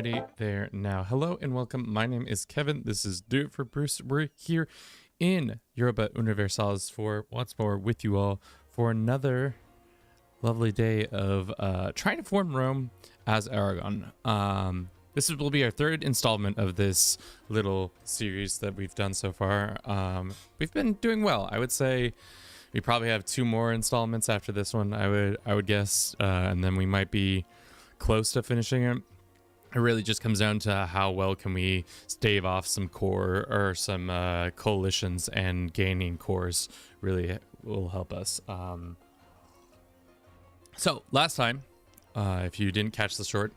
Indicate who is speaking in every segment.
Speaker 1: Alrighty there now. Hello and welcome. My name is Kevin. This is Do It for Bruce. We're here in Europa Universalis for once more with you all for another lovely day of trying to form Rome as Aragon. This will be our third installment of this little series that we've done so far. We've been doing well. I would say we probably have two more installments after this one, I would guess, and then we might be close to finishing it. It really just comes down to how well can we stave off some core or some coalitions, and gaining cores really will help us. So last time, if you didn't catch the short,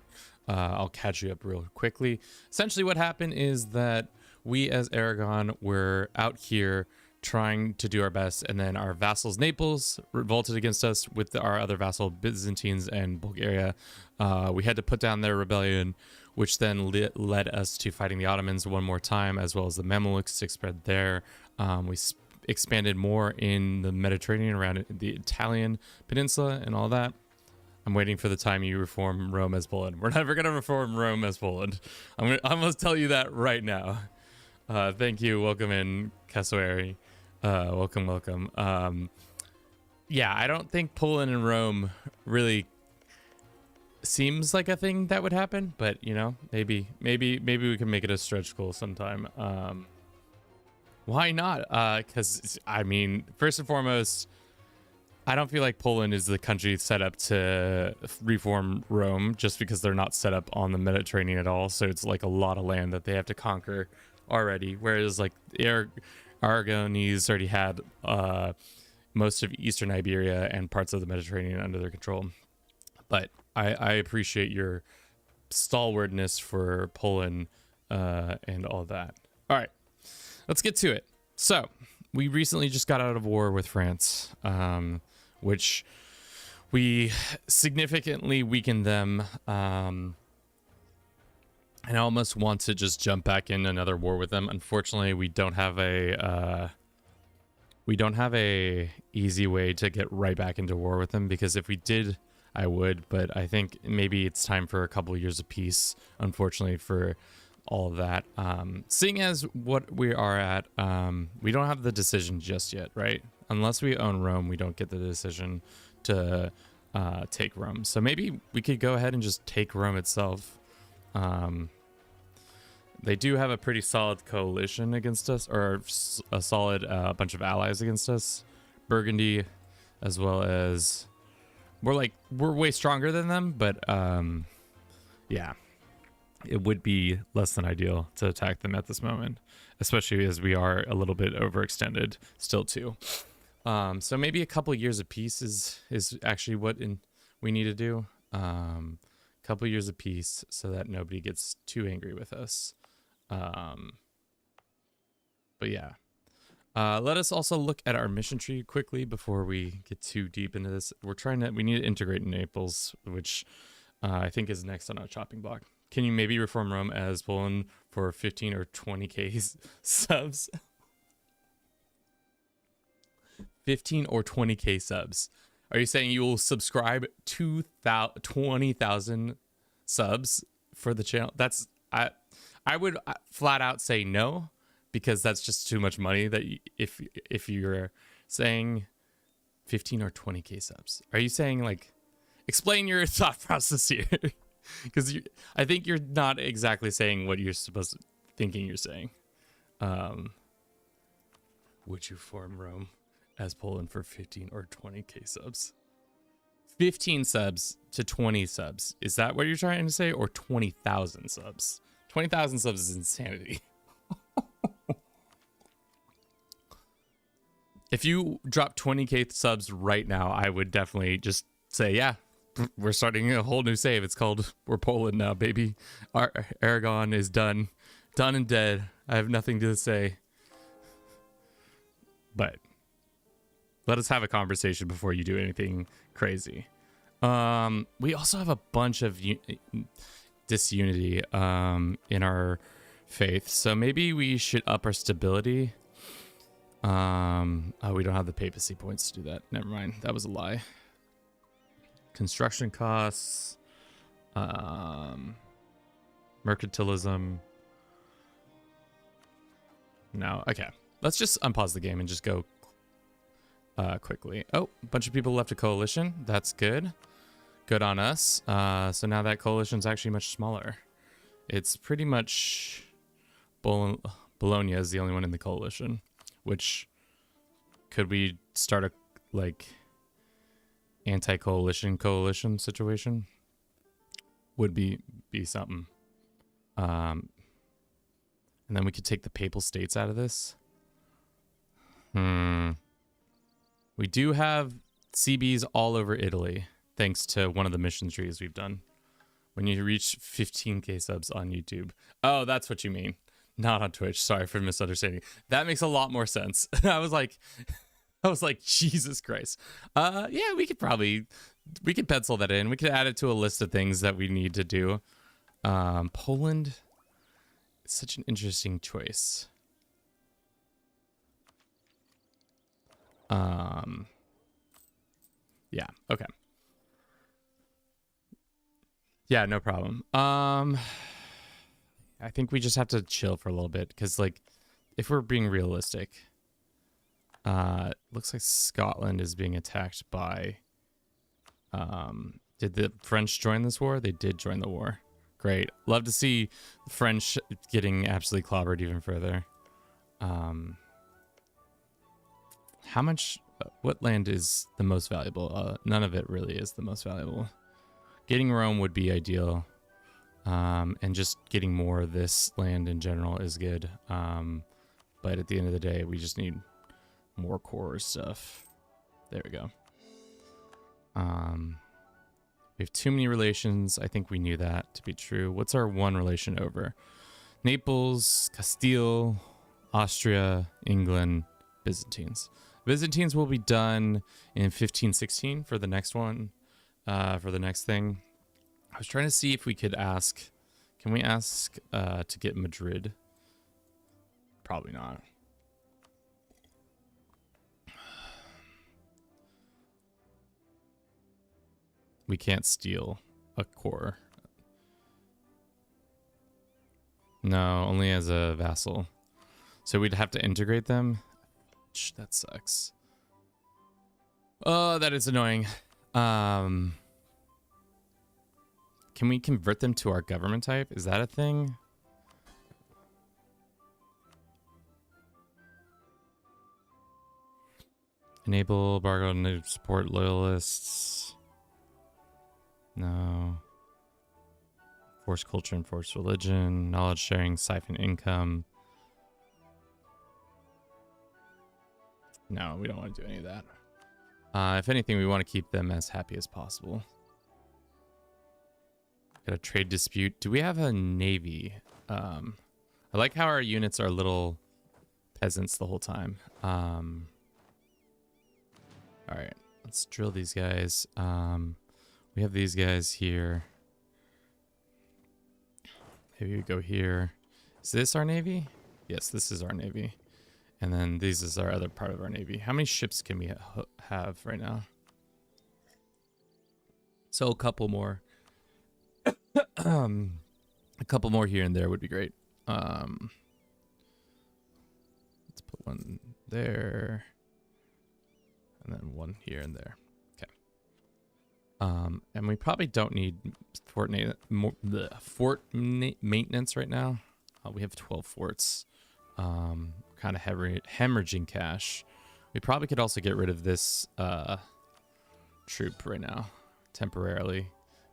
Speaker 1: I'll catch you up real quickly. Essentially what happened is that we as Aragon were out here trying to do our best, and then our vassals Naples revolted against us with our other vassal Byzantines and Bulgaria. We had to put down their rebellion, which then led us to fighting the Ottomans one more time, as well as the Mamelukes to spread there. We expanded more in the Mediterranean around the Italian peninsula and all that. I'm waiting for the time you reform Rome as Poland. We're never going to reform Rome as Poland. I'm going to tell you that right now. Thank you. Welcome in, Cassowary. Welcome. Yeah, I don't think Poland and Rome really seems like a thing that would happen, but you know, maybe we can make it a stretch goal sometime. Why not? Because I mean, first and foremost, I don't feel like Poland is the country set up to reform Rome, just because they're not set up on the Mediterranean at all. So it's like a lot of land that they have to conquer already. Whereas like the Aragonese already had most of Eastern Iberia and parts of the Mediterranean under their control. But I appreciate your stalwartness for Poland and all that. All right, let's get to it. So we recently just got out of war with France, which we significantly weakened them. And I almost want to just jump back in another war with them. Unfortunately, we don't have a easy way to get right back into war with them, because if we did, I would, but I think maybe it's time for a couple of years of peace, unfortunately, for all of that. Seeing as what we are at, we don't have the decision just yet, right? Unless we own Rome, we don't get the decision to take Rome. So maybe we could go ahead and just take Rome itself. They do have a pretty solid coalition against us, or a solid bunch of allies against us. Burgundy, as well as we're way stronger than them, but yeah, it would be less than ideal to attack them at this moment, especially as we are a little bit overextended still too. So maybe a couple years of peace is actually what we need to do. Couple years of peace so that nobody gets too angry with us. But yeah, let us also look at our mission tree quickly before we get too deep into this. We need to integrate Naples, which I think is next on our chopping block. Can you maybe reform Rome as Poland for 15 or 20k subs? 15 or 20k subs. Are you saying you will subscribe 20,000 subs for the channel? I would flat out say no, because that's just too much money. That if you're saying 15 or 20k subs, are you saying, like, explain your thought process here? Because I think you're not exactly saying what you're thinking you're saying. Would you form Rome as Poland for 15 or 20k subs? 15 subs to 20 subs. Is that what you're trying to say? Or 20,000 subs? 20,000 subs is insanity. If you drop 20k subs right now, I would definitely just say, yeah, we're starting a whole new save. It's called We're Poland now, baby. Our Aragon is done. Done and dead. I have nothing to say. But let us have a conversation before you do anything crazy. We also have a bunch of disunity in our faith, so maybe we should up our stability. Oh, we don't have the papacy points to do that. Never mind, that was a lie. Construction costs. Mercantilism. No. Okay. Let's just unpause the game and just go quickly. Oh, a bunch of people left a coalition. That's good. Good on us. So now that coalition's actually much smaller. It's pretty much Bologna is the only one in the coalition, which could we start a like anti-coalition situation? Would be something. And then we could take the Papal States out of this. We do have CBs all over Italy, thanks to one of the mission trees we've done. When you reach 15k subs on YouTube. Oh, that's what you mean. Not on Twitch. Sorry for misunderstanding. That makes a lot more sense. I was like, Jesus Christ. Yeah, we could pencil that in. We could add it to a list of things that we need to do. Poland is such an interesting choice. Yeah, okay. Yeah, no problem. I think we just have to chill for a little bit because, like, if we're being realistic, looks like Scotland is being attacked by. Did the French join this war? They did join the war. Great. Love to see the French getting absolutely clobbered even further. How much? What land is the most valuable? None of it really is the most valuable. Getting Rome would be ideal. And just getting more of this land in general is good. But at the end of the day, we just need more core stuff. There we go. We have too many relations. I think we knew that to be true. What's our one relation over? Naples, Castile, Austria, England, Byzantines. Byzantines will be done in 1516 for the next one, for the next thing. I was trying to see if we could ask, can we ask to get Madrid? Probably not. We can't steal a core. No, only as a vassal. So we'd have to integrate them. That sucks. Oh, that is annoying. Can we convert them to our government type? Is that a thing? Enable embargo to support loyalists. No. Force culture and force religion. Knowledge sharing, siphon income. No, we don't want to do any of that. If anything, we want to keep them as happy as possible. Got a trade dispute. Do we have a navy? I like how our units are little peasants the whole time. All right, let's drill these guys. We have these guys here. Maybe we go here. Is this our navy? Yes, this is our navy. And then this is our other part of our navy. How many ships can we have right now? So a couple more. A couple more here and there would be great. Let's put one there. And then one here and there. Okay. And we probably don't need fort maintenance right now. We have 12 forts. Kind of hemorrhaging cash. We probably could also get rid of this troop right now, temporarily,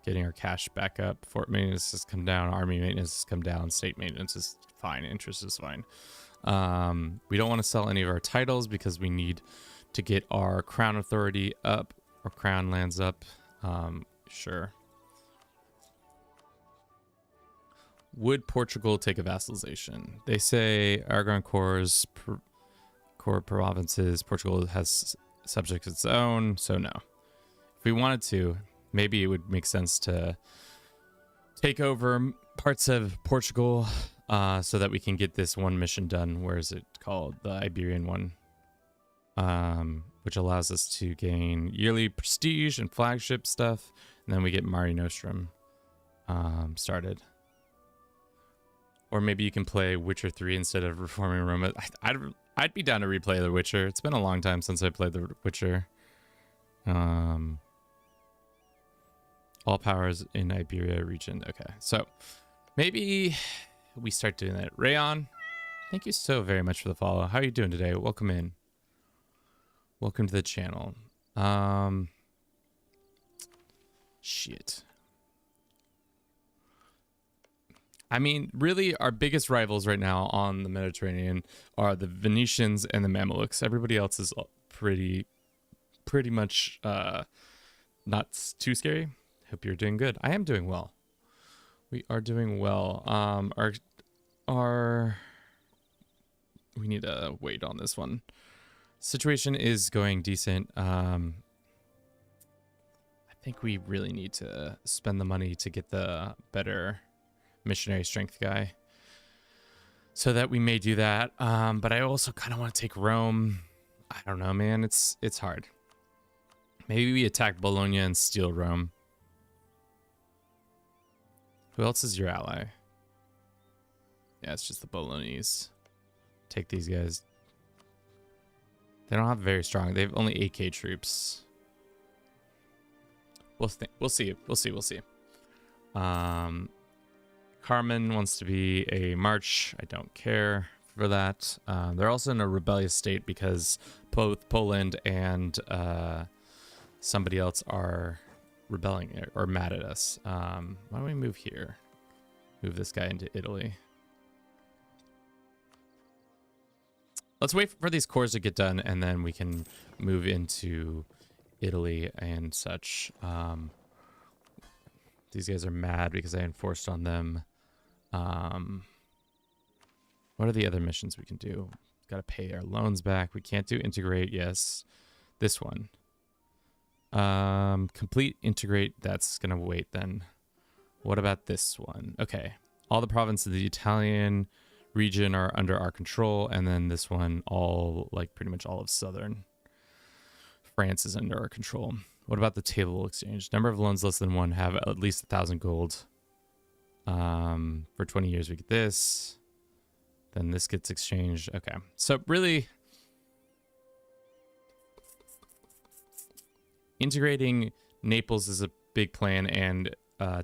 Speaker 1: getting our cash back up. Fort maintenance has come down, army maintenance has come down, state maintenance is fine, interest is fine. We don't want to sell any of our titles because we need to get our crown authority up, or crown lands up. Sure. Would Portugal take a vassalization? They say Aragon core provinces. Portugal has subjects its own, so no. If we wanted to, maybe it would make sense to take over parts of Portugal so that we can get this one mission done. Where is it called? The Iberian one. Which allows us to gain yearly prestige and flagship stuff. And then we get Mare Nostrum started. Or maybe you can play Witcher 3 instead of reforming Roma. I'd be down to replay The Witcher. It's been a long time since I played The Witcher. All powers in Iberia region. Okay, so maybe we start doing that. Rayon, thank you so very much for the follow. How are you doing today? Welcome in. Welcome to the channel. Shit. I mean, really, our biggest rivals right now on the Mediterranean are the Venetians and the Mamelukes. Everybody else is pretty much not too scary. Hope you're doing good. I am doing well. We are doing well. We need to wait on this one. Situation is going decent. I think we really need to spend the money to get the better missionary strength guy, so that we may do that. But I also kind of want to take Rome. I don't know, man. It's hard. Maybe we attack Bologna and steal Rome. Who else is your ally? Yeah, it's just the Bolognese. Take these guys. They don't have very strong. They have only 8k troops. We'll see. We'll see. Carmen wants to be a march. I don't care for that. They're also in a rebellious state because both Poland and somebody else are rebelling or mad at us. Why don't we move here? Move this guy into Italy. Let's wait for these cores to get done, and then we can move into Italy and such. These guys are mad because I enforced on them. What are the other missions we can do? Got to pay our loans back. We can't do integrate. Yes. This one. Complete integrate. That's going to wait then. What about this one? Okay. All the provinces of the Italian region are under our control. And then this one, pretty much all of southern France is under our control. What about the table exchange? Number of loans less than one have at least 1,000 gold. For 20 years we get this. Then this gets exchanged. Okay. So really integrating Naples is a big plan, and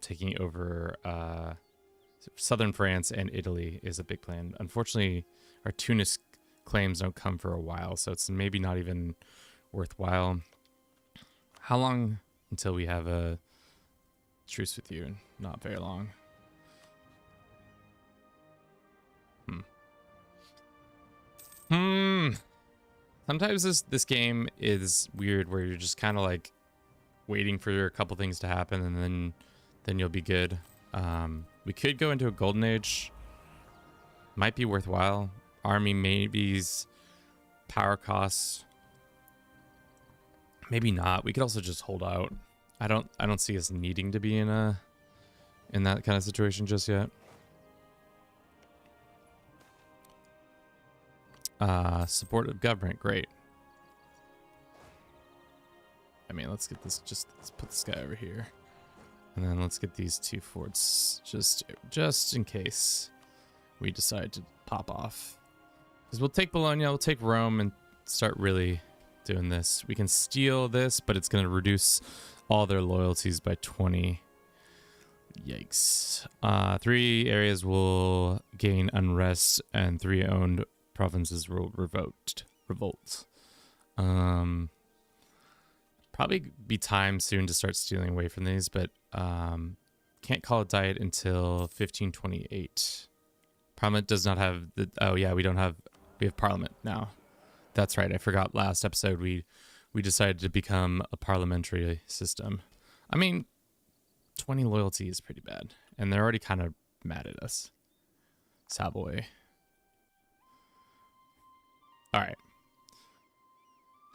Speaker 1: taking over southern France and Italy is a big plan. Unfortunately, our Tunis claims don't come for a while, so it's maybe not even worthwhile. How long until we have a truce with you? Not very long. Sometimes this game is weird, where you're just kind of like waiting for a couple things to happen, and then you'll be good. We could go into a golden age. Might be worthwhile. Army maybes, power costs. Maybe not. We could also just hold out. I don't see us needing to be in that kind of situation just yet. Supportive government, great. I mean, let's put this guy over here, and then let's get these two forts just in case we decide to pop off. Because we'll take Bologna, we'll take Rome, and start really doing this. We can steal this, but it's going to reduce all their loyalties by 20. Yikes. 3 areas will gain unrest, and 3 owned provinces will revolt. Probably be time soon to start stealing away from these, but can't call it diet until 1528. Parliament does not have the. Oh yeah, we have Parliament now. That's right. I forgot. Last episode we decided to become a parliamentary system. I mean, 20 loyalty is pretty bad, and they're already kind of mad at us. Savoy. All right.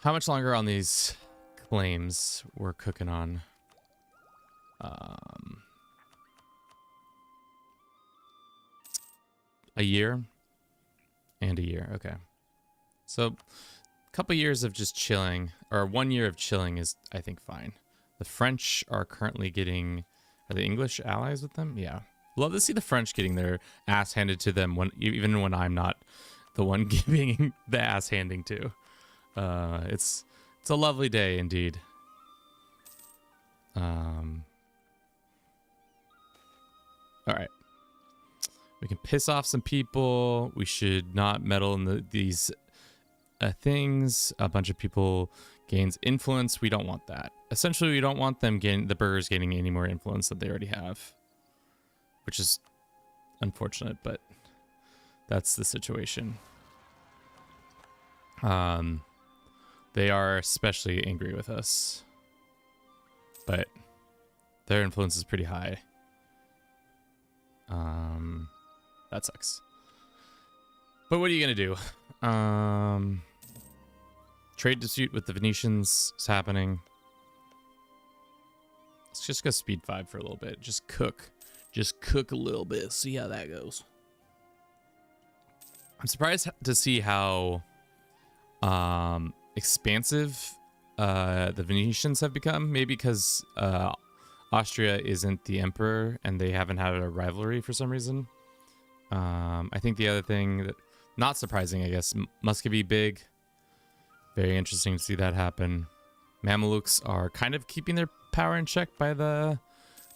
Speaker 1: How much longer on these claims we're cooking on? A year and a year. Okay. So a couple years of just chilling, or 1 year of chilling is, I think, fine. The French are currently getting, are the English allies with them? Yeah. Love to see the French getting their ass handed to them even when I'm not the one giving the ass handing to. It's a lovely day indeed. All right. We can piss off some people. We should not meddle in these things. A bunch of people gains influence. We don't want that. Essentially, we don't want them the burghers gaining any more influence that they already have, which is unfortunate, but that's the situation. They are especially angry with us, but their influence is pretty high. That sucks. But what are you gonna do? Trade dispute with the Venetians is happening. Let's just go speed 5 for a little bit. Just cook a little bit. See how that goes. I'm surprised to see how expansive the Venetians have become. Maybe because Austria isn't the emperor and they haven't had a rivalry for some reason. I think the other thing that, not surprising, I guess, Muscovy big. Very interesting to see that happen. Mamelukes are kind of keeping their power in check by the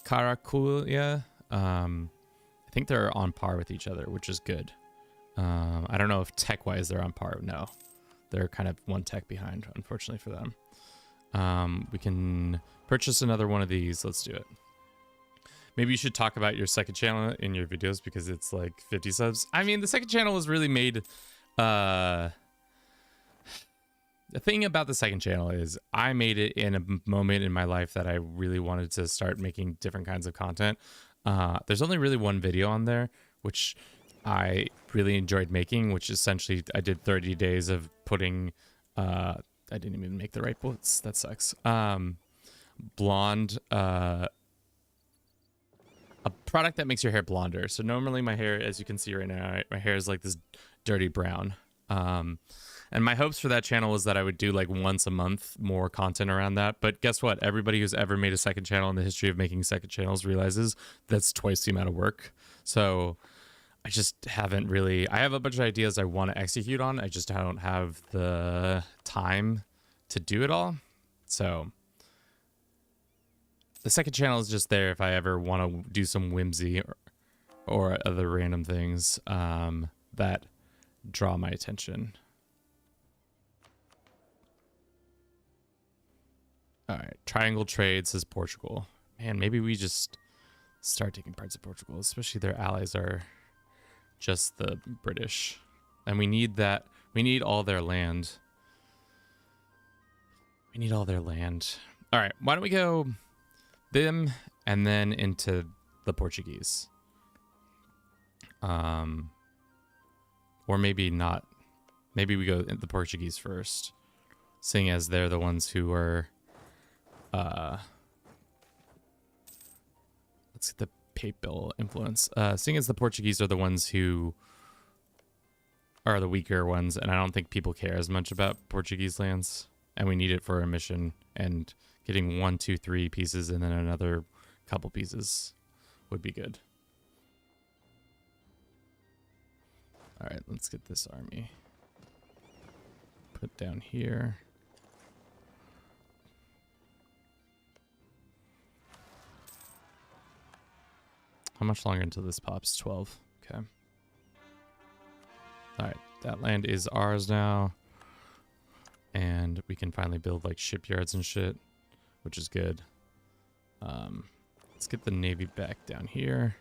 Speaker 1: Karakulia. I think they're on par with each other, which is good. I don't know if tech-wise they're on par. No, they're kind of one tech behind, unfortunately for them. We can purchase another one of these. Let's do it. Maybe you should talk about your second channel in your videos because it's like 50 subs. I mean, the second channel was really made... the thing about the second channel is I made it in a moment in my life that I really wanted to start making different kinds of content. There's only really one video on there, which I really enjoyed making, which essentially I did 30 days of putting... I didn't even make the right bullets. That sucks. Blonde... a product that makes your hair blonder. So normally my hair, as you can see right now, my hair is like this dirty brown. And my hopes for that channel was that I would do like once a month more content around that. But guess what? Everybody who's ever made a second channel in the history of making second channels realizes that's twice the amount of work. So I just haven't really... I have a bunch of ideas I want to execute on. I just don't have the time to do it all. So... the second channel is just there if I ever want to do some whimsy or other random things that draw my attention. All right, triangle trade says Portugal. Man, maybe we just start taking parts of Portugal, especially their allies are just the British. And we need that. We need all their land. We need all their land. All right, why don't we go... them and then into the Portuguese, or maybe not. Maybe we go the Portuguese first, seeing as they're the ones who are let's get the papal influence, seeing as the Portuguese are the ones who are the weaker ones, and I don't think people care as much about Portuguese lands, and we need it for a mission, and getting 1, 2, 3 pieces and then another couple pieces would be good. All right, let's get this army put down here. How much longer until this pops? 12. Okay. All right, that land is ours now. And we can finally build like shipyards and shit, which is good. Let's get the navy back down here.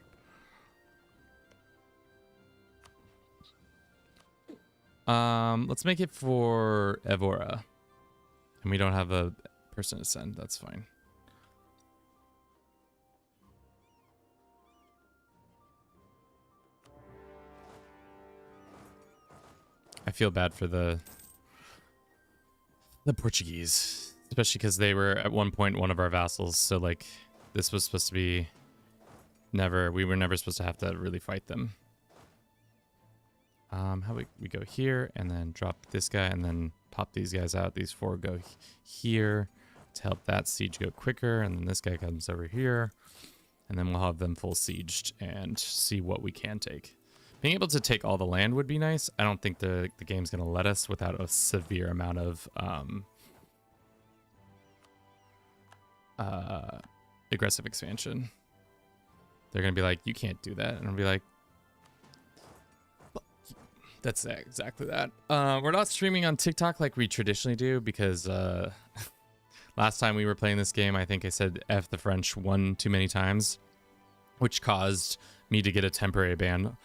Speaker 1: Let's make it for Evora. And we don't have a person to send. That's fine. I feel bad for the Portuguese, especially because they were at one point one of our vassals. So like this was supposed to be we were never supposed to have to really fight them. How we go here and then drop this guy and then pop these guys out. These 4 go here to help that siege go quicker. And then this guy comes over here. and then we'll have them full sieged and see what we can take. Being able to take all the land would be nice. I don't think the game's going to let us without a severe amount of aggressive expansion. They're going to be like, you can't do that. And I'll be like, that's exactly that. We're not streaming on TikTok like we traditionally do because last time we were playing this game, I think I said F the French one too many times, which caused me to get a temporary ban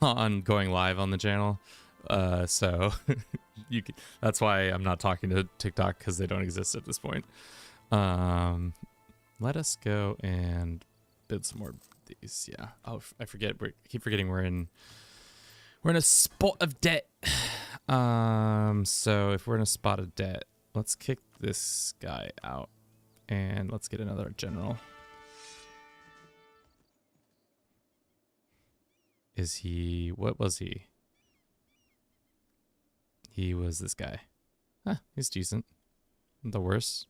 Speaker 1: on going live on the channel. So that's why I'm not talking to TikTok, because they don't exist at this point. Let us go and build some more of these. Yeah. Oh, I forget. I keep forgetting we're in a spot of debt. So if we're in a spot of debt, let's kick this guy out and let's get another general. Is he, what was he? He was this guy. Huh, he's decent. The worst.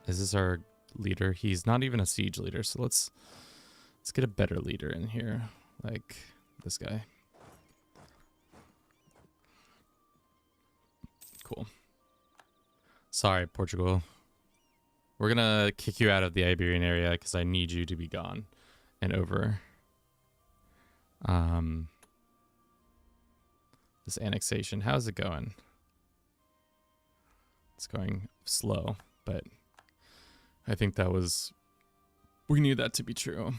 Speaker 1: Is this our leader? He's not even a siege leader, so let's get a better leader in here, like this guy. Cool. Sorry, Portugal. We're gonna kick you out of the Iberian area because I need you to be gone and over. This annexation, how's it going? It's going slow, but I think we knew that to be true.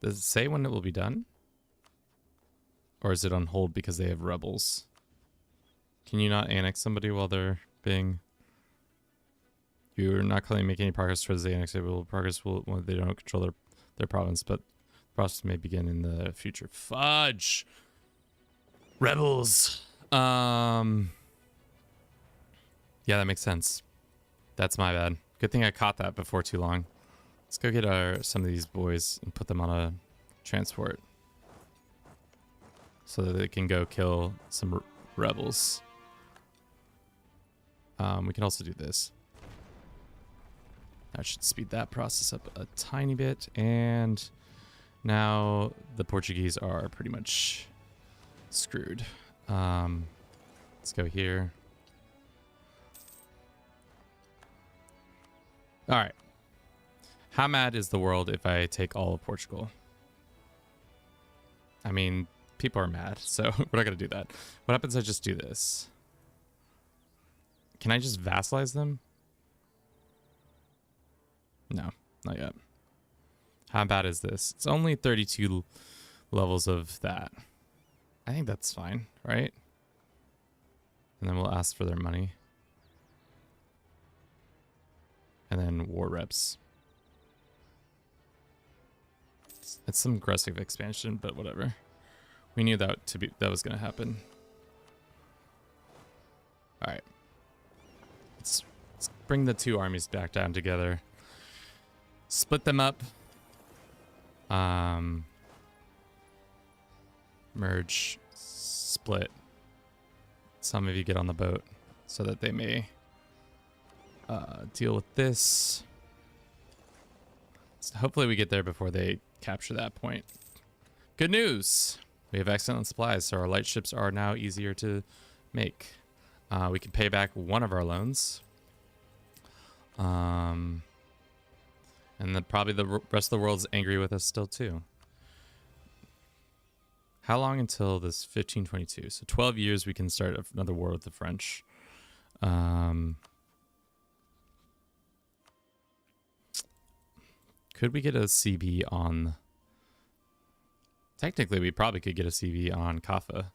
Speaker 1: Does it say when it will be done? Or is it on hold because they have rebels? Can you not annex somebody while they're being... You're not currently making any progress towards the annexable progress when they don't control their province, but the process may begin in the future. Fudge! Rebels! Yeah, that makes sense. That's my bad. Good thing I caught that before too long. Let's go get some of these boys and put them on a transport so that they can go kill some rebels. We can also do this. That should speed that process up a tiny bit. And now the Portuguese are pretty much screwed. Let's go here. All right. How mad is the world if I take all of Portugal? I mean, people are mad, so we're not going to do that. What happens if I just do this? Can I just vassalize them? No, not yet. How bad is this? It's only 32 levels of that. I think that's fine, right? And then we'll ask for their money. And then war reps. It's some aggressive expansion, but whatever. We knew that was going to happen. All right. Let's bring the two armies back down together. Split them up. Merge. Split. Some of you get on the boat so that they may deal with this. So hopefully we get there before they capture that point. Good news. We have excellent supplies, so our light ships are now easier to make. We can pay back one of our loans. And then probably the rest of the world's angry with us still too. How long until this 1522? So 12 years we can start another war with the French. Could we get a CB on... Technically, we probably could get a CB on Kaffa.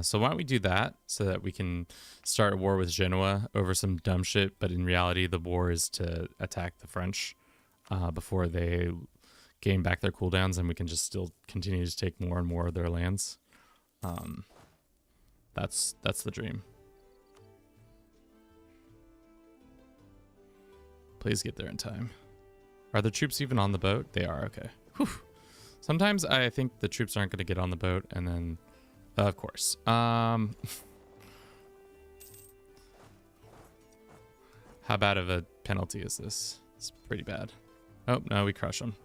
Speaker 1: So why don't we do that so that we can start a war with Genoa over some dumb shit, but in reality, the war is to attack the French before they gain back their cooldowns, and we can just still continue to take more and more of their lands. That's the dream. Please get there in time. Are the troops even on the boat? They are, okay. Whew. Sometimes I think the troops aren't going to get on the boat, and then, of course. How bad of a penalty is this? It's pretty bad. Oh, no, we crush them.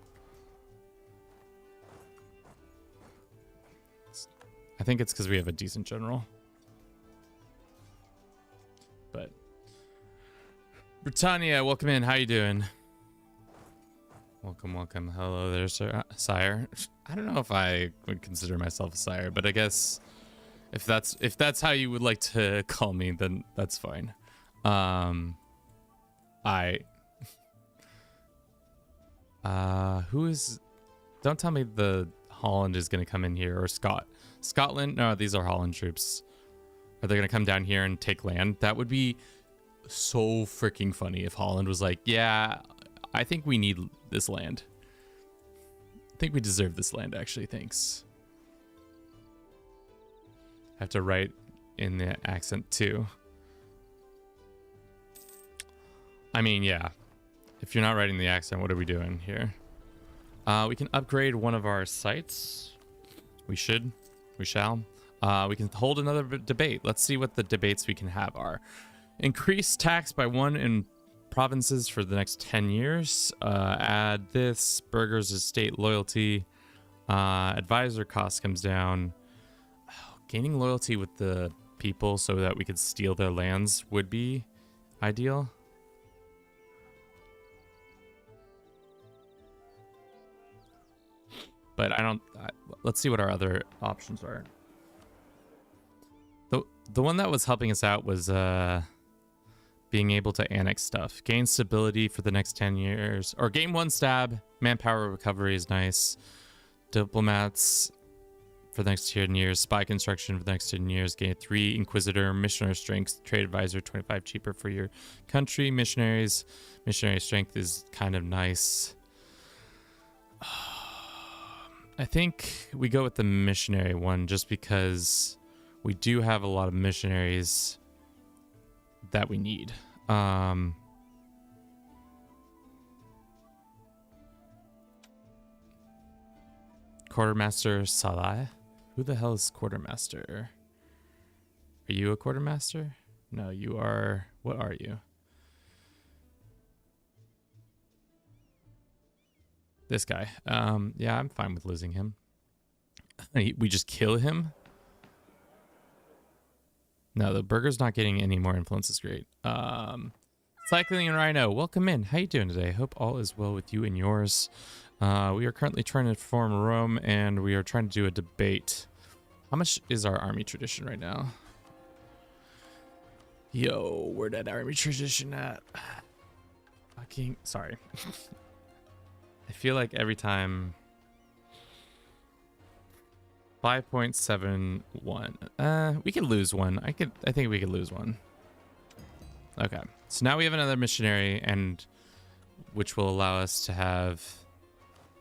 Speaker 1: I think it's because we have a decent general. But Britannia, welcome in. How you doing? Welcome, welcome. Hello there, sir, sire. I don't know if I would consider myself a sire, but I guess if that's how you would like to call me, then that's fine. Who is? Don't tell me the Holland is gonna come in here, or Scotland. No, these are Holland troops. Are they gonna come down here and take land? That would be so freaking funny if Holland was like, yeah, I think we need this land. I think we deserve this land, actually. Thanks. I have to write in the accent too. I mean, yeah. If you're not writing the accent, what are we doing here? We can upgrade one of our sites. We should. We shall. We can hold another debate. Let's see what the debates we can have are. Increase tax by 1 in provinces for the next 10 years. Add this. Burghers estate loyalty. Advisor cost comes down. Oh, gaining loyalty with the people so that we could steal their lands would be ideal. But let's see what our other options are. The one that was helping us out was being able to annex stuff. Gain stability for the next 10 years. Or gain 1 stab. Manpower recovery is nice. Diplomats for the next 10 years. Spy construction for the next 10 years. Gain 3 Inquisitor. Missionary strength. Trade advisor 25 cheaper for your country. Missionaries. Missionary strength is kind of nice. I think we go with the missionary one just because we do have a lot of missionaries that we need. Quartermaster Salah? Who the hell is quartermaster? Are you a quartermaster? No, you are. What are you? This guy. Yeah, I'm fine with losing him. We just kill him? No, the burger's not getting any more influence is great. Cycling and Rhino, welcome in. How you doing today? Hope all is well with you and yours. We are currently trying to form Rome, and we are trying to do a debate. How much is our army tradition right now? Yo, where that army tradition at? Fucking, sorry. I feel like every time 5.71. We could lose one. I think we could lose one. Okay. So now we have another missionary, and which will allow us to have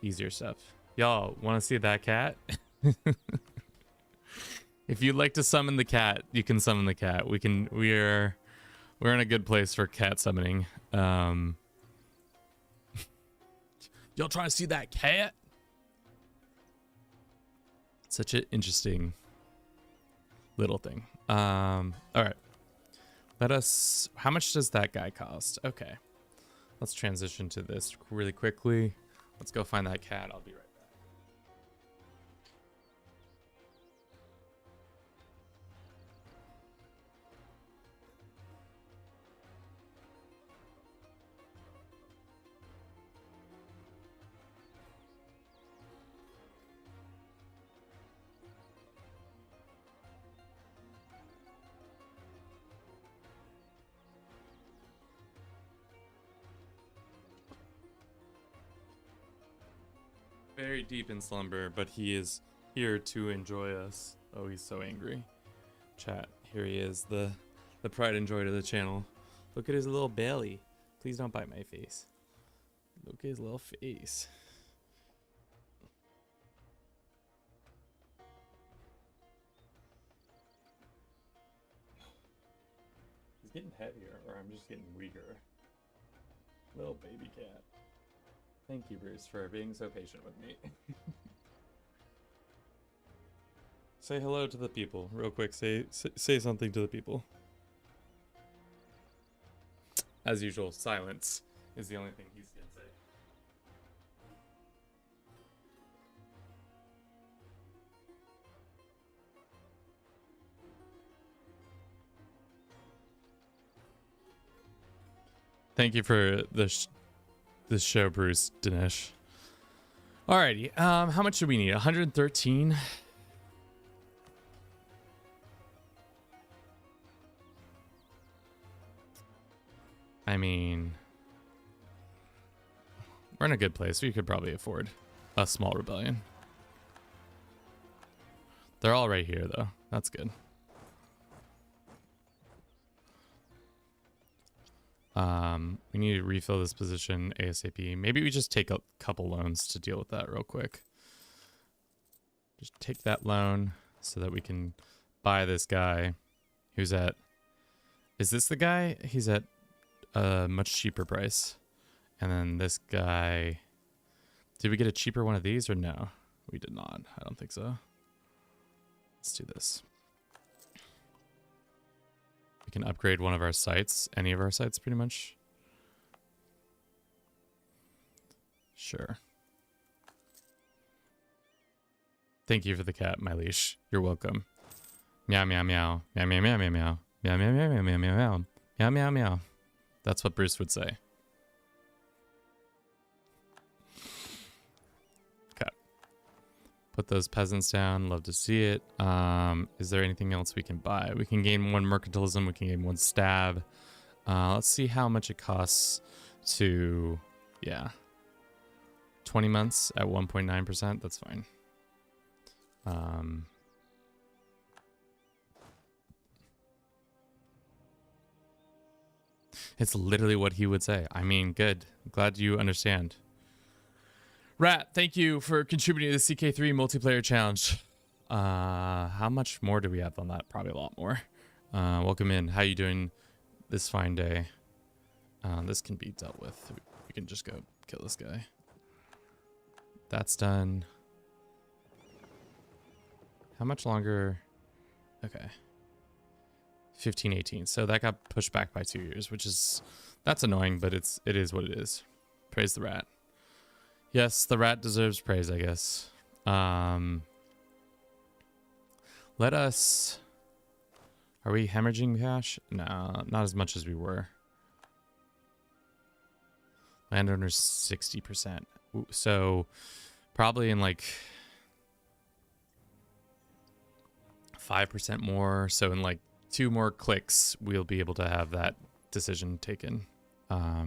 Speaker 1: easier stuff. Y'all want to see that cat? If you'd like to summon the cat, you can summon the cat. We're in a good place for cat summoning. Y'all trying to see that cat? Such an interesting little thing. All right. How much does that guy cost? Okay. Let's transition to this really quickly. Let's go find that cat. I'll be right back. Very deep in slumber, but he is here to enjoy us. Oh, he's so angry. Chat, here he is, the pride and joy to the channel. Look at his little belly. Please don't bite my face. Look at his little face. He's getting heavier, or I'm just getting weaker. Little baby cat. Thank you, Bruce, for being so patient with me. Say hello to the people, real quick. Say something to the people. As usual, silence is the only thing he's gonna say. Thank you for this show, Bruce Dinesh. Alrighty, how much do we need? 113. I mean, we're in a good place. We could probably afford a small rebellion. They're all right here, though. That's good. We need to refill this position ASAP. Maybe we just take a couple loans to deal with that real quick. Just take that loan so that we can buy this guy who's at... Is this the guy? He's at a much cheaper price. And then this guy... Did we get a cheaper one of these or no? We did not. I don't think so. Let's do this. We can upgrade one of our sites. Any of our sites, pretty much. Sure. Thank you for the cat, my leash. You're welcome. Meow, meow, meow. Meow, meow, meow, meow, meow. Meow, meow, meow, meow, meow, meow, meow. Meow, meow, meow. That's what Bruce would say. Okay. Put those peasants down. Love to see it. Is there anything else we can buy? We can gain 1 mercantilism. We can gain 1 stab. Let's see how much it costs to... Yeah. 20 months at 1.9%. That's fine. It's literally what he would say. I mean, good. I'm glad you understand. Rat, thank you for contributing to the CK3 multiplayer challenge. How much more do we have on that? Probably a lot more. Welcome in. How you doing this fine day? This can be dealt with. We can just go kill this guy. That's done. How much longer? Okay. 1518. So that got pushed back by 2 years, which is... That's annoying, but it is what it is. Praise the rat. Yes, the rat deserves praise, I guess. Let us... Are we hemorrhaging cash? No, not as much as we were. Landowners 60%. So probably in like 5% more. So in like 2 more clicks, we'll be able to have that decision taken. I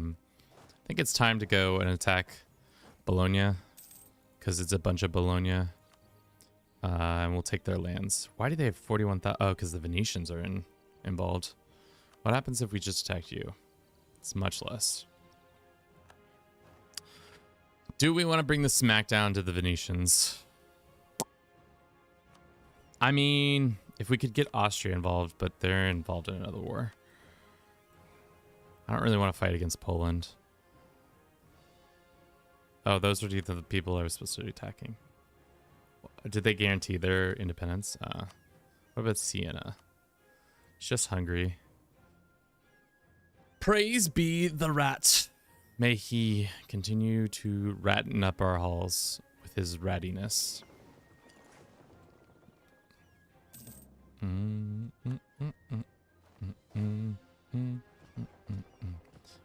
Speaker 1: think it's time to go and attack Bologna because it's a bunch of Bologna. And we'll take their lands. Why do they have 41,000? Oh, because the Venetians are involved. What happens if we just attacked you? It's much less. Do we want to bring the smackdown to the Venetians? I mean, if we could get Austria involved, but they're involved in another war. I don't really want to fight against Poland. Oh, those are the people I was supposed to be attacking. Did they guarantee their independence? What about Siena? It's just Hungary. Praise be the rat. May he continue to ratten up our halls with his rattiness. We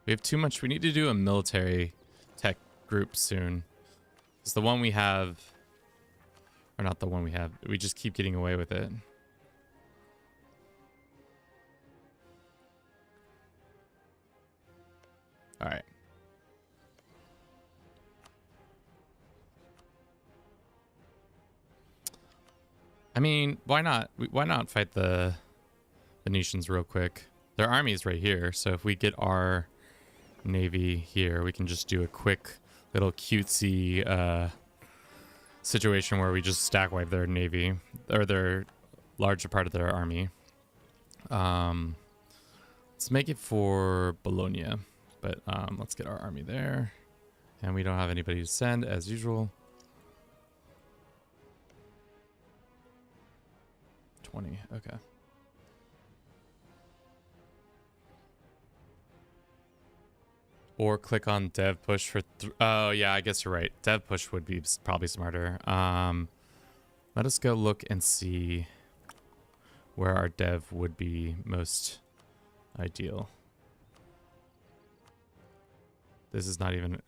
Speaker 1: have too much. We need to do a military tech group soon. It's the one we have, or not the one we have. We just keep getting away with it. All right. I mean, why not? Why not fight the Venetians real quick? Their army's right here, so if we get our navy here, we can just do a quick little cutesy situation where we just stack wipe their navy, or their larger part of their army. Let's make it for Bologna, but let's get our army there. And we don't have anybody to send, as usual. 20, okay. Or click on dev push for... oh, yeah, I guess you're right. Dev push would be probably smarter. Let us go look and see where our dev would be most ideal. This is not even...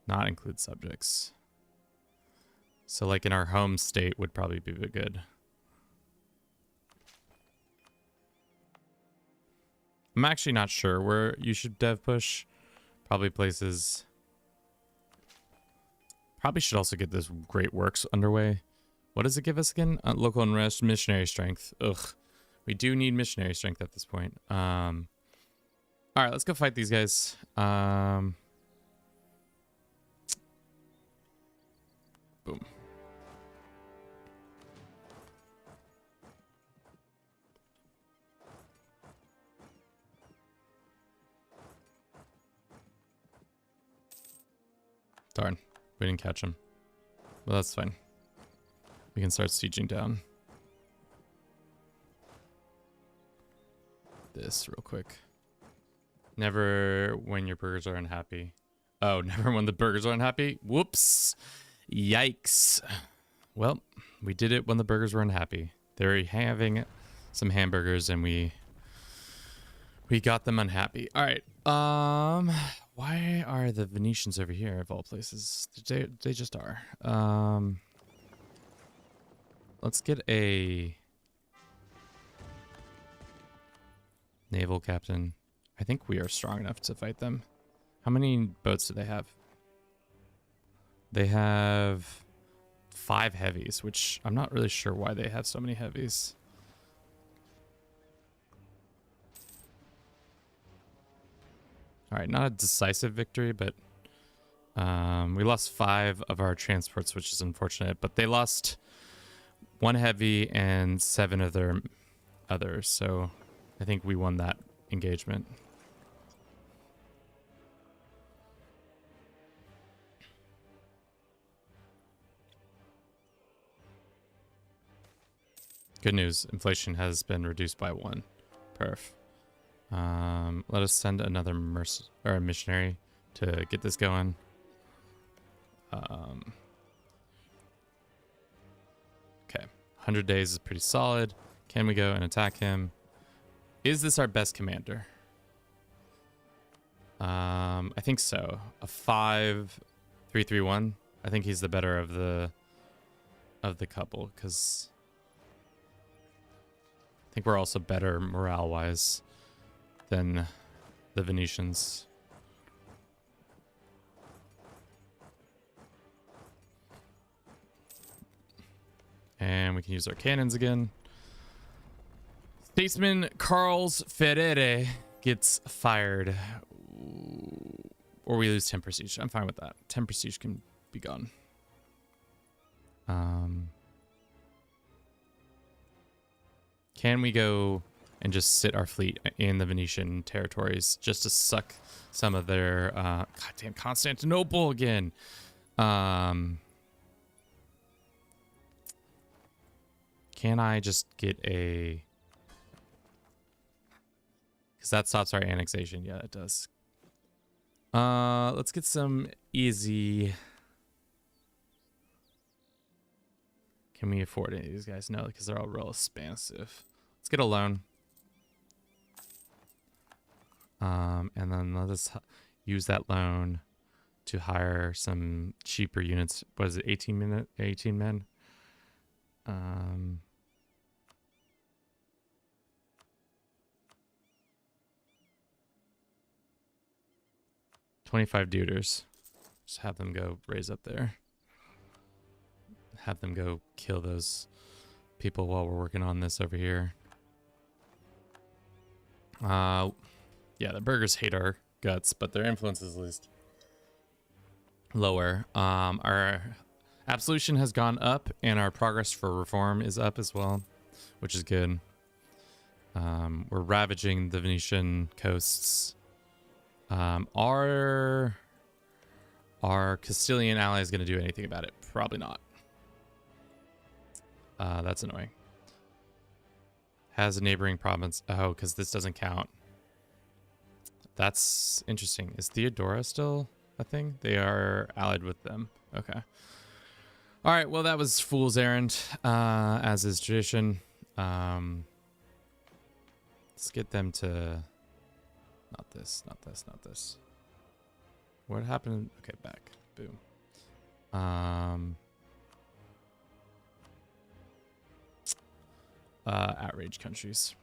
Speaker 1: not include subjects. So like in our home state would probably be good. I'm actually not sure where you should dev push. Probably places... probably should also get this great works underway. What does it give us again? Local unrest, missionary strength. Ugh. We do need missionary strength at this point. Alright, let's go fight these guys. Boom. Darn, we didn't catch him. Well, that's fine. We can start sieging down this real quick. Never when your burgers are unhappy. Oh, never when the burgers are unhappy? Whoops. Yikes. Well, we did it when the burgers were unhappy. They're having some hamburgers and we got them unhappy. All right. Why are the Venetians over here of all places? They just are. Let's get a naval captain. I think we are strong enough to fight them. How many boats do they have? They have 5 heavies, which I'm not really sure why they have so many heavies. All right, not a decisive victory, but we lost 5 of our transports, which is unfortunate. But they lost 1 heavy and 7 of their others, so I think we won that engagement. Good news, inflation has been reduced by 1. Perf. Let us send another missionary to get this going. Okay, 100 days is pretty solid. Can we go and attack him? Is this our best commander? I think so. A 5-3-3-1. I think he's the better of the couple, because I think we're also better morale-wise than the Venetians. And we can use our cannons again. Statesman Carl's Ferrere gets fired. Or we lose 10 prestige. I'm fine with that. 10 prestige can be gone. Can we go and just sit our fleet in the Venetian territories just to suck some of their goddamn Constantinople again? Can I just get a... because that stops our annexation. Yeah, it does. Let's get some easy... Can we afford any of these guys? No, because they're all real expensive. Let's get a loan. And then let us use that loan to hire some cheaper units. What is it, 18 men? 25 duders. Just have them go raise up there. Have them go kill those people while we're working on this over here. Yeah, the burgers hate our guts, but their influence is at least lower. Our absolution has gone up, and our progress for reform is up as well, which is good. We're ravaging the Venetian coasts. Are our Castilian allies going to do anything about it? Probably not. That's annoying. Has a neighboring province. Oh, because this doesn't count. That's interesting. Is Theodora still a thing? They are allied with them. Okay. All right. Well, that was fool's errand, as is tradition. Let's get them to. Not this. Not this. Not this. What happened? Okay, back. Boom. Outrage countries.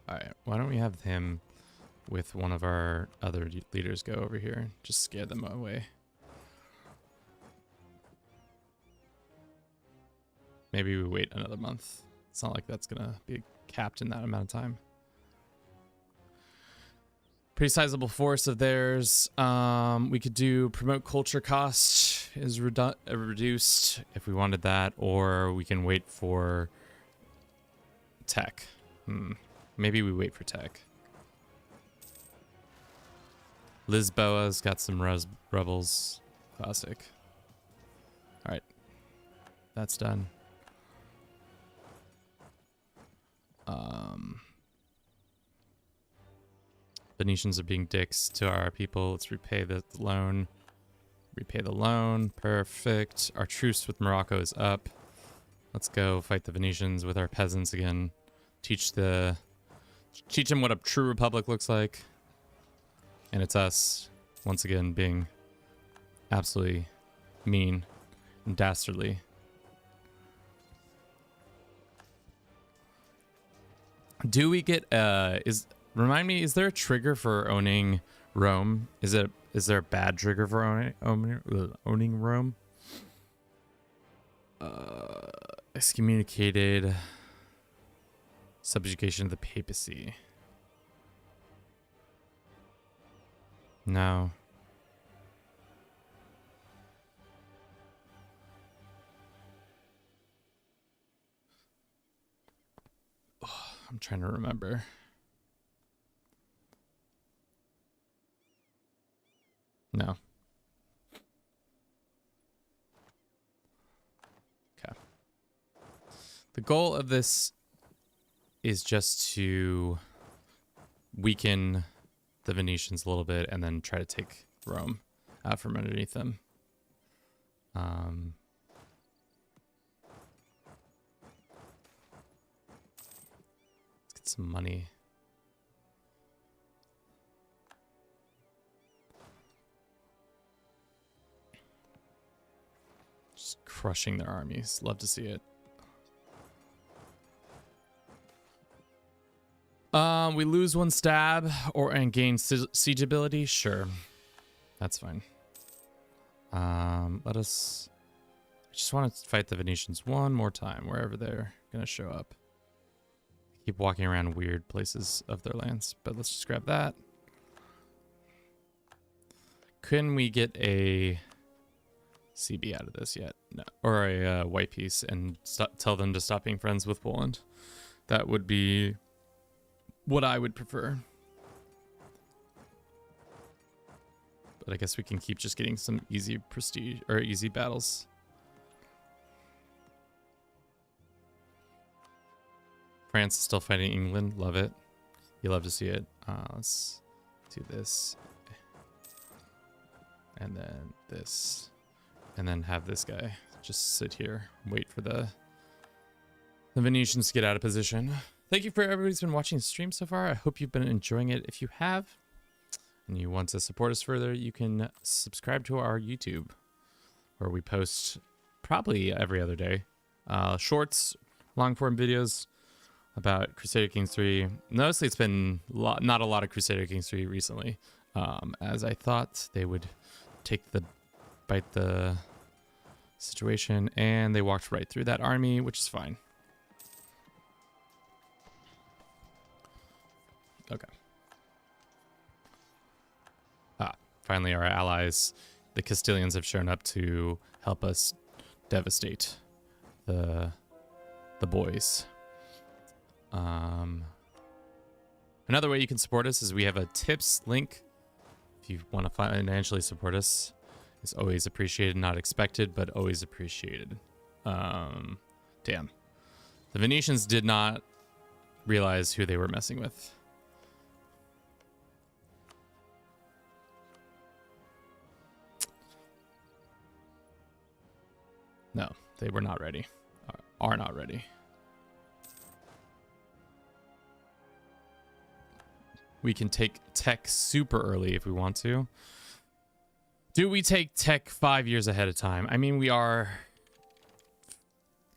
Speaker 1: All right. Why don't we have him with one of our other leaders go over here? Just scare them away. Maybe we wait another month. It's not like that's gonna be capped in that amount of time. Pretty sizable force of theirs. We could do promote culture cost is reduced if we wanted that, or we can wait for tech. Maybe we wait for tech. Lisboa's got some rebels. Classic. All right, that's done. Venetians are being dicks to our people. Let's repay the loan. Repay the loan. Perfect. Our truce with Morocco is up. Let's go fight the Venetians with our peasants again. Teach them what a true republic looks like. And it's us, once again, being absolutely mean and dastardly. Do we get remind me, is there a trigger for owning Rome? Is there a bad trigger for owning Rome? Excommunicated. Subjugation of the papacy. No. Oh, I'm trying to remember. No. Okay. The goal of this is just to weaken the Venetians a little bit and then try to take Rome out from underneath them. Let's get some money. Just crushing their armies. Love to see it. We lose one stab and gain siege ability. Sure, that's fine. Let us. I just want to fight the Venetians one more time, wherever they're gonna show up. Keep walking around weird places of their lands, but let's just grab that. Can we get a CB out of this yet? No, or a white piece and tell them to stop being friends with Poland. That would be what I would prefer. But I guess we can keep just getting some easy prestige or easy battles. France is still fighting England. Love it. You love to see it. Let's do this. And then this. And then have this guy just sit here, wait for the Venetians to get out of position. Thank you for everybody who's been watching the stream so far. I hope you've been enjoying it. If you have, and you want to support us further, you can subscribe to our YouTube, where we post probably every other day. Shorts, long-form videos about Crusader Kings 3. Mostly it's been not a lot of Crusader Kings 3 recently, as I thought they would bite the situation, and they walked right through that army, which is fine. Okay. Finally, our allies, the Castilians, have shown up to help us devastate the boys. Another way you can support us is we have a tips link. If you want to financially support us, it's always appreciated, not expected, but always appreciated. Damn. The Venetians did not realize who they were messing with. No, they were not ready. Are not ready. We can take tech super early if we want to. Do we take tech 5 years ahead of time? I mean, we are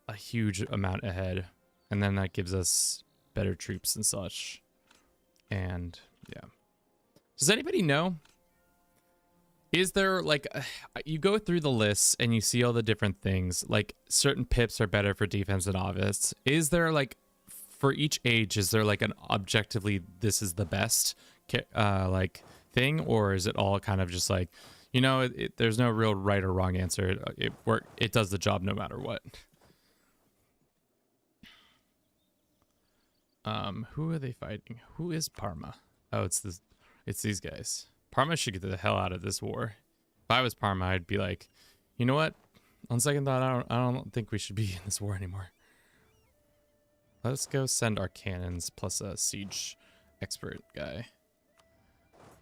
Speaker 1: a huge amount ahead. And then that gives us better troops and such. And yeah. Does anybody know? Is there like, you go through the lists and you see all the different things, like certain pips are better for defense and offense. Is there like, for each age, is there like an objectively, this is the best like thing? Or is it all kind of just like, you know, there's no real right or wrong answer. It does the job no matter what. Who are they fighting? Who is Parma? Oh, it's these guys. Parma should get the hell out of this war. If I was Parma, I'd be like, you know what? On second thought, I don't think we should be in this war anymore. Let's go send our cannons plus a siege expert guy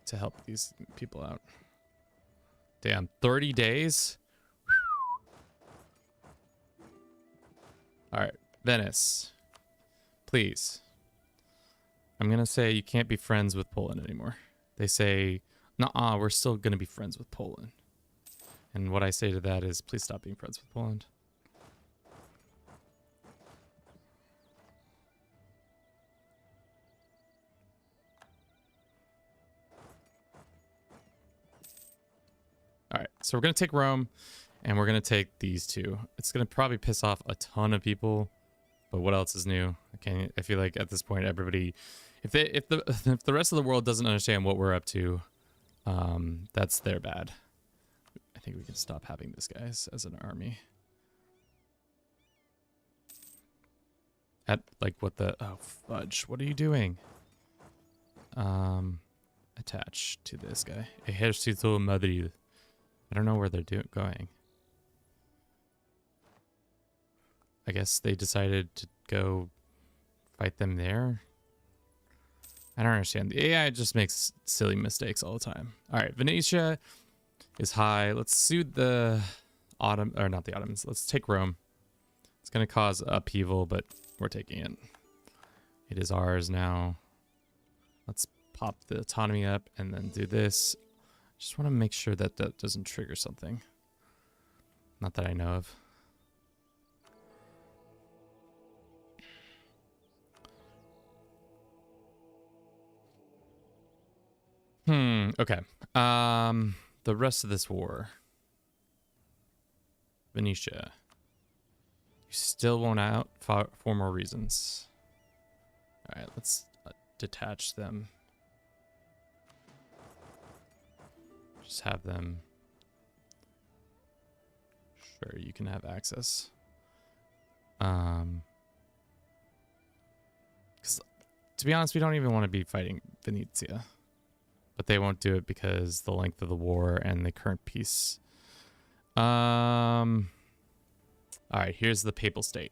Speaker 1: to help these people out. Damn, 30 days? All right, Venice. Please. I'm going to say you can't be friends with Poland anymore. They say, nuh-uh, we're still going to be friends with Poland. And what I say to that is, please stop being friends with Poland. All right, so we're going to take Rome, and we're going to take these two. It's going to probably piss off a ton of people, but what else is new? I feel like at this point, everybody, if the rest of the world doesn't understand what we're up to, that's their bad. I think we can stop having this guys as an army. At like what the, oh fudge, what are you doing? Attach to this guy. Ejército Madrid. I don't know where they're going. I guess they decided to go fight them there. I don't understand. The AI just makes silly mistakes all the time. All right, Venetia is high. Let's soothe the or not the Ottomans. Let's take Rome. It's going to cause upheaval, but we're taking it. It is ours now. Let's pop the autonomy up and then do this. Just want to make sure that that doesn't trigger something. Not that I know of. Okay. The rest of this war. Venetia. You still won't out for more reasons. All right, let's detach them. Just have them. Sure, you can have access. Because to be honest, we don't even want to be fighting Venetia. But they won't do it because the length of the war and the current peace. All right, here's the papal state.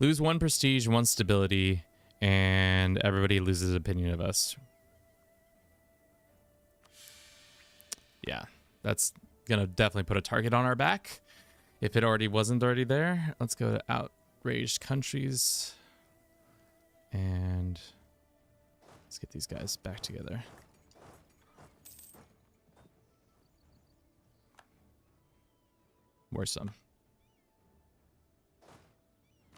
Speaker 1: Lose 1 prestige, 1 stability, and everybody loses opinion of us. Yeah, that's gonna definitely put a target on our back. If it wasn't already there. Let's go to outraged countries. And let's get these guys back together. Where's some?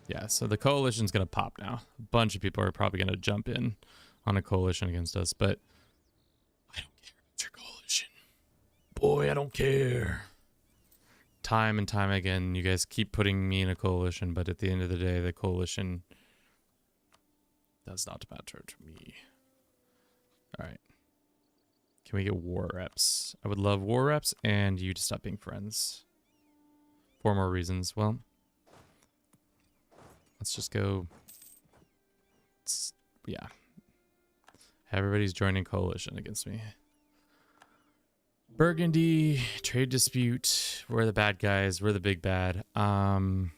Speaker 1: Yeah, so the coalition's gonna pop now. A bunch of people are probably gonna jump in on a coalition against us, but I don't care. It's your coalition. Boy, I don't care. Time and time again, you guys keep putting me in a coalition, but at the end of the day, the coalition does not matter to me. All right. Can we get war reps? I would love war reps and you to stop being friends. 4 more reasons. Well, let's just go. Yeah. Everybody's joining coalition against me. Burgundy, trade dispute. We're the bad guys. We're the big bad. Vulnerable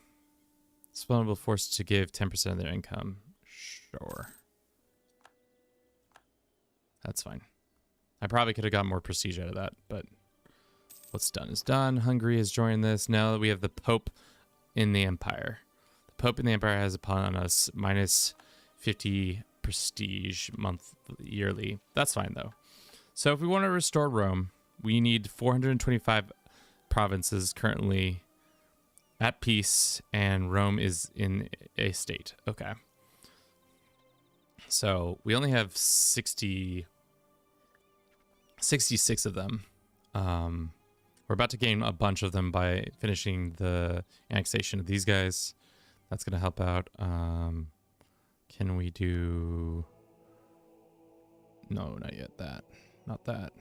Speaker 1: forced to give 10% of their income. Sure. That's fine. I probably could have got more prestige out of that, but what's done is done. Hungary has joined this. Now that we have the Pope in the Empire. The Pope in the Empire has upon us minus 50 prestige yearly. That's fine, though. So if we want to restore Rome, we need 425 provinces currently at peace, and Rome is in a state. Okay. So we only have 66 of them. We're about to gain a bunch of them by finishing the annexation of these guys. That's going to help out. Can we do... No, not yet. That. Not that.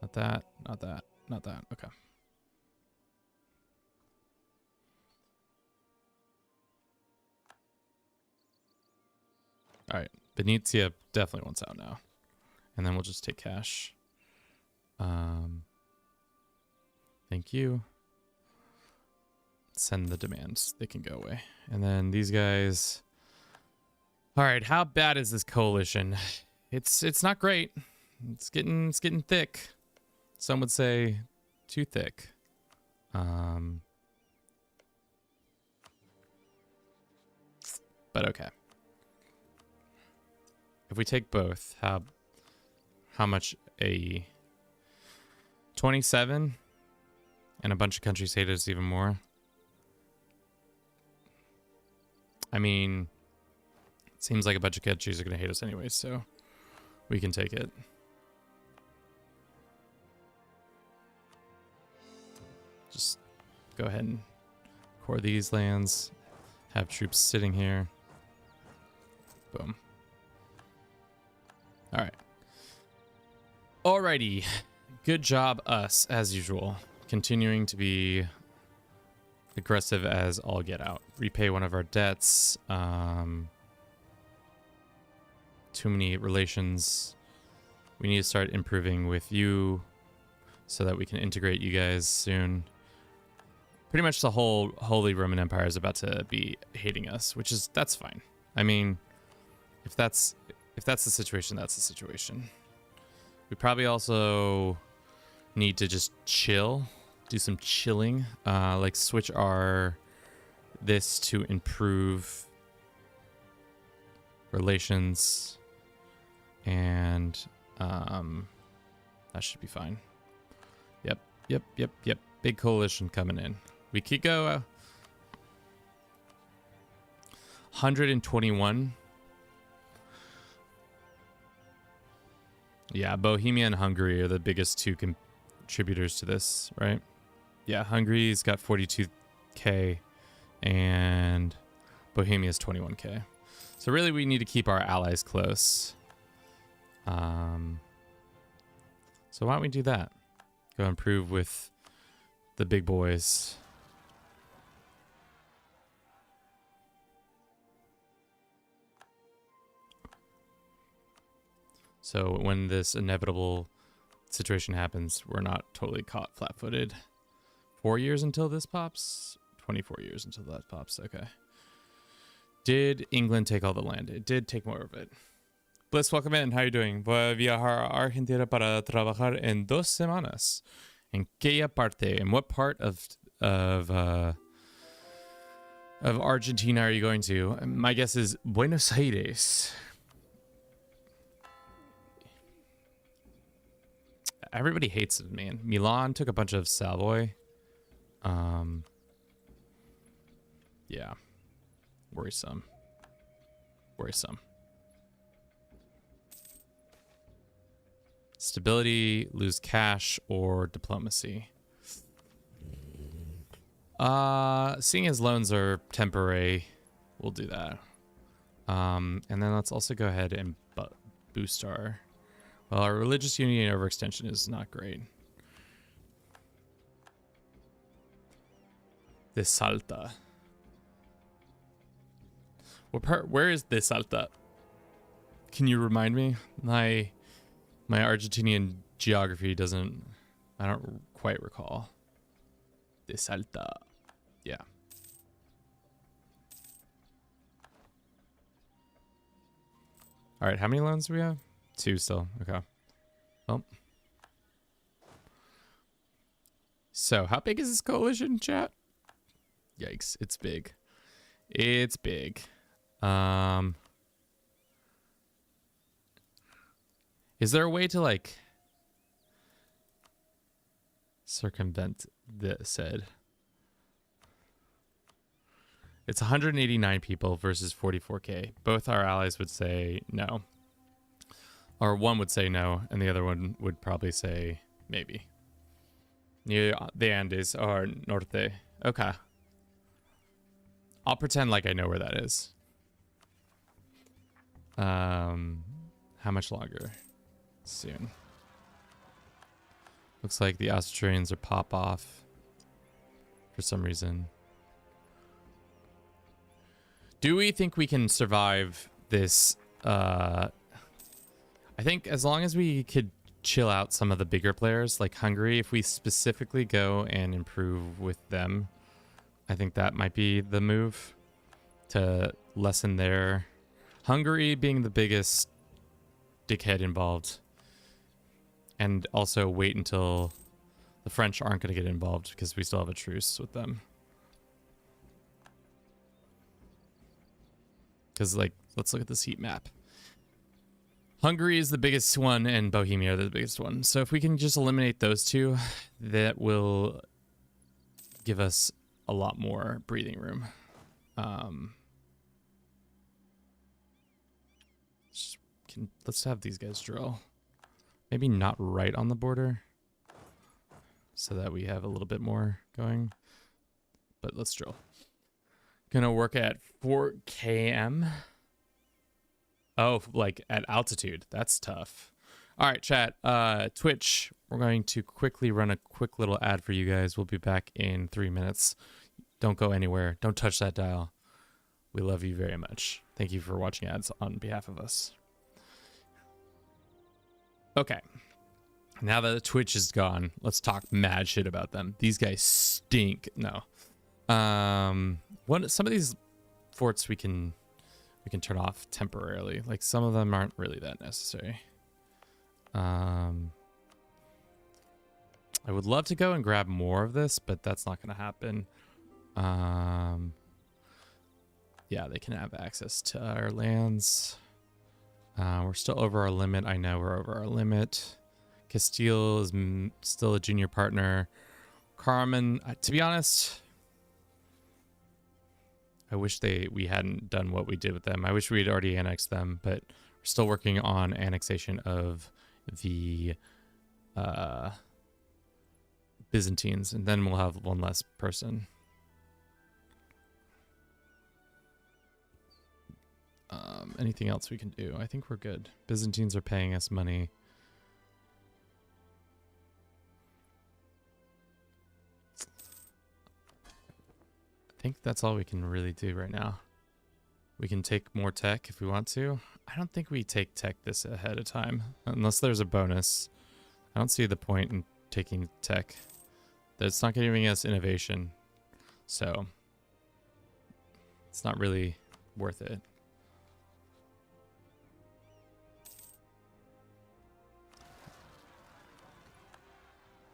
Speaker 1: Not that. Not that. Not that. Okay. All right. Venetia definitely wants out now. And then we'll just take cash. Thank you. Send the demands. They can go away. And then these guys. All right. How bad is this coalition? It's not great. It's getting thick. Some would say too thick. But okay. If we take both, how much? A 27, and a bunch of countries hate us even more. I mean, it seems like a bunch of countries are going to hate us anyway, so we can take it. Just go ahead and core these lands, have troops sitting here. Boom. All right. Alrighty. Good job, us, as usual. Continuing to be aggressive as all get out. Repay one of our debts. Too many relations. We need to start improving with you so that we can integrate you guys soon. Pretty much the whole Holy Roman Empire is about to be hating us, which is, that's fine. I mean, if that's the situation, that's the situation. We probably also need to just chill, do some chilling, like switch this to improve relations, and that should be fine. Yep. Big coalition coming in. We could go 121. Yeah, Bohemia and Hungary are the biggest two contributors to this, right? Yeah, Hungary's got 42k and Bohemia's 21k. So really we need to keep our allies close. So why don't we do that? Go improve with the big boys. So when this inevitable situation happens, we're not totally caught flat-footed. 4 years until this pops? 24 years until that pops. Okay. Did England take all the land? It did take more of it. Bliss, welcome in. How are you doing? Voy a viajar a Argentina para trabajar en 2 semanas. ¿En qué parte? In what part of Argentina are you going to? My guess is Buenos Aires. Everybody hates it, man. Milan took a bunch of Savoy. Yeah. Worrisome. Stability, lose cash, or diplomacy. Seeing as loans are temporary, we'll do that. And then let's also go ahead and boost our... Well, our religious unity and overextension is not great. De Salta. What part? Where is De Salta? Can you remind me? My Argentinian geography doesn't... I don't quite recall. De Salta. Yeah. All right, how many loans do we have? 2 still. Okay. Well. So, how big is this coalition, chat? Yikes, it's big. It's big. Is there a way to, like, circumvent the said? It's 189 people versus 44k. Both our allies would say no. Or one would say no, and the other one would probably say maybe. Near the Andes or Norte. Okay. I'll pretend like I know where that is. How much longer? Soon. Looks like the Australians are pop off for some reason. Do we think we can survive this? I think as long as we could chill out some of the bigger players like Hungary, if we specifically go and improve with them, I think that might be the move to lessen their Hungary being the biggest dickhead involved, and also wait until the French aren't going to get involved because we still have a truce with them. Because, like, let's look at this heat map. Hungary is the biggest one, and Bohemia are the biggest one. So if we can just eliminate those two, that will give us a lot more breathing room. Let's have these guys drill. Maybe not right on the border, so that we have a little bit more going. But let's drill. Gonna work at 4 km. Oh, like at altitude. That's tough. All right, chat. Twitch, we're going to quickly run a quick little ad for you guys. We'll be back in 3 minutes. Don't go anywhere. Don't touch that dial. We love you very much. Thank you for watching ads on behalf of us. Okay. Now that the Twitch is gone, let's talk mad shit about them. These guys stink. No. Some of these forts we can turn off temporarily. Like, some of them aren't really that necessary. I would love to go and grab more of this, but that's not going to happen. Yeah, they can have access to our lands. We're still over our limit. I know we're over our limit. Castile is still a junior partner. Carmen, to be honest, I wish we hadn't done what we did with them. I wish we had already annexed them, but we're still working on annexation of the Byzantines, and then we'll have one less person. Anything else we can do? I think we're good. Byzantines are paying us money. I think that's all we can really do right now. We can take more tech if we want to. I don't think we take tech this ahead of time, unless there's a bonus. I don't see the point in taking tech. That's not giving us innovation, so it's not really worth it.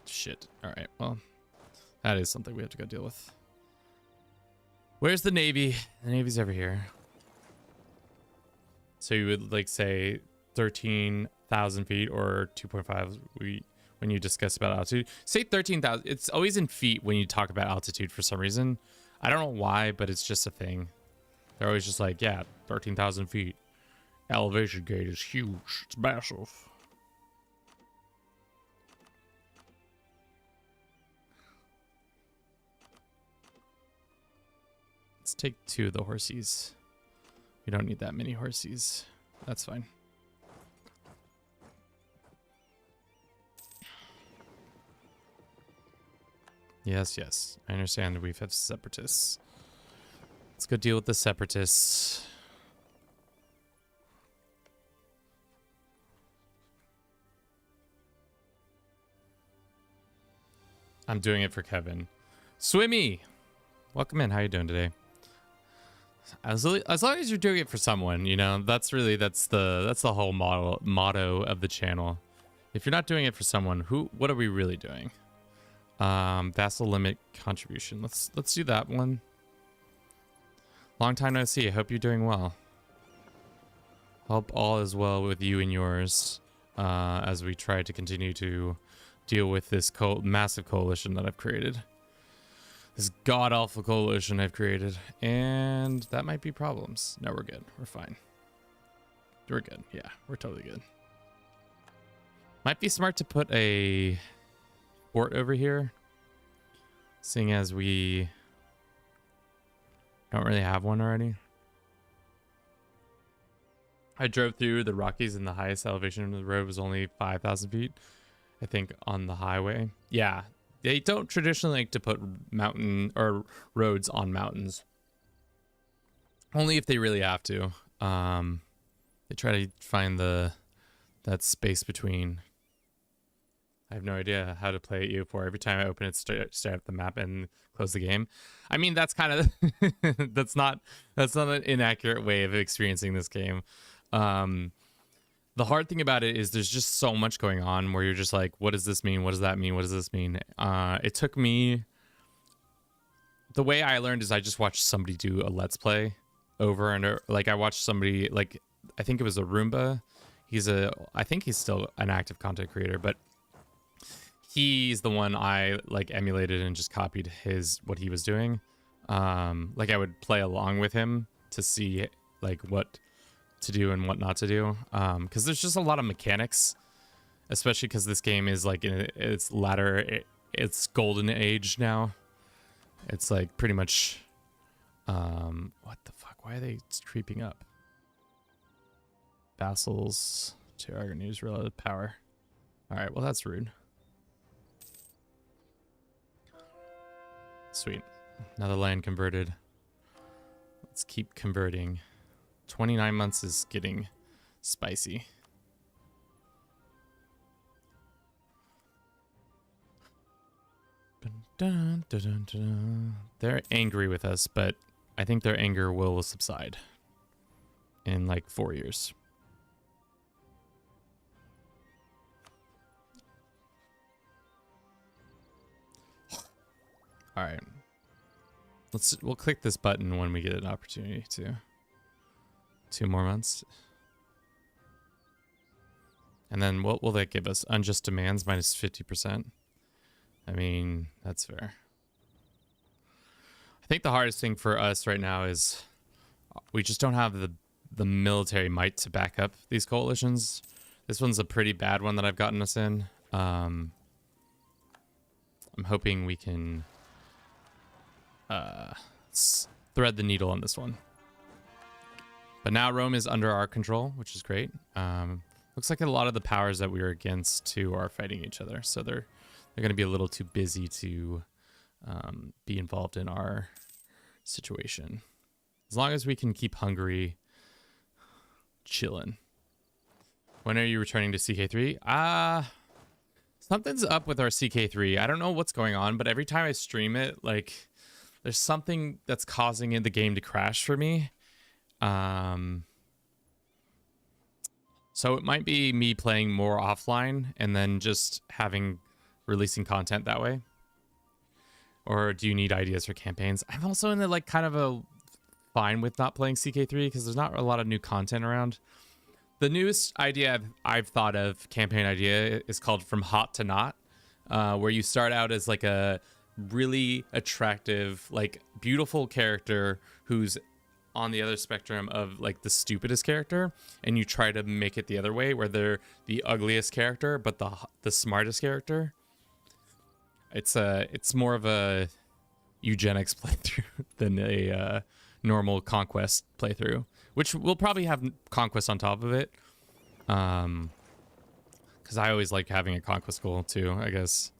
Speaker 1: Shit. All right. Well, that is something we have to go deal with. Where's the Navy? The Navy's over here. So you would like say 13,000 feet or 2.5. When you discuss about altitude, say 13,000. It's always in feet when you talk about altitude for some reason. I don't know why, but it's just a thing. They're always just like, yeah, 13,000 feet. Elevation gate is huge. It's massive. Let's take 2 of the horsies. We don't need that many horsies. That's fine. Yes, yes. I understand that we've had separatists. Let's go deal with the separatists. I'm doing it for Kevin. Swimmy! Welcome in. How you doing today? As long as you're doing it for someone, you know, that's the whole motto of the channel. If you're not doing it for someone, what are we really doing? Vassal limit contribution. Let's do that one. Long time no see. I hope you're doing well. Hope all is well with you and yours, as we try to continue to deal with this massive coalition that I've created. This god-awful coalition I've created. And that might be problems. No, we're good. We're fine. We're good. Yeah, we're totally good. Might be smart to put a fort over here, seeing as we don't really have one already. I drove through the Rockies and the highest elevation of the road was only 5,000 feet, I think, on the highway. Yeah, they don't traditionally like to put mountain or roads on mountains. Only if they really have to. They try to find that space between. I have no idea how to play EU4. Every time I open it, stare at the map and close the game. I mean, that's kind of that's not an inaccurate way of experiencing this game. The hard thing about it is there's just so much going on where you're just like, what does this mean? What does that mean? What does this mean? It took me. The way I learned is I just watched somebody do a let's play over and over. Like I watched somebody, like I think it was a Roomba. I think he's still an active content creator, but he's the one I like emulated and just copied what he was doing. Like I would play along with him to see like what to do and what not to do. Because there's just a lot of mechanics, especially because this game is like in its its golden age now. It's like pretty much, what the fuck? Why are they creeping up? Vassals to our news relative power. All right, well that's rude. Sweet. Another land converted. Let's keep converting. 29 months is getting spicy. Dun, dun, dun, dun, dun. They're angry with us, but I think their anger will subside in like 4 years. All right. We'll click this button when we get an opportunity to. 2 more months. And then what will that give us? Unjust demands minus 50%. I mean, that's fair. I think the hardest thing for us right now is we just don't have the military might to back up these coalitions. This one's a pretty bad one that I've gotten us in. I'm hoping we can thread the needle on this one. But now Rome is under our control, which is great. Looks like a lot of the powers that we were against too are fighting each other, so they're going to be a little too busy to be involved in our situation. As long as we can keep Hungary chilling. When are you returning to CK3? Something's up with our CK3. I don't know what's going on, but every time I stream it, like there's something that's causing the game to crash for me. So it might be me playing more offline and then just releasing content that way. Or do you need ideas for campaigns? I'm also in the like kind of a fine with not playing CK3 because there's not a lot of new content around. The newest idea I've thought of, campaign idea, is called From Hot to Not, where you start out as like a really attractive, like beautiful character who's on the other spectrum of like the stupidest character, and you try to make it the other way where they're the ugliest character but the smartest character. It's more of a eugenics playthrough than a normal conquest playthrough, which will probably have conquest on top of it, because I always like having a conquest goal too, I guess.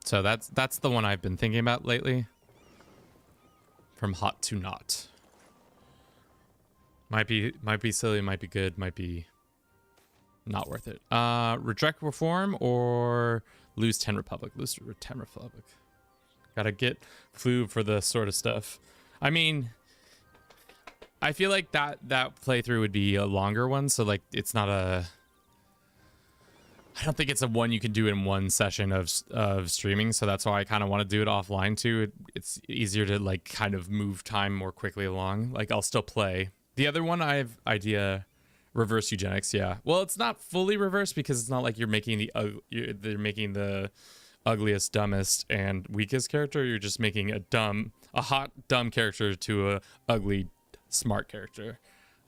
Speaker 1: So that's the one I've been thinking about lately. From hot to not. Might be silly, might be good, might be not worth it. Reject reform or lose 10 republic. Lose 10 republic. Gotta get flu for the sort of stuff. I mean, I feel like that playthrough would be a longer one, so like it's not a. I don't think it's a one you can do in one session of streaming, so that's why I kind of want to do it offline too. It's easier to like kind of move time more quickly along. Like I'll still play. The other one I have idea, reverse eugenics. Yeah, well, it's not fully reverse because it's not like you're making they're making the ugliest, dumbest, and weakest character. You're just making a hot, dumb character to a ugly, smart character.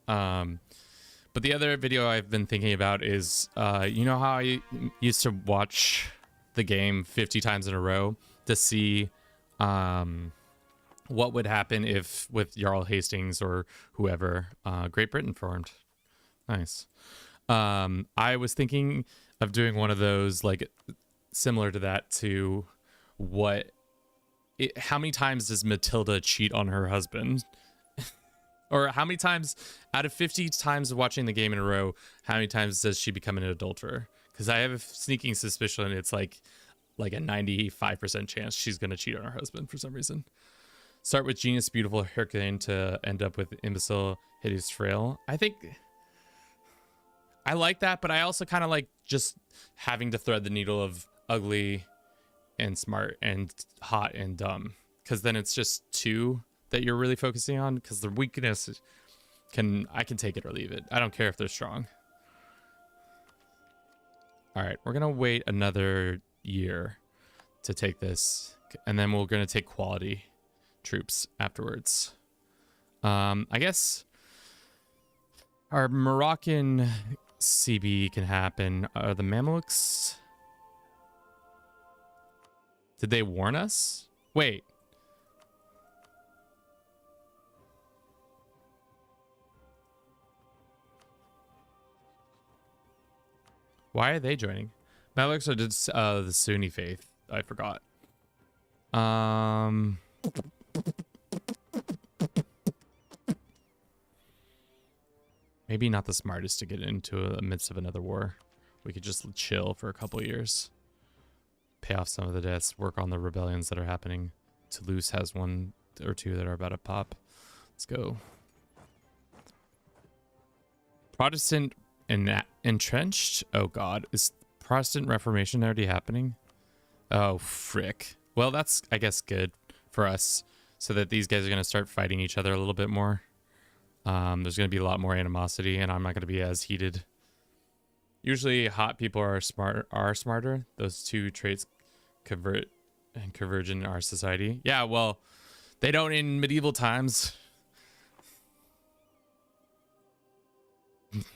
Speaker 1: But the other video I've been thinking about is, you know how I used to watch the game 50 times in a row to see what would happen if with Jarl Hastings or whoever Great Britain formed. Nice. I was thinking of doing one of those, like similar to that, to how many times does Matilda cheat on her husband? Or how many times out of 50 times of watching the game in a row, how many times does she become an adulterer? Because I have a sneaking suspicion it's like a 95% chance she's going to cheat on her husband for some reason. Start with genius, beautiful, Herculean to end up with imbecile, hideous, frail. I think I like that, but I also kind of like just having to thread the needle of ugly and smart and hot and dumb. Because then it's just two that you're really focusing on, because the weakness I can take it or leave it. I don't care if they're strong. All right, we're gonna wait another year to take this, and then we're gonna take quality troops afterwards. I guess our Moroccan CB can happen. Are the Mamelukes? Did they warn us? Wait. Why are they joining? Mamelukes are just the Sunni faith. I forgot. Maybe not the smartest to get into the midst of another war. We could just chill for a couple years. Pay off some of the debts. Work on the rebellions that are happening. Toulouse has one or two that are about to pop. Let's go. Protestant entrenched? Oh god, is Protestant Reformation already happening? Oh frick. Well, that's I guess good for us, so that these guys are going to start fighting each other a little bit more. There's going to be a lot more animosity, and I'm not going to be as heated. Usually hot people are smarter. Those two traits converge in our society. Yeah, well, they don't in medieval times.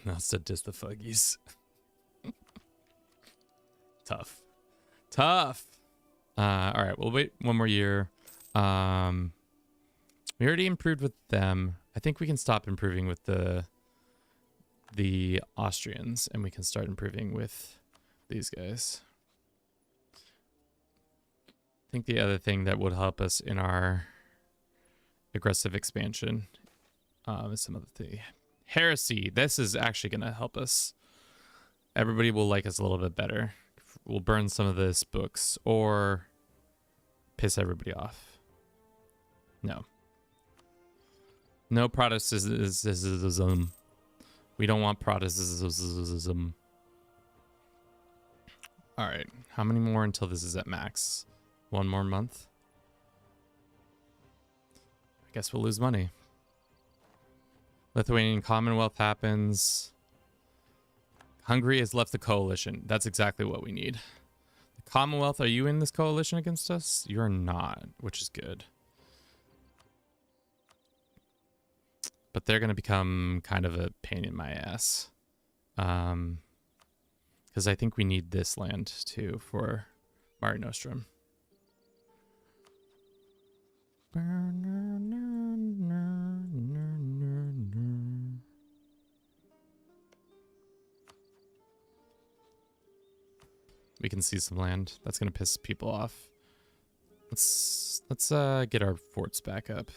Speaker 1: That's to diss the fuggies. Tough. All right, we'll wait one more year. We already improved with them. I think we can stop improving with the Austrians, and we can start improving with these guys. I think the other thing that would help us in our aggressive expansion is some of the heresy. This is actually going to help us. Everybody will like us a little bit better. We'll burn some of this books or piss everybody off. No Protestantism. We don't want Protestantism. All right, how many more until this is at max? One more month? I guess we'll lose money. Lithuanian Commonwealth happens. Hungary has left the coalition. That's exactly what we need. The Commonwealth, are you in this coalition against us? You're not, which is good. But they're going to become kind of a pain in my ass. Because I think we need this land, too, for Mare Nostrum. We can see some land. That's going to piss people off. Let's get our forts back up.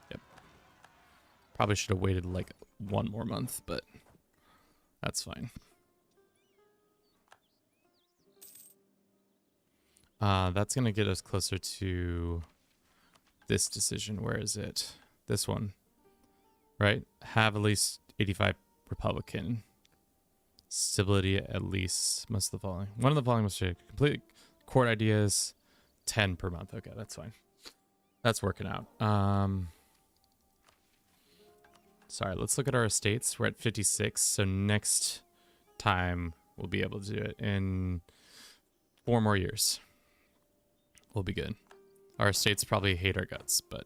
Speaker 1: Yep. Probably should have waited like 1 more month, but that's fine. That's going to get us closer to this decision. Where is it? This one, right? Have at least 85 Republican. Stability at least must the following. One of the following must be complete court ideas. 10 per month. Okay, that's fine. That's working out. Sorry, let's look at our estates. We're at 56. So next time we'll be able to do it in 4 more years. We'll be good. Our estates probably hate our guts, but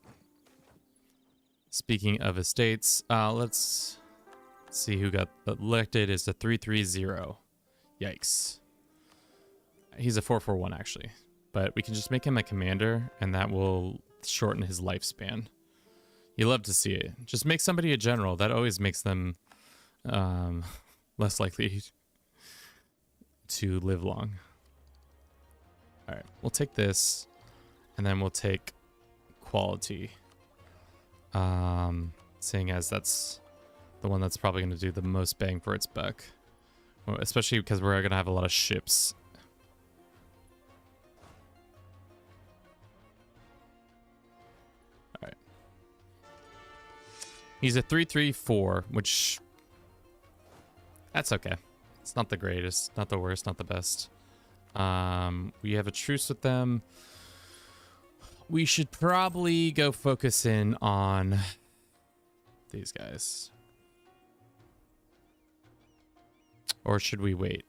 Speaker 1: speaking of estates, let's see who got elected. Is a 330. Yikes. He's a 441 actually, but we can just make him a commander and that will shorten his lifespan. You love to see it. Just make somebody a general. That always makes them less likely to live long. All right, we'll take this, and then we'll take quality. Seeing as that's the one that's probably going to do the most bang for its buck, well, especially because we're going to have a lot of ships. All right. He's a 334, which that's okay. It's not the greatest, not the worst, not the best. We have a truce with them. We should probably go focus in on these guys. Or should we wait?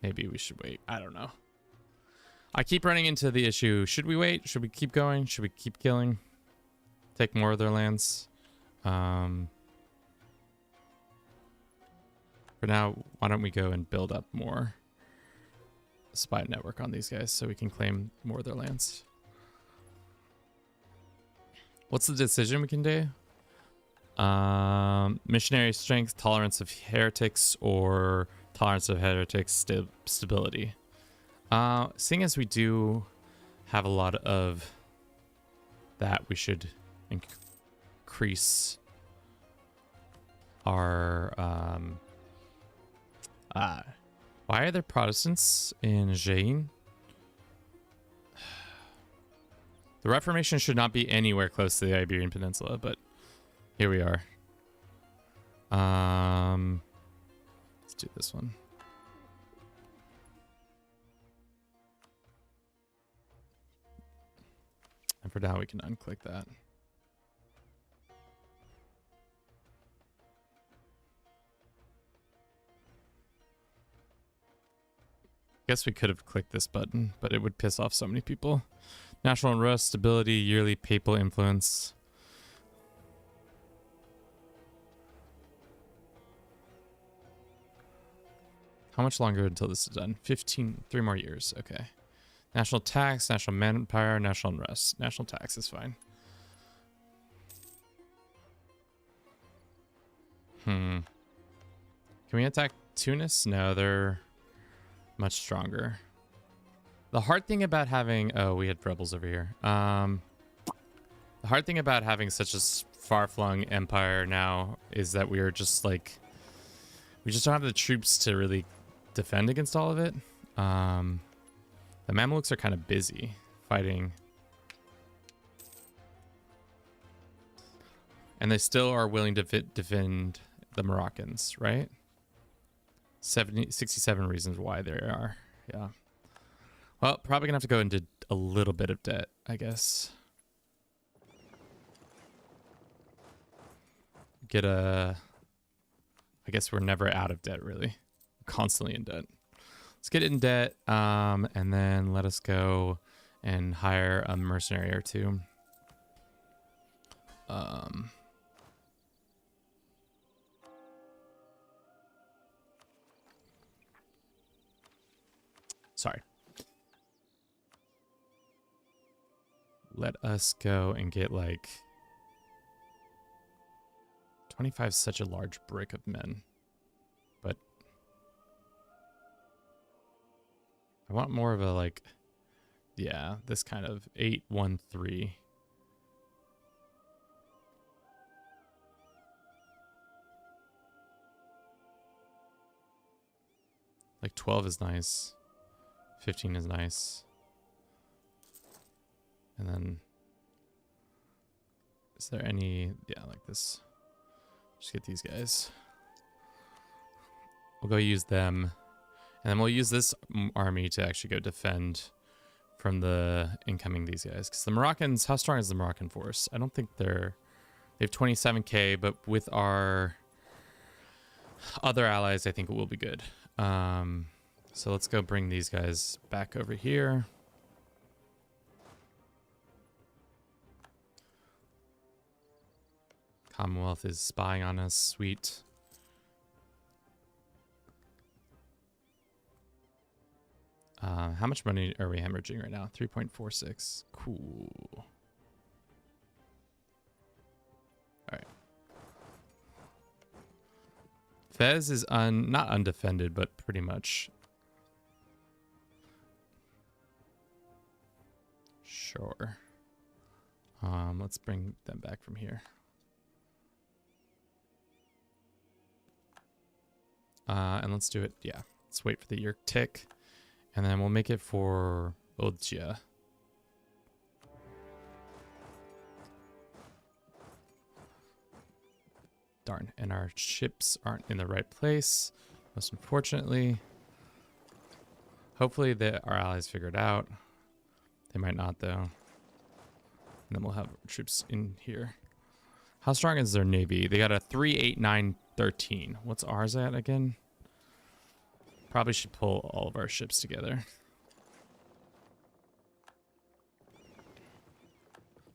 Speaker 1: Maybe we should wait. I don't know. I keep running into the issue. Should we wait? Should we keep going? Should we keep killing? Take more of their lands? For now, why don't we go and build up more spy network on these guys so we can claim more of their lands. What's the decision we can do? Missionary strength, tolerance of heretics, or tolerance of heretics stability. Seeing as we do have a lot of that, we should increase our why are there Protestants in Jaén? The Reformation should not be anywhere close to the Iberian Peninsula, but here we are. Let's do this one. And for now, we can unclick that. Guess we could have clicked this button, but it would piss off so many people. National unrest, stability, yearly papal influence. How much longer until this is done? 3 more years. Okay. National tax, national manpower, national unrest. National tax is fine. Can we attack Tunis? No, they're much stronger. The hard thing about having... Oh, we had rebels over here. The hard thing about having such a far-flung empire now is that we are just like... We just don't have the troops to really defend against all of it. The Mamluks are kind of busy fighting. And they still are willing to defend the Moroccans, right? 67 reasons why they are. Yeah. Well, probably gonna have to go into a little bit of debt, I guess. I guess we're never out of debt, really. We're constantly in debt. Let's get in debt, and then let us go and hire a mercenary or two. Sorry. Let us go and get like 25 is such a large brick of men, but I want more of a like, yeah, this kind of 813. Like 12 is nice. 15 is nice. And then, is there any, yeah, like this. Just get these guys. We'll go use them. And then we'll use this army to actually go defend from the incoming these guys. Because the Moroccans, how strong is the Moroccan force? I don't think they have 27k, but with our other allies, I think it will be good. So let's go bring these guys back over here. Commonwealth is spying on us. Sweet. How much money are we hemorrhaging right now? 3.46. Cool. All right. Fez is not undefended, but pretty much. Sure. Let's bring them back from here. And let's do it. Yeah. Let's wait for the Yerk tick. And then we'll make it for Odjia. Darn. And our ships aren't in the right place. Most unfortunately. Hopefully our allies figure it out. They might not, though. And then we'll have troops in here. How strong is their navy? They got a 3, 8, 9, 13. What's ours at again? Probably should pull all of our ships together.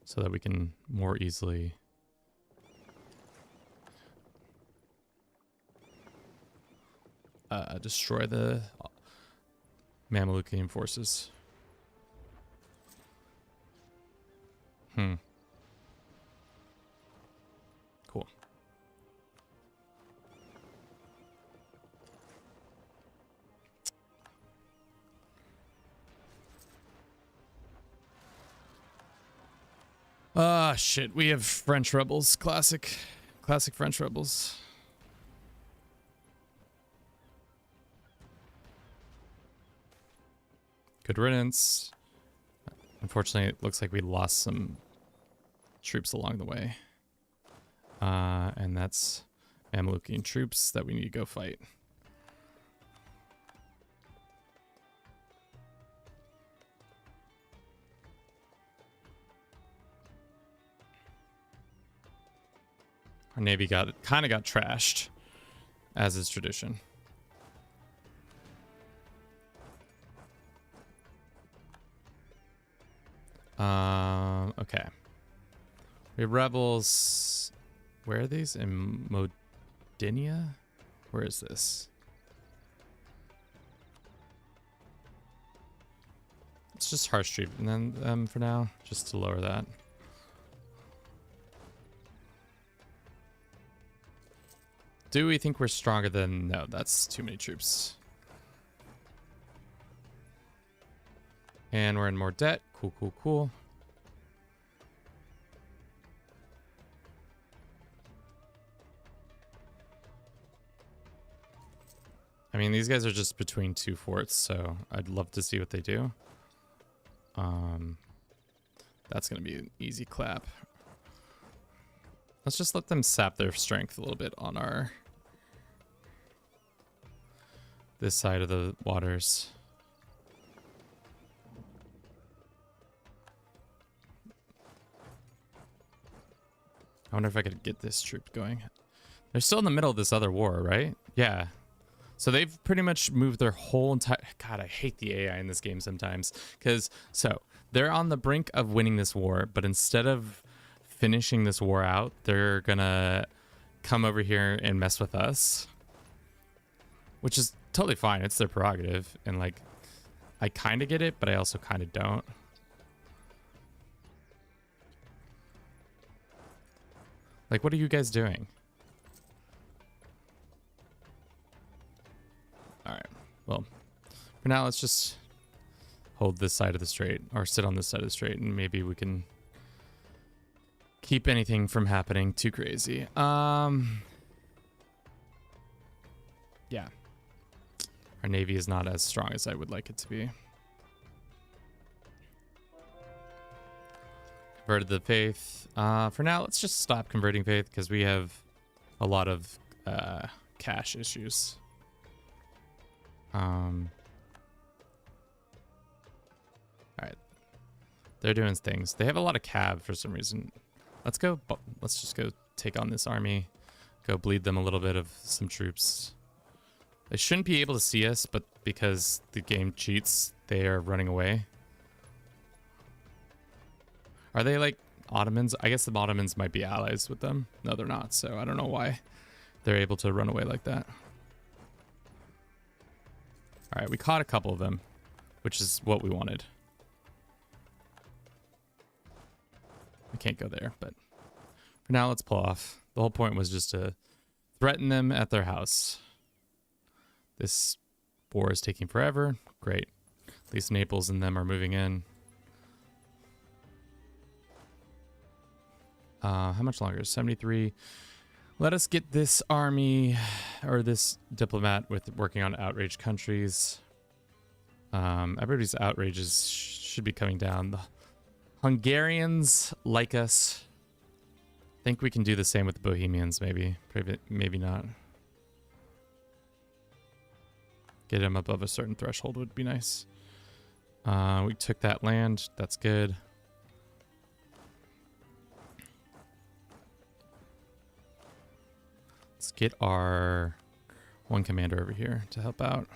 Speaker 1: So that we can more easily destroy the Mamlukian forces. Cool. Ah, shit. We have French rebels. Classic French rebels. Good riddance. Unfortunately, it looks like we lost some troops along the way. And that's Mamlukian troops that we need to go fight. Our navy kind of got trashed, as is tradition. Okay. We have rebels. Where are these? In Modinia? Where is this? Let's just harsh treat and then for now, just to lower that. Do we think we're stronger than... No, that's too many troops. And we're in more debt. Cool, cool, cool. I mean, these guys are just between two forts, so I'd love to see what they do. That's going to be an easy clap. Let's just let them sap their strength a little bit on our... this side of the waters. I wonder if I could get this troop going. They're still in the middle of this other war, right? Yeah. So they've pretty much moved their whole entire... God, I hate the AI in this game sometimes. Because, so, they're on the brink of winning this war, but instead of finishing this war out, they're gonna come over here and mess with us. Which is totally fine. It's their prerogative. And, like, I kind of get it, but I also kind of don't. Like, what are you guys doing? Alright, well, for now, let's just hold this side of the strait, or sit on this side of the strait, and maybe we can keep anything from happening too crazy. Yeah. Our navy is not as strong as I would like it to be. Converted the faith. For now, let's just stop converting faith because we have a lot of cash issues. All right. They're doing things. They have a lot of cav for some reason. Let's go. Let's just go take on this army. Go bleed them a little bit of some troops. They shouldn't be able to see us, but because the game cheats, they are running away. Are they like Ottomans? I guess the Ottomans might be allies with them. No, they're not. So I don't know why they're able to run away like that. All right, we caught a couple of them, which is what we wanted. We can't go there, but for now, let's pull off. The whole point was just to threaten them at their house. This war is taking forever. Great. At least Naples and them are moving in. How much longer? 73. Let us get this army or this diplomat with working on outraged countries. Everybody's outrages should be coming down. The Hungarians like us. Think we can do the same with the Bohemians, maybe. Maybe not. Get them above a certain threshold would be nice. We took that land. That's good. Let's get our one commander over here to help out.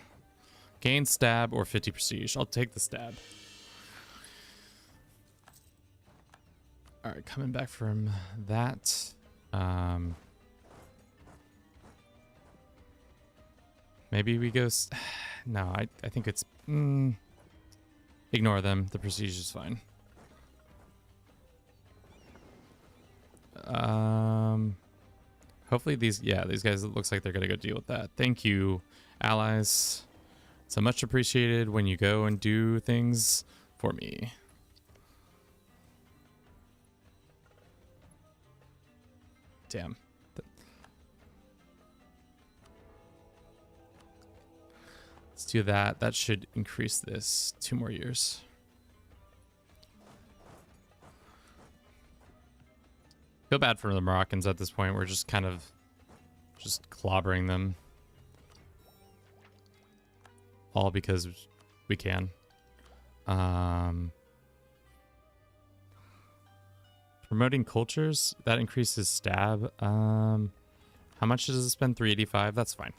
Speaker 1: Gain stab or 50 prestige. I'll take the stab. All right, coming back from that. Maybe we go... No, I think it's... ignore them. The prestige is fine. Hopefully these guys, it looks like they're going to go deal with that. Thank you, allies. So much appreciated when you go and do things for me. Damn. Let's do that. That should increase this 2 more years. Feel bad for the Moroccans at this point. We're just kind of just clobbering them. All because we can. Promoting cultures, that increases stab. How much does it spend? 385? That's fine.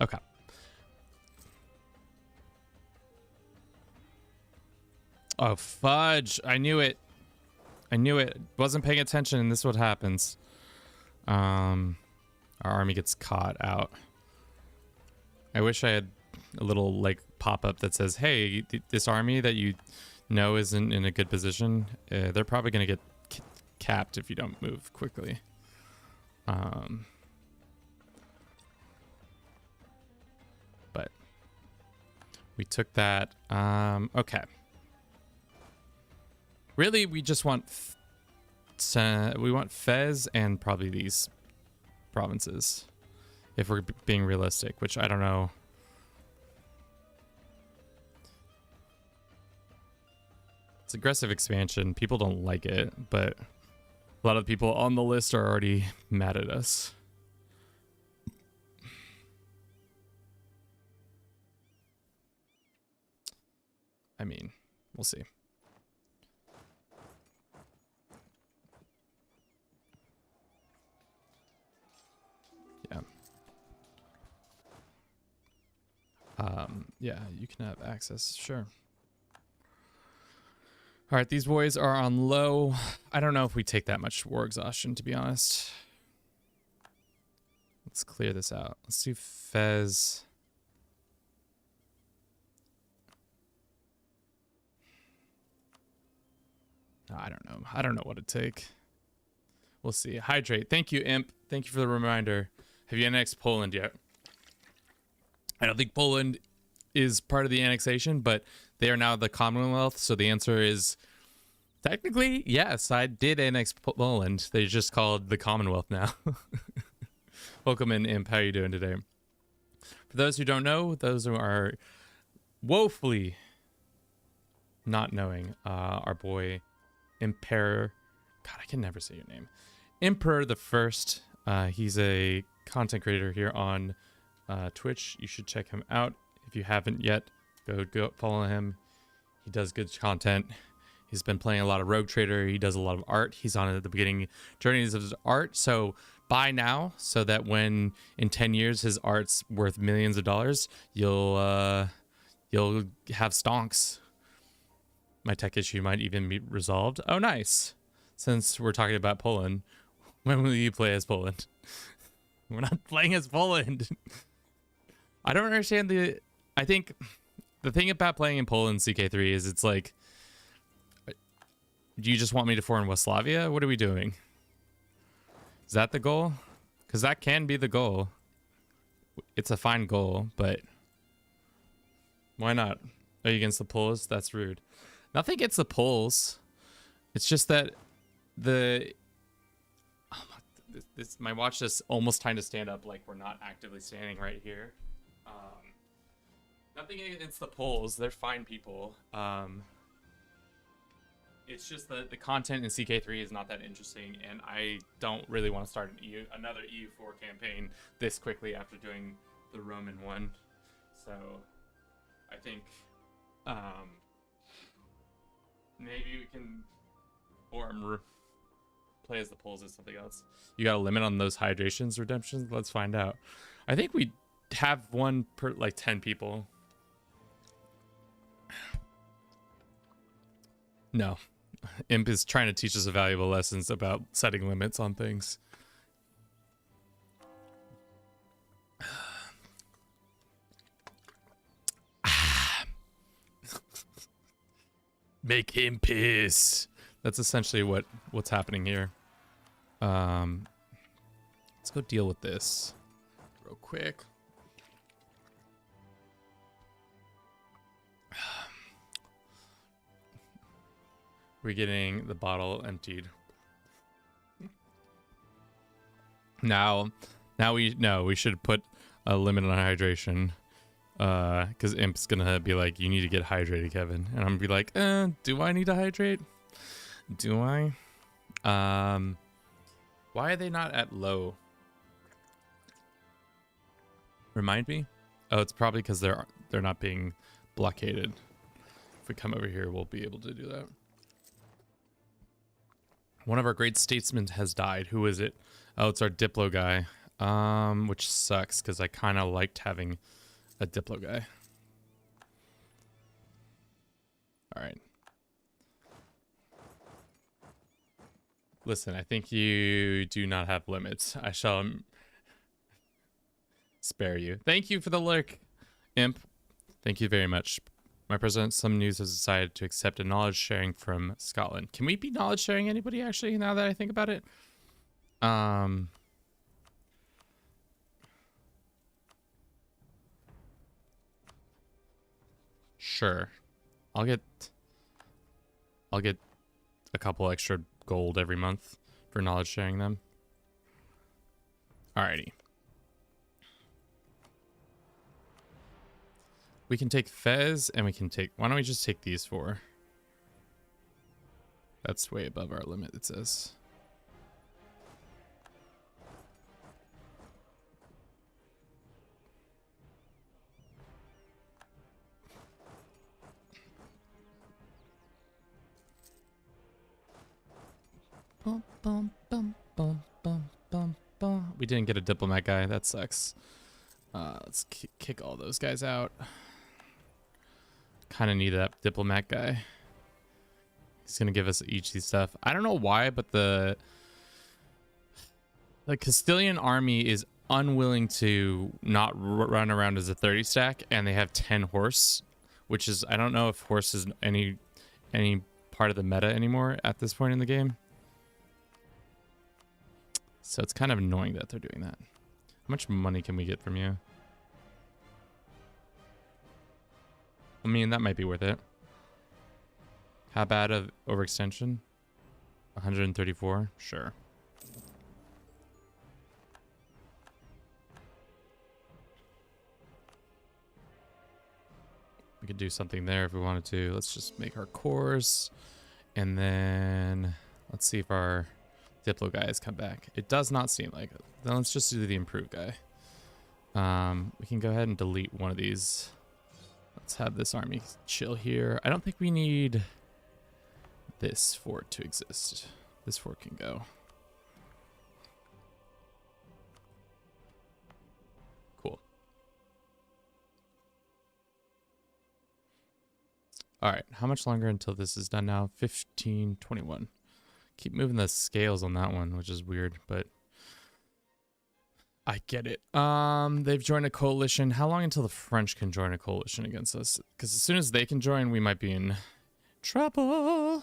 Speaker 1: Okay. Oh, fudge. I knew it. I knew it. Wasn't paying attention, and this is what happens. Our army gets caught out. I wish I had a little, like, pop-up that says, hey, this army that you know isn't in a good position, they're probably going to get capped if you don't move quickly. But we took that. Okay. Really, we just want Fez and probably these provinces, if we're being realistic, which I don't know. It's aggressive expansion. People don't like it, but a lot of people on the list are already mad at us. I mean, we'll see. Yeah, you can have access, sure. All right, these boys are on low. I don't know if we take that much war exhaustion, to be honest. Let's clear this out. Let's do Fez. I don't know. I don't know what to take. We'll see. Hydrate. Thank you, Imp. Thank you for the reminder. Have you annexed Poland yet? I don't think Poland is part of the annexation, but they are now the Commonwealth. So the answer is Technically, yes, I did annex Poland. They just called the Commonwealth now. Welcome in, Imp. How are you doing today? For those who don't know, those who are woefully not knowing, our boy Emperor. God, I can never say your name. Emperor the First. He's a content creator here on Twitch. You should check him out if you haven't yet. Go follow him. He does good content. He's been playing a lot of Rogue Trader. He does a lot of art. He's on at the beginning journeys of his art. So buy now, so that when in 10 years his art's worth millions of dollars, you'll have stonks. My tech issue might even be resolved. Oh, nice. Since we're talking about Poland, when will you play as Poland? We're not playing as Poland. I don't understand I think the thing about playing in Poland CK3 is it's like, do you just want me to foreign Westlavia? What are we doing? Is that the goal? Because that can be the goal. It's a fine goal, but why not? Are you against the Poles? That's rude. Nothing against the Poles. It's just that my watch is almost time to stand up, like we're not actively standing right here. Nothing against the Poles. They're fine people. It's just that the content in CK3 is not that interesting, and I don't really want to start another EU4 campaign this quickly after doing the Roman one. So I think maybe we can play as the Poles as something else. You got a limit on those hydrations redemptions? Let's find out. I think we have one per like 10 people. No. Imp is trying to teach us valuable lessons about setting limits on things. Make him piss. That's essentially what's happening here. Let's go deal with this real quick. We're getting the bottle emptied. Now we should put a limit on hydration. Because Imp's gonna be like, you need to get hydrated, Kevin. And I'm gonna be like, do I need to hydrate? Do I? Why are they not at low? Remind me? Oh, it's probably because they're not being blockaded. If we come over here, we'll be able to do that. One of our great statesmen has died. Who is it? Oh, it's our Diplo guy. Which sucks because I kind of liked having a Diplo guy. All right. Listen, I think you do not have limits. I shall spare you. Thank you for the lurk, Imp. Thank you very much. My president, some news has decided to accept a knowledge sharing from Scotland. Can we be knowledge sharing anybody actually, now that I think about it? Sure. I'll get a couple extra gold every month for knowledge sharing them. Alrighty. We can take Fez and we can take, why don't we just take these four? That's way above our limit, it says. Bum, bum, bum, bum, bum, bum, bum. We didn't get a diplomat guy, that sucks. Let's kick all those guys out. Kind of need that diplomat guy. He's gonna give us each these stuff. I don't know why, but the Castilian army is unwilling to not run around as a 30 stack, and they have 10 horse, which is, I don't know if horse is any part of the meta anymore at this point in the game. So it's kind of annoying that they're doing that. How much money can we get from you? I mean, that might be worth it. How bad of overextension? 134? Sure. We could do something there if we wanted to. Let's just make our cores. And then let's see if our Diplo guys come back. It does not seem like it. Then let's just do the improved guy. We can go ahead and delete one of these. Let's have this army chill here. I don't think we need this fort to exist. This fort can go. Cool. All right, how much longer until this is done now? 15:21. Keep moving the scales on that one, which is weird, but I get it. They've joined a coalition. How long until the French can join a coalition against us? Because as soon as they can join, we might be in trouble.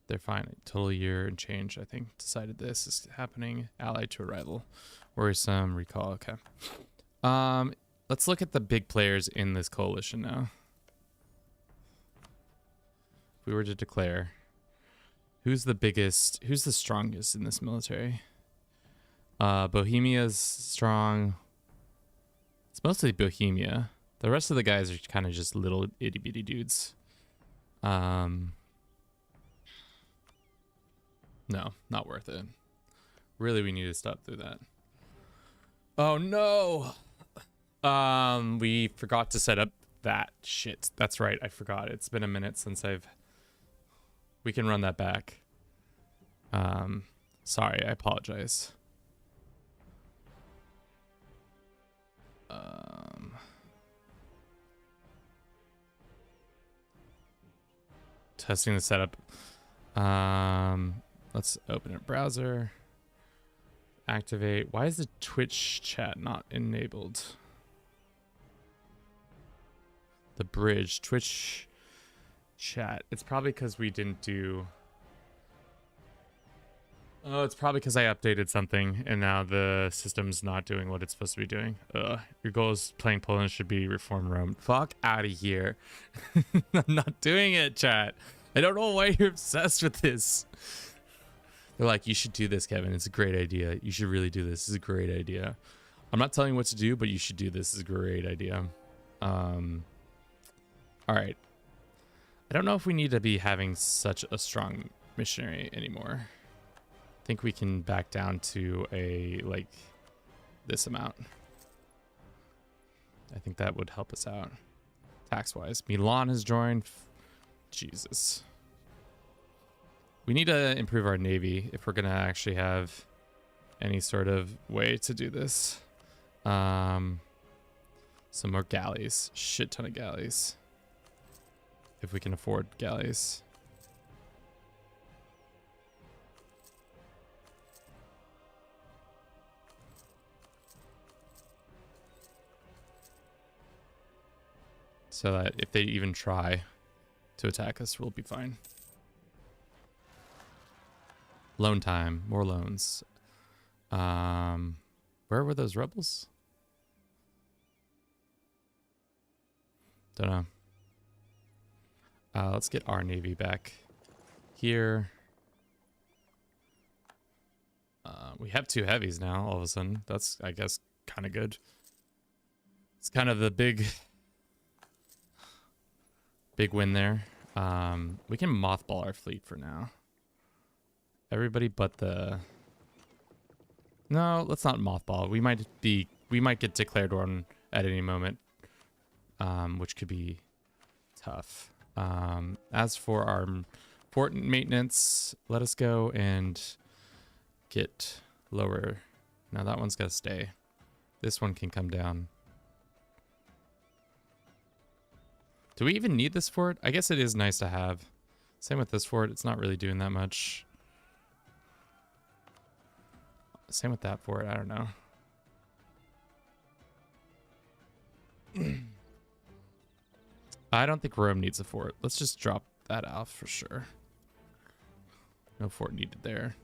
Speaker 1: They're fine. Total year and change, I think, decided this is happening. Allied to a rival. Worrisome. Recall. Okay. Let's look at the big players in this coalition now. If we were to declare, who's the biggest, who's the strongest in this military? Bohemia's strong. It's mostly Bohemia. The rest of the guys are kind of just little itty bitty dudes. No, not worth it. Really, we need to stop through that. Oh no! We forgot to set up that shit. That's right, I forgot. It's been a minute since we can run that back. Sorry, I apologize. Testing the setup. Let's open a browser. Activate. Why is the Twitch chat not enabled? The bridge. Twitch chat. It's probably because we didn't do... Oh, it's probably because I updated something and now the system's not doing what it's supposed to be doing. Your goal is playing Poland should be reform Rome. Fuck out of here. I'm not doing it, chat. I don't know why you're obsessed with this. They're like, you should do this, Kevin. It's a great idea. You should really do this. It's a great idea. I'm not telling you what to do, but you should do this. It's a great idea. All right. I don't know if we need to be having such a strong missionary anymore. I think we can back down to like this amount. I think that would help us out tax-wise. Milan has joined. Jesus. We need to improve our navy if we're going to actually have any sort of way to do this. Some more galleys. Shit ton of galleys. If we can afford galleys. So that if they even try to attack us, we'll be fine. Loan time. More loans. Where were those rebels? Don't know. Let's get our navy back here. We have 2 heavies now, all of a sudden. That's, I guess, kind of good. It's kind of the big win there. We can mothball our fleet for now. Everybody but the... No, let's not mothball. We might get declared on at any moment, which could be tough. As for our fort maintenance, let us go and get lower. Now that one's got to stay. This one can come down. Do we even need this fort? I guess it is nice to have. Same with this fort. It's not really doing that much. Same with that fort. I don't know. I don't think Rome needs a fort. Let's just drop that out for sure. No fort needed there.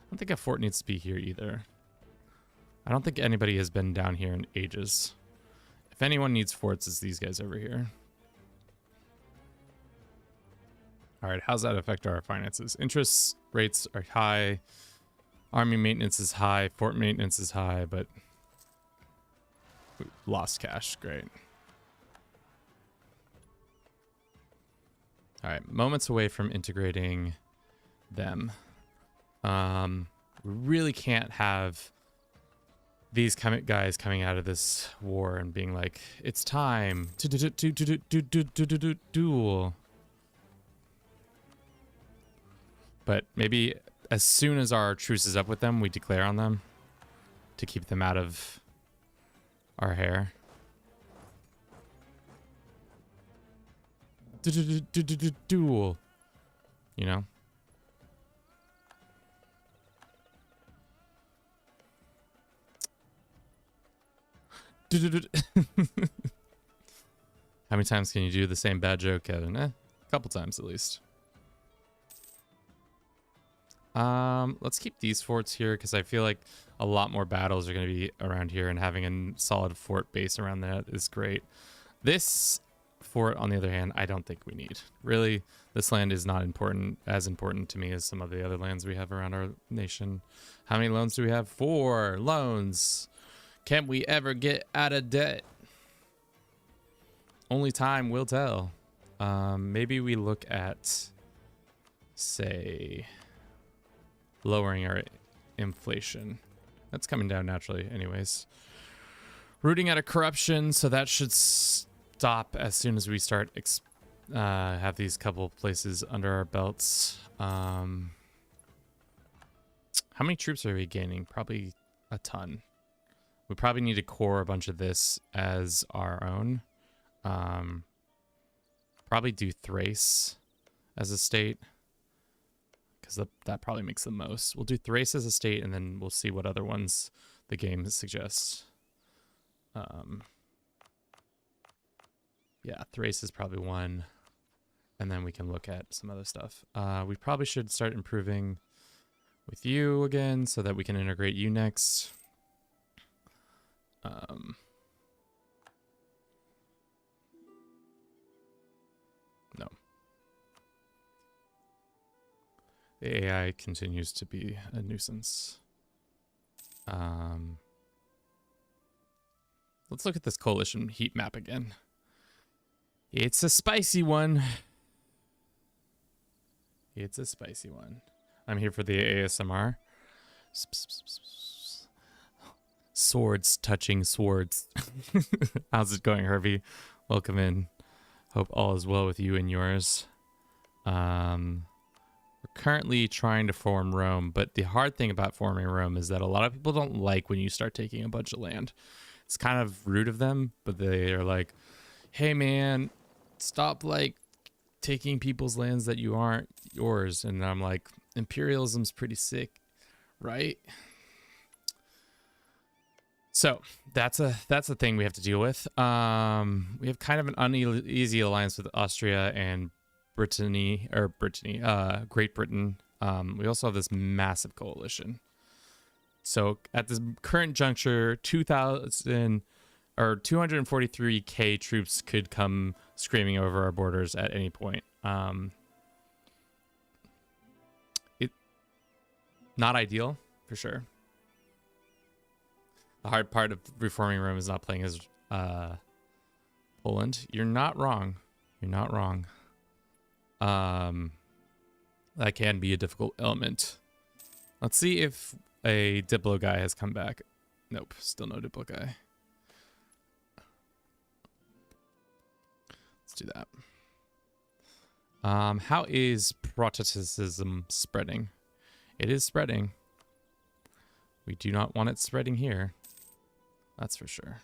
Speaker 1: don't think a fort needs to be here either. I don't think anybody has been down here in ages. If anyone needs forts, it's these guys over here. All right, how's that affect our finances? Interest rates are high. Army maintenance is high. Fort maintenance is high, but we lost cash. Great. All right, moments away from integrating them. We really can't have these guys coming out of this war and being like, it's time to duel. But maybe as soon as our truce is up with them, we declare on them to keep them out of our hair. Duel. You know? How many times can you do the same bad joke, Kevin? A couple times at least. Let's keep these forts here because I feel like a lot more battles are going to be around here, and having a solid fort base around that is great. This fort, on the other hand, I don't think we need. Really, this land is not as important to me as some of the other lands we have around our nation. How many loans do we have? 4 loans. Can we ever get out of debt? Only time will tell. Maybe we look at, say, lowering our inflation. That's coming down naturally anyways. Rooting out of corruption, so that should stop as soon as we start have these couple places under our belts. How many troops are we gaining? Probably a ton. We probably need to core a bunch of this as our own. Probably do Thrace as a state, because that probably makes the most. We'll do Thrace as a state, and then we'll see what other ones the game suggests. Yeah, Thrace is probably one, and then we can look at some other stuff. We probably should start improving with you again so that we can integrate you next. No. The AI continues to be a nuisance. Let's look at this coalition heat map again. It's a spicy one. It's a spicy one. I'm here for the ASMR. Swords touching swords. How's it going, Harvey? Welcome in. Hope all is well with you and yours. We're currently trying to form Rome, but the hard thing about forming Rome is that a lot of people don't like when you start taking a bunch of land. It's kind of rude of them, but they are like, hey man, stop like taking people's lands that you aren't yours. And I'm like, imperialism's pretty sick, right? So that's a thing we have to deal with. We have kind of an uneasy alliance with Austria and Great Britain. We also have this massive coalition. So at this current juncture, 243k troops could come screaming over our borders at any point. Not ideal for sure. The hard part of reforming Rome is not playing as Poland. You're not wrong. You're not wrong. That can be a difficult element. Let's see if a Diplo guy has come back. Nope, still no Diplo guy. Let's do that. How is Protestantism spreading? It is spreading. We do not want it spreading here. That's for sure.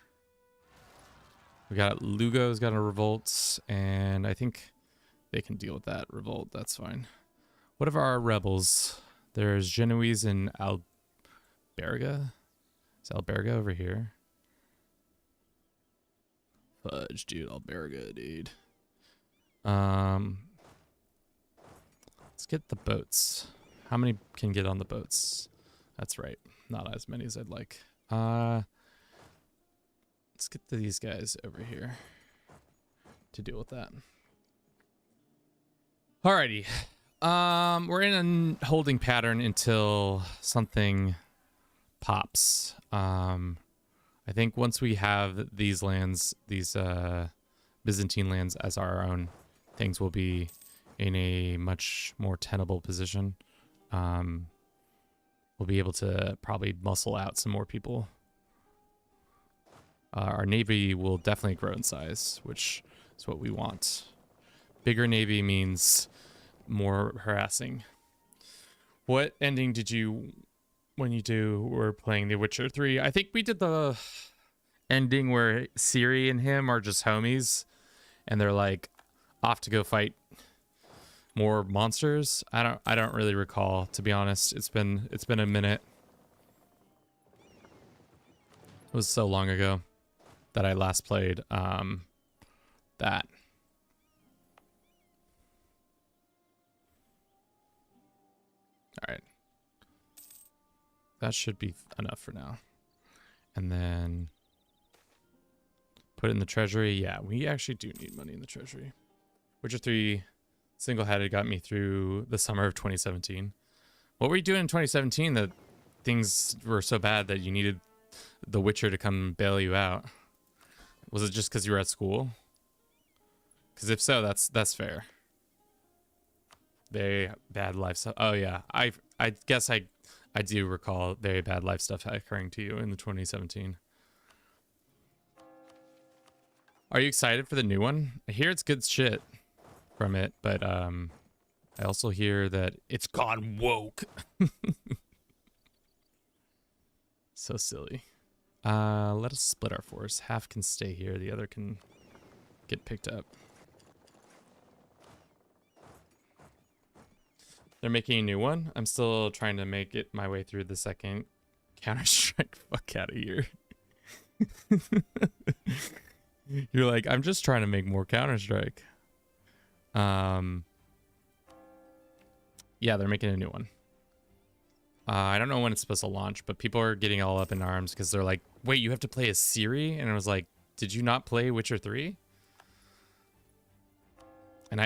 Speaker 1: We got Lugo's got a revolt, and I think they can deal with that revolt. That's fine. What of our rebels? There's Genoese and Alberga. Is Alberga over here? Fudge, dude. Alberga, dude. Let's get the boats. How many can get on the boats? That's right. Not as many as I'd like. Let's get these guys over here to deal with that. Alrighty. We're in a holding pattern until something pops. I think once we have these lands, these Byzantine lands as our own, things will be in a much more tenable position. We'll be able to probably muscle out some more people. Our navy will definitely grow in size, which is what we want. Bigger navy means more harassing. What ending did you, when you were playing The Witcher 3? I think we did the ending where Ciri and him are just homies, and they're like off to go fight more monsters. I don't really recall, to be honest. It's been a minute. It was so long ago that I last played that. All right. That should be enough for now. And then put it in the treasury. Yeah, we actually do need money in the treasury. Witcher 3 single-handed got me through the summer of 2017. What were you doing in 2017 that things were so bad that you needed The Witcher to come bail you out? Was it just because you were at school? Because if so, that's fair. Very bad life stuff. Oh yeah, I guess I do recall very bad life stuff occurring to you in the 2017. Are you excited for the new one? I hear it's good shit from it, but I also hear that it's gone woke. So silly. Let us split our force. Half can stay here, the other can get picked up. They're making a new one. I'm still trying to make it my way through the second Counter-Strike. Fuck out of here. You're like, I'm just trying to make more Counter-Strike. Yeah, they're making a new one. I don't know when it's supposed to launch, but people are getting all up in arms because they're like, wait, you have to play as Ciri? And I was like, did you not play Witcher 3? And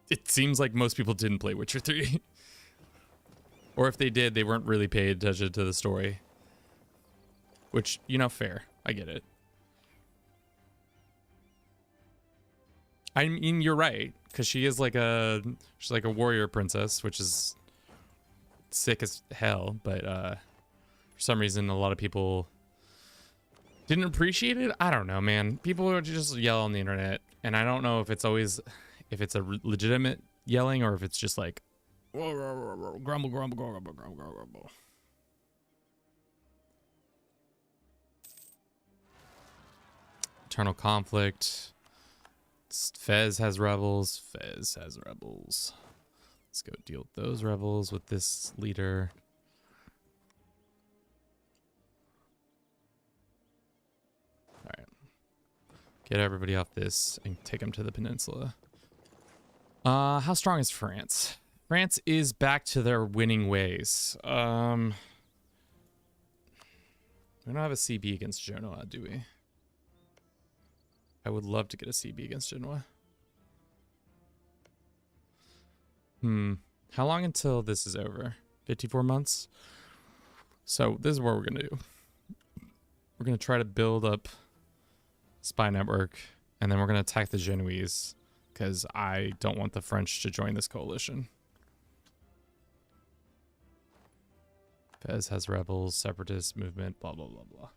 Speaker 1: it seems like most people didn't play Witcher 3. Or if they did, they weren't really paying attention to the story. Which, you know, fair. I get it. I mean, you're right, because she's like a warrior princess, which is sick as hell, but for some reason a lot of people didn't appreciate it. I don't know, man. People would just yell on the internet, and I don't know if it's a legitimate yelling or if it's just like grumble, grumble, grumble, grumble, grumble, grumble. Eternal conflict. Fez has rebels. Fez has rebels. Let's go deal with those rebels with this leader. All right. Get everybody off this and take them to the peninsula. How strong is France? France is back to their winning ways. We don't have a CB against Genoa, do we? I would love to get a CB against Genoa. How long until this is over? 54 months? So this is what we're going to do. We're going to try to build up spy network, and then we're going to attack the Genoese, because I don't want the French to join this coalition. Fez has rebels, separatist movement, blah, blah, blah, blah.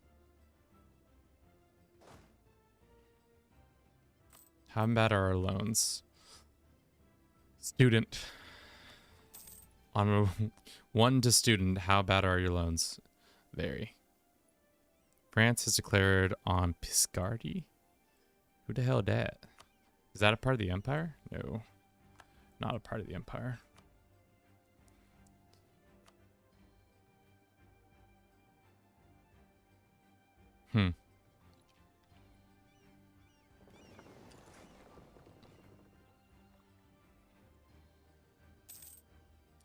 Speaker 1: How bad are our loans? Student. On a 1 to student, how bad are your loans? Very. France has declared on Piscardi? Who the hell that? Is that a part of the empire? No. Not a part of the empire.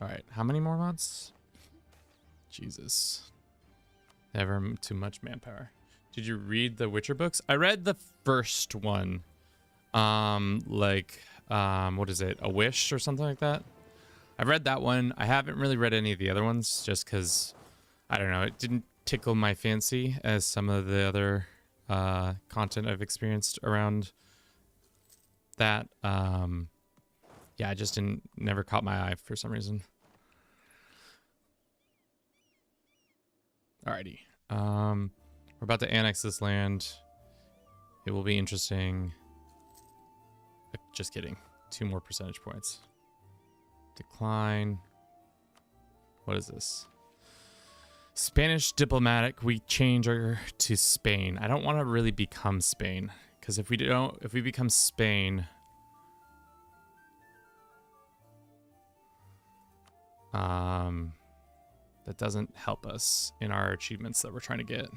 Speaker 1: All right, how many more months? Jesus. Never too much manpower. Did you read the Witcher books? I read the first one. What is it? A Wish or something like that? I've read that one. I haven't really read any of the other ones just because, I don't know, it didn't tickle my fancy as some of the other content I've experienced around that. Yeah, I just never caught my eye for some reason. Alrighty. We're about to annex this land. It will be interesting. Just kidding. 2 more percentage points. Decline. What is this? Spanish diplomatic. We change to Spain. I don't want to really become Spain, because if we become Spain, that doesn't help us in our achievements that we're trying to get.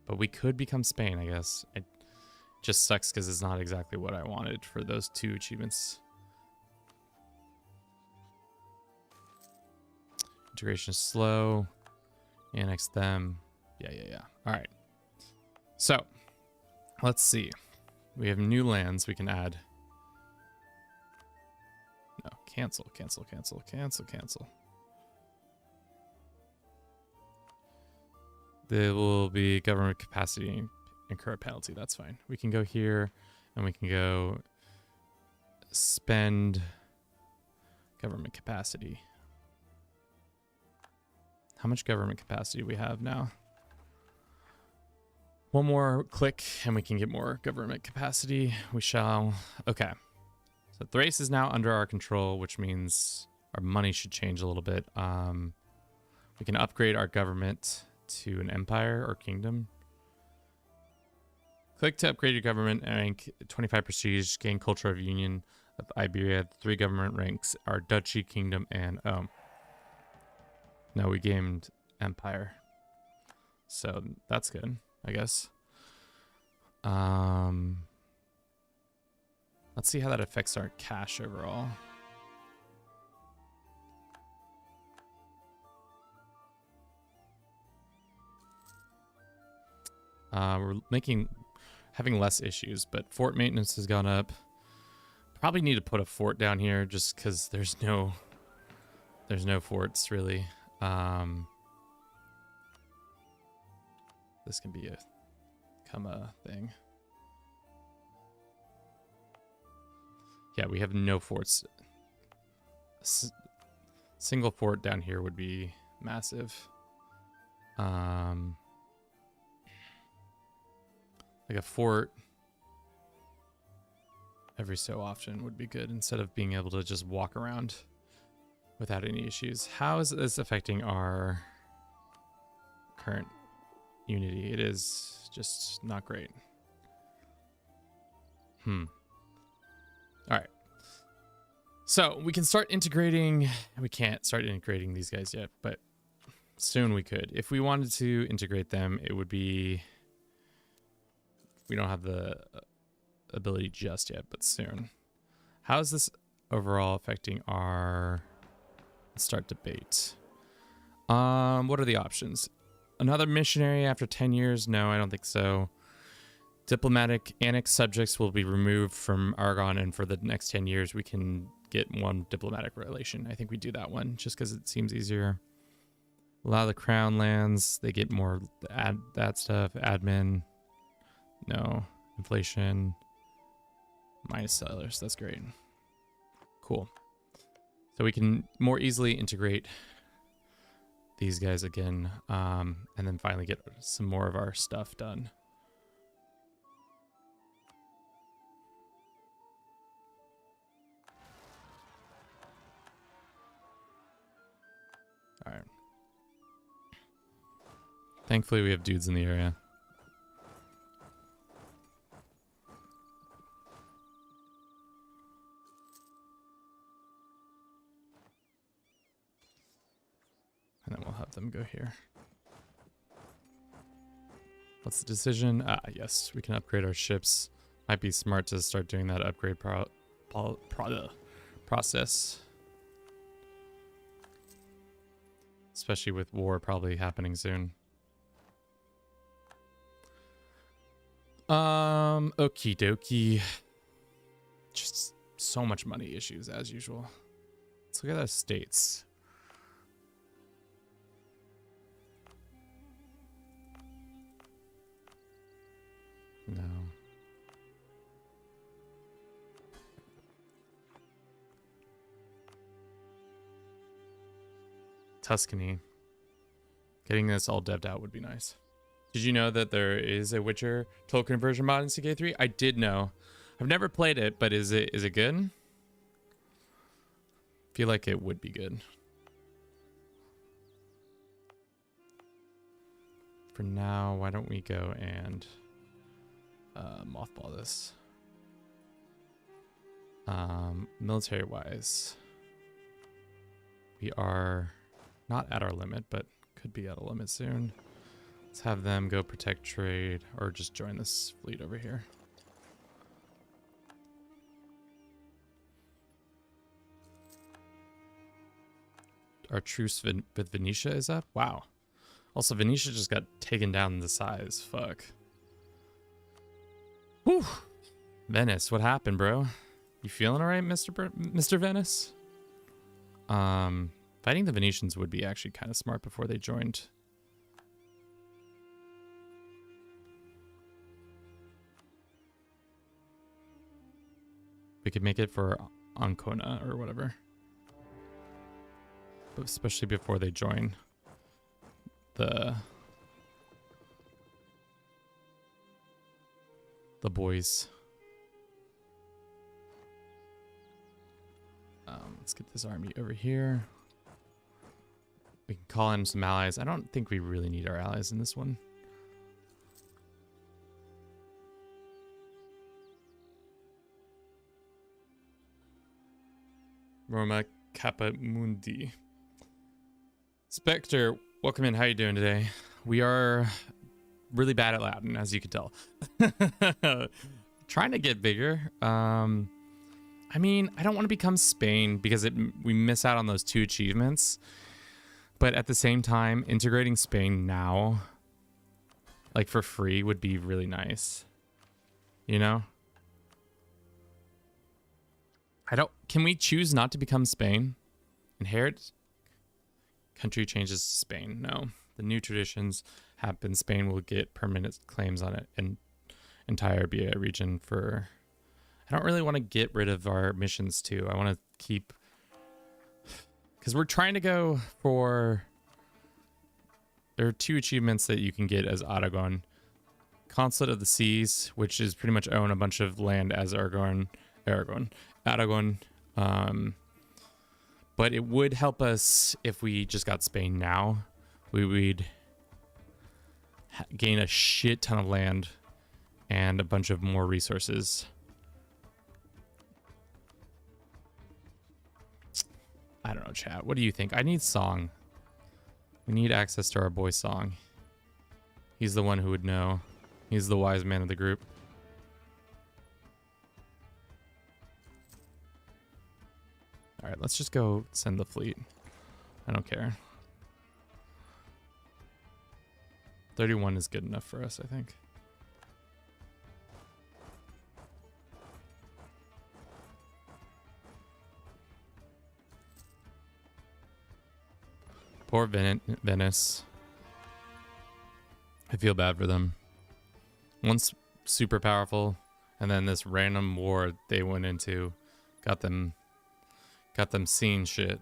Speaker 1: But we could become Spain, I guess. It just sucks because it's not exactly what I wanted for those 2 achievements. Integration is slow. Annex them. Yeah. All right. So, let's see. We have new lands we can add. No, cancel. There will be government capacity incur a penalty. That's fine. We can go here and we can go spend government capacity. How much government capacity do we have now? 1 more click and we can get more government capacity. We shall. Okay. So Thrace is now under our control, which means our money should change a little bit. We can upgrade our government to an empire or kingdom. Click to upgrade your government and rank 25 prestige, gain culture of union of Iberia. 3 government ranks are duchy, kingdom, and no, we gained empire. So that's good, I guess. Let's see how that affects our cash overall. We're having less issues, but fort maintenance has gone up. Probably need to put a fort down here just because there's no forts really. This can be a thing. Yeah, we have no forts. Single fort down here would be massive. Like a fort every so often would be good instead of being able to just walk around without any issues. How is this affecting our current unity? It is just not great. All right. So we can start integrating. We can't start integrating these guys yet, but soon we could. If we wanted to integrate them, it would be... We don't have the ability just yet, but soon. How is this overall affecting our... Let's start debate. What are the options? Another missionary after 10 years? No, I don't think so. Diplomatic annex subjects will be removed from Aragon, and for the next 10 years, we can get 1 diplomatic relation. I think we do that one just because it seems easier. Allow the crown lands. They get more that stuff. Admin. No. Inflation. Minus settlers. That's great. Cool. So we can more easily integrate these guys again, and then finally get some more of our stuff done. All right. Thankfully, we have dudes in the area. And then we'll have them go here. What's the decision? Ah, yes, we can upgrade our ships. Might be smart to start doing that upgrade process. especially with war probably happening soon. Okie dokie. Just so much money issues as usual. Let's look at the states. No. Tuscany. Getting this all devved out would be nice. Did you know that there is a Witcher total conversion mod in CK3? I did know. I've never played it, but is it good? Feel like it would be good. For now, why don't we go and mothball this? Military wise, we are not at our limit, but could be at a limit soon. Let's have them go protect trade or just join this fleet over here. Our truce with Venetia is up. Wow. Also, Venetia just got taken down to size. Fuck. Whew. Venice, what happened, bro? You feeling all right, Mr. Venice? Fighting the Venetians would be actually kind of smart before they joined. We could make it for Ancona or whatever. But especially before they join the boys. Let's get this army over here. We can call in some allies. I don't think we really need our allies in this one. Roma Kappa Mundi. Spectre, welcome in. How you doing today? We are really bad at Latin, as you can tell. Trying to get bigger. I mean, I don't want to become Spain because we miss out on those 2 achievements. But at the same time, integrating Spain now, like for free, would be really nice. You know? Can we choose not to become Spain? Inherit? Country changes to Spain. No. The new traditions happen. Spain will get permanent claims on it and entire BA region for... I don't really want to get rid of our missions too. I want to keep... Because we're trying to go for... There are 2 achievements that you can get as Aragon. Consulate of the Seas, which is pretty much own a bunch of land as Aragon. But it would help us if we just got Spain now. We would gain a shit ton of land and a bunch of more resources. I don't know, chat. What do you think? I need Song. We need access to our boy Song. He's the one who would know. He's the wise man of the group. All right, let's just go send the fleet. I don't care. 31 is good enough for us, I think. Poor Venice. I feel bad for them. Once super powerful, and then this random war they went into got them seeing shit.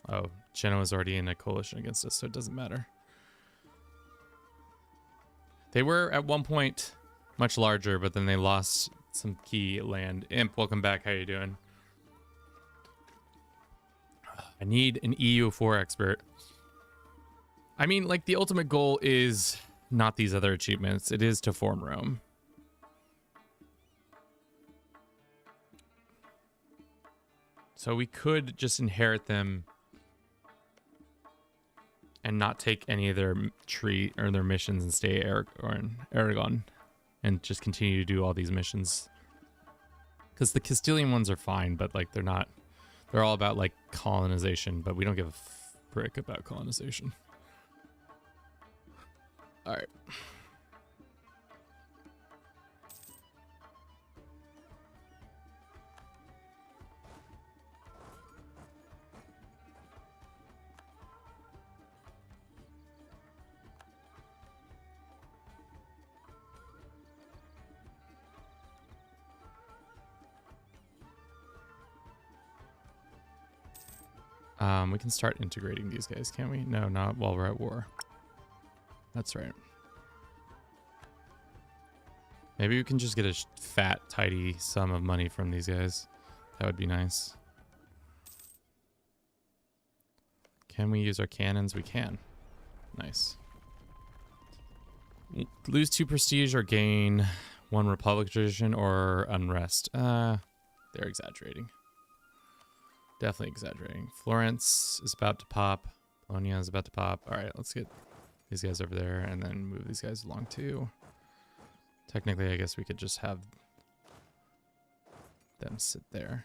Speaker 1: Oh, Genoa's already in a coalition against us, so it doesn't matter. They were at one point much larger, but then they lost some key land. Imp, welcome back. How you doing? I need an EU4 expert. I mean, like, the ultimate goal is not these other achievements. It is to form Rome. So we could just inherit them and not take any of their tree or their missions and stay Aragon and just continue to do all these missions. Because the Castilian ones are fine, but like they're all about like colonization, but we don't give a frick about colonization. All right. We can start integrating these guys, can't we? No, not while we're at war. That's right. Maybe we can just get a fat, tidy sum of money from these guys. That would be nice. Can we use our cannons? We can. Nice. Lose 2 prestige or gain 1 Republic tradition or unrest. They're exaggerating. Definitely exaggerating. Florence is about to pop. Bologna is about to pop. All right, let's get these guys over there and then move these guys along too. Technically, I guess we could just have them sit there.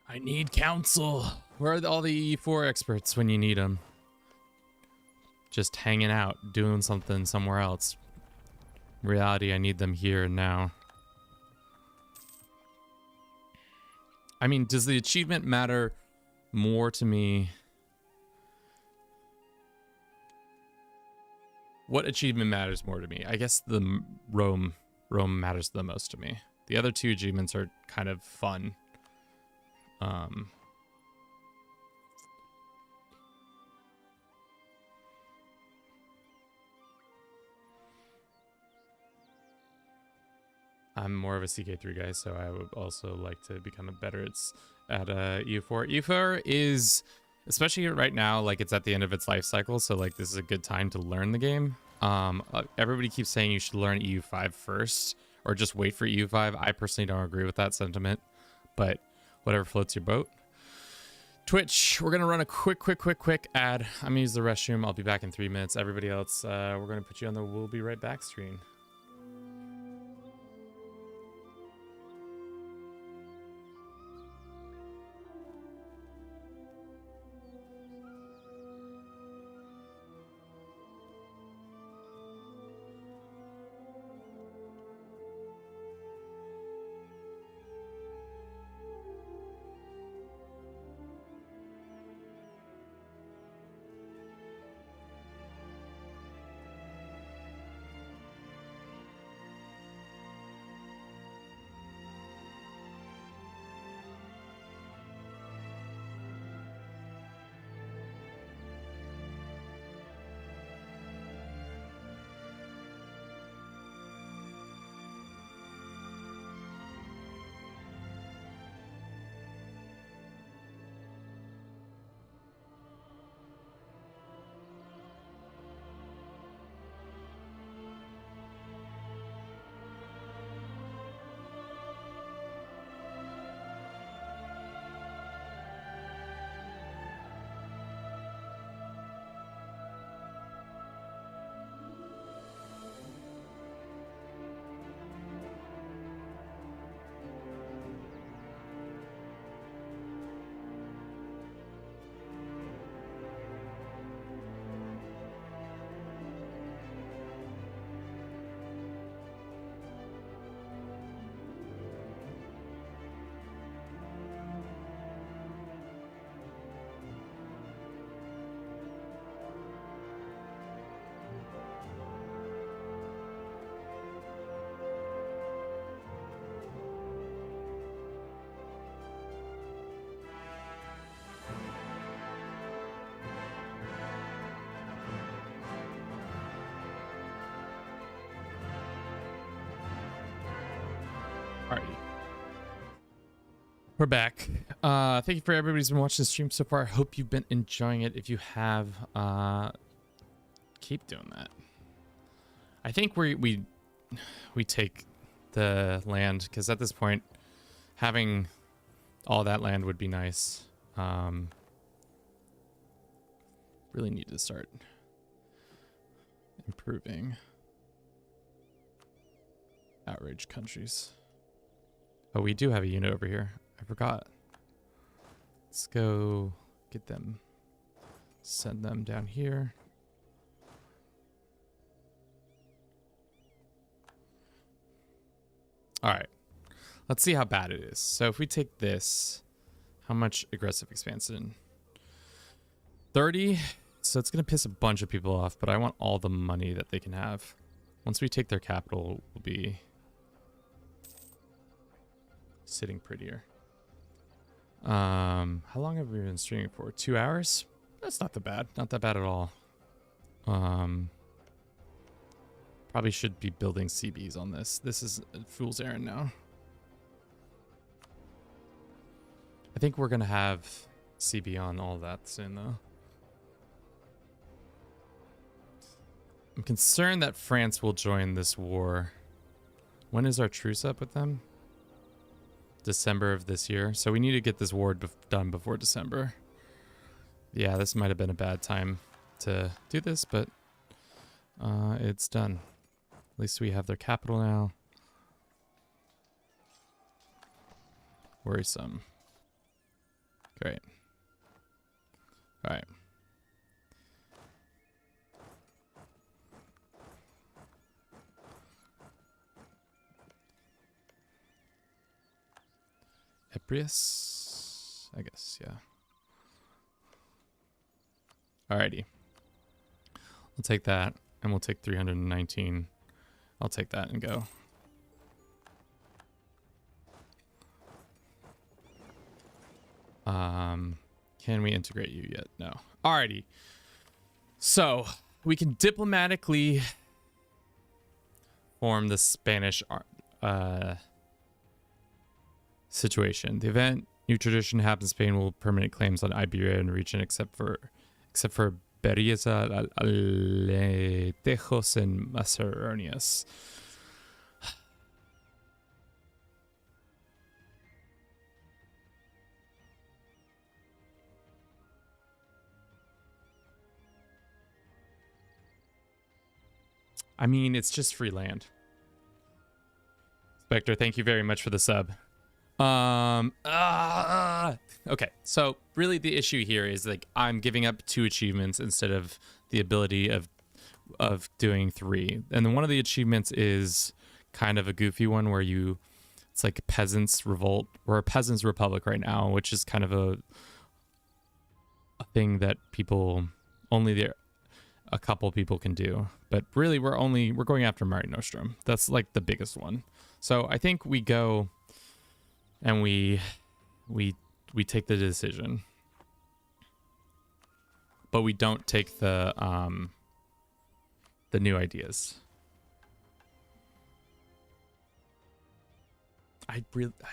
Speaker 1: I need counsel. Where are all the E4 experts when you need them? Just hanging out, doing something somewhere else. In reality, I need them here and now. I mean, does the achievement matter more to me? What achievement matters more to me? I guess the Rome matters the most to me. The other 2 achievements are kind of fun. I'm more of a CK3 guy, so I would also like to become a better at EU4. EU4 is, especially right now, like it's at the end of its life cycle, so like this is a good time to learn the game. Everybody keeps saying you should learn EU5 first, or just wait for EU5. I personally don't agree with that sentiment, but whatever floats your boat. Twitch, we're gonna run a quick ad. I'm gonna use the restroom. I'll be back in 3 minutes. Everybody else, we're gonna put you on the "we'll be right back" screen. Alrighty. We're back. Thank you for everybody who's been watching the stream so far. I hope you've been enjoying it. If you have, keep doing that. I think we take the land, because at this point, having all that land would be nice. Really need to start improving. outrage countries. Oh, we do have a unit over here. I forgot. Let's go get them. Send them down here. All right. Let's see how bad it is. So if we take this, how much aggressive expansion? 30. So it's going to piss a bunch of people off, but I want all the money that they can have. Once we take their capital, we'll be sitting prettier. How long have we been streaming for? 2 hours? That's not that bad. Not that bad at all. Probably should be building CBs on this. This is a fool's errand now. I think we're going to have CB on all that soon, though. I'm concerned that France will join this war. When is our truce up with them? December of this year. So we need to get this war done before December. Yeah, this might have been a bad time to do this, but it's done. At least we have their capital now. Worrisome. Great. All right. Eprius, I guess, yeah. Alrighty. We'll take that, and we'll take 319. I'll take that and go. Can we integrate you yet? No. Alrighty. So, we can diplomatically form the Spanish situation. The event new tradition happens in Spain will permanent claims on Iberia and region except for Berieza, Aletejos, and Masaronias. I mean, it's just free land. Spectre, thank you very much for the sub. Okay, so really the issue here is like I'm giving up 2 achievements instead of the ability of doing 3. And then one of the achievements is kind of a goofy one where it's like a peasants revolt. We're a peasants republic right now, which is kind of a thing that a couple people can do. But really we're going after Mare Nostrum. That's like the biggest one. So I think we go and we take the decision, but we don't take the new ideas. I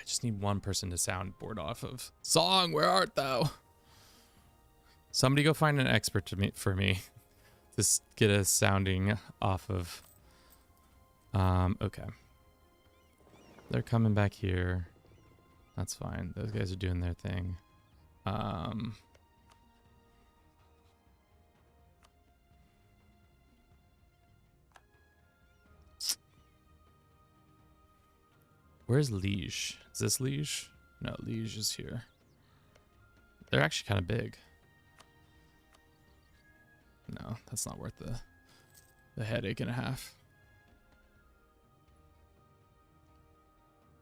Speaker 1: just need one person to soundboard off of. Song, where art thou? Somebody go find an expert for me. Just get a sounding off of. Okay. They're coming back here. That's fine. Those guys are doing their thing. Where's Liege? Is this Liege? No, Liege is here. They're actually kind of big. No, that's not worth the headache and a half.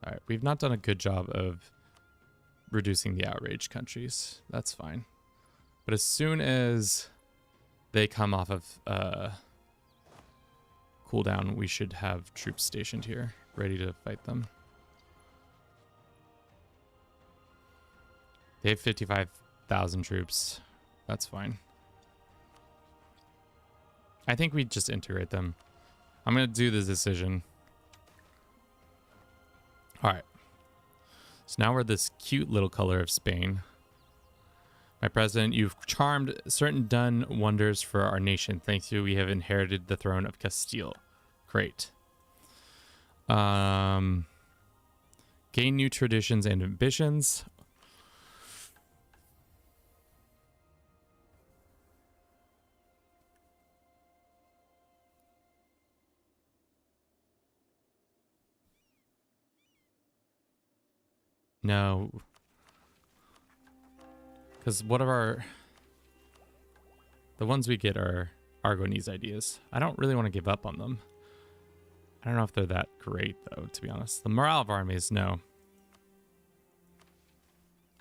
Speaker 1: All right, we've not done a good job of reducing the outrage countries. That's fine. But as soon as they come off of cooldown, we should have troops stationed here, ready to fight them. They have 55,000 troops. That's fine. I think we just integrate them. I'm going to do this decision. All right. So now we're this cute little color of Spain. My president, you've charmed certain done wonders for our nation. Thanks to you, we have inherited the throne of Castile. Great. Gain new traditions and ambitions. No. Because what are the ones we get are Argonese ideas. I don't really want to give up on them. I don't know if they're that great, though, to be honest. The morale of armies, no.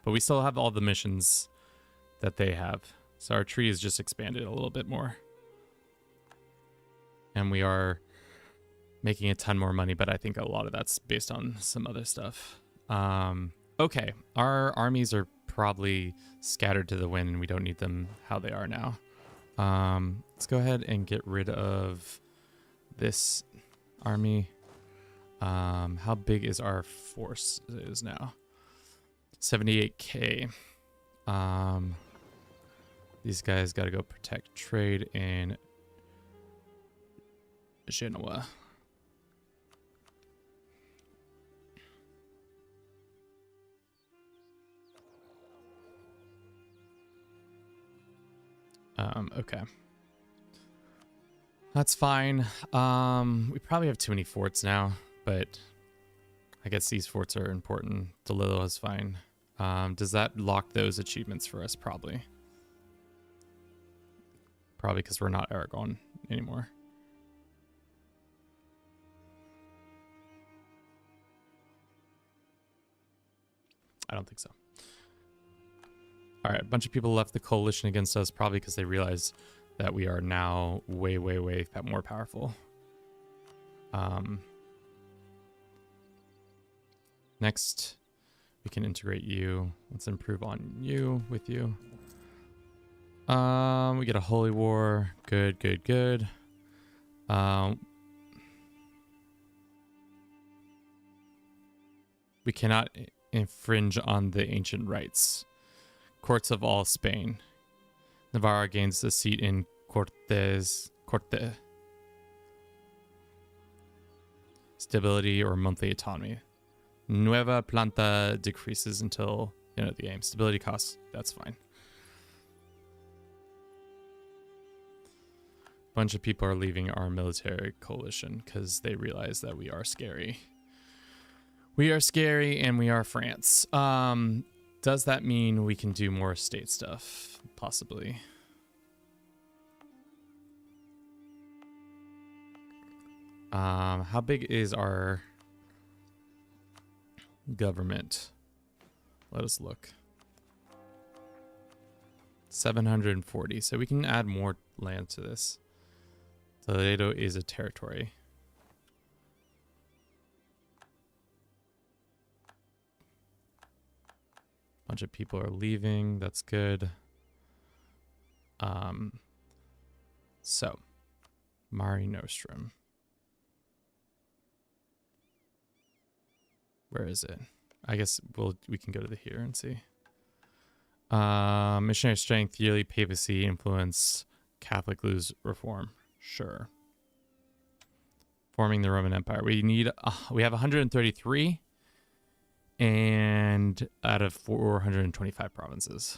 Speaker 1: But we still have all the missions that they have. So our tree is just expanded a little bit more. And we are making a ton more money, but I think a lot of that's based on some other stuff. Okay, our armies are probably scattered to the wind, and we don't need them how they are now. Let's go ahead and get rid of this army. How big is our force is now? 78k. These guys got to go protect trade in Genoa. Okay. That's fine. We probably have too many forts now, but I guess these forts are important. DeLillo is fine. Does that lock those achievements for us? Probably. Probably because we're not Aragon anymore. I don't think so. All right, a bunch of people left the coalition against us, probably because they realize that we are now way, way, way more powerful. Next, we can integrate you. Let's improve on you with you. We get a holy war. Good, good, good. We cannot infringe on the ancient rights. Courts of all Spain. Navarra gains a seat in Corte. Stability or monthly autonomy. Nueva Planta decreases until the end of the game. Stability costs, that's fine. Bunch of people are leaving our military coalition because they realize that we are scary. We are scary and we are France. Does that mean we can do more state stuff? Possibly. How big is our government? Let us look. 740. So we can add more land to this. Toledo is a territory. Bunch of people are leaving. That's good. So, Mare Nostrum. Where is it? I guess we can go to the here and see. Missionary strength, yearly papacy, influence, Catholic lose reform. Sure. Forming the Roman Empire. We need. We have 133. And out of 425 provinces.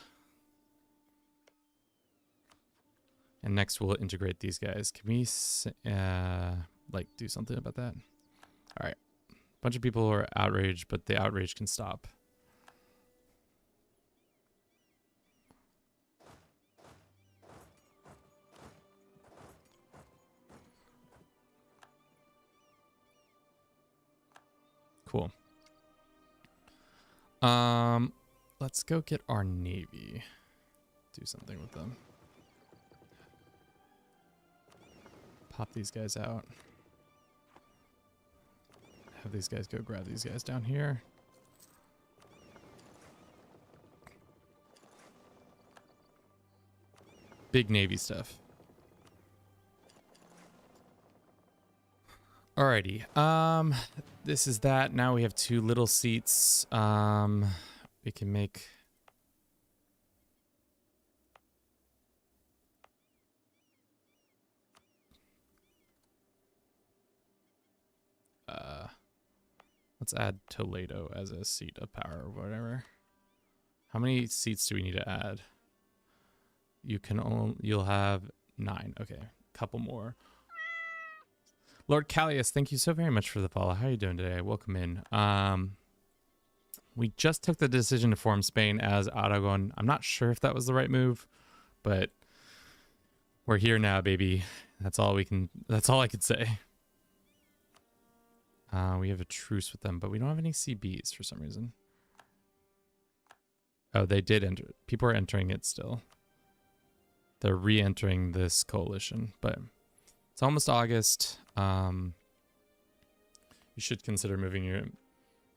Speaker 1: And next we'll integrate these guys. Can we like do something about that? All right. A bunch of people are outraged, but the outrage can stop. Cool. Let's go get our navy. Do something with them. Pop these guys out. Have these guys go grab these guys down here. Big navy stuff. Alrighty. This is that. Now we have 2 little seats. We can make let's add Toledo as a seat of power or whatever. How many seats do we need to add? You'll have 9. Okay, couple more. Lord Callius, thank you so very much for the follow. How are you doing today? Welcome in. We just took the decision to form Spain as Aragon. I'm not sure if that was the right move, but we're here now, baby. That's all I could say. We have a truce with them, but we don't have any CBs for some reason. Oh, they did enter. People are entering it still. They're re-entering this coalition, but it's almost August. You should consider moving your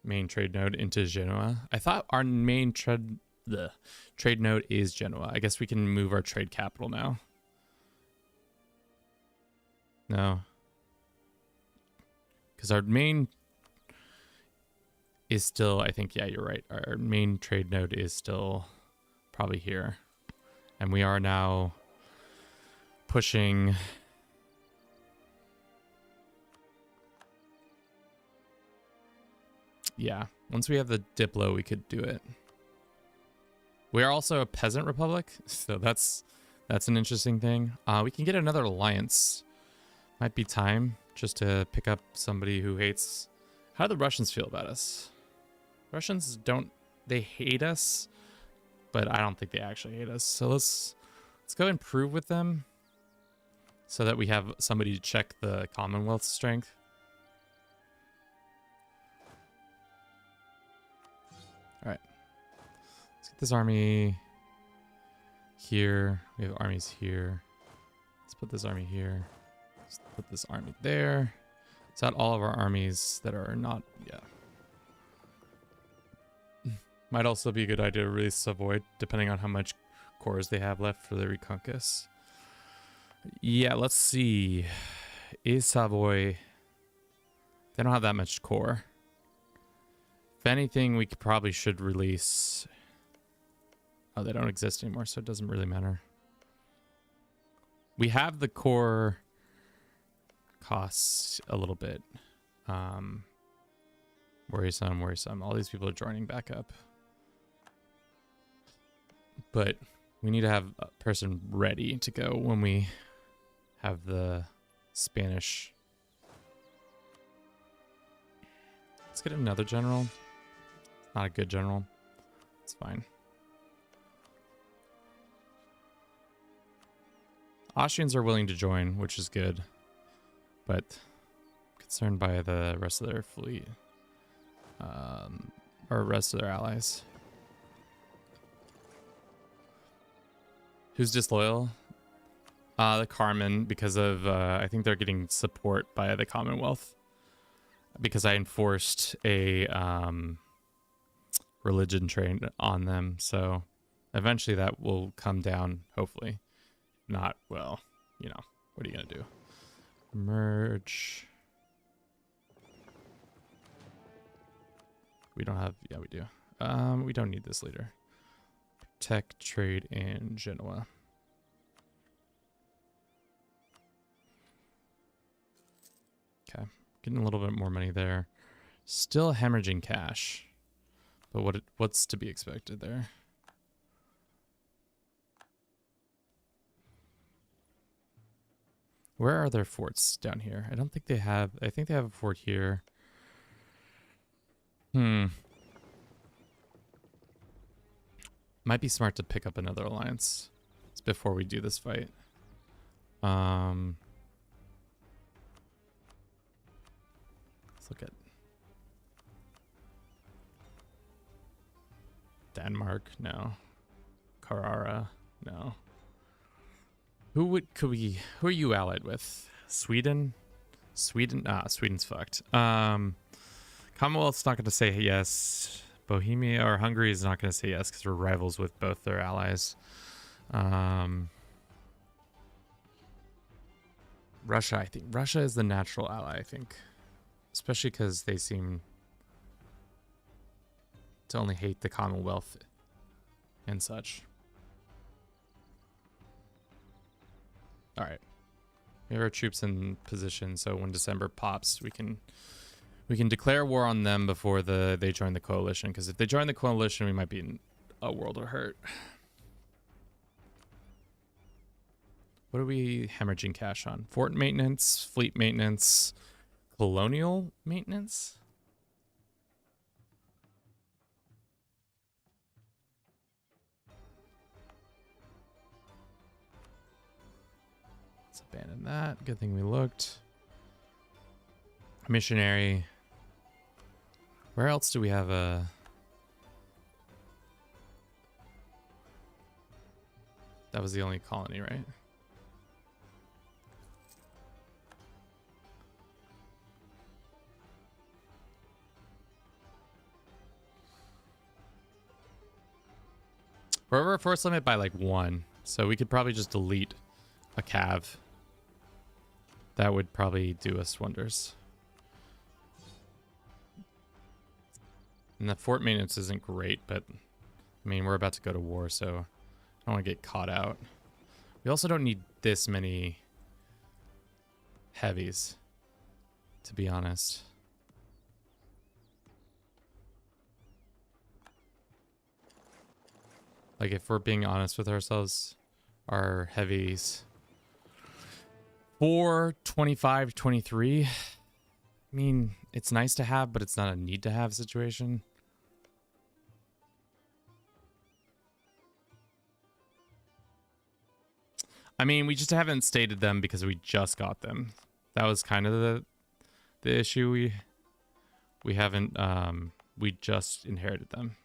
Speaker 1: main trade node into Genoa. I thought our main trade node is Genoa. I guess we can move our trade capital now. No. Because our main is still, I think, yeah, you're right. Our main trade node is still probably here. And we are now pushing... Yeah, once we have the Diplo, we could do it. We are also a peasant republic, so that's an interesting thing. We can get another alliance. Might be time just to pick up somebody who hates... How do the Russians feel about us? Russians don't... They hate us, but I don't think they actually hate us. So let's go improve with them so that we have somebody to check the Commonwealth strength. All right. Let's get this army here. We have armies here. Let's put this army here. Let's put this army there. It's not all of our armies that are not... Yeah. Might also be a good idea to release Savoy, depending on how much cores they have left for the Reconquest. Yeah, let's see. Is Savoy... They don't have that much core. If anything, we probably should release... Oh, they don't exist anymore, so it doesn't really matter. We have the core costs a little bit. Worrisome. All these people are joining back up. But we need to have a person ready to go when we have the Spanish. Let's get another general. Not a good general. It's fine. Austrians are willing to join, which is good. But concerned by the rest of their fleet. Or rest of their allies. Who's disloyal? The Carmen, because of, I think they're getting support by the Commonwealth. Because I enforced a religion train on them. So eventually that will come down, hopefully. Not, well, you know, what are you going to do? Merge. We don't have, yeah, we do. We don't need this leader. Protect trade in Genoa. Okay, getting a little bit more money there. Still hemorrhaging cash, but what's to be expected there? Where are their forts down here? I don't think they have. I think they have a fort here. Might be smart to pick up another alliance before we do this fight. Let's look at Denmark. No. Carrara. No. Who are you allied with? Sweden? Sweden's fucked. Commonwealth's not going to say yes. Bohemia or Hungary is not going to say yes because we're rivals with both their allies. Russia, I think. Russia is the natural ally, I think. Especially because they seem to only hate the Commonwealth and such. All right. We have our troops in position, so when December pops, we can declare war on them before they join the coalition. Because if they join the coalition, we might be in a world of hurt. What are we hemorrhaging cash on? Fort maintenance, fleet maintenance, colonial maintenance. Abandon that. Good thing we looked. Missionary. Where else do we have a... That was the only colony, right? We're over a force limit by like 1, so we could probably just delete a cav. That would probably do us wonders. And the fort maintenance isn't great, but I mean, we're about to go to war, so I don't want to get caught out. We also don't need this many heavies, to be honest. Like, if we're being honest with ourselves, our heavies 4, 25, 23. I mean, it's nice to have, but it's not a need to have situation. I mean, we just haven't stated them because we just got them. That was kind of the issue. We haven't we just inherited them.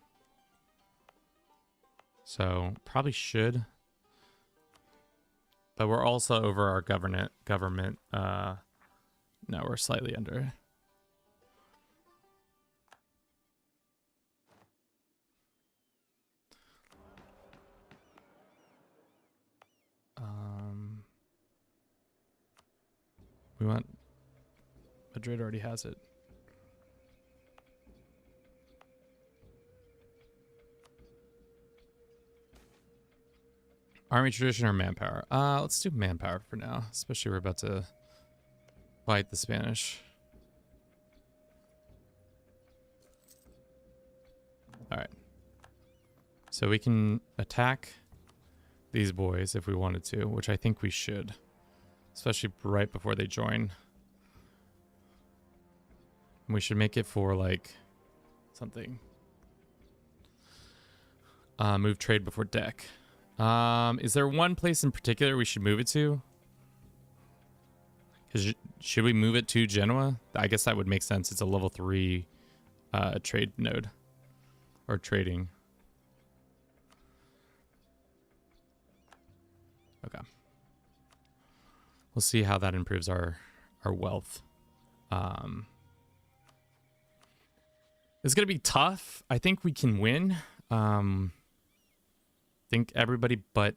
Speaker 1: So probably should. But we're also over our government. No, we're slightly under. We want... Madrid already has it. Army tradition or manpower? Let's do manpower for now. Especially we're about to fight the Spanish. Alright. So we can attack these boys if we wanted to, which I think we should. Especially right before they join. And we should make it for like something. Move trade before deck. Is there one place in particular we should move it to? Should we move it to Genoa? I guess that would make sense. It's a level 3 trade node. Or trading. Okay. We'll see how that improves our wealth. It's going to be tough. I think we can win. Think everybody, but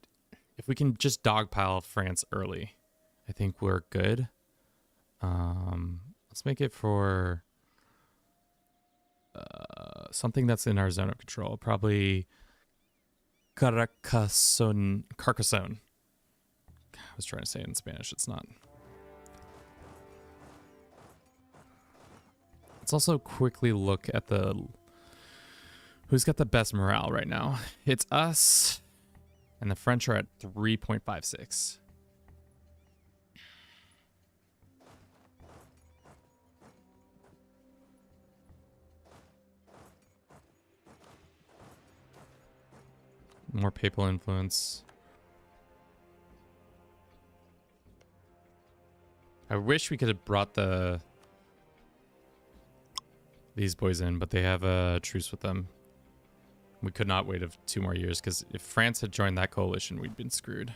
Speaker 1: if we can just dogpile France early, I think we're good. Let's make it for something that's in our zone of control. Probably Carcassonne. I was trying to say it in Spanish. It's not. Let's also quickly look at who's got the best morale right now. It's us, and the French are at 3.56. More papal influence. I wish we could have brought these boys in, but they have a truce with them. We could not wait 2 more years, because if France had joined that coalition, we'd been screwed.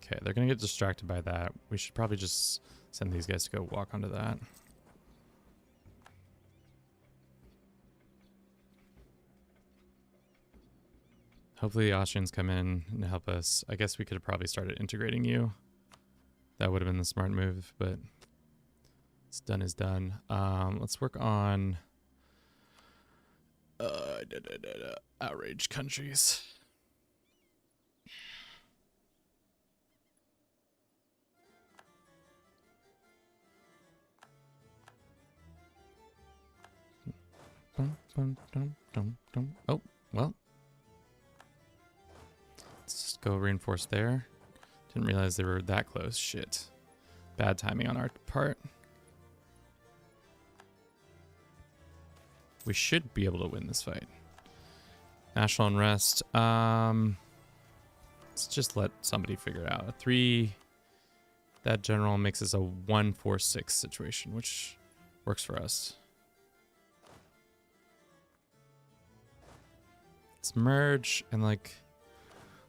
Speaker 1: Okay, they're gonna get distracted by that. We should probably just send these guys to go walk onto that. Hopefully the Austrians come in and help us. I guess we could have probably started integrating you. That would have been the smart move, but it's done is done. Let's work on outraged countries. Oh, well. Let's just go reinforce there. Didn't realize they were that close. Shit. Bad timing on our part. We should be able to win this fight. National unrest. Let's just let somebody figure it out. A 3. That general makes us a 1-4-6 situation, which works for us. Let's merge and like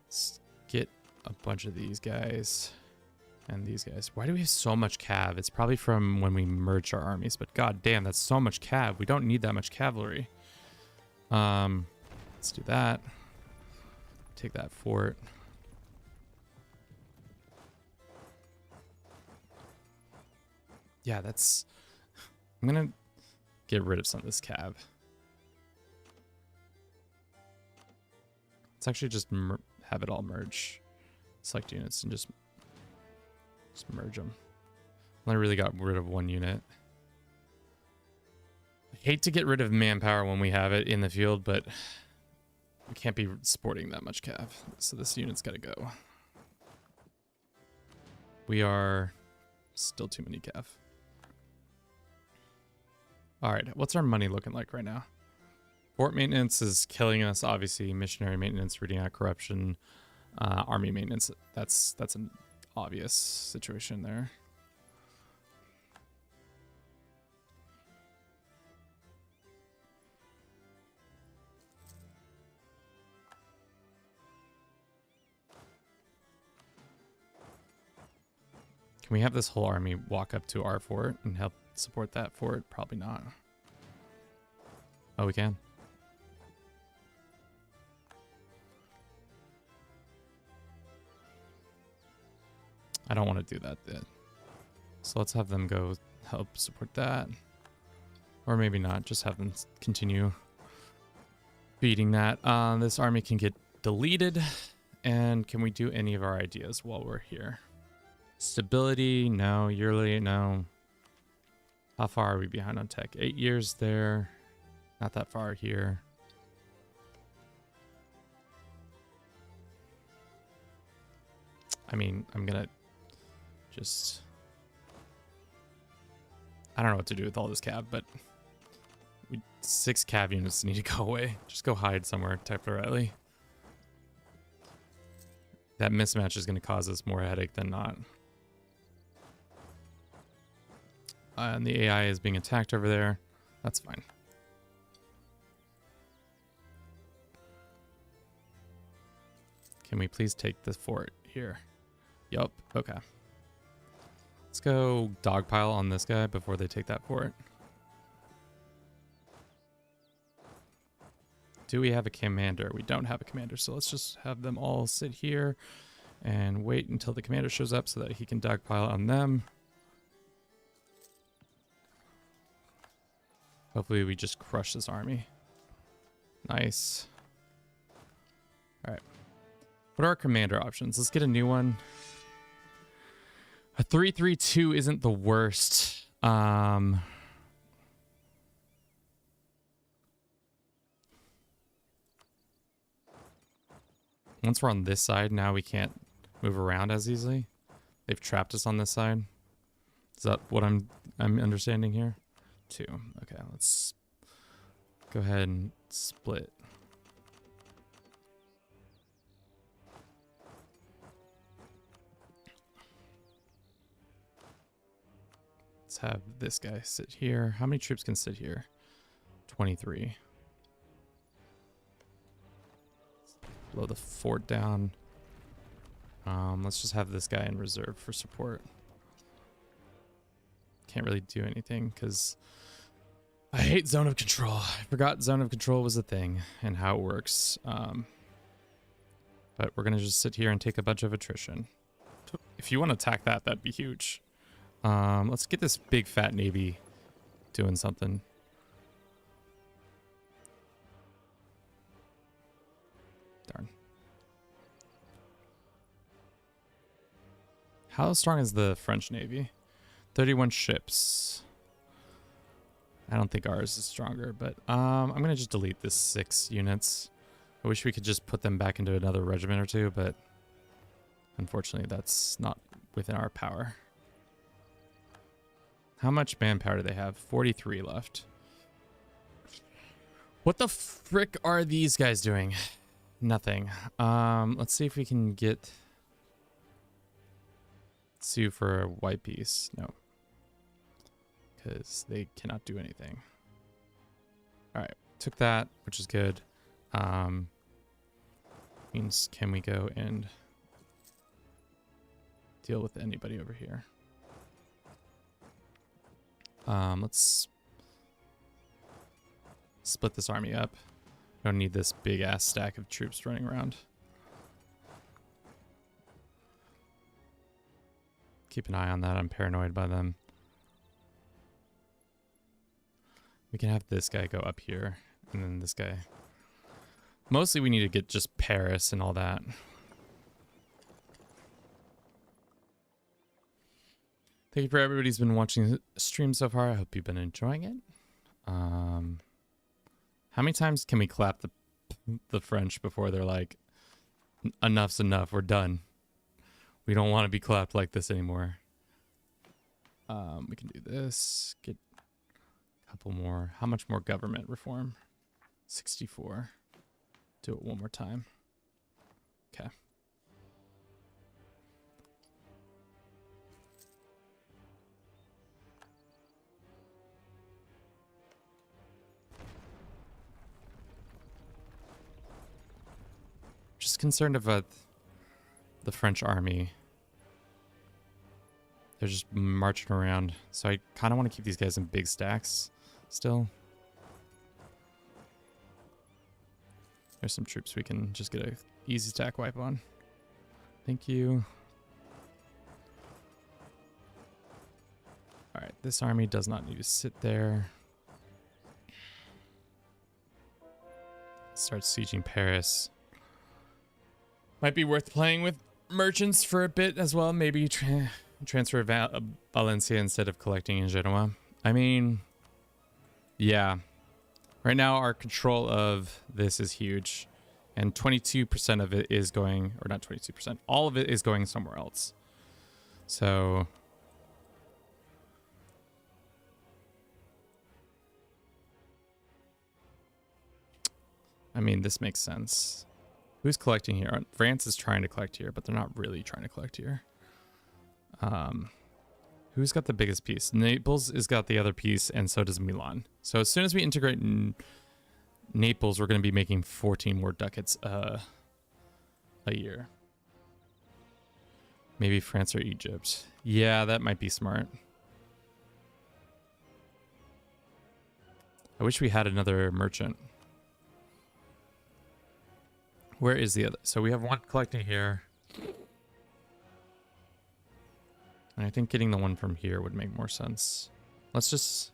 Speaker 1: let's get a bunch of these guys and these guys. Why do we have so much cav? It's probably from when we merged our armies, but god damn, that's so much cav. We don't need that much cavalry. Let's do that. Take that fort. Yeah, that's... I'm gonna get rid of some of this cav. Let's actually just have it all merge. Select units and just merge them. I really got rid of one unit. I hate to get rid of manpower when we have it in the field, but we can't be supporting that much cav. So this unit's gotta go. We are still too many cav. Alright, what's our money looking like right now? Fort maintenance is killing us, obviously. Missionary maintenance, rooting out corruption. Army maintenance, that's an obvious situation there. Can we have this whole army walk up to our fort and help support that fort? Probably not. Oh, we can. I don't want to do that yet. So let's have them go help support that. Or maybe not, just have them continue feeding that. This army can get deleted. And can we do any of our ideas while we're here? Stability, no. Yearly, no. How far are we behind on tech? 8 years there. Not that far here. I mean, I'm gonna just... I don't know what to do with all this cav, but 6 cav units need to go away. Just go hide somewhere temporarily. That mismatch is going to cause us more headache than not. And the AI is being attacked over there. That's fine. Can we please take the fort here? Yup. Okay. Let's go dogpile on this guy before they take that fort. Do we have a commander? We don't have a commander, so let's just have them all sit here and wait until the commander shows up so that he can dogpile on them. Hopefully we just crush this army. Nice. Alright. What are our commander options? Let's get a new one. A 3-3-2 isn't the worst. Once we're on this side, now we can't move around as easily. They've trapped us on this side. Is that what I'm understanding here? 2. Okay, let's go ahead and split. Let's have this guy sit here. How many troops can sit here? 23. Blow the fort down. Let's just have this guy in reserve for support. Can't really do anything because I hate zone of control. I forgot zone of control was a thing and how it works. But we're gonna just sit here and take a bunch of attrition. If you want to attack that, that'd be huge. Let's get this big fat navy doing something. Darn. How strong is the French Navy? 31 ships. I don't think ours is stronger, but I'm going to just delete this 6 units. I wish we could just put them back into another regiment or two, but unfortunately that's not within our power. How much manpower do they have? 43 left. What the frick are these guys doing? Nothing. Let's see if we can get Sue for a white piece. No. Because they cannot do anything. Alright. Took that, which is good. Means can we go and deal with anybody over here? Let's split this army up. Don't need this big ass stack of troops running around. Keep an eye on that. I'm paranoid by them. We can have this guy go up here, and then this guy. Mostly we need to get just Paris and all that. Thank you for everybody who's been watching the stream so far. I hope you've been enjoying it. How many times can we clap the French before they're like, enough's enough, we're done. We don't want to be clapped like this anymore. We can do this. Get a couple more. How much more government reform? 64. Do it one more time. Okay. Just concerned about the French army. They're just marching around. So I kind of want to keep these guys in big stacks still. There's some troops we can just get a easy stack wipe on. Thank you. All right, this army does not need to sit there. Start sieging Paris. Might be worth playing with merchants for a bit as well. Maybe transfer Valencia instead of collecting in Genoa. I mean, yeah. Right now, our control of this is huge. And 22% of it is going, or not 22%, all of it is going somewhere else. So, I mean, this makes sense. Who's collecting here? France is trying to collect here, but they're not really trying to collect here. Who's got the biggest piece? Naples has got the other piece, and so does Milan. So as soon as we integrate Naples, we're going to be making 14 more ducats a year. Maybe France or Egypt. Yeah, that might be smart. I wish we had another merchant. Where is the other? So we have one collecting here. And I think getting the one from here would make more sense. Let's just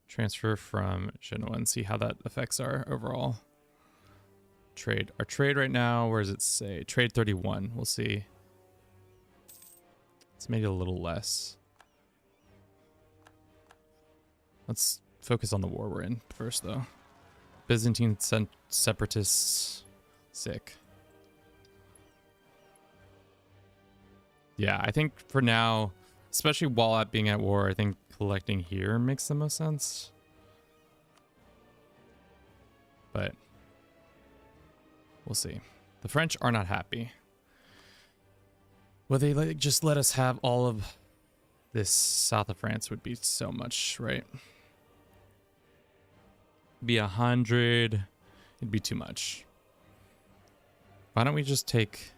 Speaker 1: transfer from Genoa and see how that affects our overall trade. Our trade right now, where does it say? Trade 31. We'll see. Let's make it a little less. Let's focus on the war we're in first, though. Byzantine separatists. Sick. Yeah, I think for now, especially while being at war, I think collecting here makes the most sense. But we'll see. The French are not happy. Well, they just let us have all of this south of France would be so much, right? Be 100. It'd be too much. Why don't we just take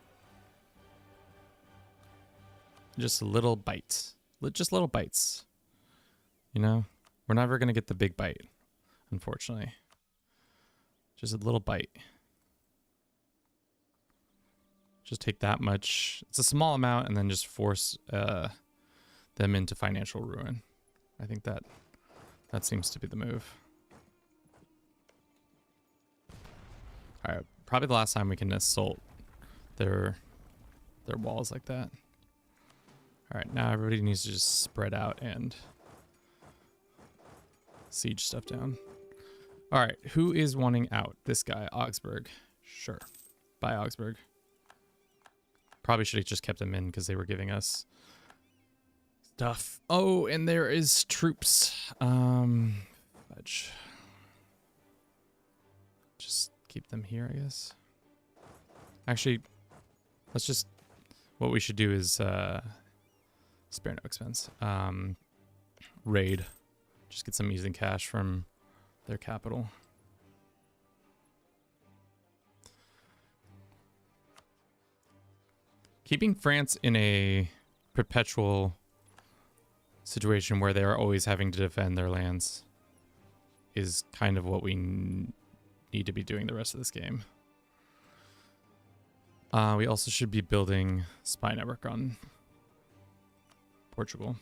Speaker 1: just a little bite? Just little bites. You know? We're never going to get the big bite, unfortunately. Just a little bite. Just take that much. It's a small amount and then just force them into financial ruin. I think that seems to be the move. All right, probably the last time we can assault their walls like that. All right, now everybody needs to just spread out and siege stuff down. All right, who is wanting out? This guy, Augsburg. Sure, bye Augsburg. Probably should have just kept them in because they were giving us stuff. Oh, and there is troops. Fudge. keep them here, I guess. Actually, let's just... What we should do is spare no expense. Raid. Just get some easy cash from their capital. Keeping France in a perpetual situation where they are always having to defend their lands is kind of what we need to be doing the rest of this game. We also should be building spy network on Portugal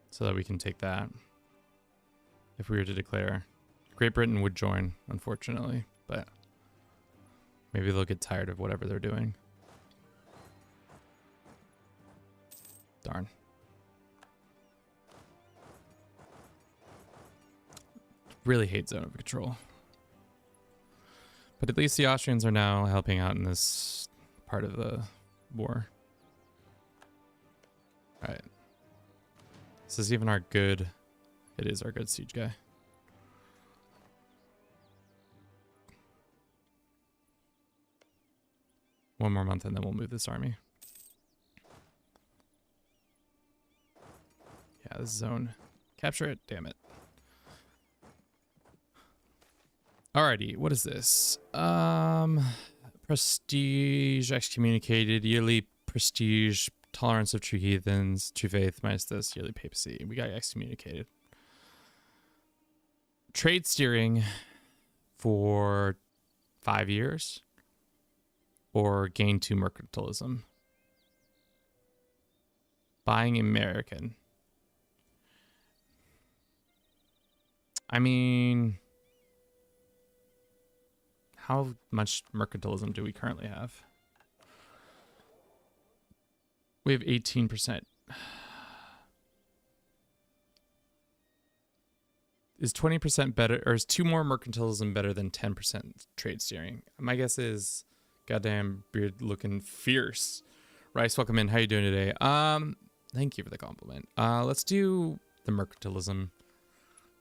Speaker 1: so that we can take that if we were to declare. Great Britain would join, unfortunately, but maybe they'll get tired of whatever they're doing. Darn. Really hate zone of control. But at least the Austrians are now helping out in this part of the war. Alright. This is even our good... It is our good siege guy. One more month and then we'll move this army. Yeah, this zone. Capture it, damn it. Alrighty, what is this? Prestige, excommunicated, yearly prestige, tolerance of true heathens, true faith, minus this, yearly papacy. We got excommunicated. Trade steering for 5 years or gain 2 mercantilism. Buying American. I mean, how much mercantilism do we currently have? We have 18%. Is 20% better, or is 2 more mercantilism better than 10% trade steering? My guess is goddamn beard looking fierce. Rice, welcome in. How you doing today? Thank you for the compliment. Let's do the mercantilism.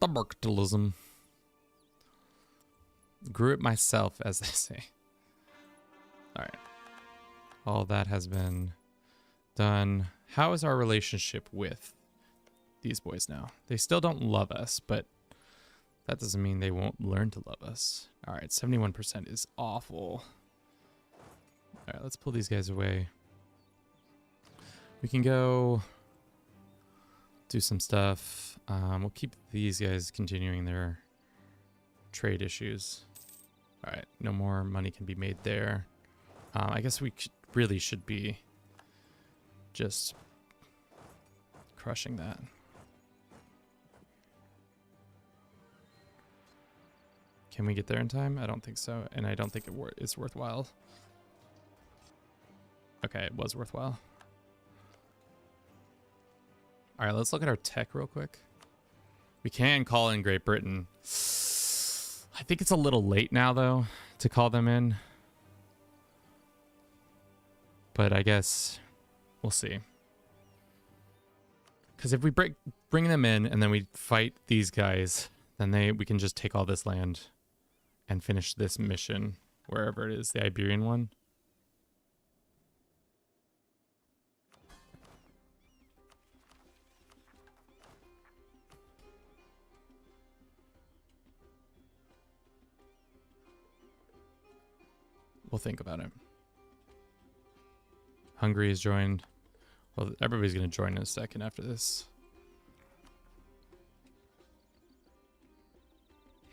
Speaker 1: The mercantilism. Grew it myself, as they say. All right. All that has been done. How is our relationship with these boys now? They still don't love us, but that doesn't mean they won't learn to love us. All right, 71% is awful. All right, let's pull these guys away. We can go do some stuff. We'll keep these guys continuing their trade issues. All right, no more money can be made there. I guess we really should be just crushing that. Can we get there in time? I don't think so, and I don't think it's worthwhile. Okay, it was worthwhile. All right, let's look at our tech real quick. We can call in Great Britain. I think it's a little late now, though, to call them in. But I guess we'll see. Because if we bring them in and then we fight these guys, then we can just take all this land and finish this mission, wherever it is, the Iberian one. We'll think about it. Hungary has joined. Well, everybody's going to join in a second after this.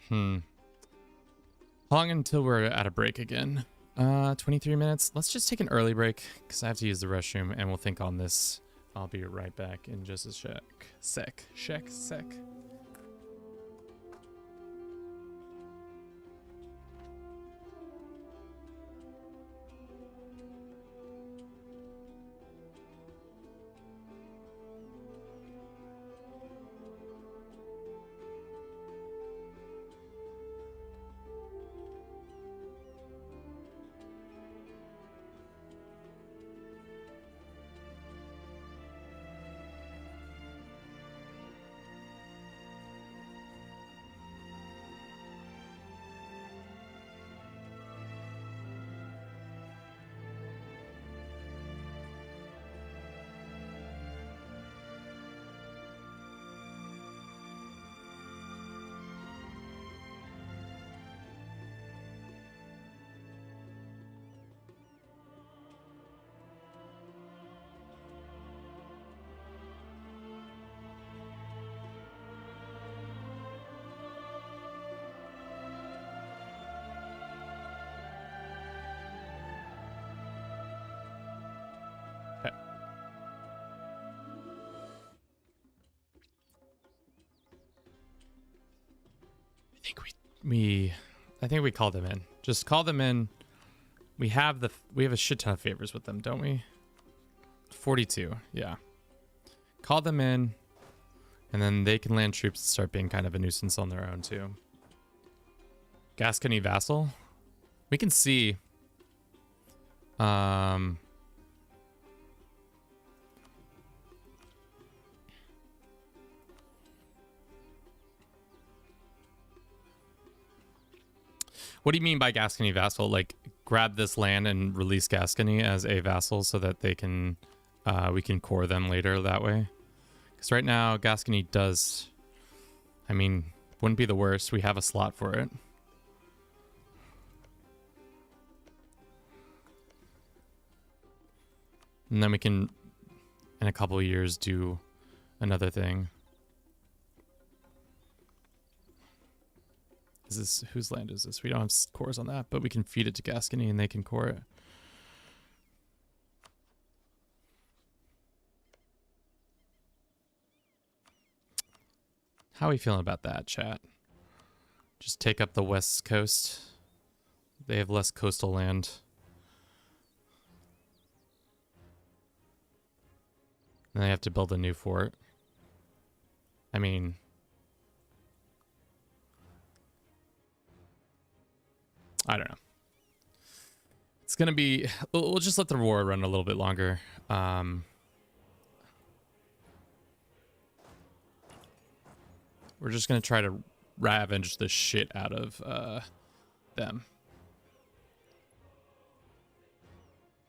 Speaker 1: How long until we're at a break again? 23 minutes. Let's just take an early break because I have to use the restroom and we'll think on this. I'll be right back in just a sec. I think we call them in. Just call them in. We have a shit ton of favors with them, don't we? 42, yeah. Call them in, and then they can land troops and start being kind of a nuisance on their own too. Gascony vassal. We can see. What do you mean by Gascony vassal? Like, grab this land and release Gascony as a vassal so that they can, we can core them later that way. Because right now, Gascony does, I mean, wouldn't be the worst. We have a slot for it. And then we can, in a couple of years, do another thing. Is this, whose land is this? We don't have cores on that, but we can feed it to Gascony and they can core it. How are we feeling about that, chat? Just take up the west coast. They have less coastal land. And they have to build a new fort. I mean, I don't know. It's gonna be, we'll just let the war run a little bit longer. We're just gonna try to ravage the shit out of them.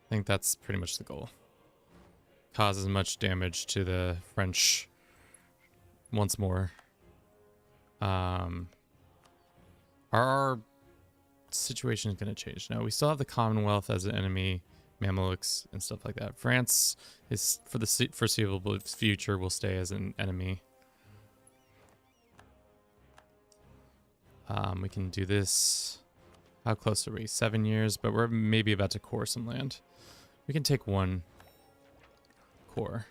Speaker 1: I think that's pretty much the goal. Cause as much damage to the French once more. Our situation is going to change. No, we still have the Commonwealth as an enemy, Mamelukes and stuff like that. France is, for the foreseeable future, will stay as an enemy. We can do this. How close are we? 7 years, but we're maybe about to core some land. We can take one core.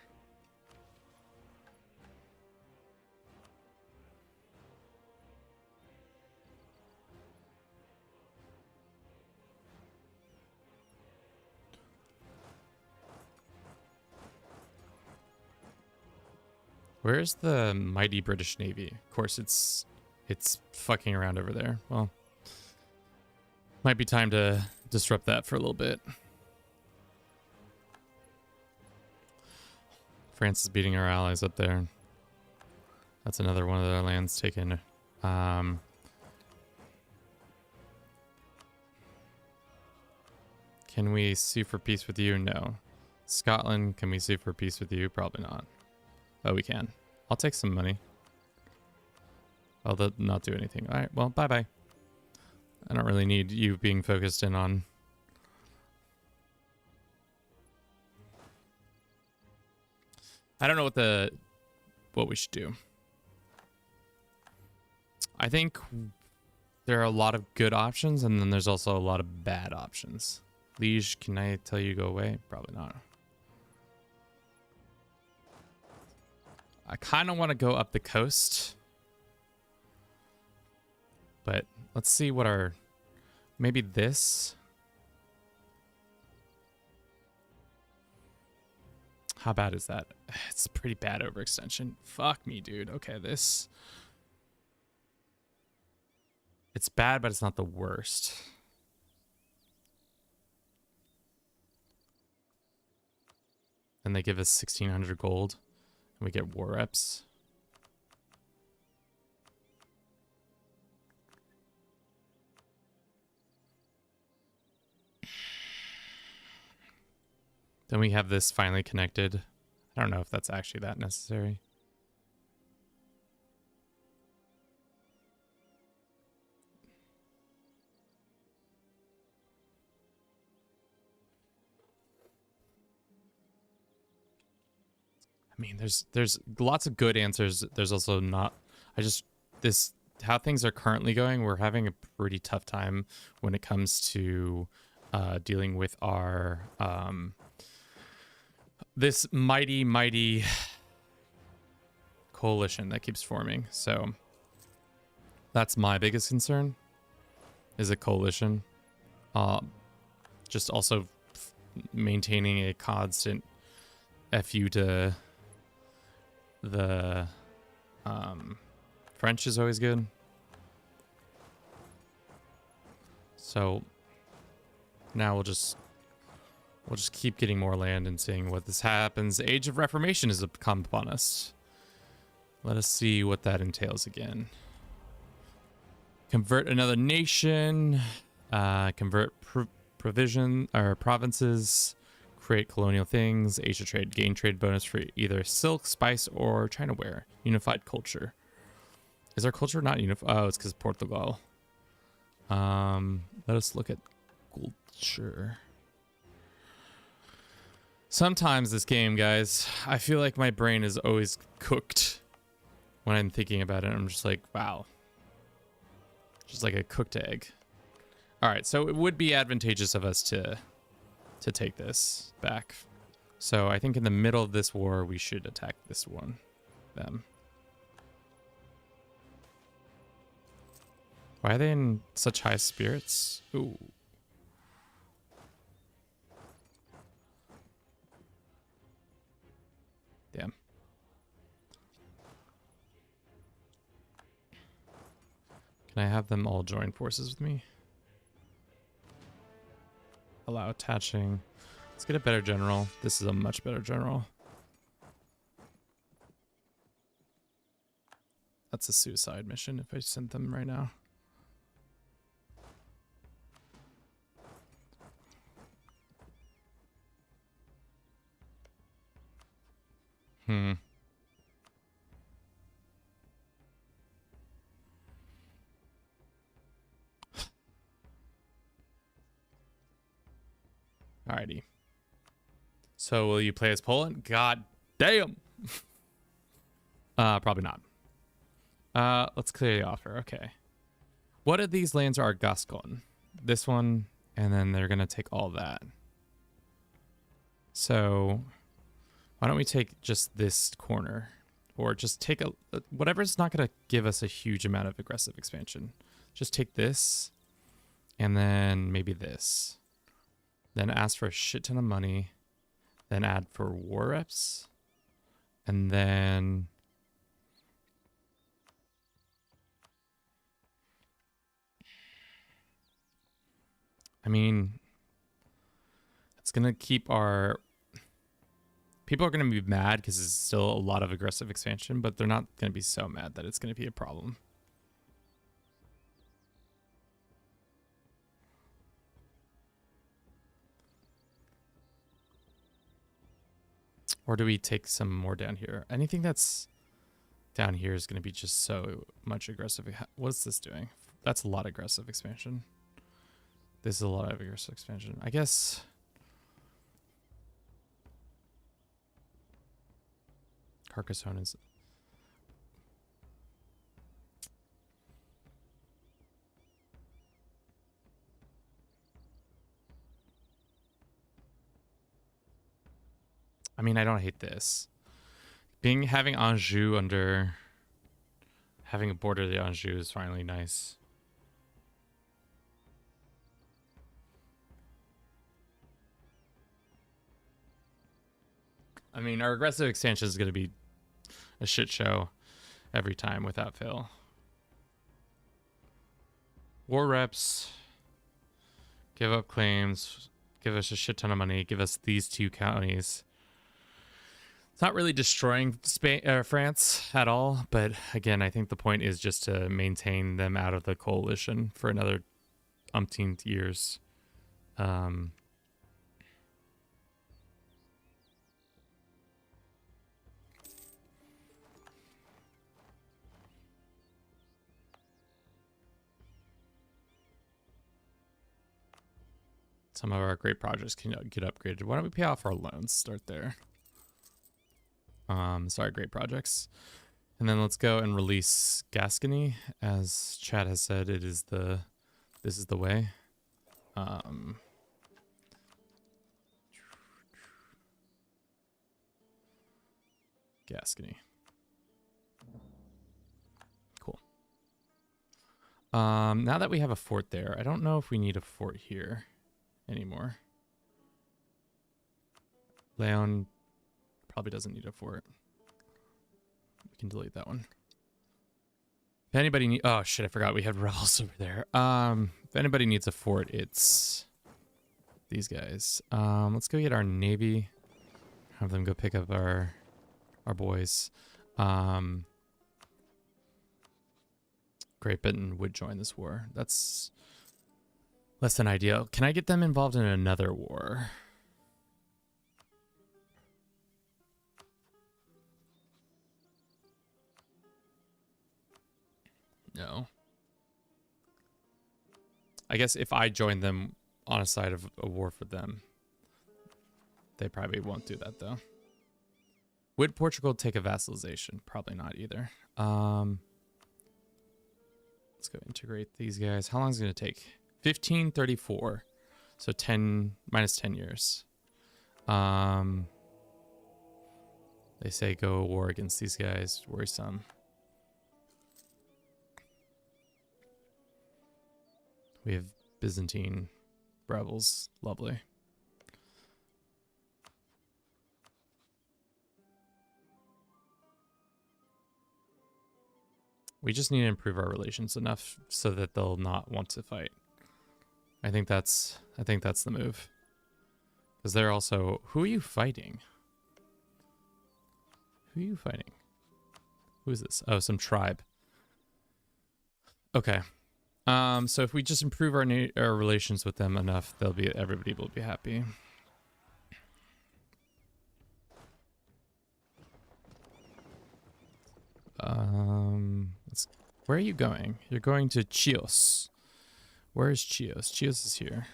Speaker 1: Where's the mighty British Navy? Of course, it's fucking around over there. Well, might be time to disrupt that for a little bit. France is beating our allies up there. That's another one of their lands taken. Can we sue for peace with you? No. Scotland, can we sue for peace with you? Probably not. Oh, we can. I'll take some money. I'll not do anything. All right, well, bye-bye. I don't really need you being focused in on... I don't know what we should do. I think there are a lot of good options, and then there's also a lot of bad options. Liege, can I tell you to go away? Probably not. I kind of want to go up the coast. But let's see what our... Maybe this... How bad is that? It's a pretty bad overextension. Fuck me, dude. Okay, this... It's bad, but it's not the worst. And they give us 1,600 gold. And we get war reps. Then we have this finally connected. I don't know if that's actually that necessary. I mean, there's lots of good answers. There's also not. How things are currently going, we're having a pretty tough time when it comes to dealing with our this mighty coalition that keeps forming. So That's my biggest concern. Is a coalition. Just also maintaining a constant FU to the French is always good. So now we'll just keep getting more land and seeing what this happens. The Age of Reformation has come upon us. Let us see what that entails again. Convert another nation. Convert provision or provinces. Create colonial things. Asia trade. Gain trade bonus for either silk, spice, or China ware. Unified culture. Is our culture not unified? Oh, it's because Portugal. Let us look at culture. Sometimes this game, guys, I feel like my brain is always cooked when I'm thinking about it. I'm just like, wow. Just like a cooked egg. All right, so it would be advantageous of us to take this back. So I think in the middle of this war, we should attack this one, them. Why are they in such high spirits? Ooh. Damn. Can I have them all join forces with me? Allow attaching. Let's get a better general. This is a much better general. That's a suicide mission if I sent them right now. Alrighty. So will you play as Poland? God damn. Probably not. Let's clear the offer. Okay. What of these lands are Gascon? This one, and then they're gonna take all that. So why don't we take just this corner, or just take a whatever's not gonna give us a huge amount of aggressive expansion. Just take this, and then maybe this. Then ask for a shit ton of money. Then add for war reps. And then... I mean... It's going to keep our... People are going to be mad because it's still a lot of aggressive expansion, but they're not going to be so mad that it's going to be a problem. Or do we take some more down here? Anything that's down here is going to be just so much aggressive. What's this doing? That's a lot of aggressive expansion. This is a lot of aggressive expansion. I guess... Carcassonne is... I mean, I don't hate this. Having Anjou under... Having a border of the Anjou is finally nice. I mean, our aggressive expansion is going to be a shit show every time without fail. War reps. Give up claims. Give us a shit ton of money. Give us these two counties. It's not really destroying France at all, but again, I think the point is just to maintain them out of the coalition for another umpteenth years. Some of our great projects can get upgraded. Why don't we pay off our loans? Start there. Sorry, great projects. And then let's go and release Gascony. As Chad has said, this is the way. Gascony. Cool. Now that we have a fort there, I don't know if we need a fort here anymore. Leon probably doesn't need a fort. We can delete that one. If anybody need, oh shit, I forgot we had rebels over there. If anybody needs a fort, it's these guys. Let's go get our navy. Have them go pick up our boys. Great Britain would join this war. That's less than ideal. Can I get them involved in another war? No. I guess if I join them on a side of a war for them, they probably won't do that though. Would Portugal take a vassalization? Probably not either. Let's go integrate these guys. How long is it going to take? 1534. So 10 minus 10 years. They say go war against these guys. Worrisome. We have Byzantine rebels. Lovely. We just need to improve our relations enough so that they'll not want to fight. I think that's the move. Because they're also, who are you fighting? Who are you fighting? Who is this? Oh, some tribe. Okay. So if we just improve our relations with them enough, everybody will be happy. Where are you going? You're going to Chios. Where is Chios? Chios is here.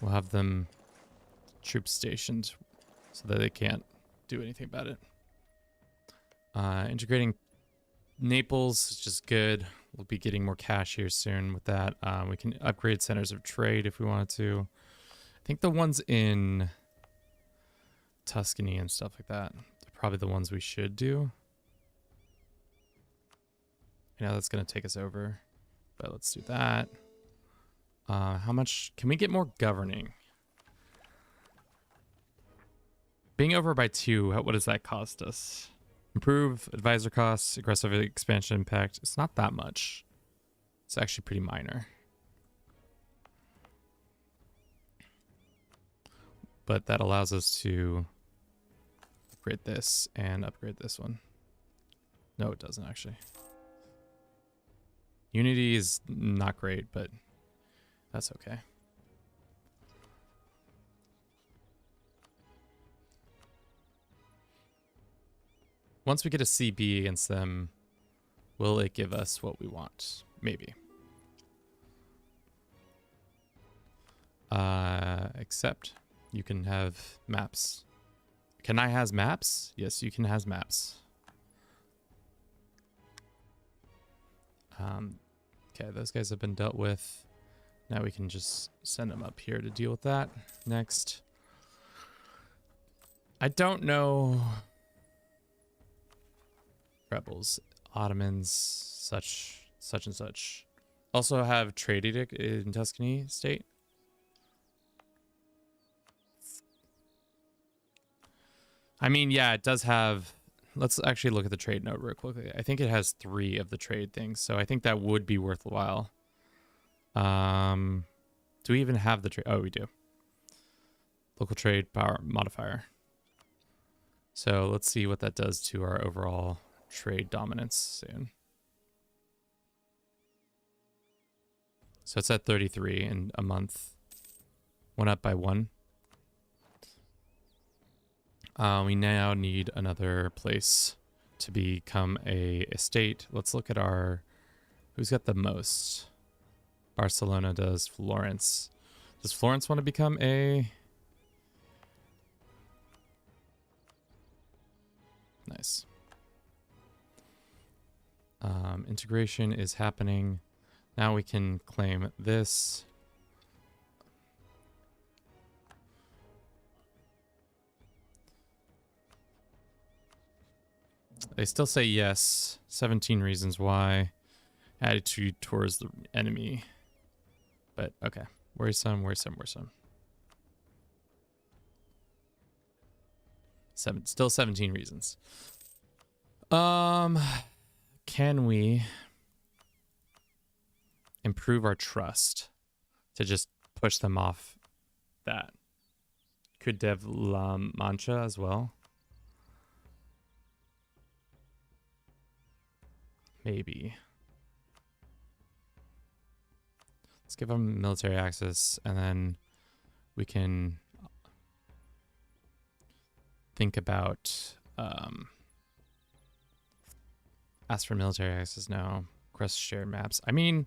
Speaker 1: We'll have them troops stationed so that they can't do anything about it. Integrating Naples is just good. We'll be getting more cash here soon with that. We can upgrade centers of trade if we wanted to. I think the ones in Tuscany and stuff like that are probably the ones we should do. That's going to take us over, but let's do that. How much can we get more governing? Being over by 2, what does that cost us? Improve advisor costs, aggressive expansion impact. It's not that much. It's actually pretty minor. But that allows us to upgrade this and upgrade this one. No, it doesn't actually. Unity is not great, but that's okay. Once we get a CB against them, will it give us what we want? Maybe. Except you can have maps. Can I has maps? Yes, you can has maps. Okay, those guys have been dealt with. Now we can just send them up here to deal with that. Next. I don't know. Rebels, Ottomans, such and such. Also have trade edict in Tuscany state. I mean, yeah, it does have. Let's actually look at the trade note real quickly. I think it has 3 of the trade things, so I think that would be worthwhile. Do we even have the trade? Oh, we do. Local trade power modifier. So let's see what that does to our overall trade dominance soon. So it's at 33 in a month. Went up by 1. We now need another place to become a state. Let's look at our... Who's got the most? Barcelona does. Florence. Does Florence want to become a... Nice. Integration is happening. Now we can claim this. They still say yes. 17 reasons why. attitude towards the enemy. But okay, worrisome. Still 17 reasons. Can we improve our trust to just push them off that? Could Dev La Mancha as well? Maybe. Let's give them military access, and then we can think about ask for military access now. Request shared maps. I mean,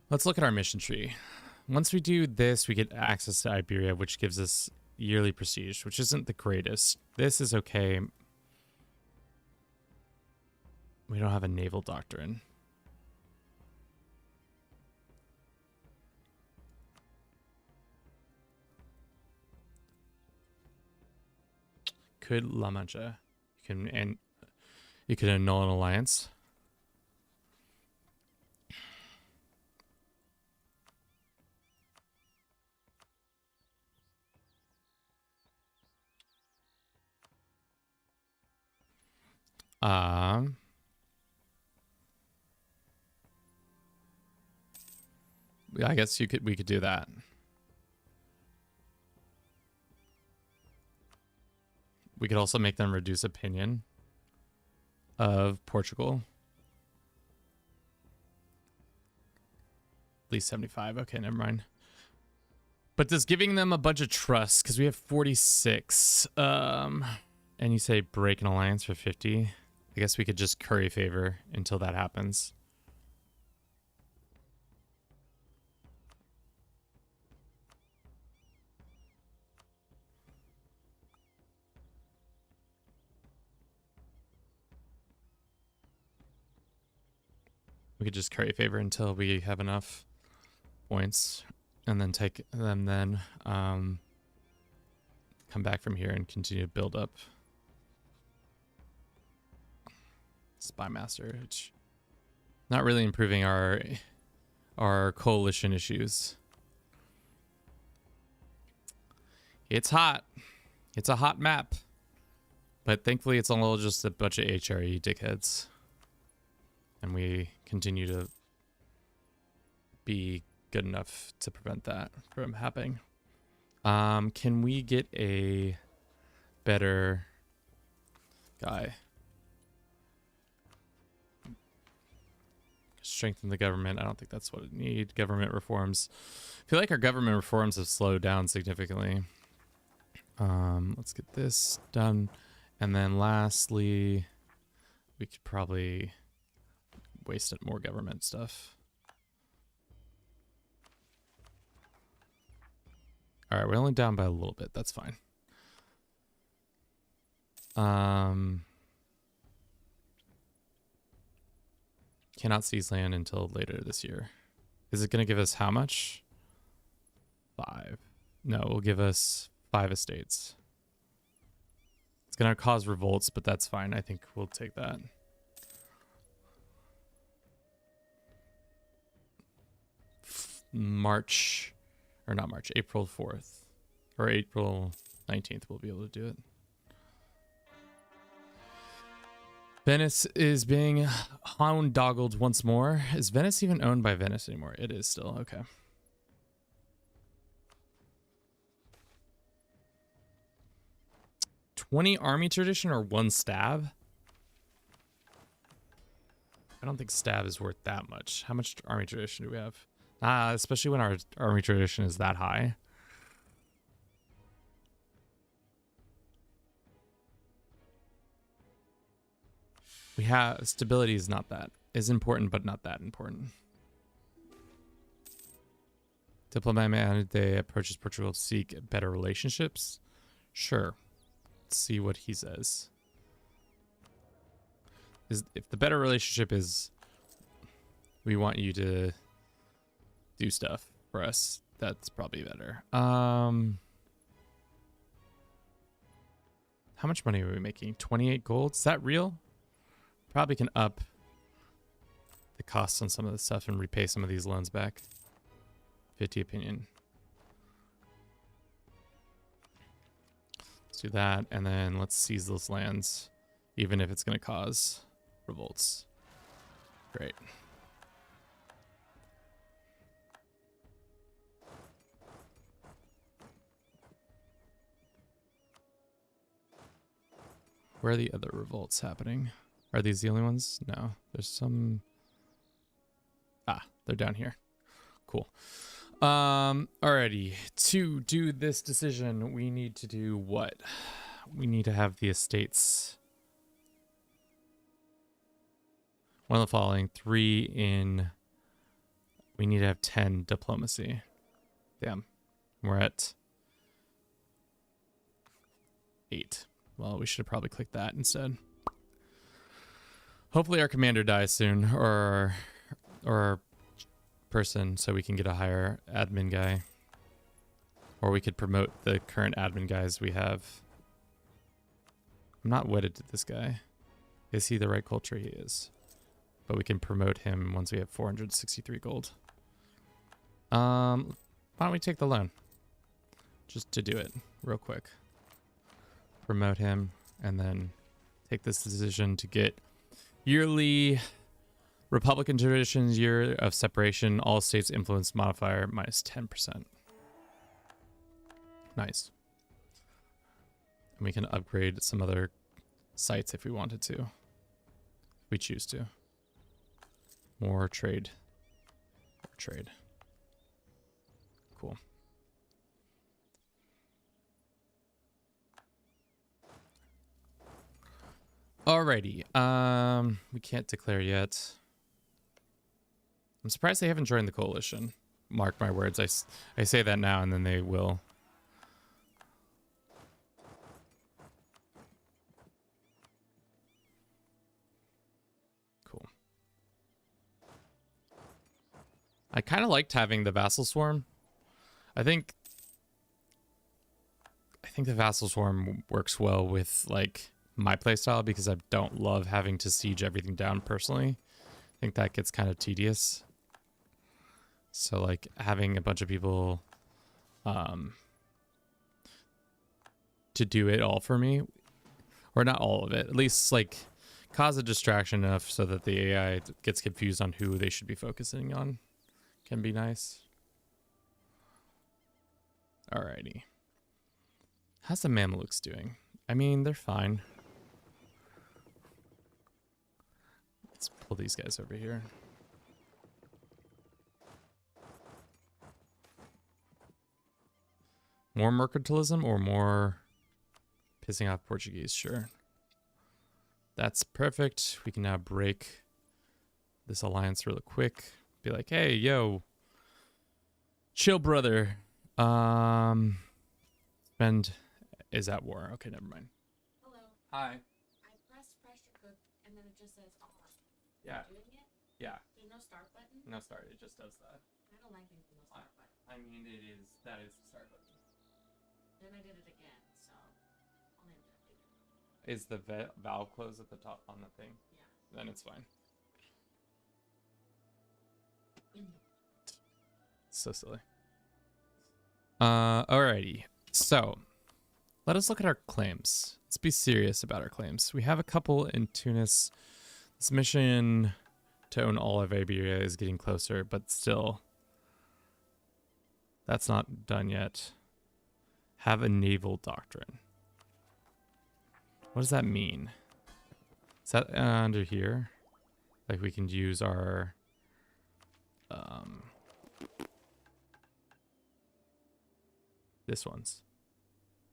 Speaker 1: let's look at our mission tree. Once we do this, we get access to Iberia, which gives us yearly prestige, which isn't the greatest. This is okay. We don't have a naval doctrine. Could La Mancha. You could annul an alliance. I guess we could do that. We could also make them reduce opinion of Portugal. At least 75. Okay, never mind. But does giving them a bunch of trust, because we have 46. And you say break an alliance for 50. I guess we could just curry favor until that happens. We could just curry favor until we have enough points, and then take them. Then come back from here and continue to build up. Spy master, which not really improving our coalition issues. It's hot. It's a hot map, but thankfully it's all just a bunch of HRE dickheads. And we continue to be good enough to prevent that from happening. Can we get a better guy? Strengthen the government. I don't think that's what it needs. Government reforms. I feel like our government reforms have slowed down significantly. Let's get this done. And then lastly, we could probably waste more government stuff. All right, we're only down by a little bit. That's fine. Cannot seize land until later this year. Is it going to give us how much? 5. No, it will give us 5 estates. It's going to cause revolts, but that's fine. I think we'll take that. April 4th or April 19th we'll be able to do it. Venice is being hound-doggled once more. Is Venice even owned by Venice anymore? It is still. Okay. $20 army tradition or 1 stab? I don't think stab is worth that much. How much army tradition do we have? Especially when our army tradition is that high. We have stability is important, but not that important. Diplomat they approaches Portugal to seek better relationships. Sure. Let's see what he says. If the better relationship is we want you to do stuff for us, that's probably better. How much money are we making? 28 gold? Is that real? Probably can up the costs on some of this stuff and repay some of these loans back. 50 opinion. Let's do that, and then let's seize those lands, even if it's going to cause revolts. Great. Where are the other revolts happening? Are these the only ones? No, there's some. Ah, they're down here. Cool. Alrighty. To do this decision, we need to do what? We need to have the estates. One of the following. 3 in. We need to have 10 diplomacy. Damn. We're at 8. Well, we should have probably clicked that instead. Hopefully our commander dies soon, or our person, so we can get a higher admin guy. Or we could promote the current admin guys we have. I'm not wedded to this guy. Is he the right culture? He is. But we can promote him once we have 463 gold. Why don't we take the loan? Just to do it real quick. Promote him, and then take this decision to get yearly Republican traditions, year of separation, all states influence modifier minus 10%. Nice. And we can upgrade some other sites if we wanted to. If we choose to. More trade. More trade. Cool. Alrighty, we can't declare yet. I'm surprised they haven't joined the coalition. Mark my words, I say that now and then they will. Cool. I kind of liked having the vassal swarm. I think the vassal swarm works well with like my playstyle because I don't love having to siege everything down personally. I think that gets kind of tedious. So like having a bunch of people to do it all for me, or not all of it, at least like cause a distraction enough so that the AI gets confused on who they should be focusing on, can be nice. Alrighty. How's the Mamelukes doing? I mean, they're fine. Let's pull these guys over here. More mercantilism or more pissing off Portuguese? Sure. That's perfect. We can now break this alliance really quick. Be like, hey, yo. Chill, brother. Spend is at war. Okay, never mind.
Speaker 2: Hello.
Speaker 1: Hi.
Speaker 2: I pressed pressure cook and then it just says off.
Speaker 1: Yeah.
Speaker 2: Doing it?
Speaker 1: Yeah.
Speaker 2: There's no start button?
Speaker 1: No start. It just does that.
Speaker 2: I don't like things with no start button.
Speaker 1: I mean, that is the start button.
Speaker 2: Then I did it again, so I'll name it later.
Speaker 1: Is the valve close at the top on the thing?
Speaker 2: Yeah.
Speaker 1: Then it's fine. So silly. Alrighty. So, let us look at our claims. Let's be serious about our claims. We have a couple in Tunis. This mission to own all of Iberia is getting closer, but still, that's not done yet. Have a naval doctrine. What does that mean? Is that under here? Like we can use our this one's,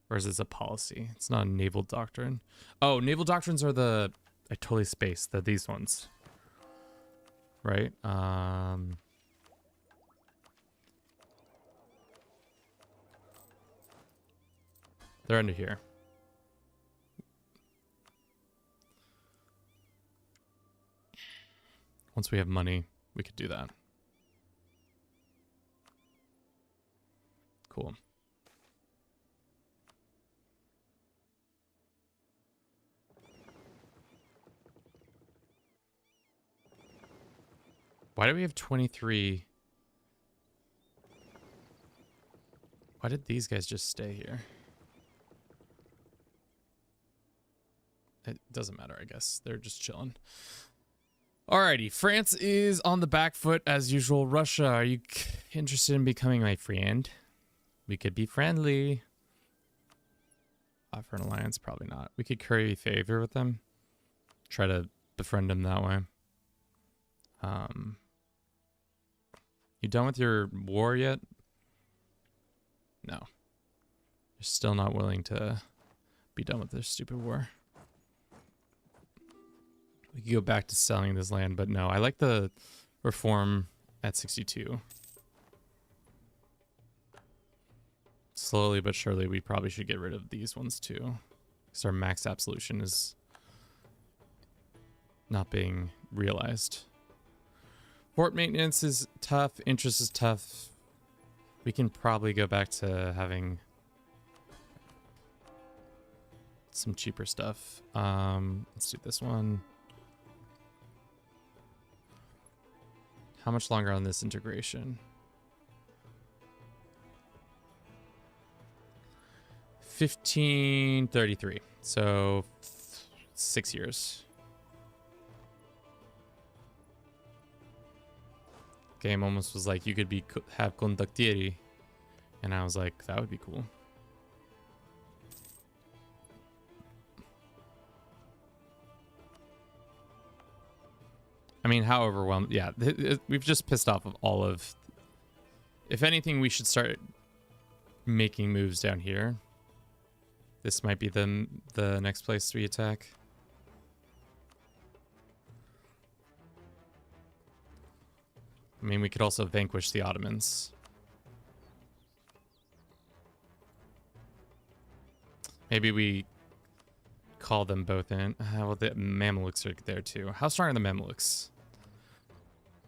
Speaker 1: or is this a policy? It's not a naval doctrine. Oh, naval doctrines are the, I totally spaced these ones, right? They're under here. Once we have money, we could do that. Cool. Why do we have 23? Why did these guys just stay here? It doesn't matter, I guess. They're just chilling. Alrighty, France is on the back foot as usual. Russia, are you interested in becoming my friend? We could be friendly. Offer an alliance? Probably not. We could curry favor with them. Try to befriend them that way. You done with your war yet? No. You're still not willing to be done with this stupid war. We could go back to selling this land, but no. I like the reform at 62. Slowly but surely, we probably should get rid of these ones too. Because our max absolution is not being realized. Fort maintenance is tough. Interest is tough. We can probably go back to having some cheaper stuff. Let's do this one. How much longer on this integration? 1533. So 6 years. Game almost was like, you could have condottieri, and I was like, that would be cool. I mean, how overwhelmed? Yeah, we've just pissed off of all of. If anything, we should start making moves down here. This might be the next place we attack. I mean, we could also vanquish the Ottomans. Maybe we call them both in. Well, the Mamluks are there too. How strong are the Mamluks?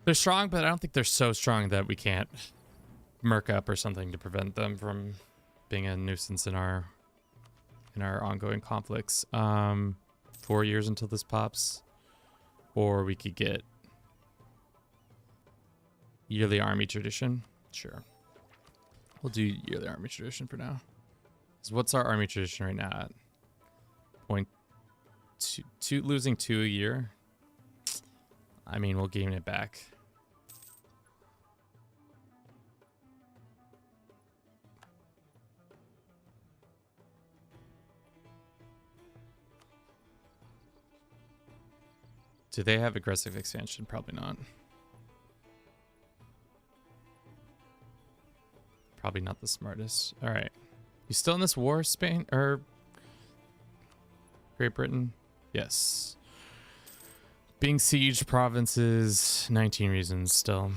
Speaker 1: They're strong, but I don't think they're so strong that we can't murk up or something to prevent them from being a nuisance in our ongoing conflicts. 4 years until this pops, or we could get yearly army tradition. Sure, we'll do yearly army tradition for now. So what's our army tradition right now at? 0.2, losing 2 a year. I mean, we'll gain it back. Do they have aggressive expansion? Probably not. Probably not the smartest. All right. You still in this war, Spain? Or Great Britain? Yes. Being sieged provinces, 19 reasons still.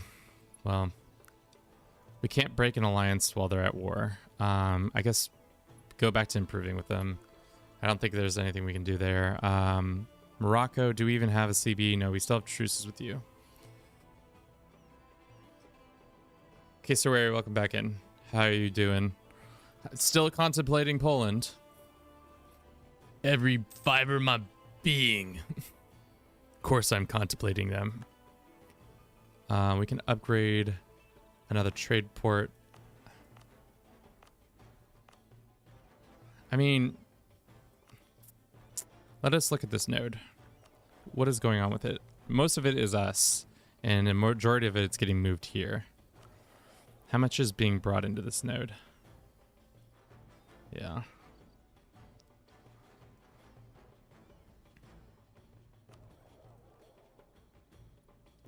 Speaker 1: Well, we can't break an alliance while they're at war. I guess go back to improving with them. I don't think there's anything we can do there. Morocco, do we even have a CB? No, we still have truces with you. Okay, Sir Wary, welcome back in. How are you doing? Still contemplating Poland. Every fiber of my being. Of course I'm contemplating them. We can upgrade another trade port. I mean, let us look at this node. What is going on with it? Most of it is us, and a majority of it's getting moved here. How much is being brought into this node? Yeah.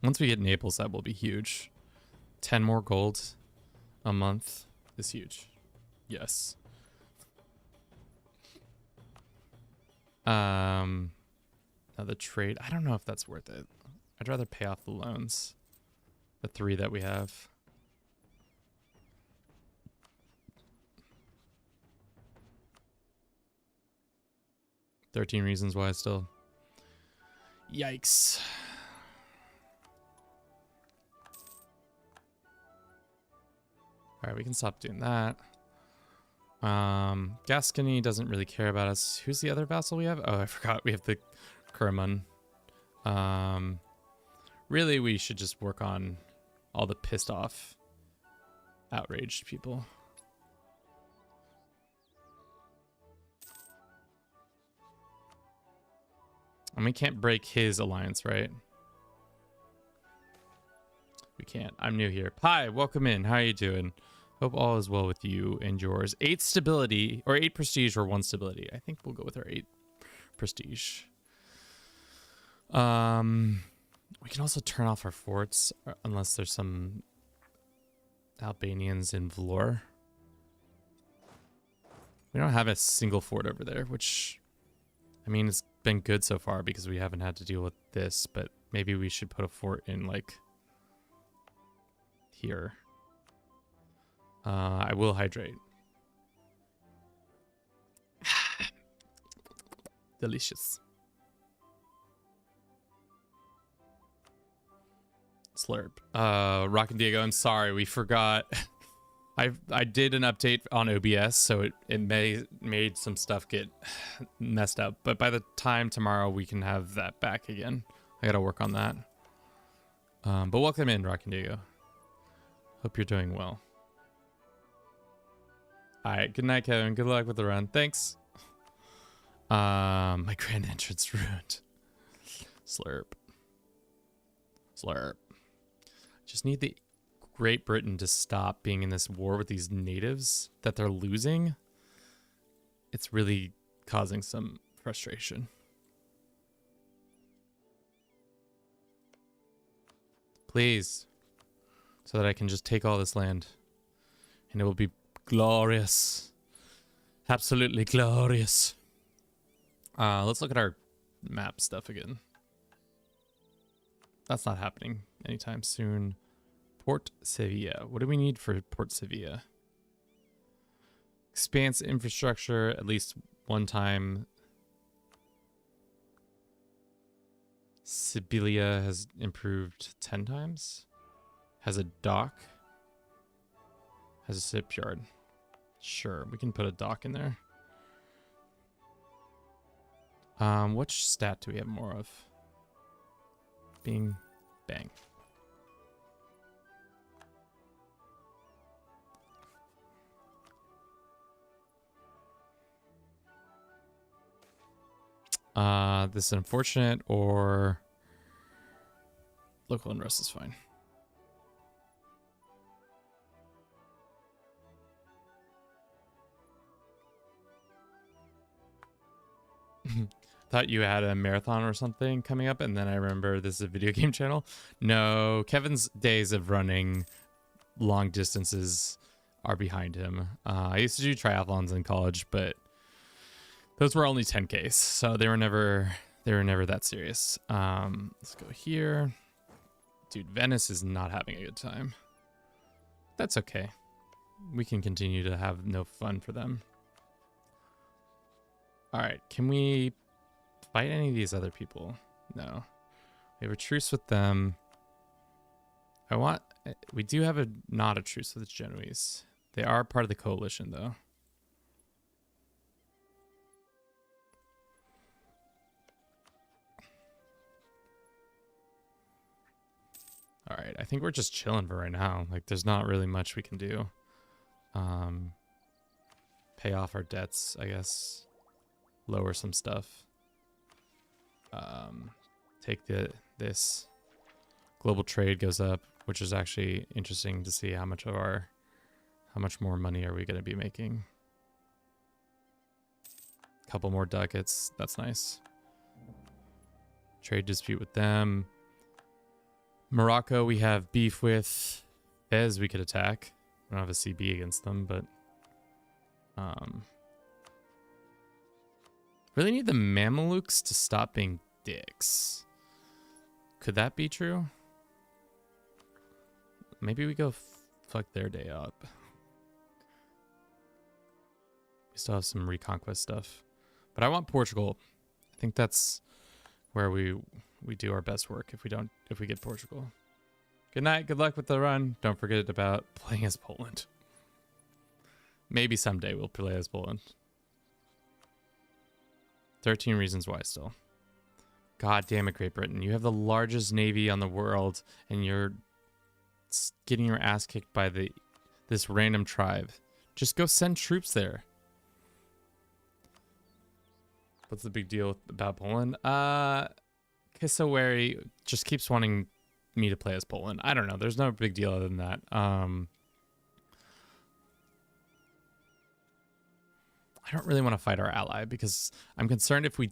Speaker 1: Once we get Naples, that will be huge. 10 more gold a month is huge. Yes. Now the trade, I don't know if that's worth it. I'd rather pay off the loans. The 3 that we have. $13 reasons why still. Yikes. Alright, we can stop doing that. Gascony doesn't really care about us. Who's the other vassal we have? Oh, I forgot. We have the Kerman. Really, we should just work on all the pissed off, outraged people. And we can't break his alliance, right? We can't. I'm new here. Hi, welcome in. How are you doing? Hope all is well with you and yours. 8 stability, or 8 prestige, or 1 stability. I think we'll go with our 8 prestige. We can also turn off our forts, unless there's some Albanians in Vlor. We don't have a single fort over there, which, I mean, it's been good so far because we haven't had to deal with this, but maybe we should put a fort in, like, here. I will hydrate. Delicious. Slurp. Rock and Diego, I'm sorry, we forgot. I did an update on OBS, so it made some stuff get messed up. But by the time tomorrow, we can have that back again. I gotta work on that. But welcome in, Rock and Diego. Hope you're doing well. All right, good night, Kevin. Good luck with the run. Thanks. My grand entrance ruined. Slurp. Slurp. Just need the Great Britain to stop being in this war with these natives that they're losing. It's really causing some frustration. Please. So that I can just take all this land. And it will be glorious. Absolutely glorious. Let's look at our map stuff again. That's not happening anytime soon. Port Sevilla. What do we need for Port Sevilla? Expanse infrastructure at least one time. Sibilia has improved 10 times. Has a dock. Has a shipyard. Sure, we can put a dock in there. Which stat do we have more of? Bing, bang. This is unfortunate, or local unrest is fine. Thought you had a marathon or something coming up, and then I remember this is a video game channel. No, Kevin's days of running long distances are behind him. I used to do triathlons in college, but those were only 10Ks, so they were never that serious. Let's go here. Dude, Venice is not having a good time. That's okay. We can continue to have no fun for them. All right, can we fight any of these other people? No. We have a truce with them. We do have not a truce with the Genoese. They are part of the coalition, though. All right, I think we're just chilling for right now. Like, there's not really much we can do. Pay off our debts, I guess. Lower some stuff. Take this. Global trade goes up, which is actually interesting to see how much more money are we going to be making. Couple more ducats. That's nice. Trade dispute with them. Morocco, we have beef with. Fez, we could attack. We don't have a CB against them, but really need the Mamelukes to stop being dicks. Could that be true? Maybe we go fuck their day up. We still have some reconquest stuff, but I want Portugal. I think that's where we do our best work if we get Portugal. Good night. Good luck with the run. Don't forget about playing as Poland. Maybe someday we'll play as Poland. 13 reasons why still. God damn it, Great Britain. You have the largest navy on the world, and you're getting your ass kicked by this random tribe. Just go send troops there. What's the big deal about Poland? Kisawari just keeps wanting me to play as Poland. I don't know. There's no big deal other than that. I don't really want to fight our ally because I'm concerned if we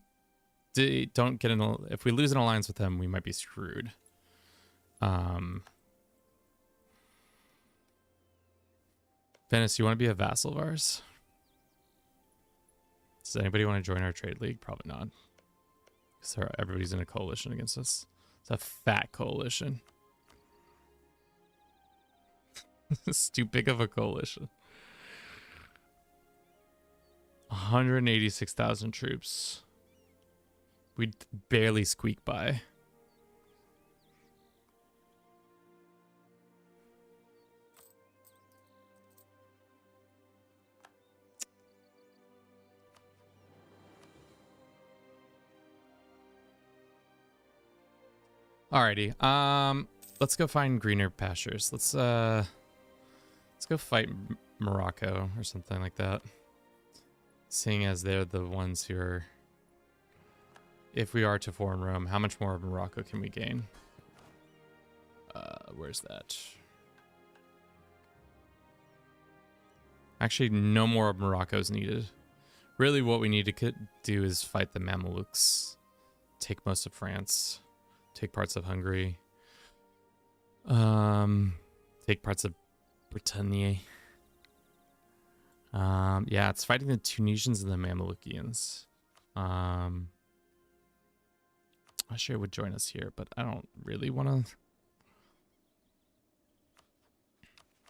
Speaker 1: if we lose an alliance with them, we might be screwed. Venice, you want to be a vassal of ours? Does anybody want to join our trade league? Probably not. Because everybody's in a coalition against us. It's a fat coalition. It's too big of a coalition. 186,000 troops. We'd barely squeak by. Alrighty. Let's go find greener pastures. Let's go fight Morocco or something like that. Seeing as they're the ones who are, if we are to foreign Rome, how much more of Morocco can we gain? Where's that? Actually, no more of Morocco is needed. Really, what we need to do is fight the Mamelukes, take most of France, take parts of Hungary, take parts of Britannia. Yeah, it's fighting the Tunisians and the Mamelukians. I sure would join us here, but I don't really want to.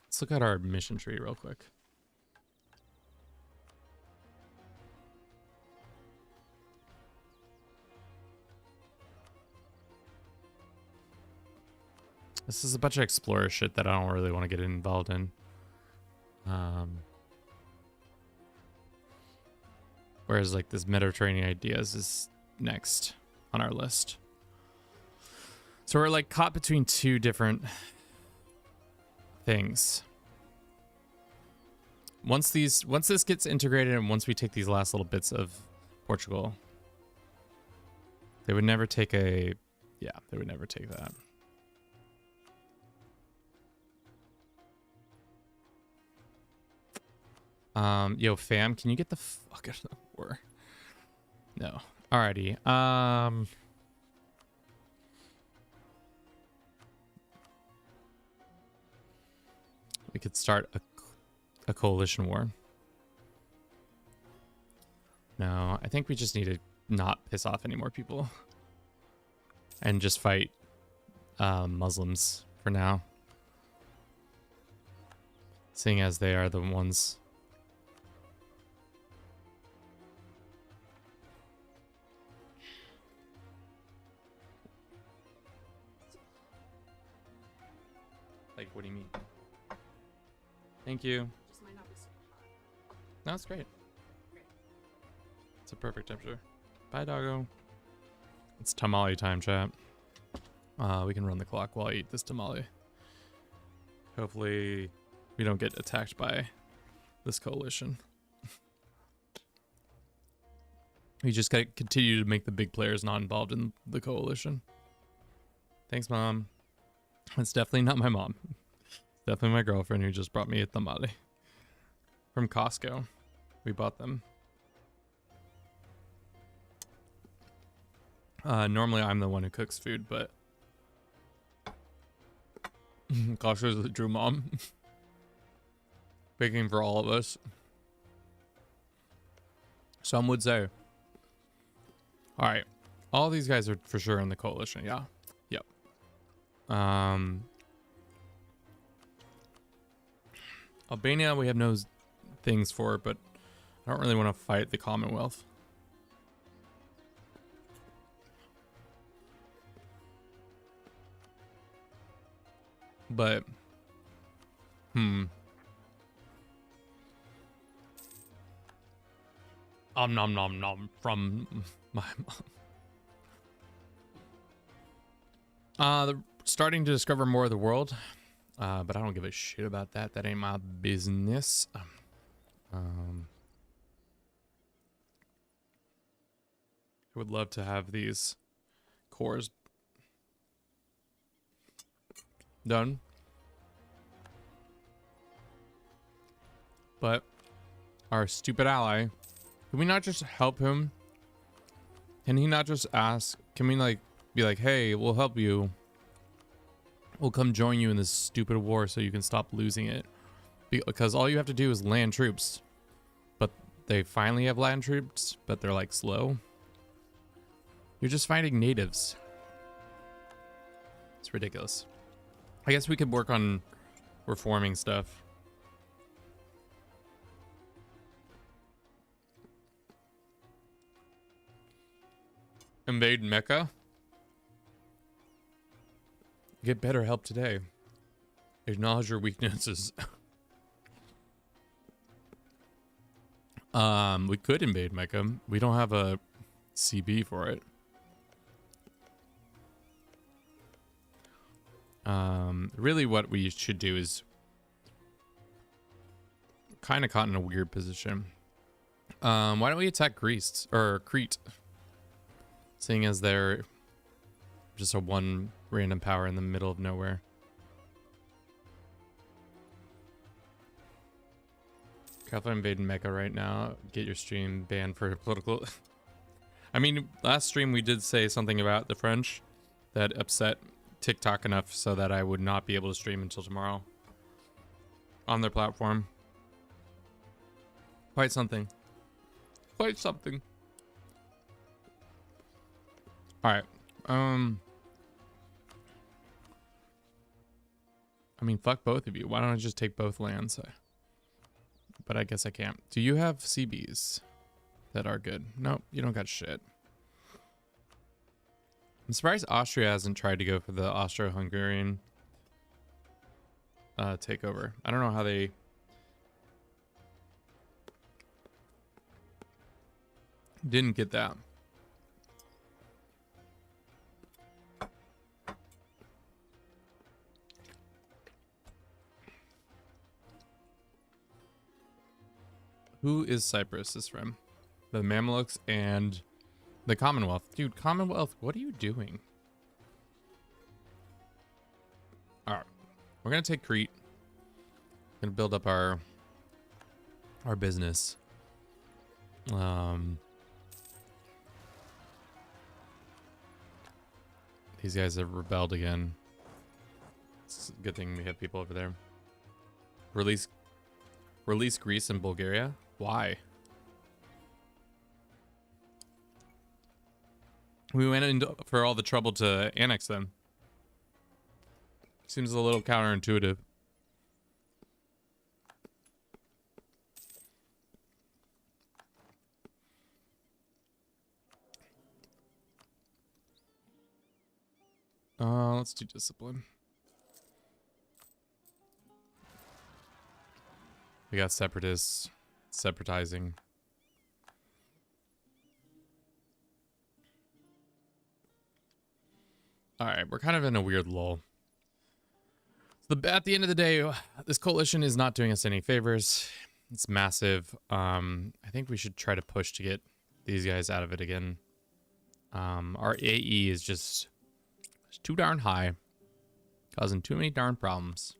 Speaker 1: Let's look at our mission tree real quick. This is a bunch of explorer shit that I don't really want to get involved in. Whereas like this Mediterranean ideas is next on our list. So we're like caught between two different things. Once this gets integrated and once we take these last little bits of Portugal, they would never take they would never take that. Yo, fam, can you get the fuck out of the war? No. Alrighty. We could start a coalition war. No, I think we just need to not piss off any more people. And just fight Muslims for now. Seeing as they are the ones. Like, what do you mean? Thank you.
Speaker 2: Just might not be super hot.
Speaker 1: No, it's great.
Speaker 2: Great.
Speaker 1: It's a perfect temperature. Bye, doggo. It's tamale time, chat. We can run the clock while I eat this tamale. Hopefully, we don't get attacked by this coalition. We just gotta continue to make the big players not involved in the coalition. Thanks, Mom. It's definitely not my mom. It's definitely my girlfriend who just brought me a tamale. From Costco. We bought them. Normally I'm the one who cooks food, but Costco's the true mom. Baking for all of us. Some would say. Alright. All these guys are for sure in the coalition, yeah. Yep. Albania we have no things for, but I don't really want to fight the Commonwealth. But nom nom nom from my mom. They're starting to discover more of the world, but I don't give a shit about that. That ain't my business. I would love to have these cores done, but our stupid ally, can we not just help him? Can he not just ask? Can we like be like, hey, we'll help you. We'll come join you in this stupid war so you can stop losing it. Because all you have to do is land troops. But they finally have land troops, but they're like slow. You're just fighting natives. It's ridiculous. I guess we could work on reforming stuff. Invade Mecca. Get better help today. Acknowledge your weaknesses. We could invade Mecca. We don't have a CB for it. Really what we should do is kind of caught in a weird position. Why don't we attack Greece or Crete? Seeing as they're just a one random power in the middle of nowhere. Careful invading Mecca right now. Get your stream banned for political. I mean, last stream we did say something about the French that upset TikTok enough so that I would not be able to stream until tomorrow on their platform. Quite something. Quite something. All right. I mean, fuck both of you. Why don't I just take both lands? But I guess I can't. Do you have CBs that are good? Nope, you don't got shit. I'm surprised Austria hasn't tried to go for the Austro-Hungarian takeover. I don't know how they... didn't get that. Who is Cyprus is from? The Mamelukes and the Commonwealth. Dude, Commonwealth, what are you doing? Alright. We're gonna take Crete. Gonna build up our business. These guys have rebelled again. It's a good thing we have people over there. Release Greece and Bulgaria? Why? We went in for all the trouble to annex them. Seems a little counterintuitive. Let's do discipline. We got separatists separatizing. All right, we're kind of in a weird lull. At the end of the day, this coalition is not doing us any favors. It's massive. I think we should try to push to get these guys out of it again. Our AE is just too darn high, causing too many darn problems.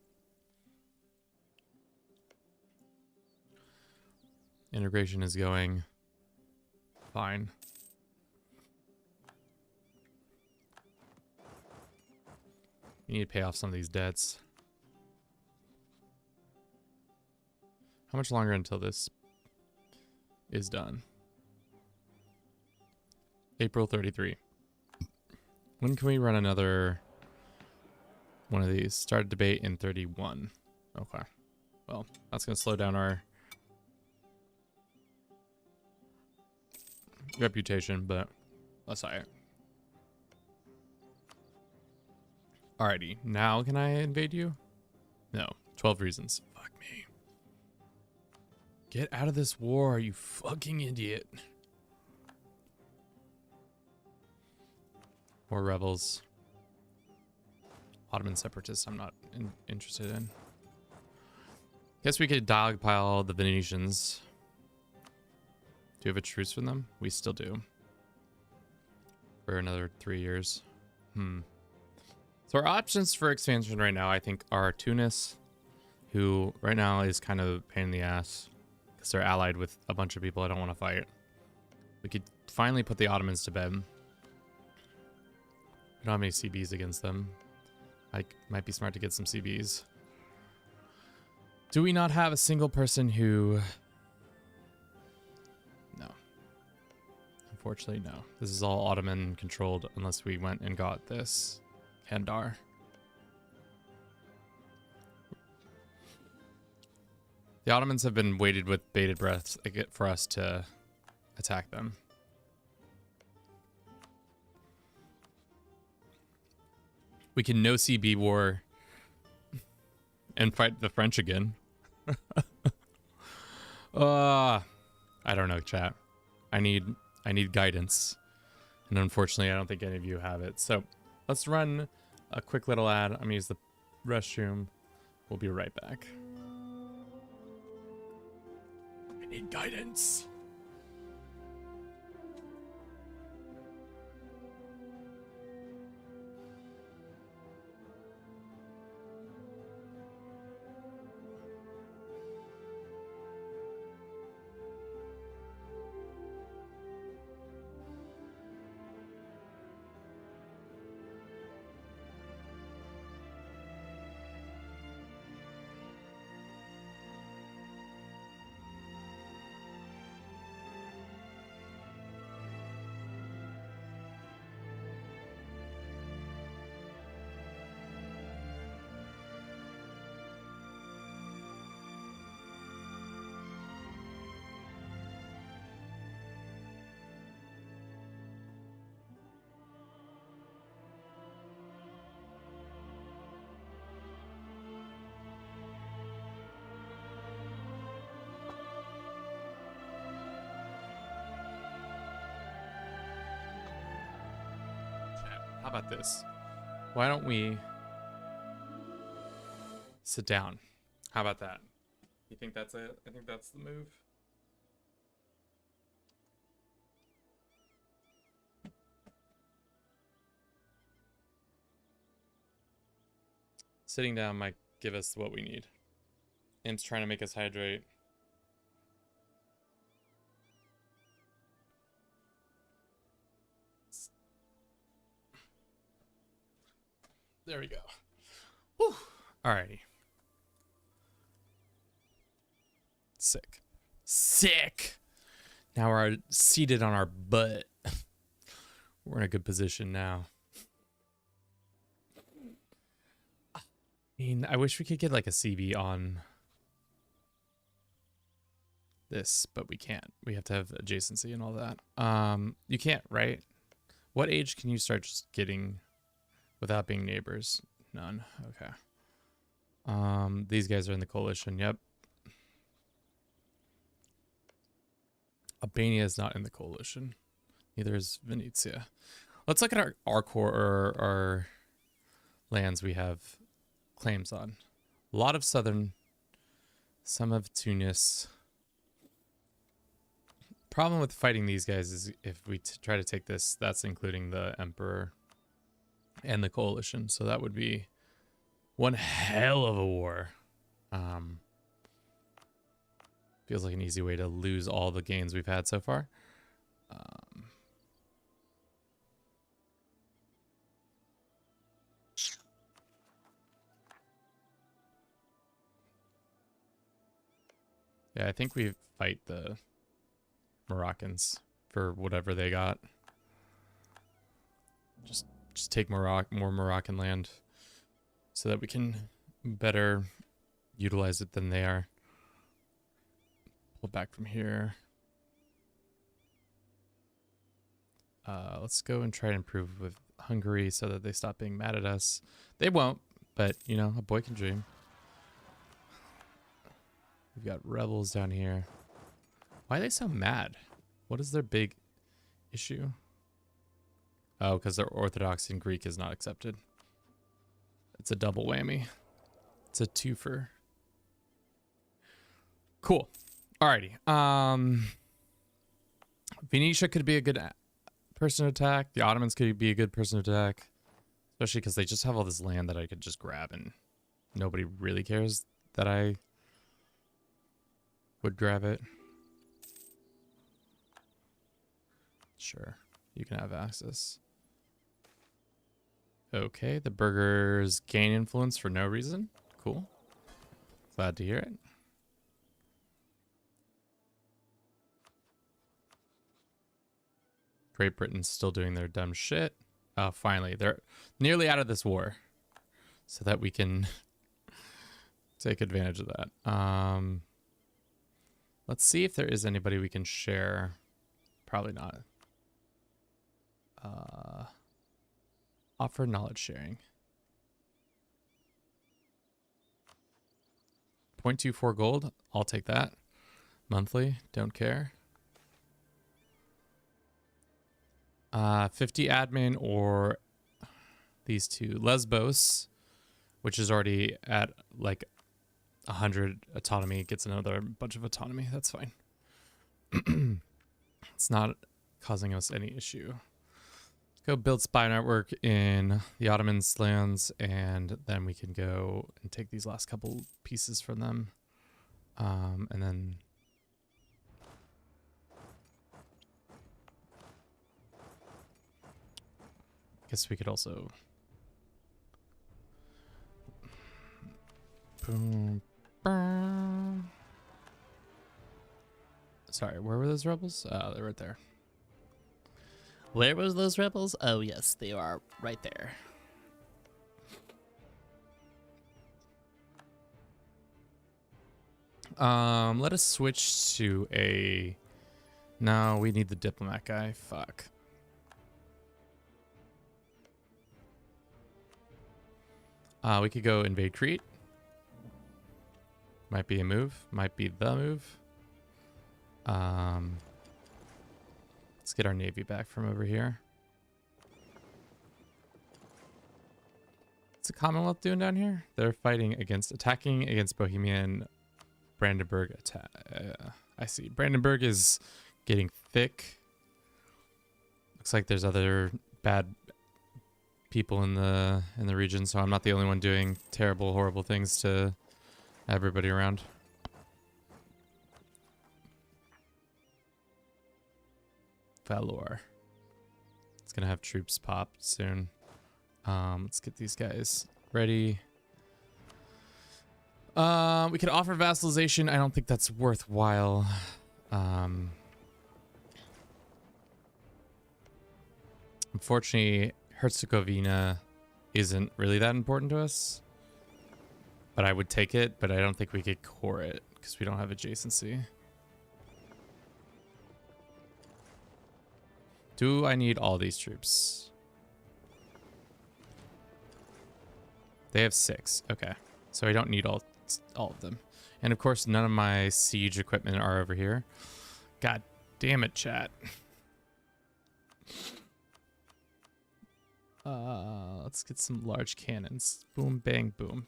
Speaker 1: Integration is going fine. We need to pay off some of these debts. How much longer until this is done? April 33. When can we run another one of these? Start debate in 31. Okay. Well, that's going to slow down our reputation, but that's alright. Alrighty, now can I invade you? No. 12 reasons. Fuck me. Get out of this war, you fucking idiot. More rebels. Ottoman separatists I'm not interested in. Guess we could dogpile the Venetians. Do you have a truce with them? We still do. For another 3 years. So our options for expansion right now, I think, are Tunis, who right now is kind of a pain in the ass because they're allied with a bunch of people I don't want to fight. We could finally put the Ottomans to bed. We don't have any CBs against them. Might be smart to get some CBs. Do we not have a single person who... No. Unfortunately, no. This is all Ottoman controlled unless we went and got this Kandar. The Ottomans have been waited with bated breath for us to attack them. We can no CB war and fight the French again. I don't know, chat. I need guidance. And unfortunately, I don't think any of you have it. So let's run a quick little ad. I'm going to use the restroom. We'll be right back. I need guidance. How about this? Why don't we sit down? How about that? You think that's it? I think that's the move. Sitting down might give us what we need. Imp's trying to make us hydrate. There we go. Whew. Alrighty. Sick. Sick! Now we're seated on our butt. We're in a good position now. I mean, I wish we could get like a CB on this, but we can't. We have to have adjacency and all that. You can't, right? What age can you start just getting without being neighbors? None. Okay. These guys are in the coalition. Yep. Albania is not in the coalition. Neither is Venetia. Let's look at our core or our lands we have claims on. A lot of southern, some of Tunis. Problem with fighting these guys is if we try to take this, that's including the emperor and the coalition. So that would be one hell of a war. Feels like an easy way to lose all the gains we've had so far. Yeah, I think we fight the Moroccans for whatever they got. Just take more Moroccan land so that we can better utilize it than they are. Pull back from here. Let's go and try to improve with Hungary so that they stop being mad at us. They won't, but you know, a boy can dream. We've got rebels down here. Why are they so mad? What is their big issue? Oh, because their Orthodox in Greek is not accepted. It's a double whammy. It's a twofer. Cool. Alrighty. Venetia could be a good person to attack. The Ottomans could be a good person to attack. Especially because they just have all this land that I could just grab and nobody really cares that I would grab it. Sure. You can have access. Okay, the burghers gain influence for no reason. Cool. Glad to hear it. Great Britain's still doing their dumb shit. Oh, finally. They're nearly out of this war. So that we can take advantage of that. Let's see if there is anybody we can share. Probably not. Offer knowledge sharing. 0.24 gold. I'll take that. Monthly. Don't care. 50 admin or these two. Lesbos, which is already at like 100 autonomy, gets another bunch of autonomy. That's fine. It's not causing us any issue. Go build spy network in the Ottomans' lands, and then we can go and take these last couple pieces from them. And then I guess we could also boom. Sorry, where were those rebels? They're right there.
Speaker 3: Where was those rebels? Oh, yes, they are right there.
Speaker 1: Let us switch to a... No, we need the diplomat guy. Fuck. We could go invade Crete. Might be a move. Might be the move. Let's get our navy back from over here. What's the Commonwealth doing down here? They're attacking against Bohemian Brandenburg attack. I see. Brandenburg is getting thick. Looks like there's other bad people in the region, so I'm not the only one doing terrible, horrible things to everybody around. Valor. It's gonna have troops popped soon. Let's get these guys ready. We could offer vassalization. I don't think that's worthwhile. Unfortunately, Herzegovina isn't really that important to us. But I would take it, but I don't think we could core it because we don't have adjacency. Do I need all these troops? They have 6. Okay. So I don't need all of them. And of course, none of my siege equipment are over here. God damn it, chat. Let's get some large cannons. Boom, bang, boom.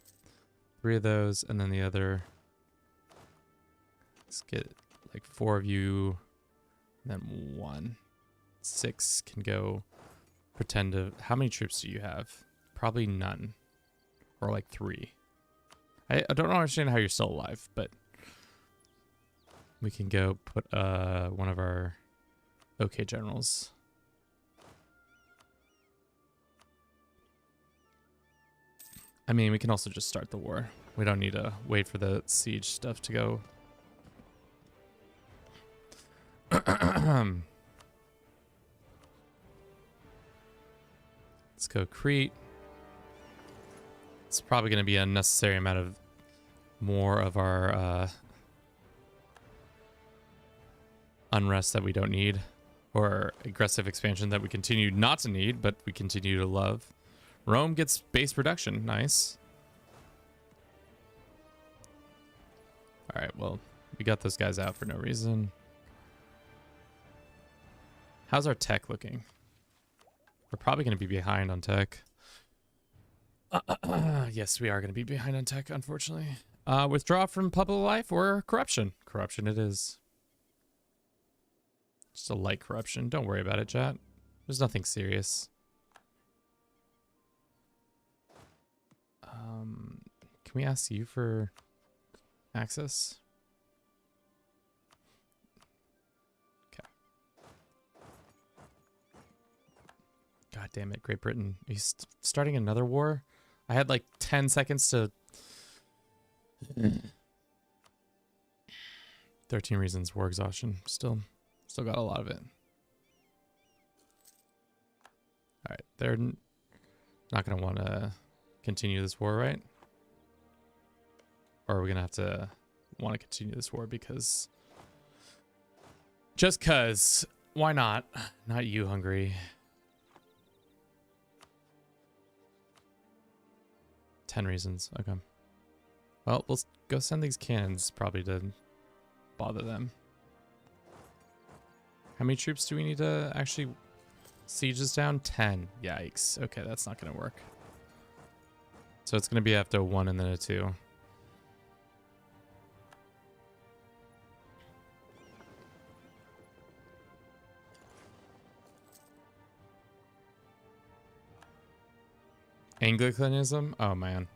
Speaker 1: 3 of those, and then the other. Let's get like 4 of you, and then 1. 6 can go pretend to... How many troops do you have? Probably none. Or like 3. I don't understand how you're still alive, but we can go put one of our OK generals. I mean, we can also just start the war. We don't need to wait for the siege stuff to go. Let's go Crete. It's probably going to be a necessary amount of more of our unrest that we don't need, or aggressive expansion that we continue not to need, but we continue to love. Rome gets base production. Nice. All right, well, we got those guys out for no reason. How's our tech looking? We're probably going to be behind on tech. Yes, we are going to be behind on tech, unfortunately. Withdraw from public life or corruption? Corruption it is. Just a light corruption. Don't worry about it, chat. There's nothing serious. Can we ask you for access? Okay. God damn it, Great Britain. Are you starting another war? I had like 10 seconds to... 13 reasons, war exhaustion. Still got a lot of it. Alright, they're not going to want to continue this war, right? Or are we going to have to want to continue this war because... Just cuz. Why not? Not you, Hungary. 10 reasons. Okay. Well, let's go send these cannons probably to bother them. How many troops do we need to actually siege this down? 10. Yikes. Okay, that's not going to work. So it's going to be after a 1 and then a 2. Anglicanism? Oh man.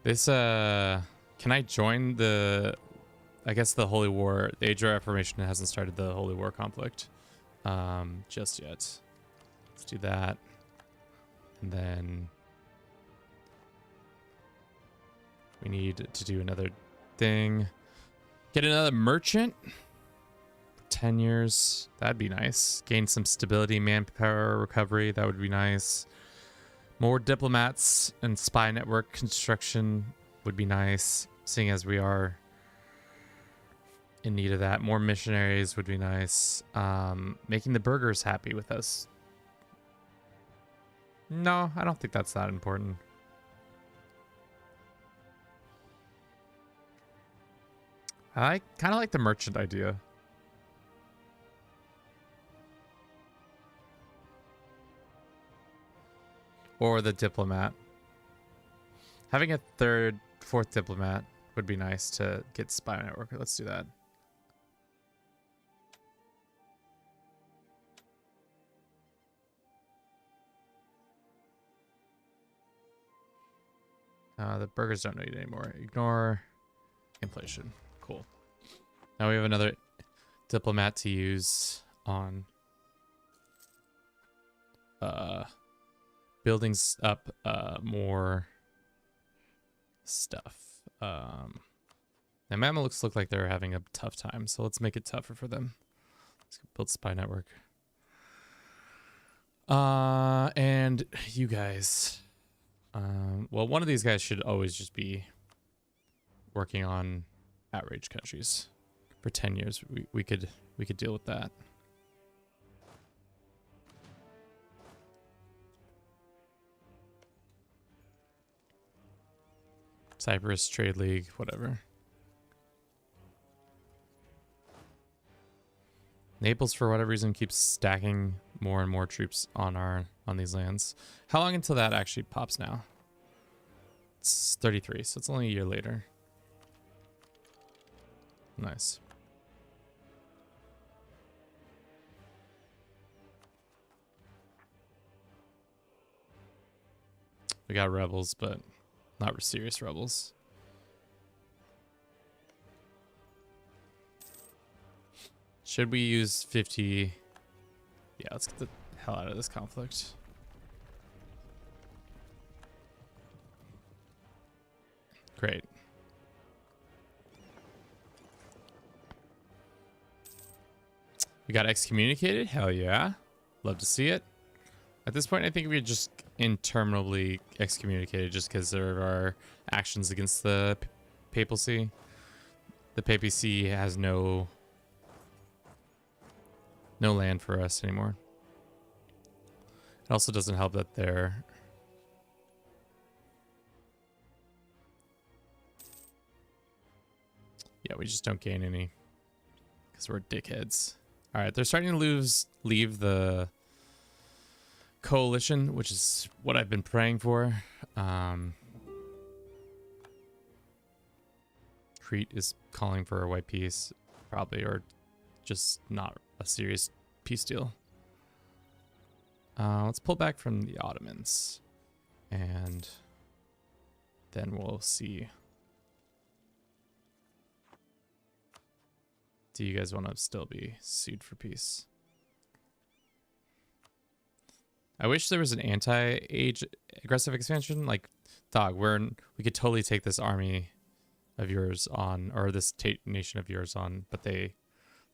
Speaker 1: This can I join the I guess the Holy War? The Age of Reformation hasn't started the Holy War conflict just yet. Let's do that. And then we need to do another thing. Get another merchant. 10 years. That'd be nice. Gain some stability, manpower recovery. That would be nice. More diplomats and spy network construction would be nice, seeing as we are in need of that. More missionaries would be nice. Making the burghers happy with us. No, I don't think that's that important. I kind of like the merchant idea. Or the diplomat. Having a third, fourth diplomat would be nice to get spy network. Let's do that. The burgers don't need it anymore. Ignore inflation. Cool. Now we have another diplomat to use on buildings up more stuff. Now Mamelukes look like they're having a tough time, so let's make it tougher for them. Let's build spy network. And you guys. Well, one of these guys should always just be working on outrage countries for 10 years. We could deal with that. Cyprus Trade League, whatever. Naples, for whatever reason, keeps stacking more and more troops on these lands. How long until that actually pops now? It's 33, so it's only a year later. Nice. We got rebels, but not serious rebels. Should we use 50? Yeah, let's get the hell out of this conflict. Great. We got excommunicated? Hell yeah. Love to see it. At this point, I think we just interminably excommunicated just because there are actions against the papacy. The papacy has no land for us anymore. It also doesn't help that they're... Yeah, we just don't gain any because we're dickheads. All right, they're starting to leave the coalition, which is what I've been praying for. Crete is calling for a white peace, probably, or just not a serious peace deal. Let's pull back from the Ottomans, and then we'll see. Do you guys want to still be sued for peace? I wish there was an anti-age aggressive expansion. Like, dog, we could totally take this army of yours on, or this nation of yours on, but they're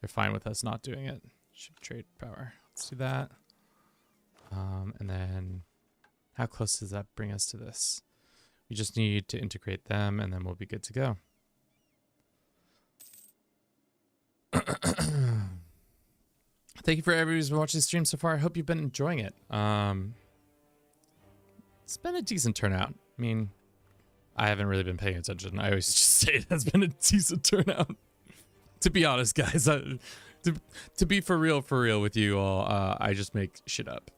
Speaker 1: fine with us not doing it. Ship trade power. Let's do that. And then how close does that bring us to this? We just need to integrate them, and then we'll be good to go. Thank you for everybody who's been watching the stream so far. I hope you've been enjoying it. It's been a decent turnout. I mean, I haven't really been paying attention. I always just say it has been a decent turnout. To be honest, guys, to be for real with you all, I just make shit up.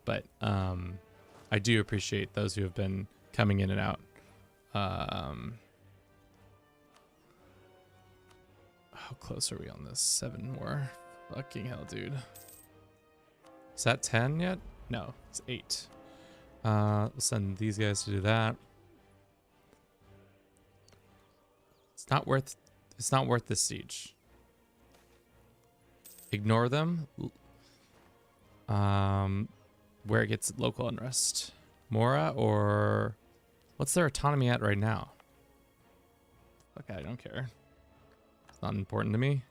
Speaker 1: But I do appreciate those who have been coming in and out. How close are we on this? 7 more. Fucking hell, dude. Is that 10 yet? No, it's 8. We'll send these guys to do that. It's not worth this siege. Ignore them. Where it gets local unrest. Mora, or what's their autonomy at right now? Okay, I don't care. It's not important to me.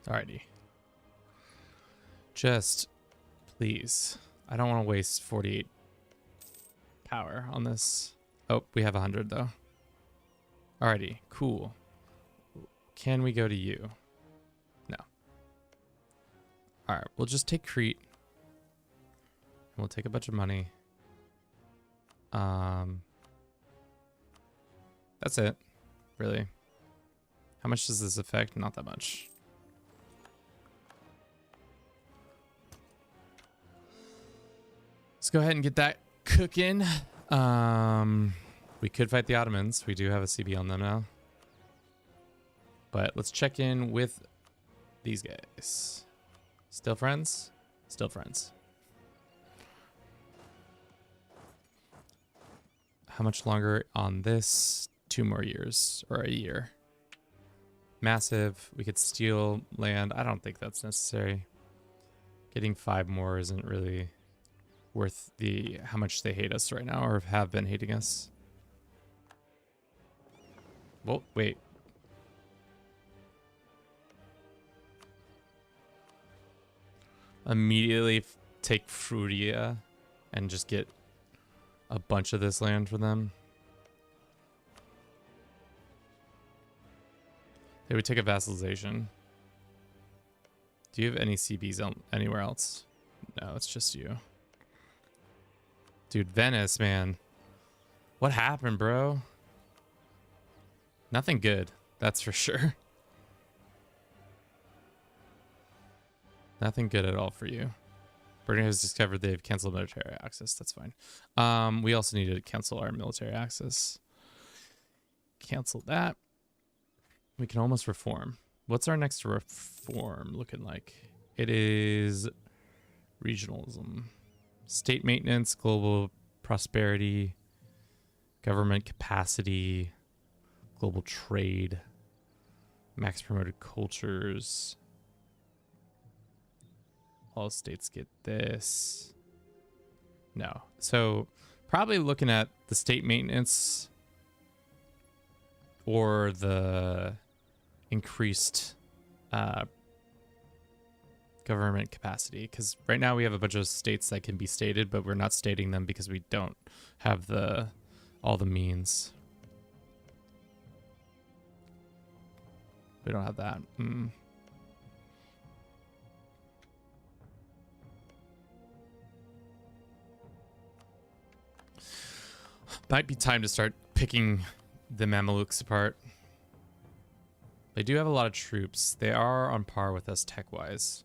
Speaker 1: Alrighty. Just, please. I don't want to waste 48 power on this. Oh, we have 100 though. Alrighty, cool. Can we go to you? No. Alright, we'll just take Crete. And we'll take a bunch of money. That's it. Really. How much does this affect? Not that much. Let's go ahead and get that cooking. We could fight the Ottomans. We do have a CB on them now. But let's check in with these guys. Still friends? Still friends. How much longer on this? 2 more years, or a year. Massive. We could steal land. I don't think that's necessary. Getting 5 more isn't really worth how much they hate us right now, or have been hating us. Well, wait. Immediately take Frutia and just get a bunch of this land for them. They would take a vassalization. Do you have any CBs anywhere else? No, it's just you. Dude, Venice, man. What happened, bro? Nothing good, that's for sure. Nothing good at all for you. Britain has discovered they've canceled military access. That's fine. We also need to cancel our military access. Cancel that. We can almost reform. What's our next reform looking like? It is regionalism. State maintenance, global prosperity, government capacity, global trade, max promoted cultures. All states get this. No. So probably looking at the state maintenance or the increased government capacity, because right now we have a bunch of states that can be stated, but we're not stating them because we don't have all the means. We don't have that. Might be time to start picking the Mamelukes apart. They do have a lot of troops. They are on par with us tech-wise.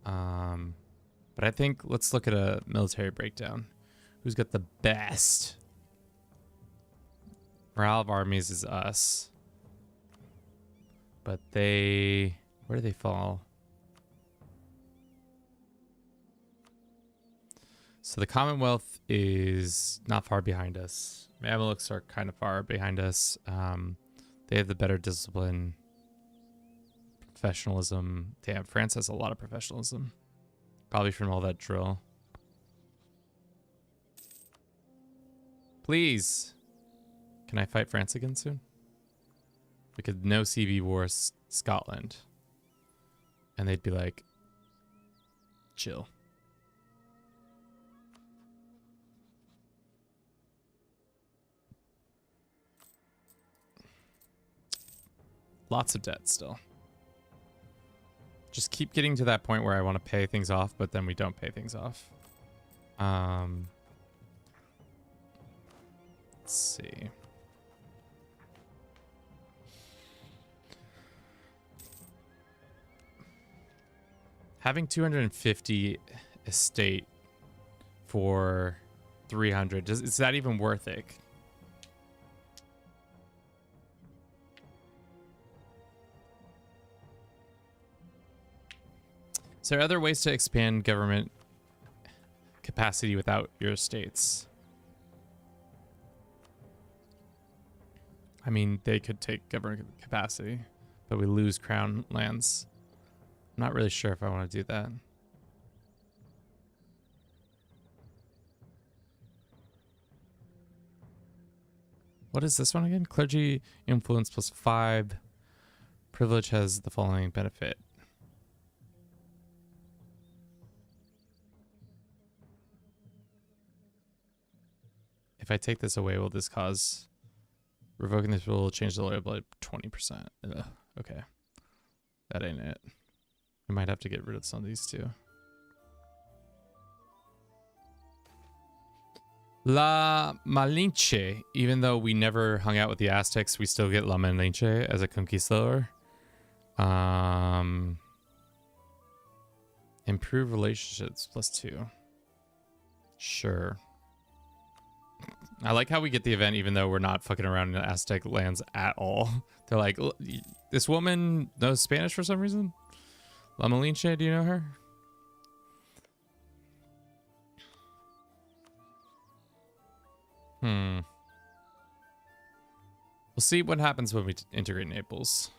Speaker 1: But I think let's look at a military breakdown. Who's got the best? Morale of armies is us. But they... Where do they fall? So the Commonwealth is not far behind us. Mamelukes are kind of far behind us. They have the better discipline. Professionalism. Damn, France has a lot of professionalism. Probably from all that drill. Please. Can I fight France again soon? We could no CB war Scotland. And they'd be like, chill. Lots of debt still. Just keep getting to that point where I want to pay things off, but then we don't pay things off. Let's see. Having 250 estate for 300, is that even worth it? Is there other ways to expand government capacity without your estates? I mean, they could take government capacity, but we lose crown lands. I'm not really sure if I want to do that. What is this one again? Clergy influence +5. Privilege has the following benefit. If I take this away, will this cause... Revoking this will change the loyal by 20%. Ugh, okay. That ain't it. We might have to get rid of some of these too. La Malinche. Even though we never hung out with the Aztecs, we still get La Malinche as a conquistador. Improve relationships +2. Sure. I like how we get the event even though we're not fucking around in Aztec lands at all. They're like, this woman knows Spanish for some reason? La Malinche, do you know her? We'll see what happens when we integrate Naples.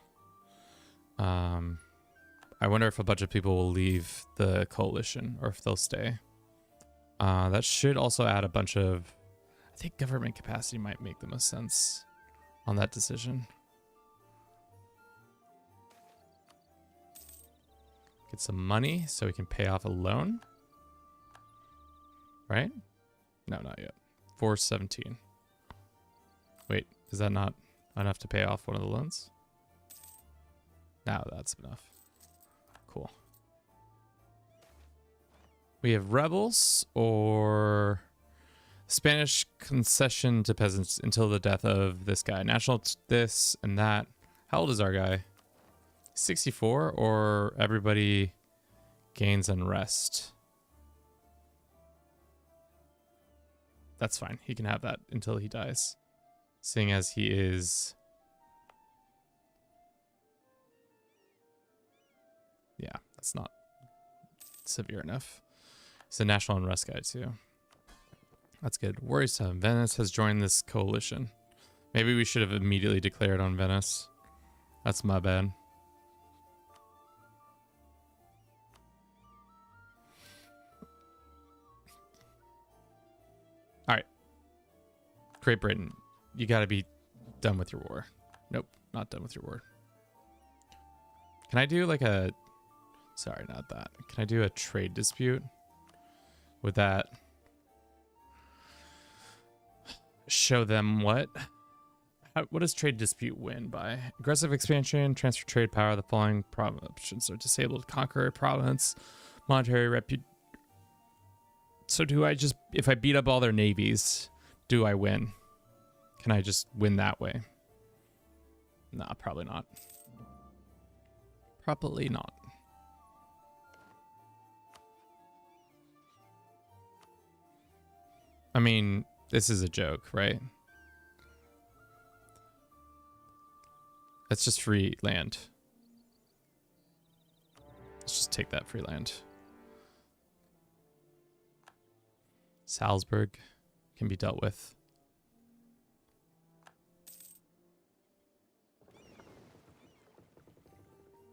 Speaker 1: I wonder if a bunch of people will leave the coalition or if they'll stay. That should also add a bunch of... I think government capacity might make the most sense on that decision. Get some money so we can pay off a loan. Right? No, not yet. 417. Wait, is that not enough to pay off one of the loans? No, that's enough. Cool. We have rebels or... Spanish concession to peasants until the death of this guy. National this and that. How old is our guy? 64 or everybody gains unrest? That's fine. He can have that until he dies. Seeing as he is... Yeah, that's not severe enough. He's a national unrest guy too. That's good. Worrisome. Venice has joined this coalition. Maybe we should have immediately declared on Venice. That's my bad. All right. Great Britain, you got to be done with your war. Nope, not done with your war. Can I do like a... Sorry, not that. Can I do a trade dispute with that? Show them what? What does trade dispute win by? Aggressive expansion, transfer trade power. The following options are disabled. Conquer a province, monetary repute. So do I just, if I beat up all their navies, do I win? Can I just win that way? Nah, probably not. Probably not. I mean, this is a joke, right? That's just free land. Let's just take that free land. Salzburg can be dealt with.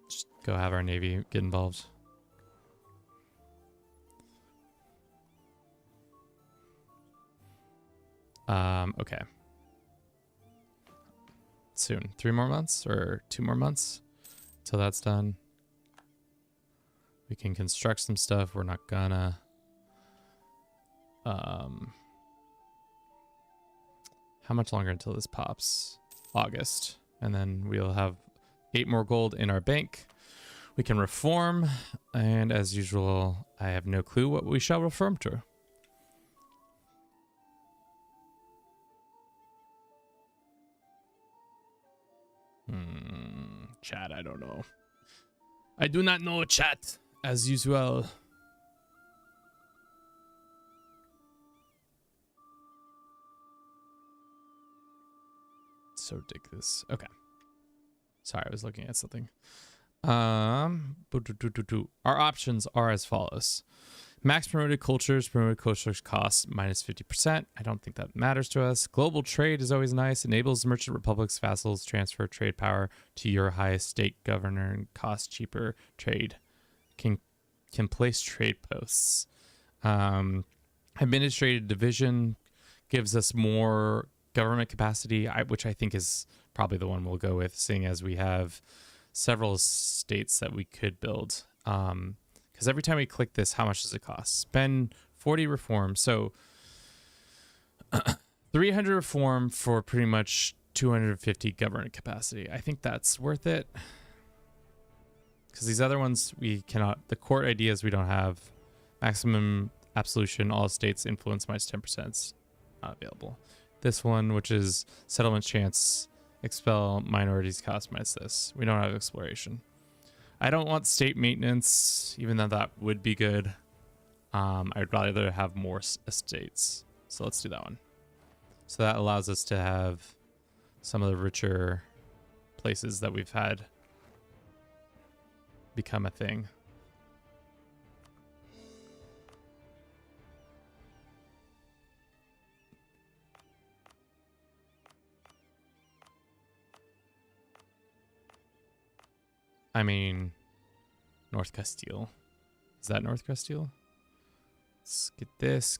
Speaker 1: Just go have our navy get involved. Okay. Soon. 3 more months or 2 more months till that's done. We can construct some stuff. We're not gonna. How much longer until this pops? August. And then we'll have 8 more gold in our bank. We can reform. And as usual, I have no clue what we shall reform to. Chat, I don't know. I do not know, chat, as usual. So ridiculous. Okay. Sorry, I was looking at something. Our options are as follows. Max promoted cultures costs minus 50%. I don't think that matters to us. Global trade is always nice. Enables merchant republics, vassals, transfer trade power to your highest state governor and cost cheaper trade. Can place trade posts. Administrative division gives us more government capacity, which I think is probably the one we'll go with, seeing as we have several states that we could build. Because every time we click this, how much does it cost? Spend 40 reform. So 300 reform for pretty much 250 government capacity. I think that's worth it. Because these other ones, we cannot. The court ideas we don't have. Maximum absolution, all states influence minus 10%, not available. This one, which is settlement chance, expel minorities cost minus this. We don't have exploration. I don't want state maintenance, even though that would be good. I'd rather have more estates. So let's do that one. So that allows us to have some of the richer places that we've had become a thing. I mean, North Castile. Is that North Castile? Let's get this.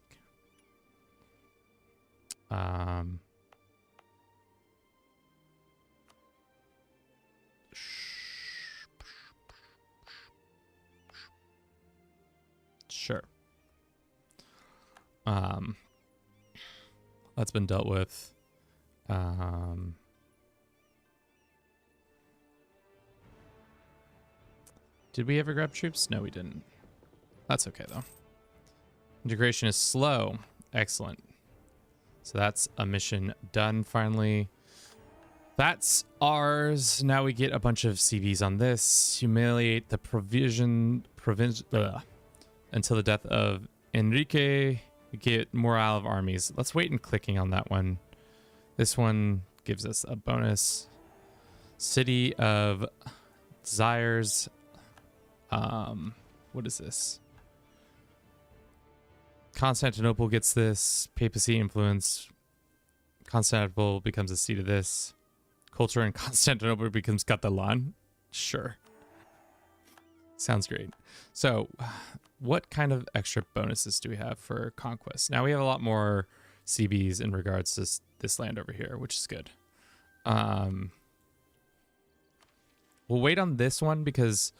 Speaker 1: Sure. That's been dealt with. Did we ever grab troops? No, we didn't. That's okay, though. Integration is slow. Excellent. So that's a mission done, finally. That's ours. Now we get a bunch of CVs on this. Humiliate the until the death of Enrique. We get morale of armies. Let's wait and clicking on that one. This one gives us a bonus. City of Desires. What is this? Constantinople gets this. Papacy influence. Constantinople becomes a seat of this. Culture in Constantinople becomes Catalan. Sure. Sounds great. So, what kind of extra bonuses do we have for conquest? Now we have a lot more CBs in regards to this land over here, which is good. We'll wait on this one because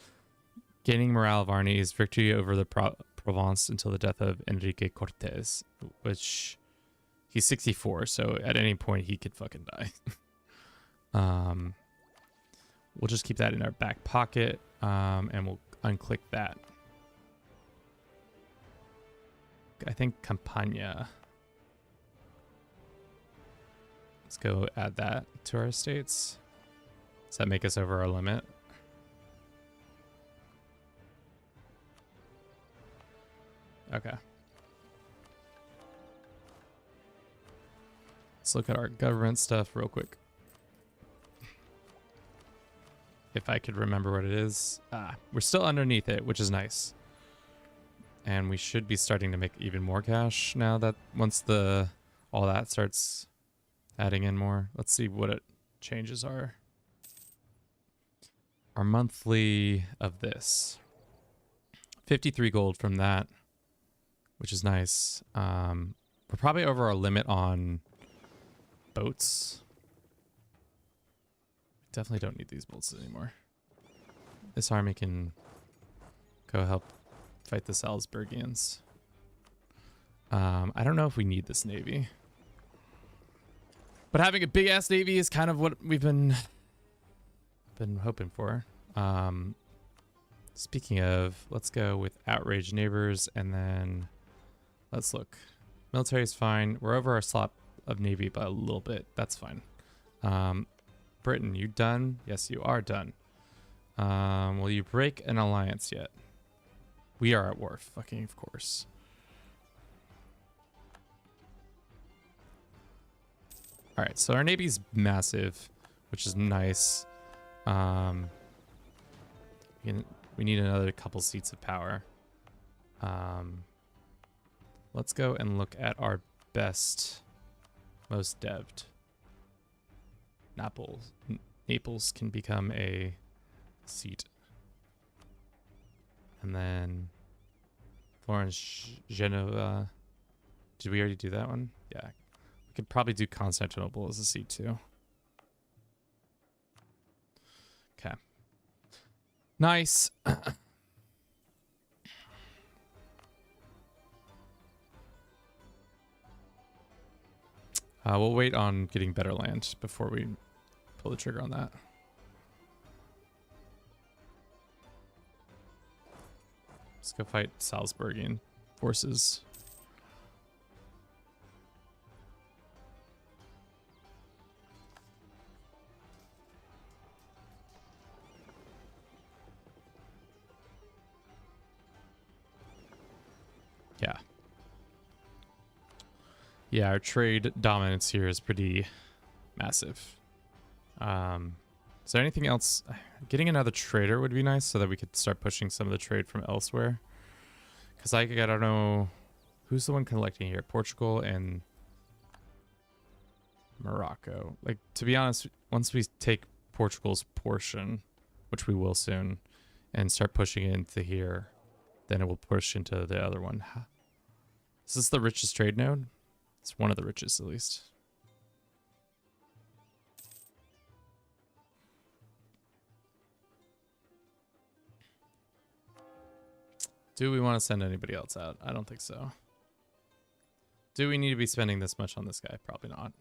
Speaker 1: gaining morale of Arnie is victory over the Provence until the death of Enrique Cortes, which he's 64, so at any point he could fucking die. We'll just keep that in our back pocket, and we'll unclick that. I think Campania. Let's go add that to our estates. Does that make us over our limit? Okay. Let's look at our government stuff real quick. If I could remember what it is. We're still underneath it, which is nice. And we should be starting to make even more cash now that once all that starts adding in more. Let's see what it changes are. Our monthly of this. 53 gold from that, which is nice. We're probably over our limit on boats. Definitely don't need these boats anymore. This army can go help fight the Salzburgians. I don't know if we need this navy. But having a big ass navy is kind of what we've been hoping for. Speaking of, let's go with outraged neighbors, and then let's look. Military is fine. We're over our slot of navy by a little bit. That's fine. Britain, you done? Yes, you are done. Will you break an alliance yet? We are at war. Fucking of course. All right, so our navy's massive, which is nice. We need another couple seats of power. Let's go and look at our best, most dev'd. Naples can become a seat. And then Florence, Genova. Did we already do that one? Yeah. We could probably do Constantinople as a seat too. Okay. Nice. We'll wait on getting better land before we pull the trigger on that. Let's go fight Salzburgian forces. Yeah. Yeah, our trade dominance here is pretty massive. Is there anything else? Getting another trader would be nice so that we could start pushing some of the trade from elsewhere. Because I don't know who's the one collecting here. Portugal and Morocco. Like, to be honest, once we take Portugal's portion, which we will soon, and start pushing it into here, then it will push into the other one. Is this the richest trade node? It's one of the richest, at least. Do we want to send anybody else out? I don't think so. Do we need to be spending this much on this guy? Probably not.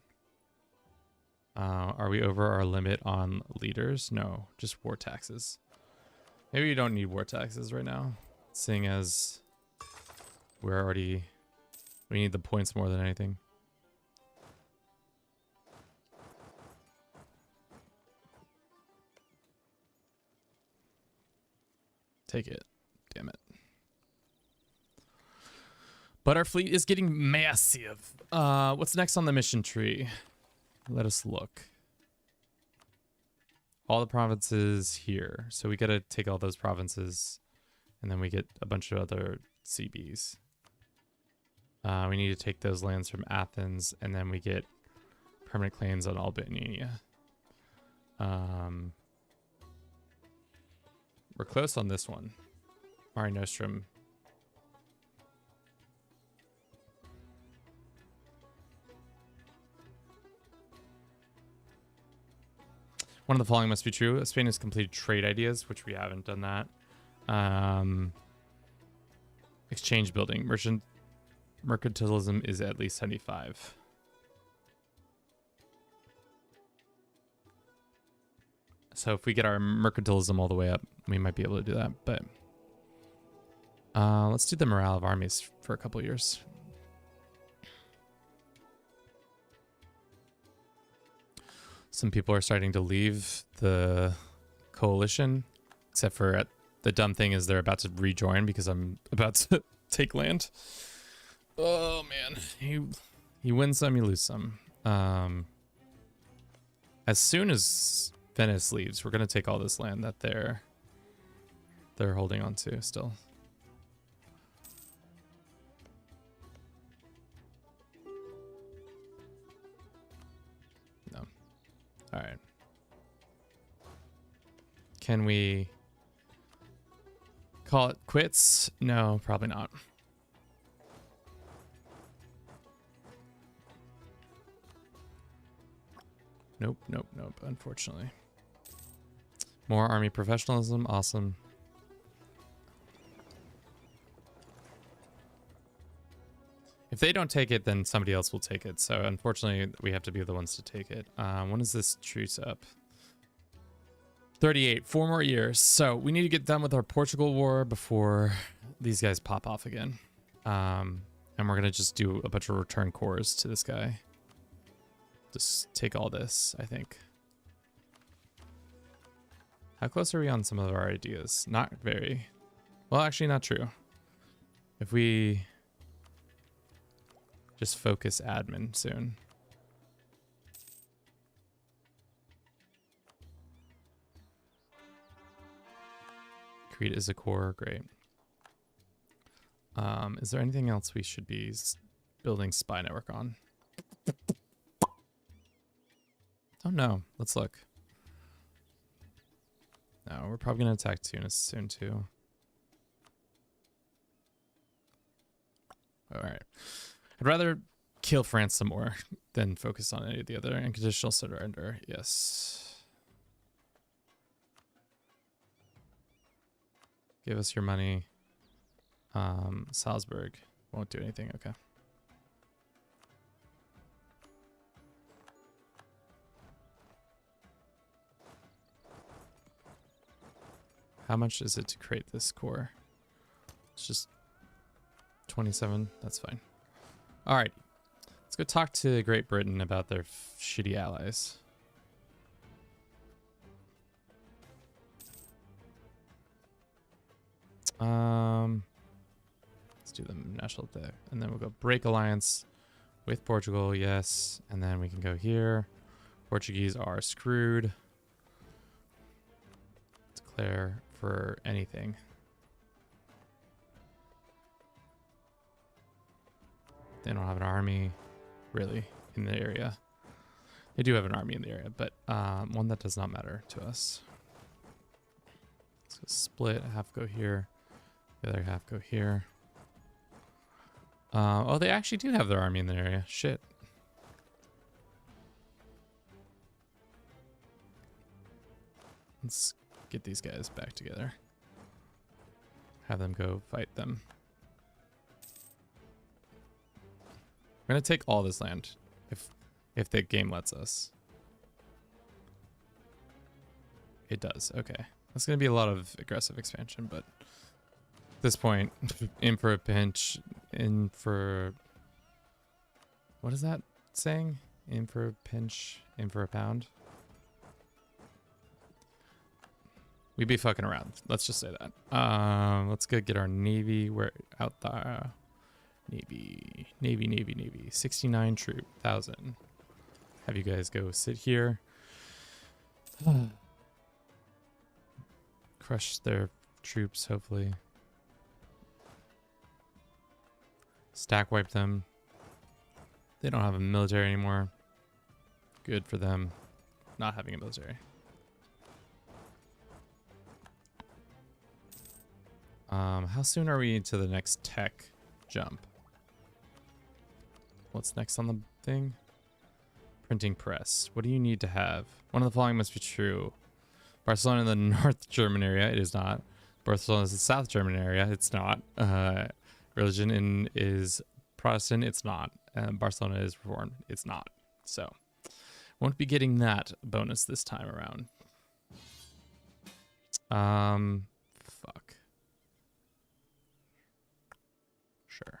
Speaker 1: Are we over our limit on leaders? No, just war taxes. Maybe you don't need war taxes right now, seeing as we need the points more than anything. Take it. Damn it. But our fleet is getting massive. What's next on the mission tree? Let us look. All the provinces here. So we got to take all those provinces, and then we get a bunch of other CBs. We need to take those lands from Athens, and then we get permanent claims on Albania. We're close on this one. Mare Nostrum. One of the following must be true. Spain has completed trade ideas, which we haven't done that. Exchange building. Mercantilism is at least 75. So if we get our mercantilism all the way up, we might be able to do that. But let's do the morale of armies for a couple years. Some people are starting to leave the coalition, except for the dumb thing is they're about to rejoin because I'm about to take land. Oh man, you win some, you lose some. As soon as Venice leaves, we're gonna take all this land that they're holding on to still. No. All right. Can we call it quits? No, probably not. Nope, nope, nope, unfortunately. More army professionalism, awesome. If they don't take it, then somebody else will take it. So unfortunately, we have to be the ones to take it. When is this truce up? 38, 4 more years. So we need to get done with our Portugal war before these guys pop off again. And we're going to just do a bunch of return cores to this guy. Just take all this, I think. How close are we on some of our ideas? Not very. Well, actually not true. If we just focus admin soon. Crete is a core, great. Is there anything else we should be building spy network on? Oh no, let's look. No, we're probably gonna attack Tunis soon too. Alright. I'd rather kill France some more than focus on any of the other. Unconditional surrender, yes. Give us your money. Salzburg won't do anything, okay. How much is it to create this core? It's just 27. That's fine. All right. Let's go talk to Great Britain about their shitty allies. Let's do the national day. And then we'll go break alliance with Portugal. Yes. And then we can go here. Portuguese are screwed. Declare for anything. They don't have an army really in the area. They do have an army in the area, but one that does not matter to us. So split, half go here, the other half go here. Oh, they actually do have their army in the area. Shit. Let's get these guys back together. Have them go fight them. We're gonna take all this land if the game lets us. It does. Okay. That's gonna be a lot of aggressive expansion, but at this point, in for a pinch, in for what is that saying? In for a pinch, in for a pound. We'd be fucking around. Let's just say that. Let's go get our navy. We're out there. Navy. 69 troop, 1,000. Have you guys go sit here. Crush their troops, hopefully. Stack wipe them. They don't have a military anymore. Good for them not having a military. How soon are we to the next tech jump? What's next on the thing? Printing press. What do you need to have? One of the following must be true. Barcelona in the North German area. It is not. Barcelona is the South German area. It's not. Religion is Protestant. It's not. Barcelona is Reformed. It's not. So, won't be getting that bonus this time around. Fuck. Sure.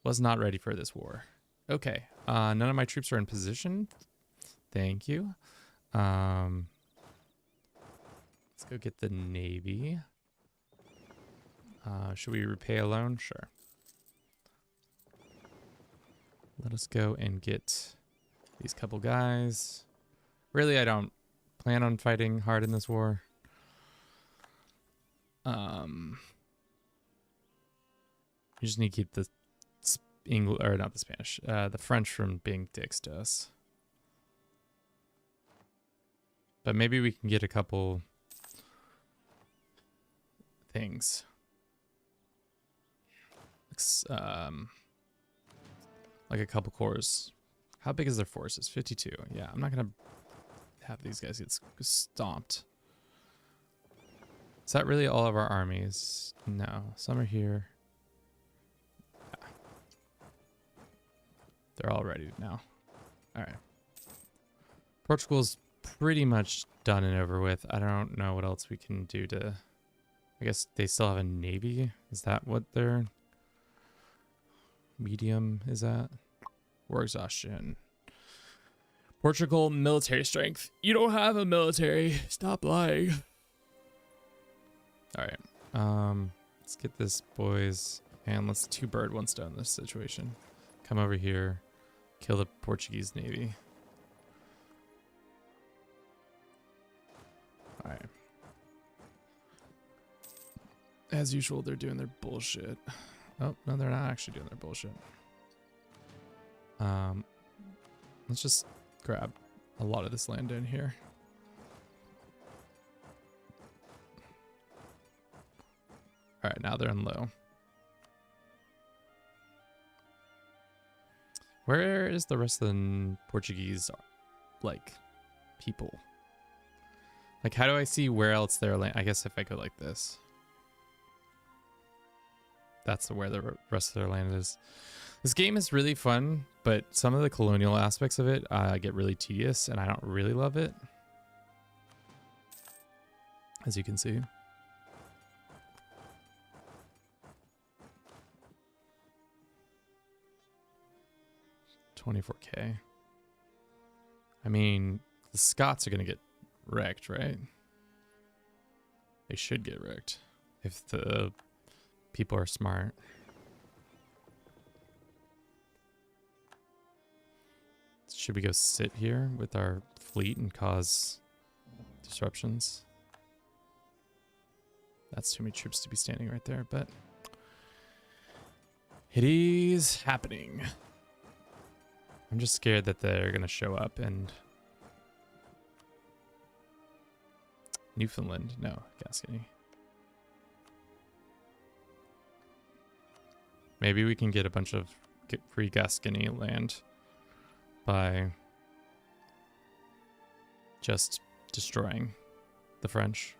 Speaker 1: Was not ready for this war. Okay. None of my troops are in position. Thank you. Let's go get the navy. Should we repay a loan? Sure. Let us go and get these couple guys. Really, I don't plan on fighting hard in this war. You just need to keep the English, or not the Spanish, the French from being dicks to us. But maybe we can get a couple things. Like a couple cores. How big is their forces? 52. Yeah, I'm not gonna have these guys get stomped. Is that really all of our armies? No, some are here. Yeah. They're all ready now. All right. Portugal's pretty much done and over with. I don't know what else we can do to... I guess they still have a navy. Is that what their medium is at? War exhaustion. Portugal military strength. You don't have a military. Stop lying. All right. Let's get this, boys, and let's two bird one stone in this situation. Come over here, kill the Portuguese navy. All right. As usual, they're doing their bullshit. Oh, no, they're not actually doing their bullshit. Let's just grab a lot of this land in here. All right, now they're in low. Where is the rest of the Portuguese, like, people? Like, how do I see where else their land? I guess if I go like this. That's where the rest of their land is. This game is really fun, but some of the colonial aspects of it get really tedious, and I don't really love it. As you can see. $24K. I mean, the Scots are going to get wrecked, right? They should get wrecked if the people are smart. Should we go sit here with our fleet and cause disruptions? That's too many troops to be standing right there, but it is happening. I'm just scared that they're going to show up and... Newfoundland? No, Gascony. Maybe we can get a bunch of free Gascony land by just destroying the French.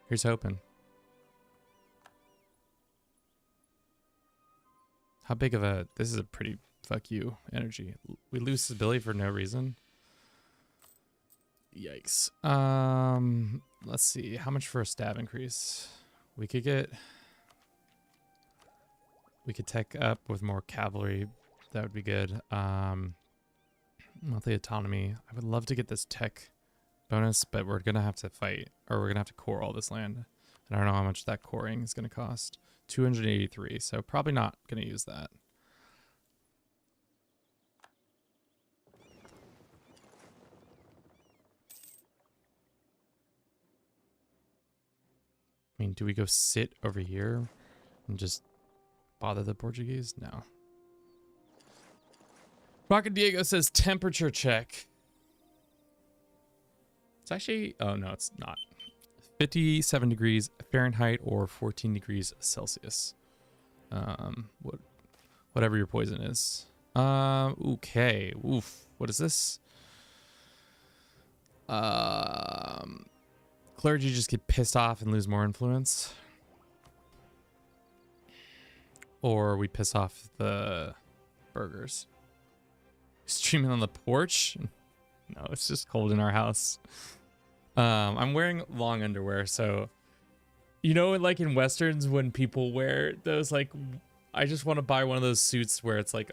Speaker 1: Here's hoping. How big of a... This is a pretty fuck you energy. We lose stability for no reason. Yikes. Let's see. How much for a stab increase? We could get... We could tech up with more cavalry. That would be good. Monthly autonomy. I would love to get this tech bonus, but we're going to have to fight. Or we're going to have to core all this land. And I don't know how much that coring is going to cost. 283, so probably not going to use that. I mean, do we go sit over here and just bother the Portuguese? No. Rocket Diego says temperature check. It's actually, oh no, it's not. 57 degrees Fahrenheit or 14 degrees Celsius. Whatever your poison is. Okay. Oof. What is this? Clergy just get pissed off and lose more influence. Or we piss off the burgers. Streaming on the porch? No, it's just cold in our house. I'm wearing long underwear, so you know, like in westerns when people wear those, like, I just want to buy one of those suits where it's like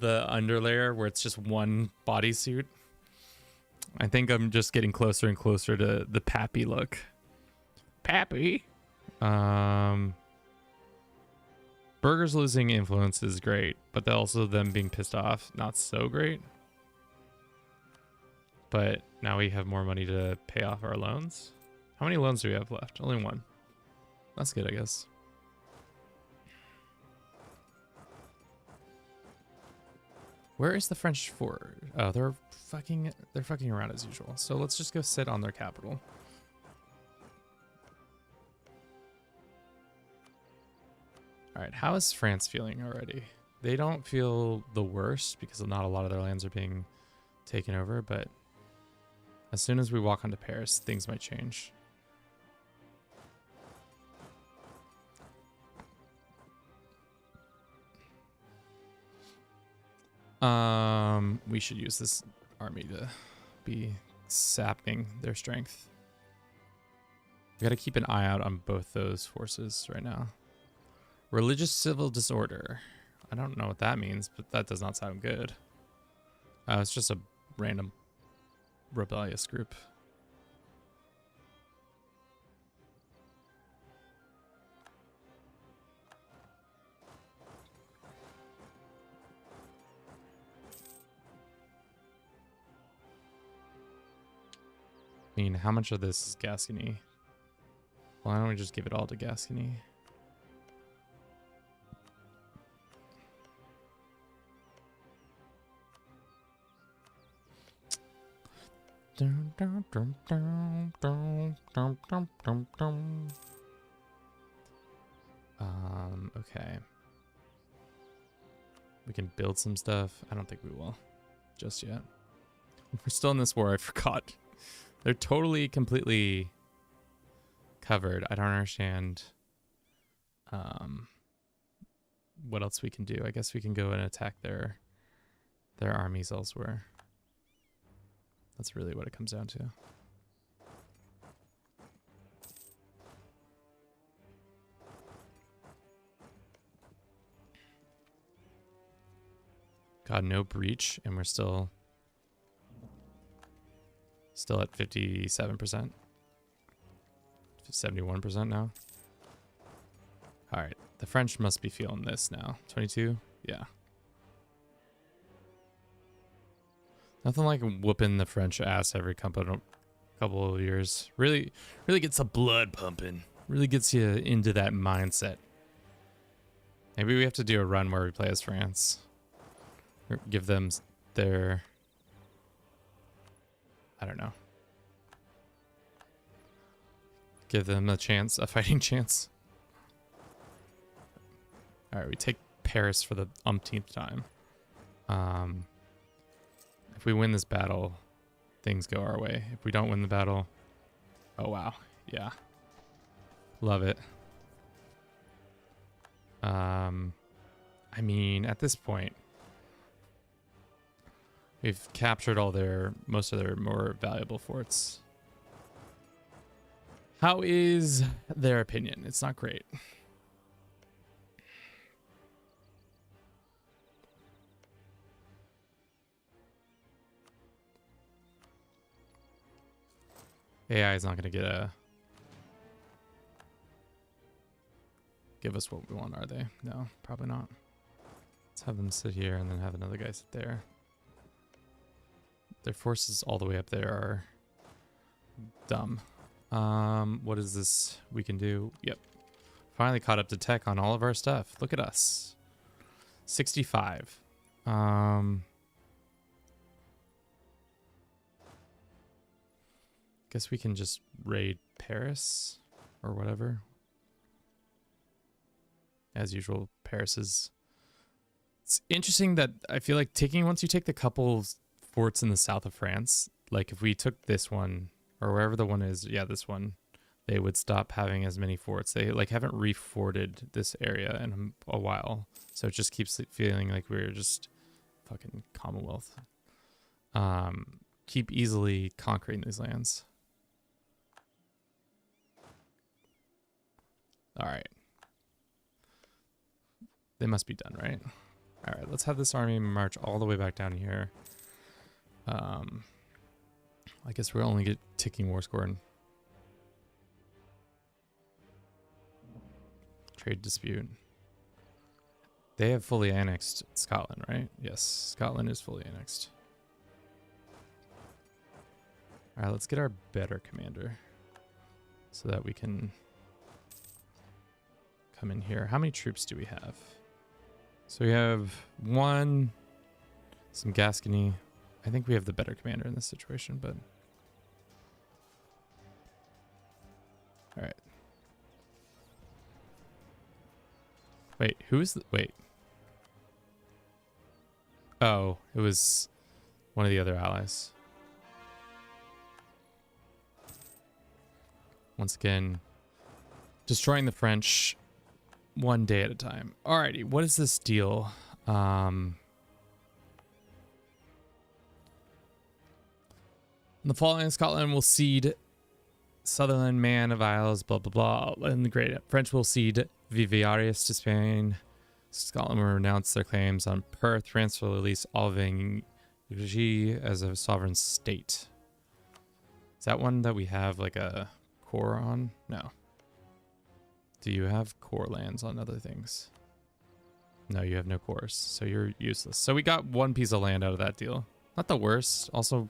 Speaker 1: the underlayer where it's just one bodysuit. I think I'm just getting closer and closer to the Pappy look. Pappy? Burgers losing influence is great, but also them being pissed off, not so great. But now we have more money to pay off our loans. How many loans do we have left? Only one. That's good, I guess. Where is the French fort? Oh, they're fucking around as usual. So let's just go sit on their capital. All right, how is France feeling already? They don't feel the worst because not a lot of their lands are being taken over, but as soon as we walk onto Paris, things might change. We should use this army to be sapping their strength. We got to keep an eye out on both those forces right now. Religious civil disorder. I don't know what that means, but that does not sound good. It's just a random rebellious group. I mean, how much of this is Gascony? Why don't we just give it all to Gascony? Okay. We can build some stuff. I don't think we will just yet. We're still in this war. I forgot. They're totally, completely covered. I don't understand what else we can do. I guess we can go and attack their armies elsewhere. That's really what it comes down to. God, no breach, and we're still at 57%. 71% now. All right, the French must be feeling this now. 22, yeah. Nothing like whooping the French ass every couple of years. Really gets the blood pumping. Really gets you into that mindset. Maybe we have to do a run where we play as France. Or give them their... I don't know. Give them a chance, a fighting chance. All right, we take Paris for the umpteenth time. If we win this battle, things go our way. If we don't win the battle, oh wow, yeah, love it. I mean, at this point, we've captured most of their more valuable forts. How is their opinion? It's not great. AI is not going to give us what we want, are they? No, probably not. Let's have them sit here and then have another guy sit there. Their forces all the way up there are dumb. What is this we can do? Yep. Finally caught up to tech on all of our stuff. Look at us. 65. Guess we can just raid Paris or whatever. As usual, Paris is... It's interesting that I feel like once you take the couple forts in the south of France, like if we took this one or wherever the one is, yeah, this one, they would stop having as many forts. They like haven't reforted this area in a while. So it just keeps feeling like we're just fucking Commonwealth. Keep easily conquering these lands. All right. They must be done, right? All right, let's have this army march all the way back down here. I guess we'll only get ticking war score and trade dispute. They have fully annexed Scotland, right? Yes, Scotland is fully annexed. All right, let's get our better commander so that we can come in here. How many troops do we have? So we have one, some Gascony. I think we have the better commander in this situation, but all right. Wait, who is the, wait. Oh, it was one of the other allies. Once again, destroying the French one day at a time. Alrighty, what is this deal? The following Scotland will cede Sutherland, Man of Isles, blah blah blah, and the Great French will cede Viviarius to Spain. Scotland will renounce their claims on Perth, transfer release Alving as a sovereign state. Is that one that we have like a core on? No. Do you have core lands on other things? No, you have no cores, so you're useless. So we got one piece of land out of that deal. Not the worst. Also,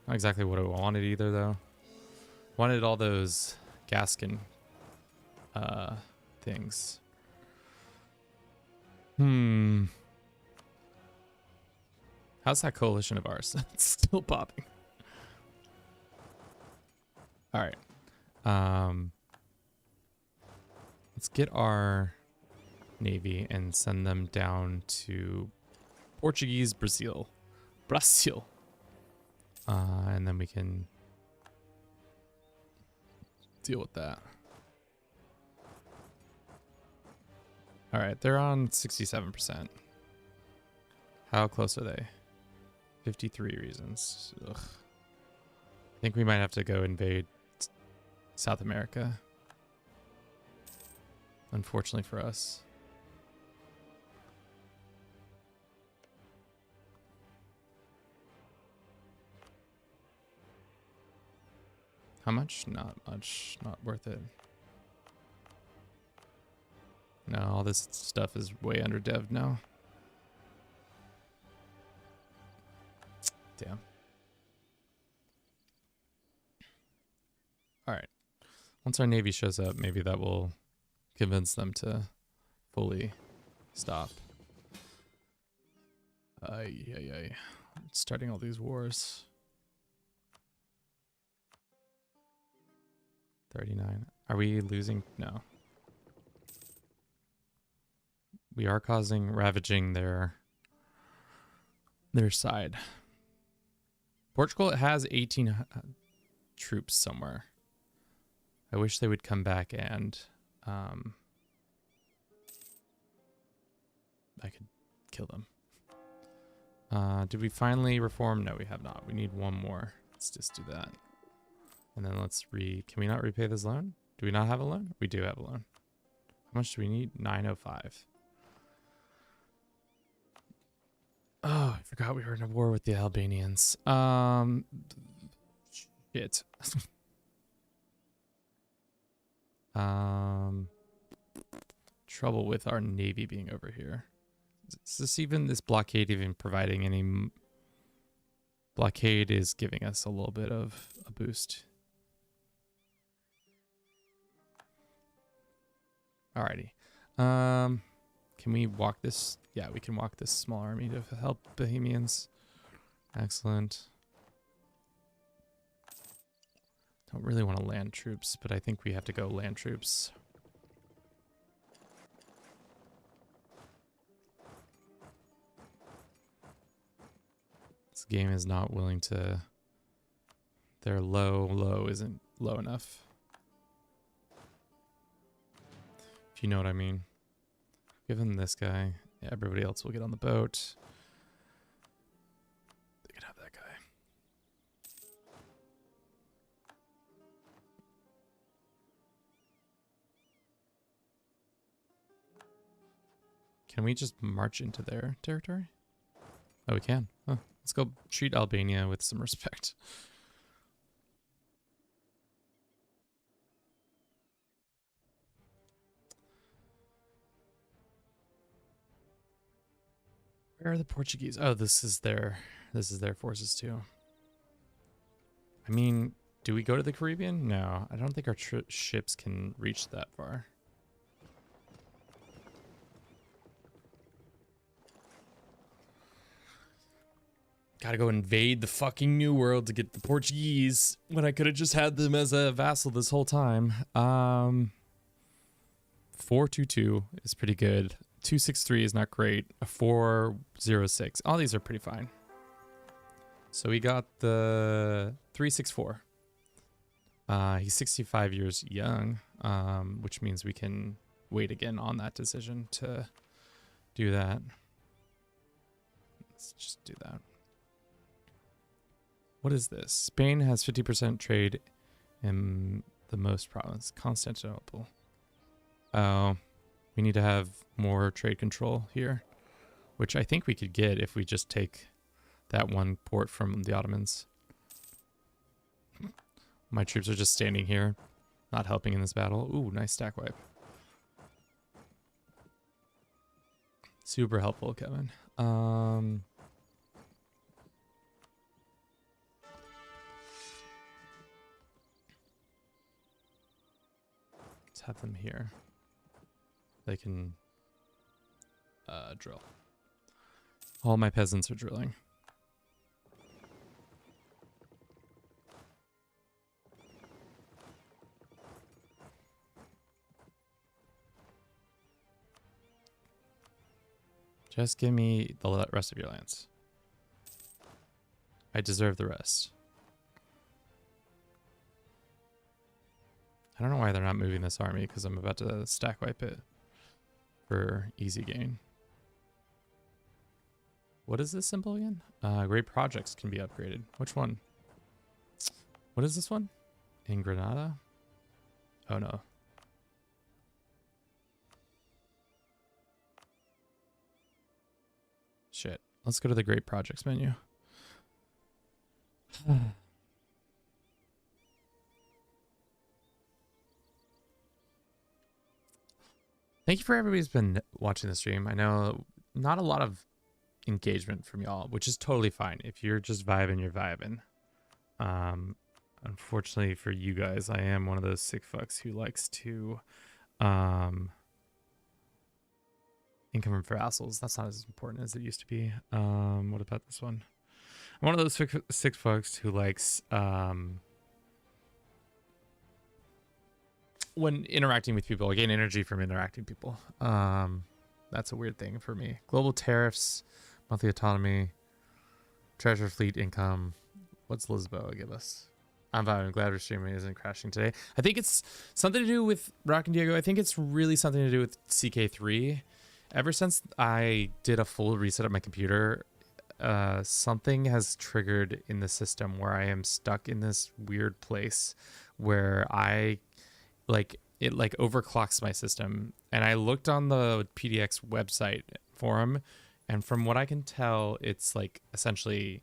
Speaker 1: not exactly what I wanted either, though. Wanted all those Gascon things. How's that coalition of ours? It's still popping. All right. Let's get our navy and send them down to Portuguese Brazil. And then we can deal with that. All right, they're on 67%. How close are they? 53 reasons. Ugh. I think we might have to go invade South America. Unfortunately for us. How much? Not much. Not worth it. No, all this stuff is way under dev now. Damn. All right. Once our navy shows up, maybe that will convince them to fully stop. Starting all these wars. 39. Are we losing? No. We are ravaging their side. Portugal has 18 troops somewhere. I wish they would come back and I could kill them. Did we finally reform? No, we have not. We need one more. Let's just do that. And then let's can we not repay this loan? Do we not have a loan? We do have a loan. How much do we need? 905. Oh, I forgot we were in a war with the Albanians. Shit. Trouble with our navy being over here. Is this blockade even providing any? Blockade is giving us a little bit of a boost. Alrighty. Can we walk this? Yeah, we can walk this small army to help Bohemians. Excellent. Don't really want to land troops, but I think we have to go land troops. This game is not willing to... Their low isn't low enough. If you know what I mean. Give him this guy. Yeah, everybody else will get on the boat. They can have that guy. Can we just march into their territory? Oh, we can. Oh, let's go treat Albania with some respect. Where are the Portuguese? Oh, this is their forces too. I mean, do we go to the Caribbean? No, I don't think our ships can reach that far. Gotta go invade the fucking New World to get the Portuguese when I could have just had them as a vassal this whole time. 422 is pretty good. 263 is not great. A 406. All these are pretty fine. So we got the 364. He's 65 years young, which means we can wait again on that decision to do that. Let's just do that. What is this? Spain has 50% trade in the most province. Constantinople. Oh, we need to have more trade control here, which I think we could get if we just take that one port from the Ottomans. My troops are just standing here, not helping in this battle. Ooh, nice stack wipe. Super helpful, Kevin. Let's have them here. They can drill. All my peasants are drilling. Just give me the rest of your lands. I deserve the rest. I don't know why they're not moving this army, because I'm about to stack wipe it for easy gain. What is this symbol again? Great projects can be upgraded. Which one? What is this one? In Granada? Oh no. Shit. Let's go to the great projects menu. Thank you for everybody who's been watching the stream. I know not a lot of engagement from y'all, which is totally fine. If you're just vibing, you're vibing. Unfortunately for you guys, I am one of those sick fucks who likes to income from vassals. That's not as important as it used to be. What about this one? I'm one of those sick fucks who likes when interacting with people, I gain energy from interacting with people. That's a weird thing for me. Global tariffs, monthly autonomy, treasure fleet income. What's Lisboa give us? I'm glad our streaming isn't crashing today. I think it's something to do with Rock and Diego. I think it's really something to do with CK3. Ever since I did a full reset of my computer, something has triggered in the system where I am stuck in this weird place where it overclocks my system. And I looked on the PDX website forum, and from what I can tell, it's like essentially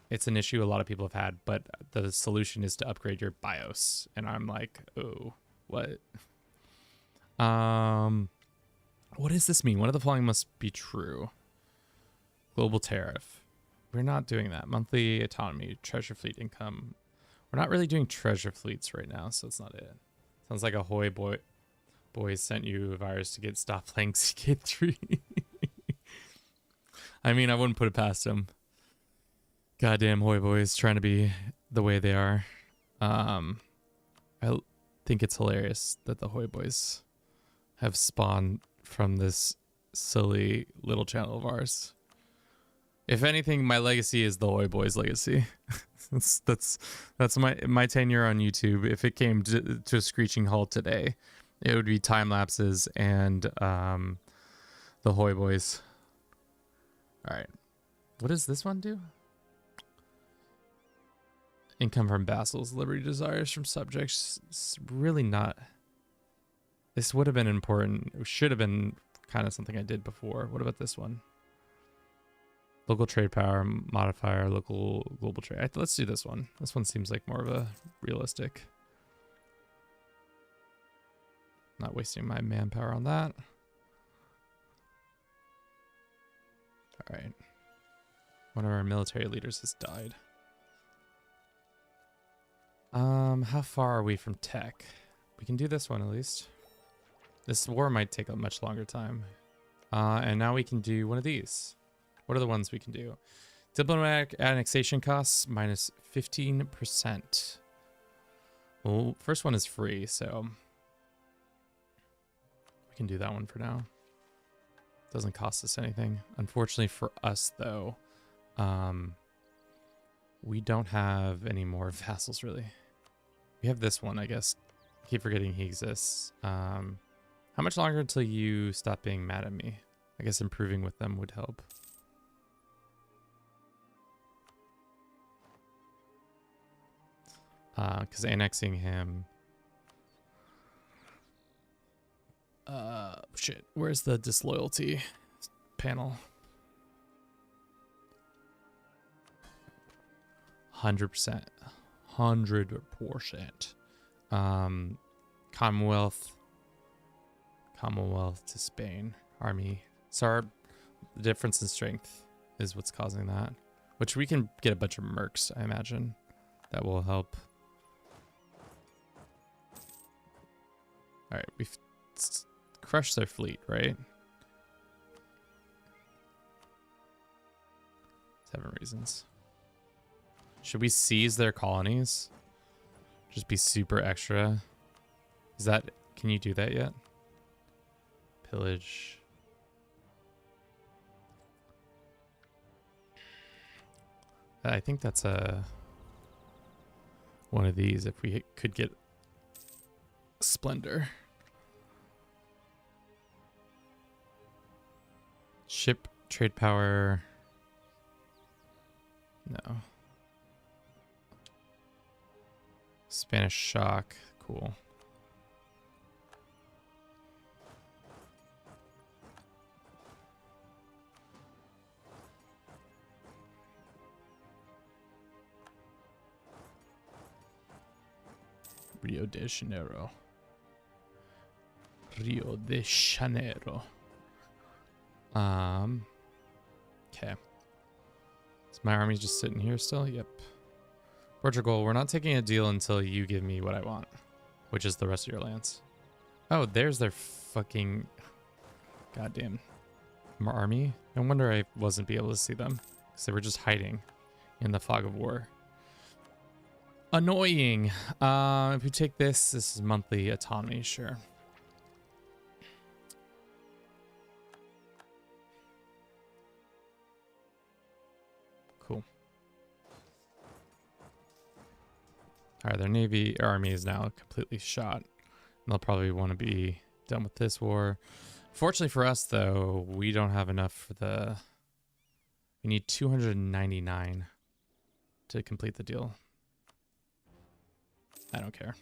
Speaker 1: it's an issue a lot of people have had, but the solution is to upgrade your BIOS. And I'm like, oh, what? What does this mean? One of the following must be true. Global tariff. We're not doing that. Monthly autonomy, treasure fleet income. We're not really doing treasure fleets right now, so it's not it. Sounds like a Hoy boys sent you a virus to stop playing CK3. I mean, I wouldn't put it past them. Goddamn Hoy boys trying to be the way they are. I think it's hilarious that the Hoy boys have spawned from this silly little channel of ours. If anything, my legacy is the Hoy boys legacy. that's my tenure on YouTube. If it came to a screeching halt today, it would be time lapses and the Hoy boys. All right, what does this one do? Income from vassals, liberty desires from subjects. It's really not. This would have been important. It should have been kind of something I did before. What about this one? Local trade power modifier, local global trade. Let's do this one. This one seems like more of a realistic. Not wasting my manpower on that. All right. One of our military leaders has died. How far are we from tech? We can do this one at least. This war might take a much longer time. And now we can do one of these. What are the ones we can do? Diplomatic annexation costs minus 15%. Well, first one is free, so we can do that one for now. Doesn't cost us anything. Unfortunately for us, though, we don't have any more vassals, really. We have this one, I guess. I keep forgetting he exists. How much longer until you stop being mad at me? I guess improving with them would help. Because annexing him... shit. Where's the disloyalty panel? 100%. 100%. Commonwealth to Spain. Army. So the difference in strength is what's causing that. Which we can get a bunch of mercs, I imagine. That will help. Alright, we've crushed their fleet, right? 7 reasons. Should we seize their colonies? Just be super extra. Is that... Can you do that yet? Pillage. I think that's a... one of these if we could get Splendor. Ship trade power. No. Spanish shock. Cool. Rio de Janeiro. Rio de Janeiro. Okay. Is my army just sitting here still? Yep. Portugal, we're not taking a deal until you give me what I want, which is the rest of your lands. Oh, there's their fucking goddamn army. No wonder I wasn't be able to see them because they were just hiding in the fog of war. Annoying. If we take this is monthly autonomy, sure. Cool. All right, their navy army is now completely shot. And they'll probably want to be done with this war. Fortunately for us, though, we don't have enough for the... We need 299 to complete the deal. I don't care.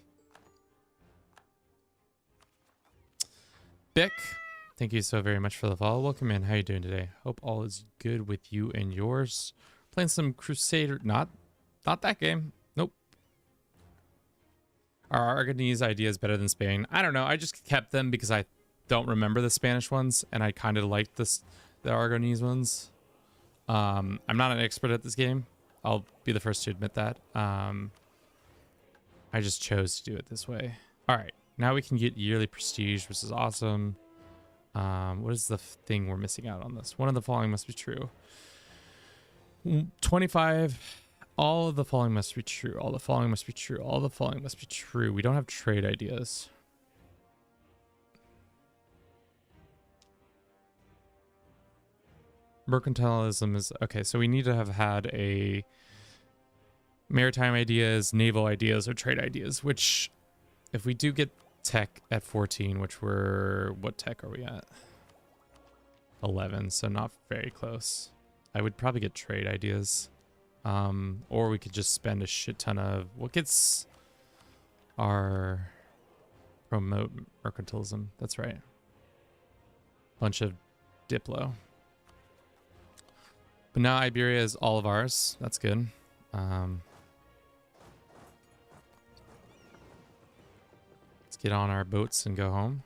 Speaker 1: Bick, thank you so very much for the follow. Welcome in. How you doing today? Hope all is good with you and yours. Playing some Crusader. Not that game. Nope. Are Aragonese ideas better than Spain? I don't know. I just kept them because I don't remember the Spanish ones, and I kind of liked the Aragonese ones. I'm not an expert at this game. I'll be the first to admit that. I just chose to do it this way. All right, now we can get yearly prestige, which is awesome. What is the thing we're missing out on this? One of the following must be true. 25. All of the following must be true. All the following must be true. All the following must be true. We don't have trade ideas. Mercantilism is okay. So we need to have had a maritime ideas, naval ideas, or trade ideas, which if we do get tech at 14, which we're, what tech are we at? 11, so not very close. I would probably get trade ideas. Or we could just spend a shit ton of, what gets our promote mercantilism? That's right. Bunch of Diplo. But now Iberia is all of ours. That's good. Let's get on our boats and go home.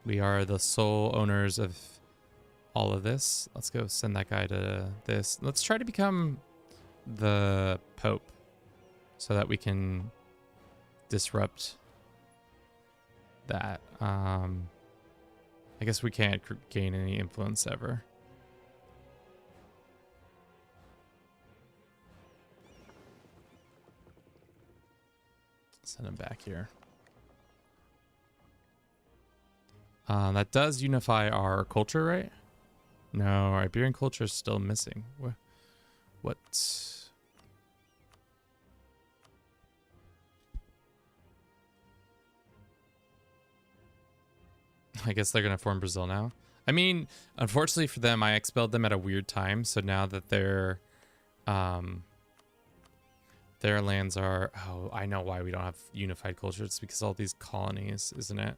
Speaker 1: We are the sole owners of all of this. Let's go send that guy to this. Let's try to become the Pope so that we can disrupt that. I guess we can't gain any influence ever. Send him back here. That does unify our culture, right? No, our Iberian culture is still missing. What? I guess they're gonna form Brazil now. I mean, unfortunately for them, I expelled them at a weird time. So now that their lands are... Oh, I know why we don't have unified culture. It's because all these colonies, isn't it?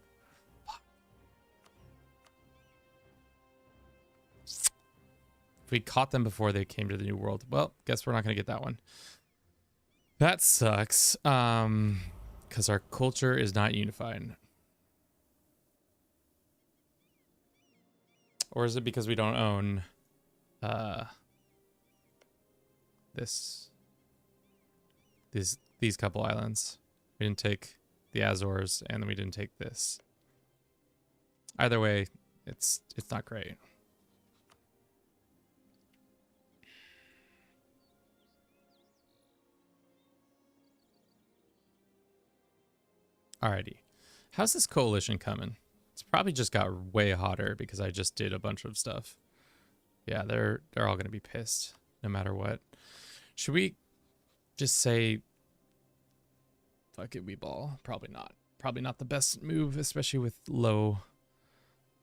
Speaker 1: If we caught them before they came to the New World, well, guess we're not going to get that one. That sucks. Because our culture is not unified. Or is it because we don't own these couple islands? We didn't take the Azores, and then we didn't take this. Either way, it's not great. Alrighty. How's this coalition coming? It's probably just got way hotter because I just did a bunch of stuff. Yeah, they're all gonna be pissed no matter what. Should we just say fuck it, we ball? Probably not. Probably not the best move, especially with low.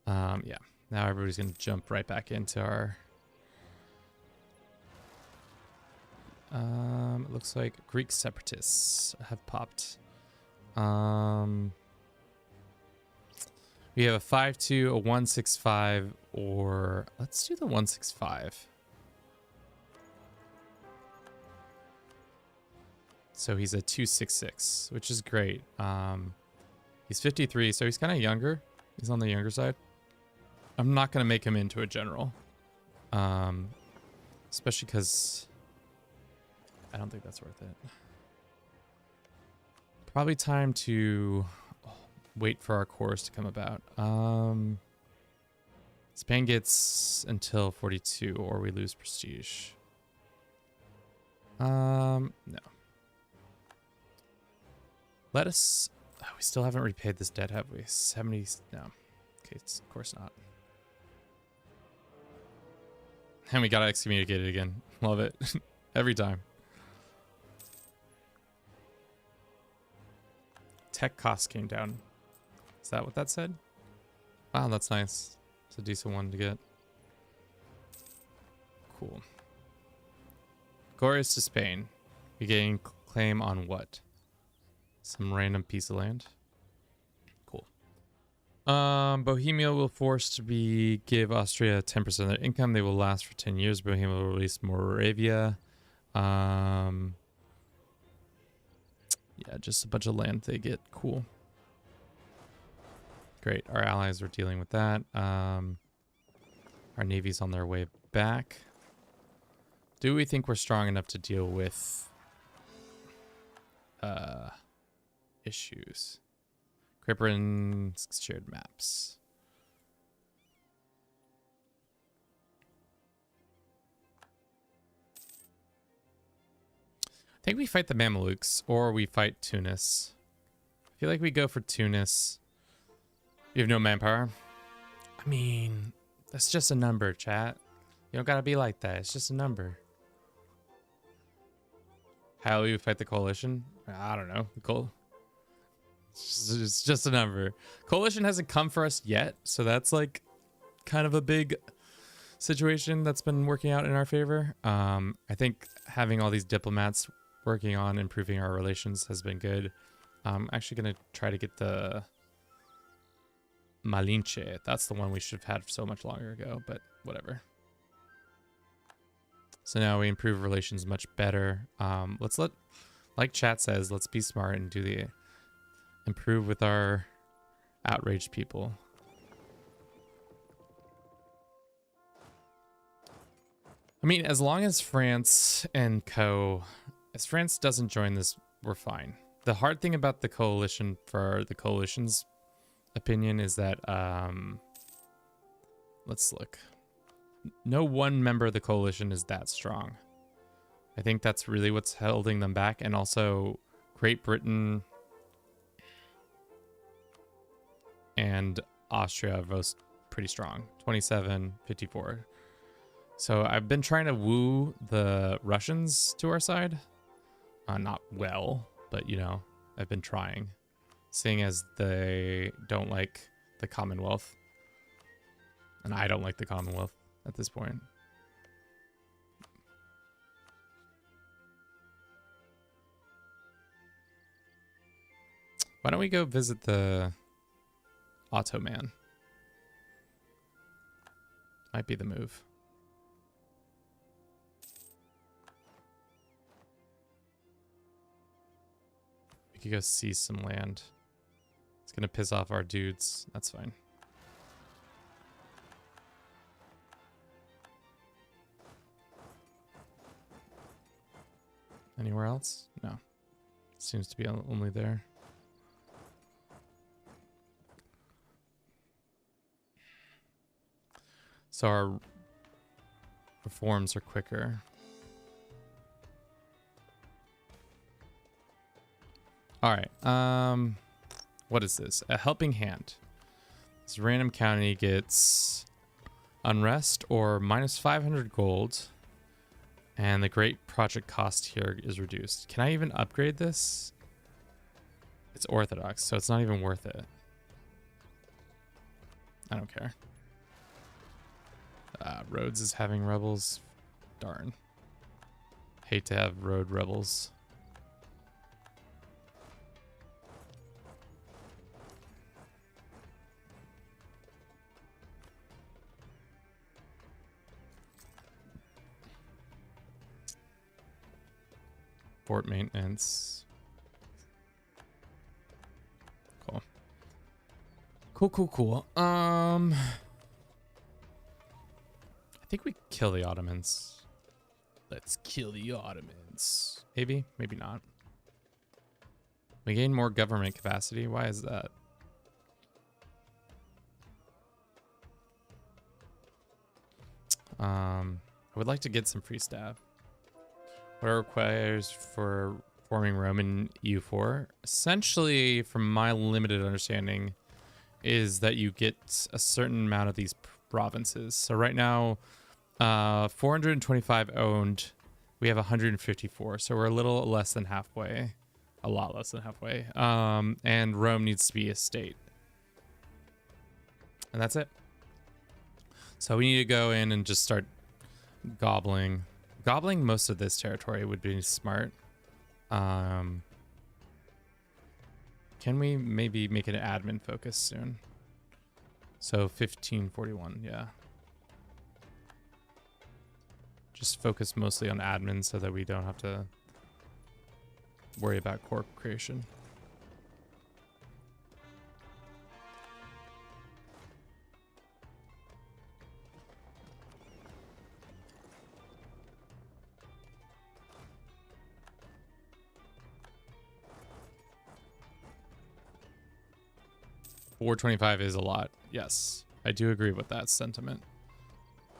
Speaker 1: Yeah. Now everybody's gonna jump right back into our. It looks like Greek separatists have popped. We have a 5-2, a 1-6-5, or let's do the 1-6-5. So he's a 2-6-6, which is great. He's 53, so he's kind of younger. He's on the younger side. I'm not gonna make him into a general, especially because I don't think that's worth it. Probably time to wait for our cores to come about. Spain gets until 42 or we lose prestige. No. Let us... Oh, we still haven't repaid this debt, have we? 70... No. Okay, of course not. And we got excommunicated again. Love it. Every time. Tech costs came down. Is that what that said? Wow, that's nice. It's a decent one to get. Cool. Glorious to Spain. We gain claim on what? Some random piece of land. Cool. Bohemia will force to give Austria 10% of their income. They will last for 10 years. Bohemia will release Moravia. Yeah, just a bunch of land they get. Cool. Great. Our allies are dealing with that. Our navy's on their way back. Do we think we're strong enough to deal with issues? Great Britain shared maps. I think we fight the Mamelukes or we fight Tunis. I feel like we go for Tunis. You have no manpower. I mean, that's just a number, chat. You don't gotta be like that. It's just a number. How will you fight the coalition? I don't know. It's just a number. Coalition hasn't come for us yet, so that's like kind of a big situation that's been working out in our favor. I think having all these diplomats working on improving our relations has been good. I'm actually gonna try to get the Malinche. That's the one we should have had so much longer ago, but whatever. So now we improve relations much better. Like chat says, let's be smart and do the improve with our outraged people. I mean, as long as France and as France doesn't join this, we're fine. The hard thing about the coalition, for the coalition's opinion, is that, let's look. No one member of the coalition is that strong. I think that's really what's holding them back. And also Great Britain and Austria are both pretty strong. 27, 54. So I've been trying to woo the Russians to our side. Not well, but you know, I've been trying. Seeing as they don't like the Commonwealth. And I don't like the Commonwealth at this point. Why don't we go visit the Ottoman? Might be the move. We could go seize some land. It's gonna piss off our dudes. That's fine. Anywhere else? No. Seems to be only there. So our reforms are quicker. All right. What is this? A helping hand. This random county gets unrest or minus 500 gold. And the great project cost here is reduced. Can I even upgrade this? It's Orthodox, so it's not even worth it. I don't care. Rhodes is having rebels. Darn. Hate to have road rebels. Fort maintenance. Cool. Cool. I think we kill the Ottomans. Let's kill the Ottomans. Maybe, maybe not. We gain more government capacity. Why is that? I would like to get some free staff. What it requires for forming Rome in EU4? Essentially, from my limited understanding, is that you get a certain amount of these provinces. So right now, 425 owned. We have 154. So we're a little less than halfway. A lot less than halfway. And Rome needs to be a state. And that's it. So we need to go in and just start gobbling most of this territory would be smart. Can we maybe make it an admin focus soon? So 1541, yeah. Just focus mostly on admin so that we don't have to worry about corp creation. $425 is a lot. Yes, I do agree with that sentiment.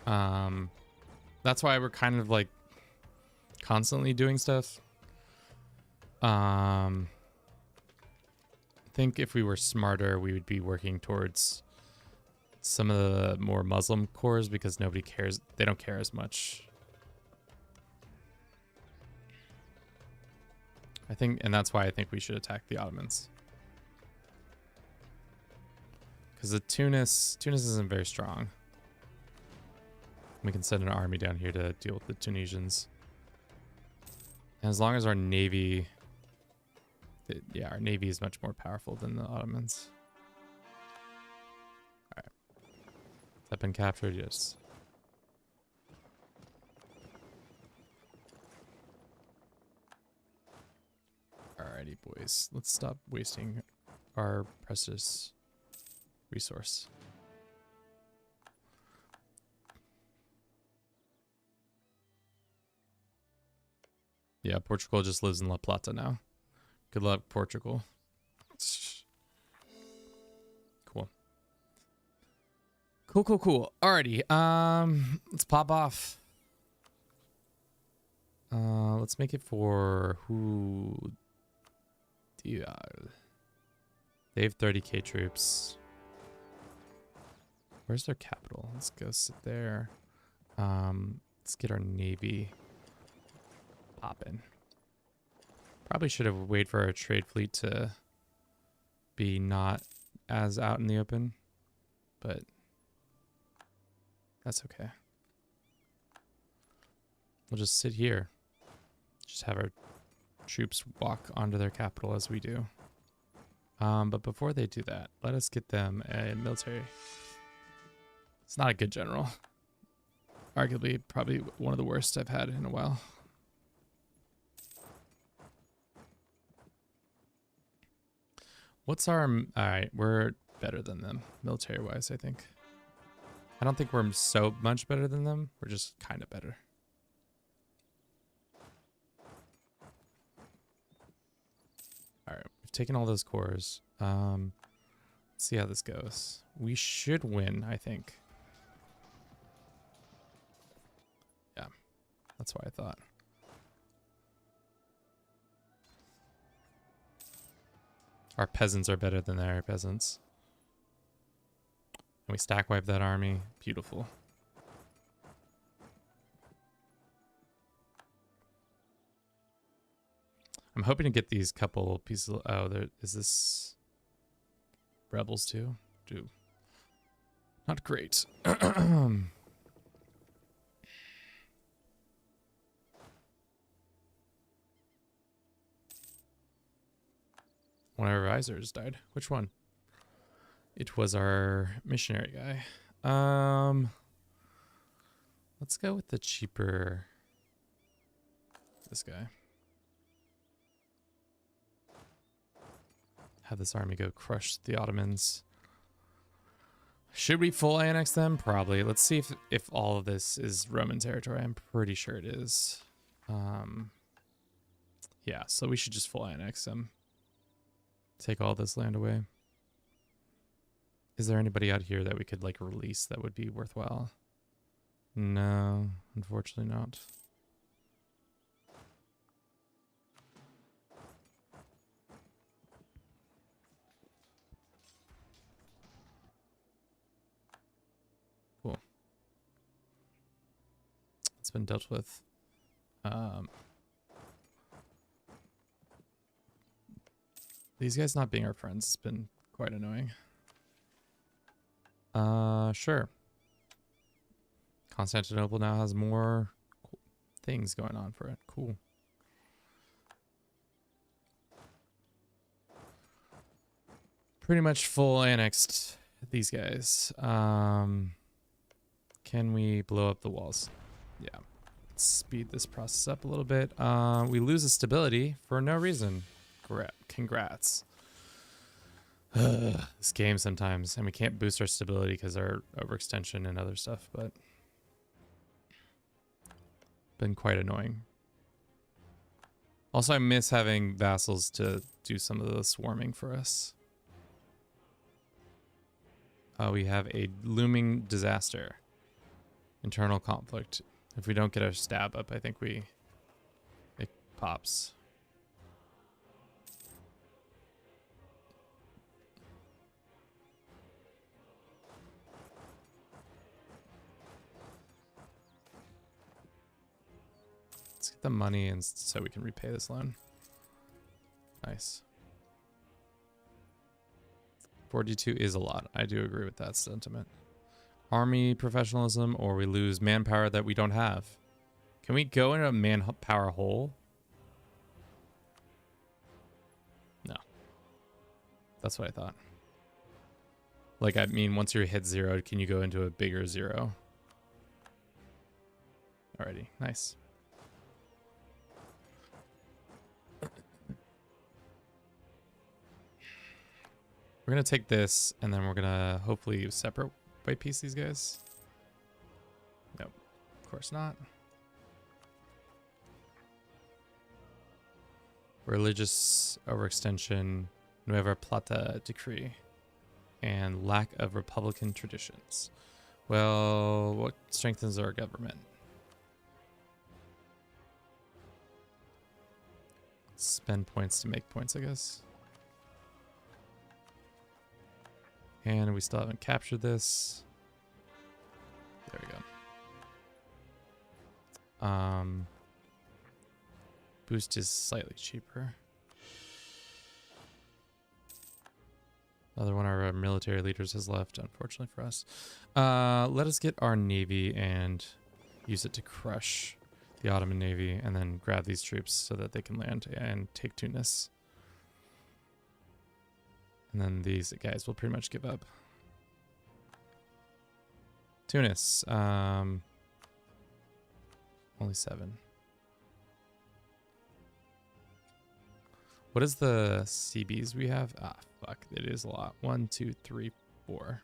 Speaker 1: That's why we're kind of like constantly doing stuff. I think if we were smarter, we would be working towards some of the more Muslim cores because nobody cares. They don't care as much. I think, and that's why I think we should attack the Ottomans. Because the Tunis isn't very strong. We can send an army down here to deal with the Tunisians. And as long as our navy, yeah, our navy is much more powerful than the Ottomans. All right, has that been captured? Yes. Alrighty, boys. Let's stop wasting our precious resource. Yeah, Portugal just lives in La Plata now. Good luck, Portugal. Cool. Cool. Alrighty. Let's pop off. Let's make it for who? They have 30k troops. Where's their capital? Let's go sit there. Let's get our navy popping. Probably should have waited for our trade fleet to be not as out in the open, but that's okay. We'll just sit here. Just have our troops walk onto their capital as we do. But before they do that, let us get them a military. It's not a good general. Arguably, probably one of the worst I've had in a while. What's our... Alright, we're better than them, military-wise, I think. I don't think we're so much better than them. We're just kind of better. Alright, we've taken all those cores. Let's see how this goes. We should win, I think. Yeah, that's what I thought. Our peasants are better than their peasants. And we stack wipe that army. Beautiful. I'm hoping to get these couple pieces of... Oh, there is this... Rebels too? Dude. Not great. One of our advisors died. Which one? It was our missionary guy. Let's go with the cheaper... This guy. Have this army go crush the Ottomans. Should we full annex them? Probably. Let's see if all of this is Roman territory. I'm pretty sure it is. Yeah, so we should just full annex them. Take all this land away. Is there anybody out here that we could like release that would be worthwhile? No, unfortunately not. Cool. It's been dealt with. These guys not being our friends has been quite annoying. Sure. Constantinople now has more cool things going on for it. Cool. Pretty much full annexed these guys. Can we blow up the walls? Yeah. Let's speed this process up a little bit. We lose the stability for no reason. Congrats. This game sometimes, and we can't boost our stability because our overextension and other stuff, but been quite annoying. Also, I miss having vassals to do some of the swarming for us. We have a looming disaster. Internal conflict. If we don't get our stab up, I think it pops. Let's get the money and so we can repay this loan. Nice. 42 is a lot. I do agree with that sentiment. Army professionalism, or we lose manpower that we don't have. Can we go into a manpower hole? No. That's what I thought. Like, I mean, once you're hit 0, can you go into a bigger 0? Alrighty, nice. We're going to take this, and then we're going to hopefully separate by piece these guys. Nope, of course not. religious overextension, Nueva Plata decree, and lack of Republican traditions. Well, what strengthens our government? Spend points to make points, I guess. And we still haven't captured this. There we go. Boost is slightly cheaper. Another one of our military leaders has left, unfortunately for us. Let us get our navy and use it to crush the Ottoman navy, and then grab these troops so that they can land and take Tunis. And then these guys will pretty much give up. Tunis, only 7. What is the CBs we have? Ah, fuck, it is a lot. 1, 2, 3, 4.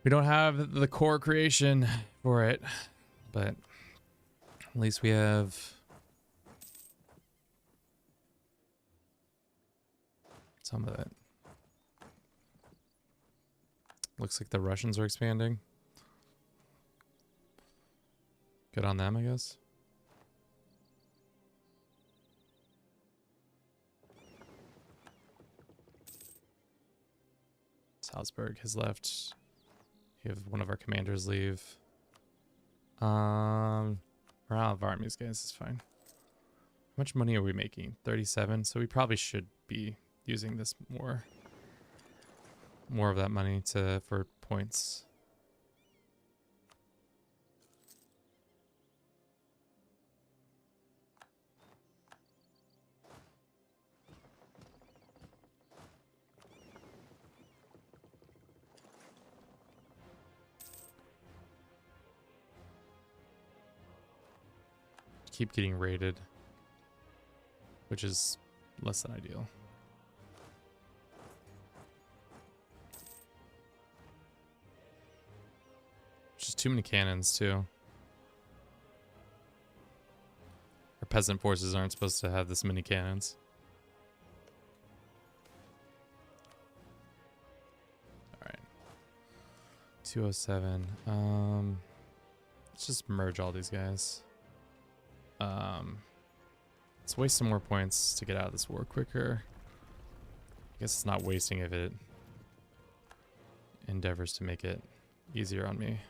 Speaker 1: We don't have the core creation for it, but at least we have some of it. Looks like the Russians are expanding. Good on them, I guess. Salzburg has left. You have one of our commanders leave. Morale of armies, guys, is fine. How much money are we making? 37. So we probably should be using this more of that money for points. Keep getting raided, which is less than ideal. Just too many cannons too. Our peasant forces aren't supposed to have this many cannons. All right, 207. Let's just merge all these guys. Let's waste some more points to get out of this war quicker. I guess it's not wasting if it endeavors to make it easier on me.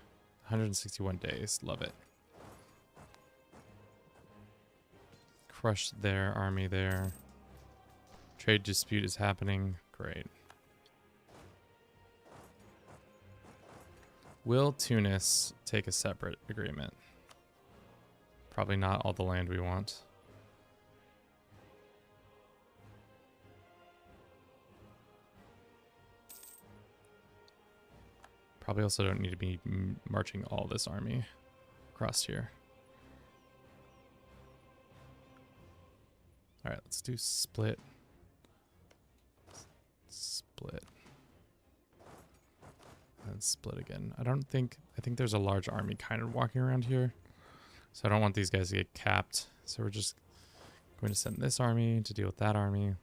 Speaker 1: 161 days, love it. Crush their army there. Trade dispute is happening, great. Will Tunis take a separate agreement? Probably not all the land we want. Probably also don't need to be marching all this army across here. All right, let's do split. Split. And split again. I think there's a large army kind of walking around here. So I don't want these guys to get capped. So we're just going to send this army to deal with that army.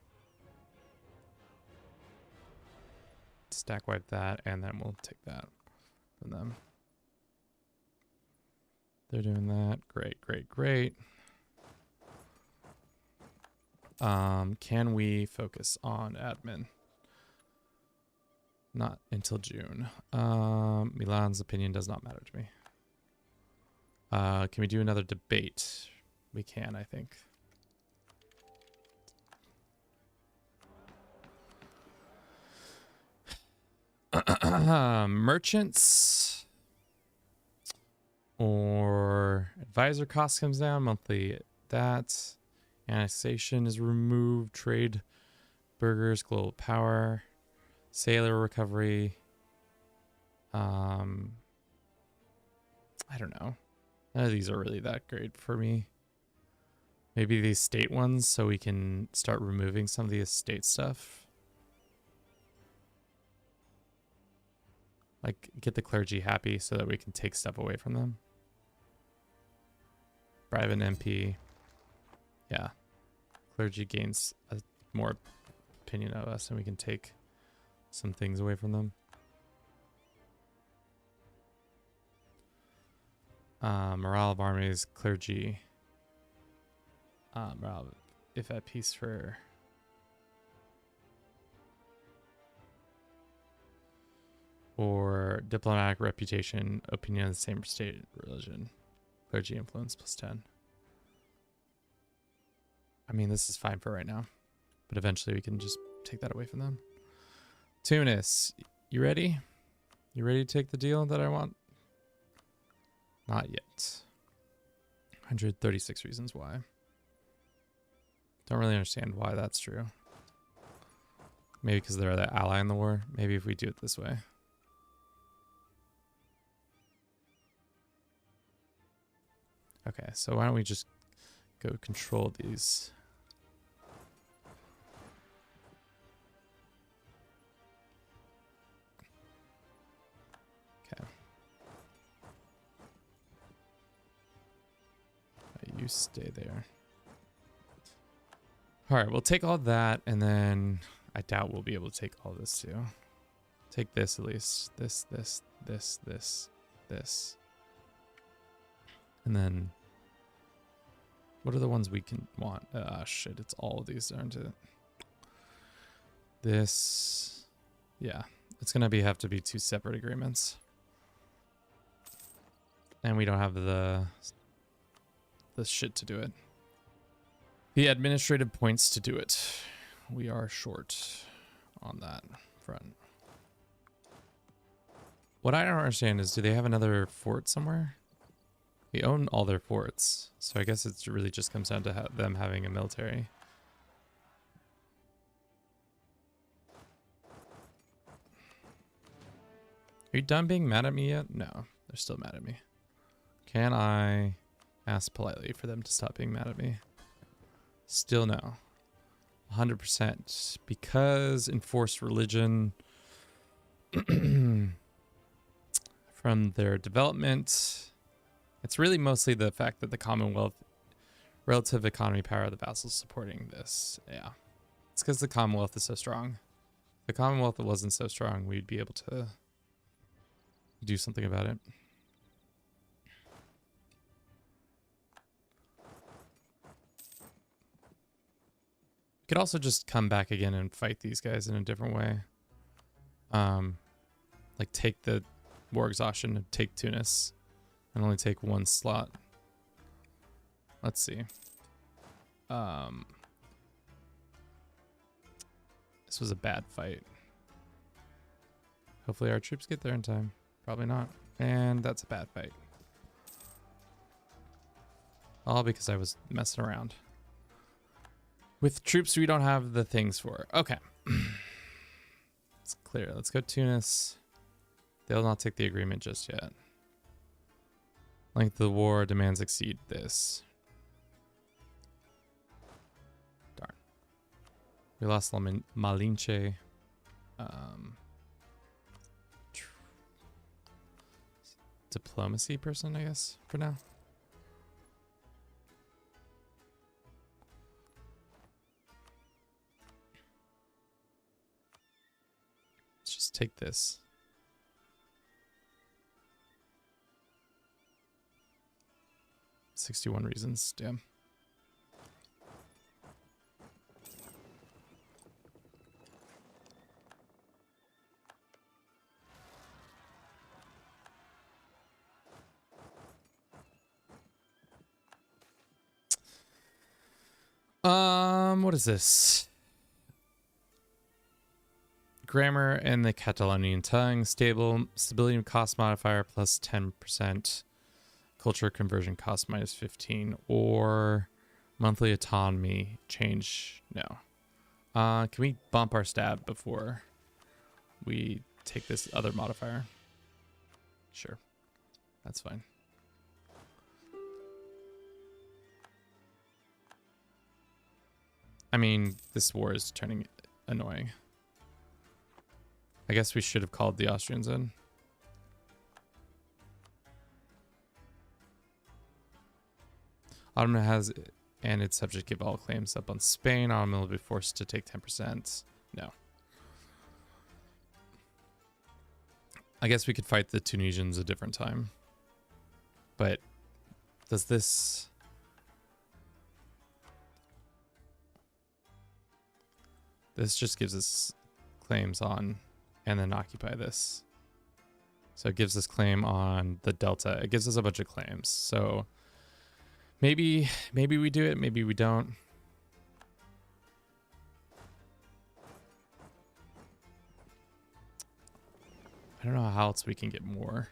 Speaker 1: Stack wipe that, and then we'll take that from them. They're doing that. Great, great, great. Can we focus on admin? Not until June. Milan's opinion does not matter to me. Can we do another debate? We can, I think. Merchants or advisor cost comes down monthly. That annexation is removed. Trade burgers, global power, sailor recovery. I don't know. None of these are really that great for me. Maybe these state ones, so we can start removing some of the estate stuff. Like, get the clergy happy so that we can take stuff away from them. Bribe an MP. Yeah. Clergy gains a more opinion of us, and we can take some things away from them. Morale of armies, clergy. Morale, if at peace for. Or diplomatic reputation, opinion of the same state, religion, clergy influence +10. I mean, this is fine for right now, but eventually we can just take that away from them. Tunis, you ready? You ready to take the deal that I want? Not yet. 136 reasons why. Don't really understand why that's true. Maybe because they're the ally in the war. Maybe if we do it this way. Okay, so why don't we just go control these? Okay. You stay there. All right, we'll take all that, and then I doubt we'll be able to take all this too. Take this at least. This. And then, what are the ones we can want? Shit, it's all of these, aren't it? This, yeah, it's gonna have to be 2 separate agreements, and we don't have the shit to do it. The administrative points to do it. We are short on that front. What I don't understand is, do they have another fort somewhere? We own all their forts, so I guess it really just comes down to them having a military. Are you done being mad at me yet? No, they're still mad at me. Can I ask politely for them to stop being mad at me? Still no. 100%. Because enforced religion from their development. It's really mostly the fact that the Commonwealth, relative economy power of the vassals supporting this. Yeah. It's because the Commonwealth is so strong. If the Commonwealth wasn't so strong, we'd be able to do something about it. We could also just come back again and fight these guys in a different way. Like take the war exhaustion and take Tunis. And only take 1 slot. Let's see. This was a bad fight. Hopefully our troops get there in time. Probably not. And that's a bad fight. All because I was messing around. With troops we don't have the things for. Okay. It's clear. Let's go Tunis. They'll not take the agreement just yet. Length of the war demands exceed this. Darn. We lost Malinche. Diplomacy person, I guess, for now. Let's just take this. "61 reasons, damn." What is this? Grammar and the Catalonian tongue. Stability and cost modifier plus 10%. Culture conversion cost minus 15. Or monthly autonomy change. No. Can we bump our stab before we take this other modifier? Sure. That's fine. I mean, this war is turning annoying. I guess we should have called the Austrians in. Ottoman has And its subject give all claims up on Spain. Ottoman will be forced to take 10%. No. I guess we could fight the Tunisians a different time. But does this... This just gives us claims on and then occupy this. So it gives us claim on the Delta. It gives us a bunch of claims. So maybe we do it, maybe we don't. I don't know how else we can get more.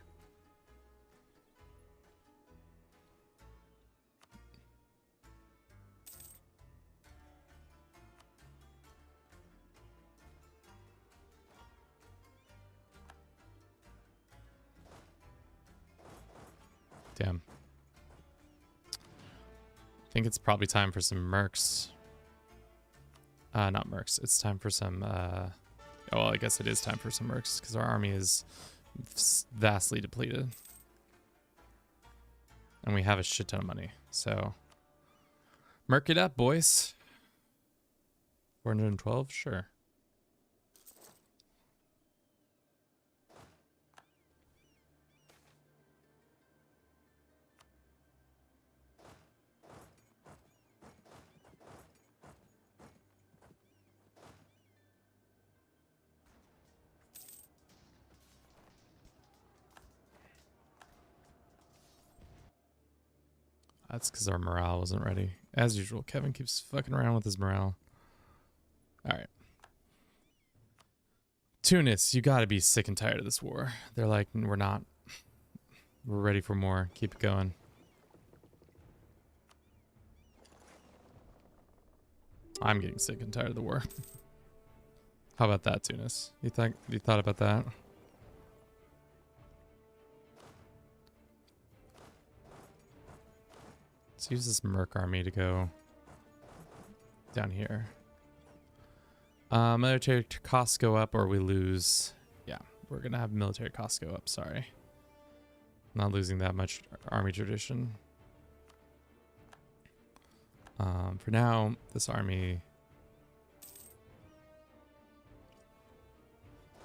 Speaker 1: Damn. I think it's probably time for some mercs. Not mercs. It's time for some, oh, well, I guess it is time for some mercs because our army is vastly depleted. And we have a shit ton of money. So, merc it up, boys. 412? Sure. That's because our morale wasn't ready. As usual, Kevin keeps fucking around with his morale. All right. Tunis, you gotta be sick and tired of this war. They're like, we're not. We're ready for more. Keep it going. I'm getting sick and tired of the war. How about that, Tunis? You thought about that? Let's use this merc army to go down here. Military costs go up or we lose. Yeah, we're gonna have military costs go up, sorry. Not losing that much army tradition. For now, this army...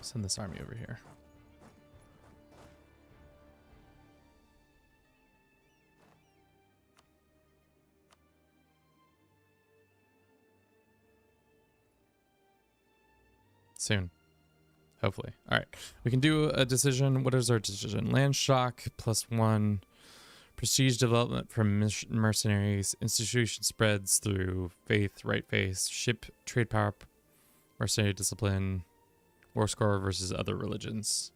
Speaker 1: Send this army over here. Soon. Hopefully. All right. We can do a decision. What is our decision? Land shock +1. Prestige development from mercenaries. Institution spreads through faith, right faith. Ship, trade power, mercenary discipline. War score versus other religions.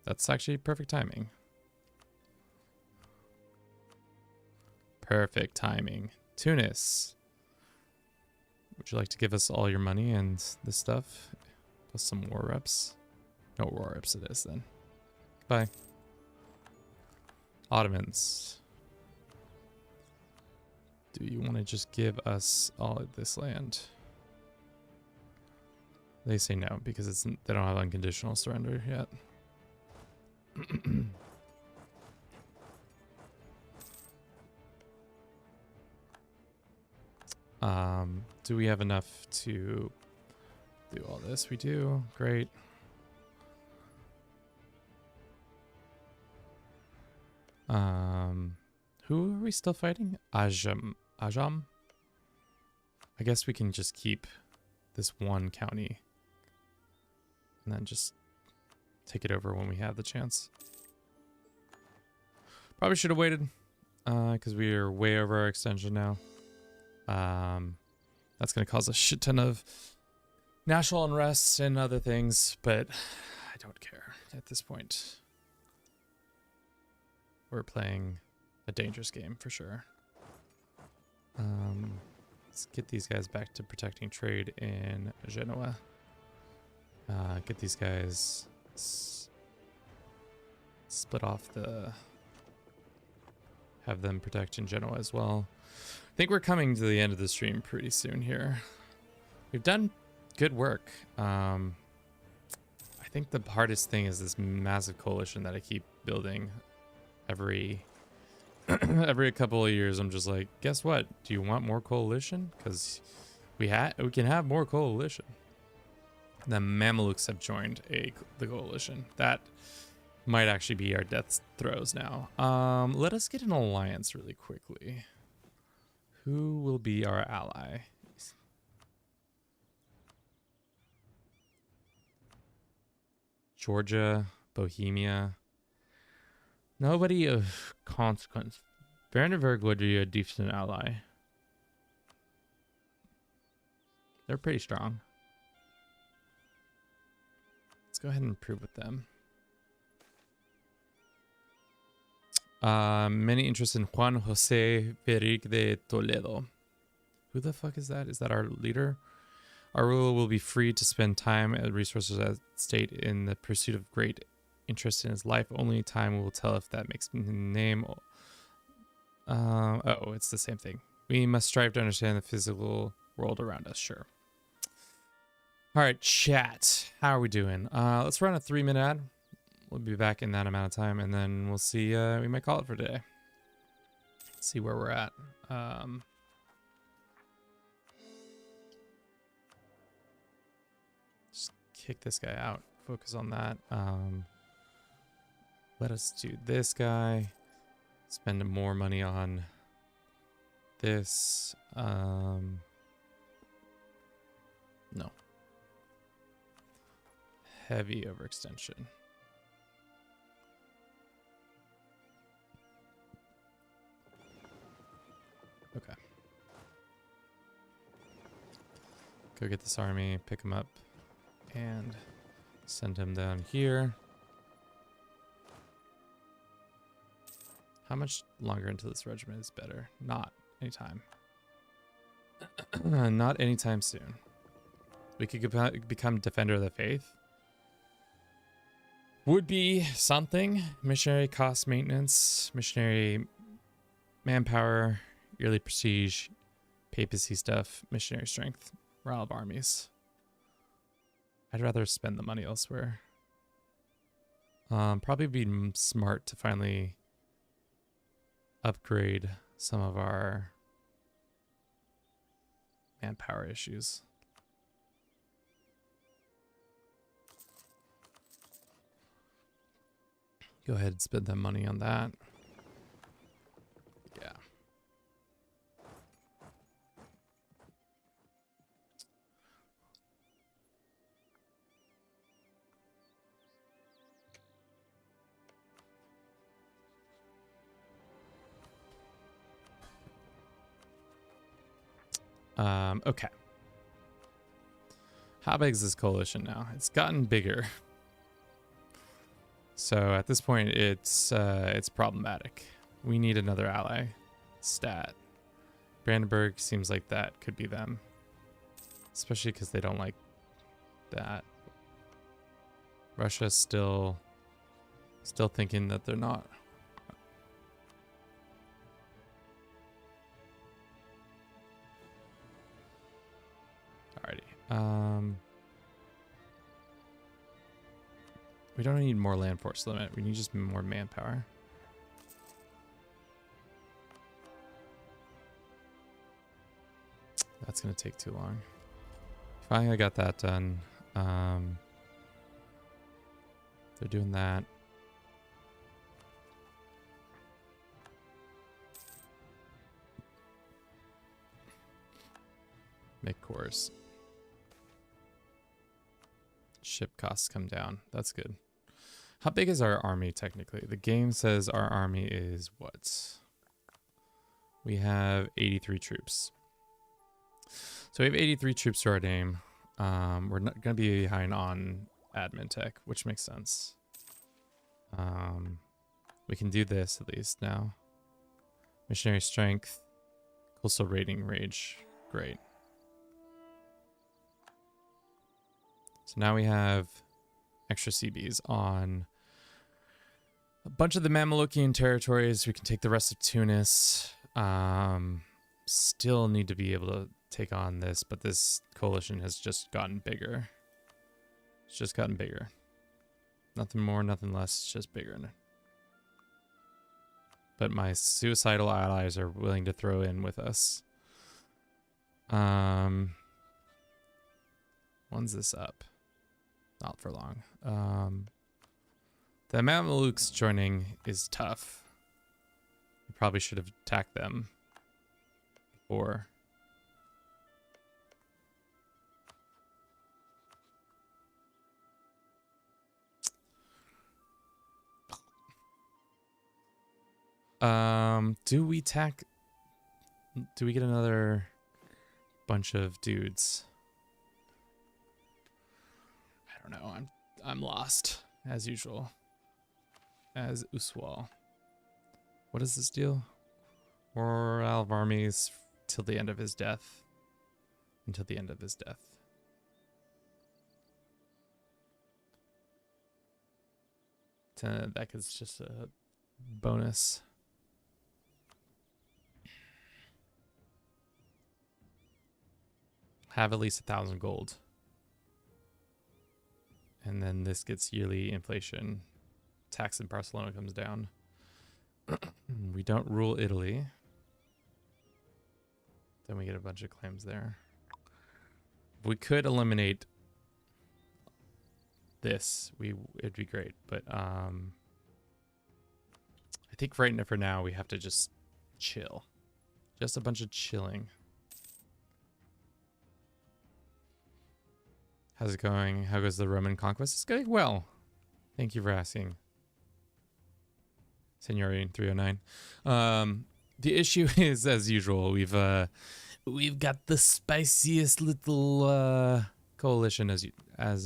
Speaker 1: That's actually perfect timing. Perfect timing. Tunis. Would you like to give us all your money and this stuff? Plus some war reps. No war reps it is then. Bye. Ottomans. Do you want to just give us all of this land? They say no because they don't have unconditional surrender yet. Do we have enough to do all this? We do. Great. Who are we still fighting? Ajam. I guess we can just keep this one county and then just take it over when we have the chance. Probably should have waited because we are way over our extension now. That's going to cause a shit ton of national unrest and other things, but I don't care at this point. We're playing a dangerous game for sure. Let's get these guys back to protecting trade in Genoa. Get these guys split off have them protect in Genoa as well. I think we're coming to the end of the stream pretty soon here. We've done good work. I think the hardest thing is this massive coalition that I keep building every every couple of years, I'm just like, guess what? Do you want more coalition? Because we can have more coalition. The Mamelukes have joined the coalition. That might actually be our death throes now. Let us get an alliance really quickly. Who will be our ally? Georgia, Bohemia. Nobody of consequence. Brandenburg would be a decent ally. They're pretty strong. Let's go ahead and improve with them. Many interest in Juan Jose Peric de Toledo. Who the fuck is that? Is that our leader? Our ruler will be free to spend time and resources at state in the pursuit of great interest in his life. Only time will tell if that makes him name. Oh, it's the same thing. We must strive to understand the physical world around us. Sure. All right, chat. How are we doing? Let's run a 3-minute ad. We'll be back in that amount of time, and then we'll see. We might call it for today. See where we're at. Just kick this guy out. Focus on that. Let us do this guy. Spend more money on this. No. Heavy overextension. Okay. Go get this army, pick him up, and send him down here. How much longer until this regiment is better? Not anytime. Not anytime soon. We could become Defender of the Faith. Would be something. Missionary cost maintenance, missionary manpower, yearly prestige, papacy stuff, missionary strength, morale of armies. I'd rather spend the money elsewhere. Probably be smart to finally upgrade some of our manpower issues. Go ahead and spend that money on that. Yeah. Okay. How big is this coalition now? It's gotten bigger. So at this point, it's problematic. We need another ally. Stat. Brandenburg seems like that could be them, especially because they don't like that. Russia's still thinking that they're not. Alrighty. We don't need more land force limit. We need just more manpower. That's gonna take too long. Finally, I got that done. They're doing that. Make course. Ship costs come down. That's good. How big is our army technically? The game says our army is what? We have 83 troops. So we have 83 troops to our name. We're not going to be behind on admin tech, which makes sense. We can do this at least now. Missionary strength, coastal raiding rage. Great. So now we have extra CBs on a bunch of the Mamelukian territories. We can take the rest of Tunis. Still need to be able to take on this, but this coalition has just gotten bigger. It's just gotten bigger. Nothing more, nothing less, it's just bigger. but my suicidal allies are willing to throw in with us. When's this up? Not for long. The Mamelukes joining is tough. We probably should have attacked them before. Do we get another bunch of dudes? I don't know. I'm lost as usual. As usual. What is this deal? Morale of armies till the end of his death. Until the end of his death. That is just a bonus. Have at least 1,000 gold. And then this gets yearly inflation. Tax in Barcelona comes down. We don't rule Italy. Then we get a bunch of claims there. We could eliminate this. It'd be great, but I think right now, for now, we have to just chill. Just a bunch of chilling. How's it going? How goes the Roman conquest? It's going well. Thank you for asking. Seniority 309. The issue is, as usual, we've got the spiciest little coalition as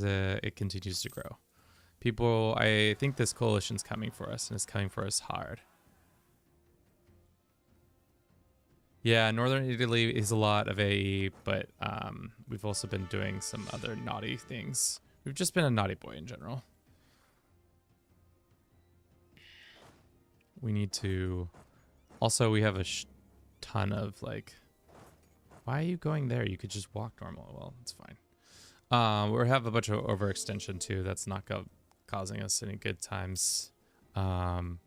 Speaker 1: it continues to grow. People, I think this coalition's coming for us, and it's coming for us hard. Yeah, Northern Italy is a lot of AE, but we've also been doing some other naughty things. We've just been a naughty boy in general. We need to... Also, we have a ton of, like... Why are you going there? You could just walk normal. Well, it's fine. We have a bunch of overextension, too. That's not causing us any good times. So I'm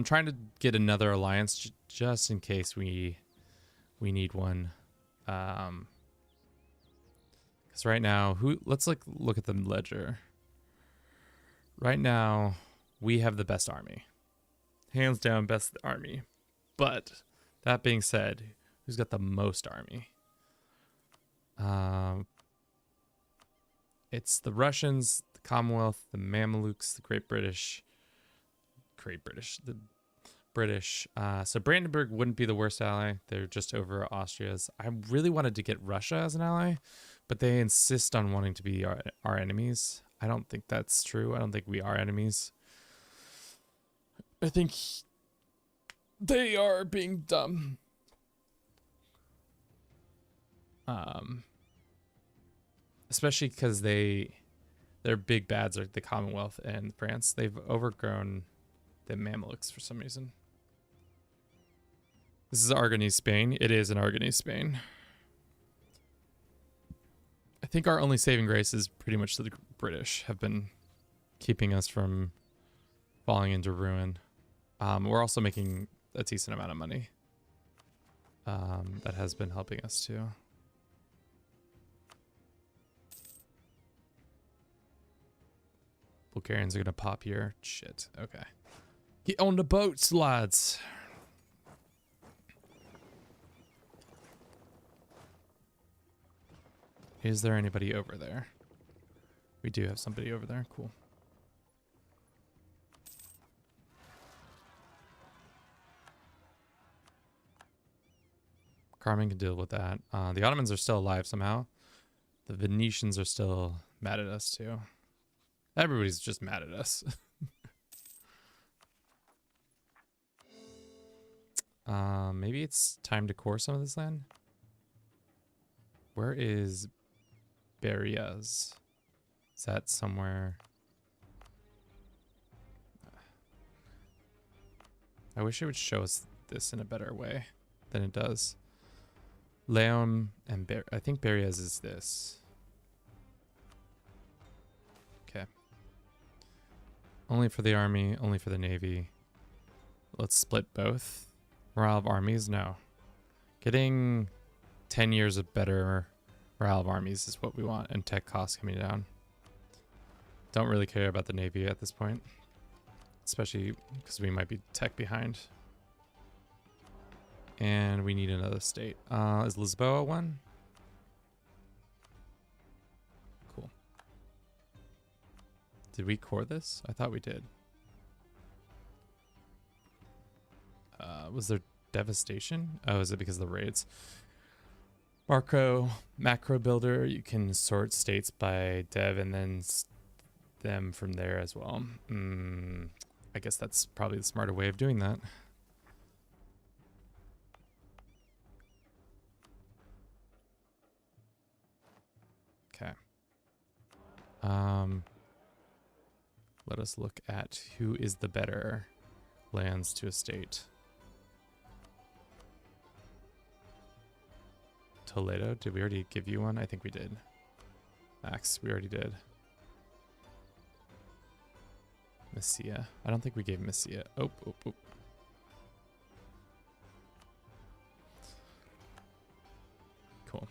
Speaker 1: trying to get another alliance just in case we need one. Because right now... Let's look at the ledger. Right now, we have the best army. Hands down, best army. But that being said, who's got the most army? It's the Russians, the Commonwealth, the Mamelukes, the the British. So Brandenburg wouldn't be the worst ally. They're just over Austria's. I really wanted to get Russia as an ally, but they insist on wanting to be our enemies. I don't think that's true. I don't think we are enemies. I think they are being dumb. Especially because their big bads are the Commonwealth and France. They've overgrown the Mamelukes for some reason. This is Aragonese Spain. It is an Aragonese Spain. I think our only saving grace is pretty much the British have been keeping us from falling into ruin. We're also making a decent amount of money. That has been helping us too. Bulgarians are gonna pop here. Shit. Okay. Get on the boats, lads. Is there anybody over there? We do have somebody over there. Cool. Carmen can deal with that. The Ottomans are still alive somehow. The Venetians are still mad at us too. Everybody's just mad at us. Maybe it's time to core some of this land. Where is Berias? Is that somewhere? I wish it would show us this in a better way than it does. Leon and I think Berias is this. Okay. Only for the army, only for the navy. Let's split both. Morale of armies? No. Getting 10 years of better morale of armies is what we want, and tech costs coming down. Don't really care about the Navy at this point, especially because we might be tech behind. And we need another state. Is Lisboa one? Cool. Did we core this? I thought we did. Was there devastation? Oh, is it because of the raids? Macro builder, you can sort states by dev and then them from there as well. I guess that's probably the smarter way of doing that. Okay. Let us look at who is the better lands to a state. Toledo, did we already give you one? I think we did. Max, we already did. Messia. I don't think we gave Messia. Oh. Cool.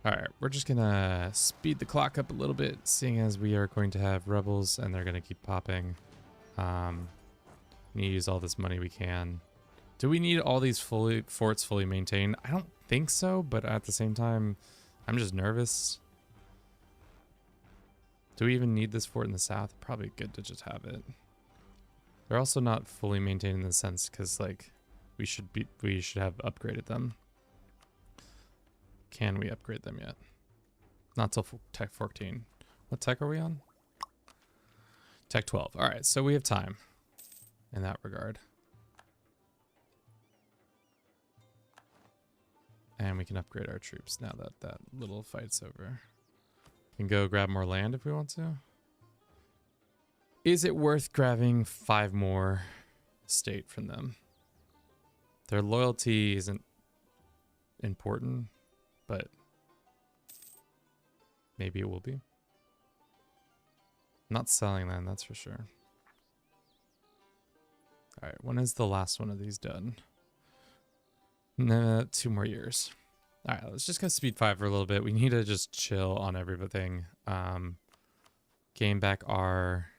Speaker 1: Alright, we're just gonna speed the clock up a little bit, seeing as we are going to have rebels and they're gonna keep popping. We need to use all this money we can. Do we need all these forts fully maintained? I don't think so, but at the same time, I'm just nervous. Do we even need this fort in the south? Probably good to just have it. They're also not fully maintained in the sense because like we should have upgraded them. Can we upgrade them yet? Not till tech 14. What tech are we on? Tech 12. All right, so we have time in that regard. And we can upgrade our troops now that that little fight's over. We can go grab more land if we want to. Is it worth grabbing 5 more state from them? Their loyalty isn't important, but maybe it will be. I'm not selling land, that's for sure. All right, when is the last one of these done? No, 2 more years. All right, let's just go speed 5 for a little bit. We need to just chill on everything. Gain back our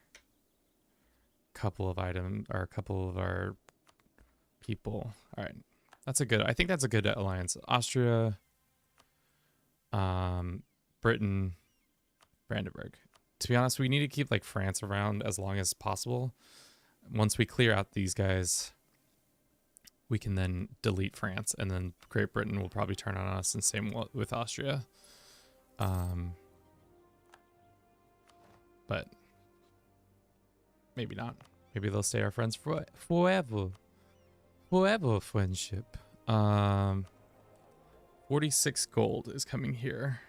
Speaker 1: couple of items, or a couple of our people. All right, I think that's a good alliance. Austria, Britain, Brandenburg. To be honest, we need to keep like France around as long as possible. Once we clear out these guys, we can then delete France, and then Great Britain will probably turn on us, and same with Austria. But maybe not. Maybe they'll stay our friends forever. Forever friendship. 46 gold is coming here.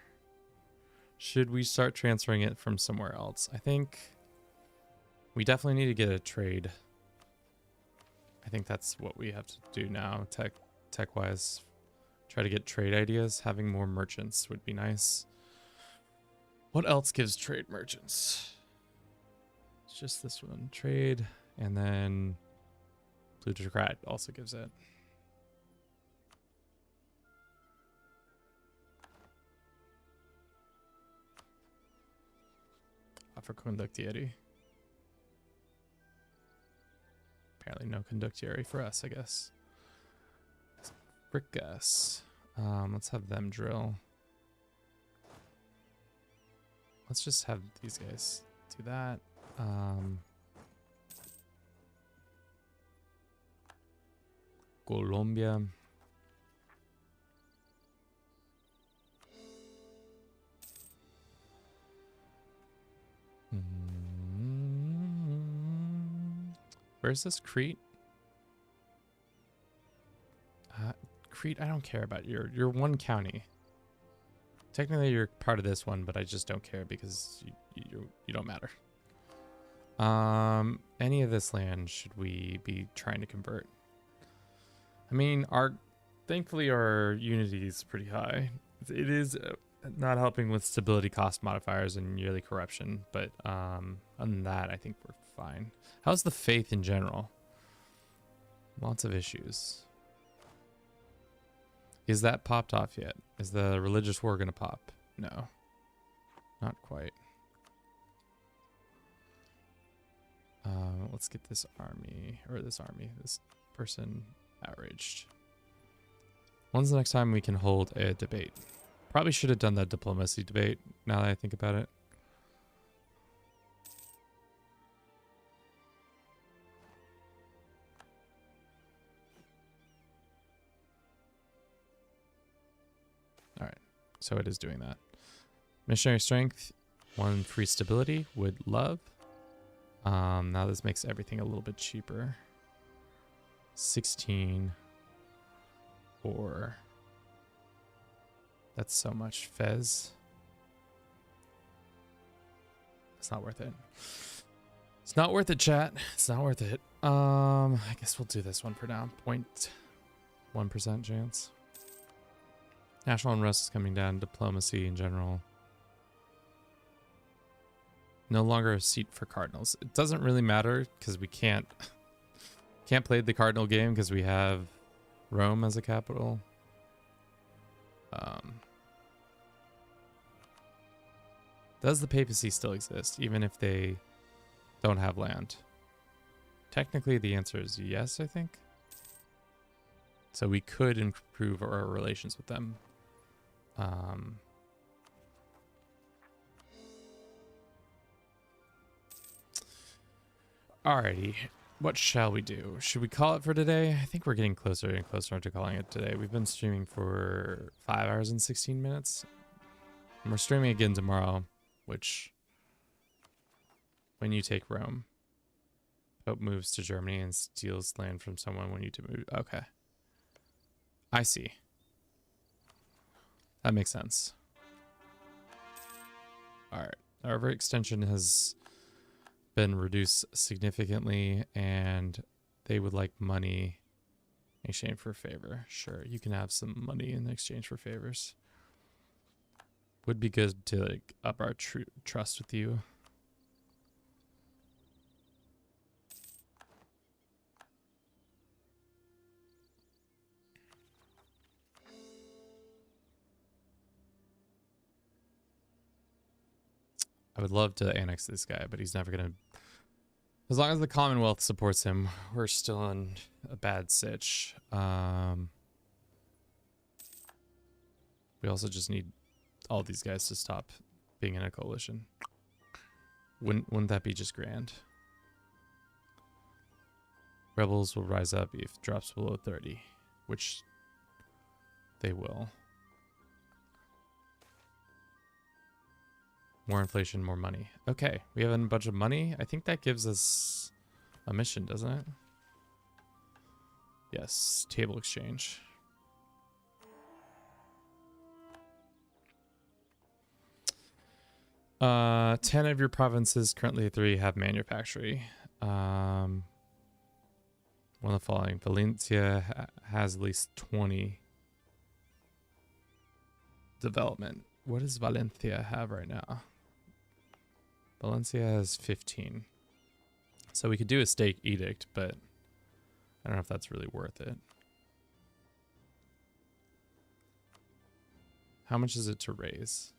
Speaker 1: Should we start transferring it from somewhere else? I think we definitely need to get a trade. I think that's what we have to do now, tech-wise. Try to get trade ideas. Having more merchants would be nice. What else gives trade merchants? It's just this one. Trade, and then plutocrat also gives it. Offer conductieri. Apparently no conductieri for us, I guess. Frick gas. Let's have them drill. Let's just have these guys do that. Colombia. Where's this? Crete? Crete, I don't care about. You're one county. Technically, you're part of this one, but I just don't care because you don't matter. Any of this land should we be trying to convert? I mean, thankfully our unity is pretty high. It is not helping with stability cost modifiers and yearly corruption, but other than that, I think we're fine. How's the faith in general? Lots of issues. Is that popped off yet? Is the religious war gonna pop? No. Not quite. Let's get this this person outraged. When's the next time we can hold a debate? Probably should have done that diplomacy debate, now that I think about it. Alright, so it is doing that. Missionary strength, 1 free stability, would love. Now this makes everything a little bit cheaper. 16 or that's so much. Fez. It's not worth it. It's not worth it, chat. It's not worth it. I guess we'll do this one for now. 0.1% chance. National unrest is coming down. Diplomacy in general. No longer a seat for Cardinals. It doesn't really matter because we can't play the Cardinal game because we have Rome as a capital. Does the papacy still exist even if they don't have land? Technically the answer is yes, I think. So we could improve our relations with them. Alrighty, what shall we do? Should we call it for today? I think we're getting closer and closer to calling it today. We've been streaming for 5 hours and 16 minutes. And we're streaming again tomorrow, which, when you take Rome, Pope moves to Germany and steals land from someone when you to move. Okay. I see. That makes sense. Alright, our overextension has been reduced significantly and they would like money in exchange for favor. Sure, you can have some money in exchange for favors. Would be good to like up our trust with you. I would love to annex this guy, but he's never gonna. As long as the Commonwealth supports him, we're still in a bad sitch. We also just need all these guys to stop being in a coalition. Wouldn't that be just grand? Rebels will rise up if it drops below 30, which they will. More inflation, more money. Okay, we have a bunch of money. I think that gives us a mission, doesn't it? Yes, table exchange. Uh, 10 of your provinces, currently 3, have manufacturing. One of the following. Valencia has at least 20 development. What does Valencia have right now? Valencia has 15. So we could do a stake edict, but I don't know if that's really worth it. How much is it to raise?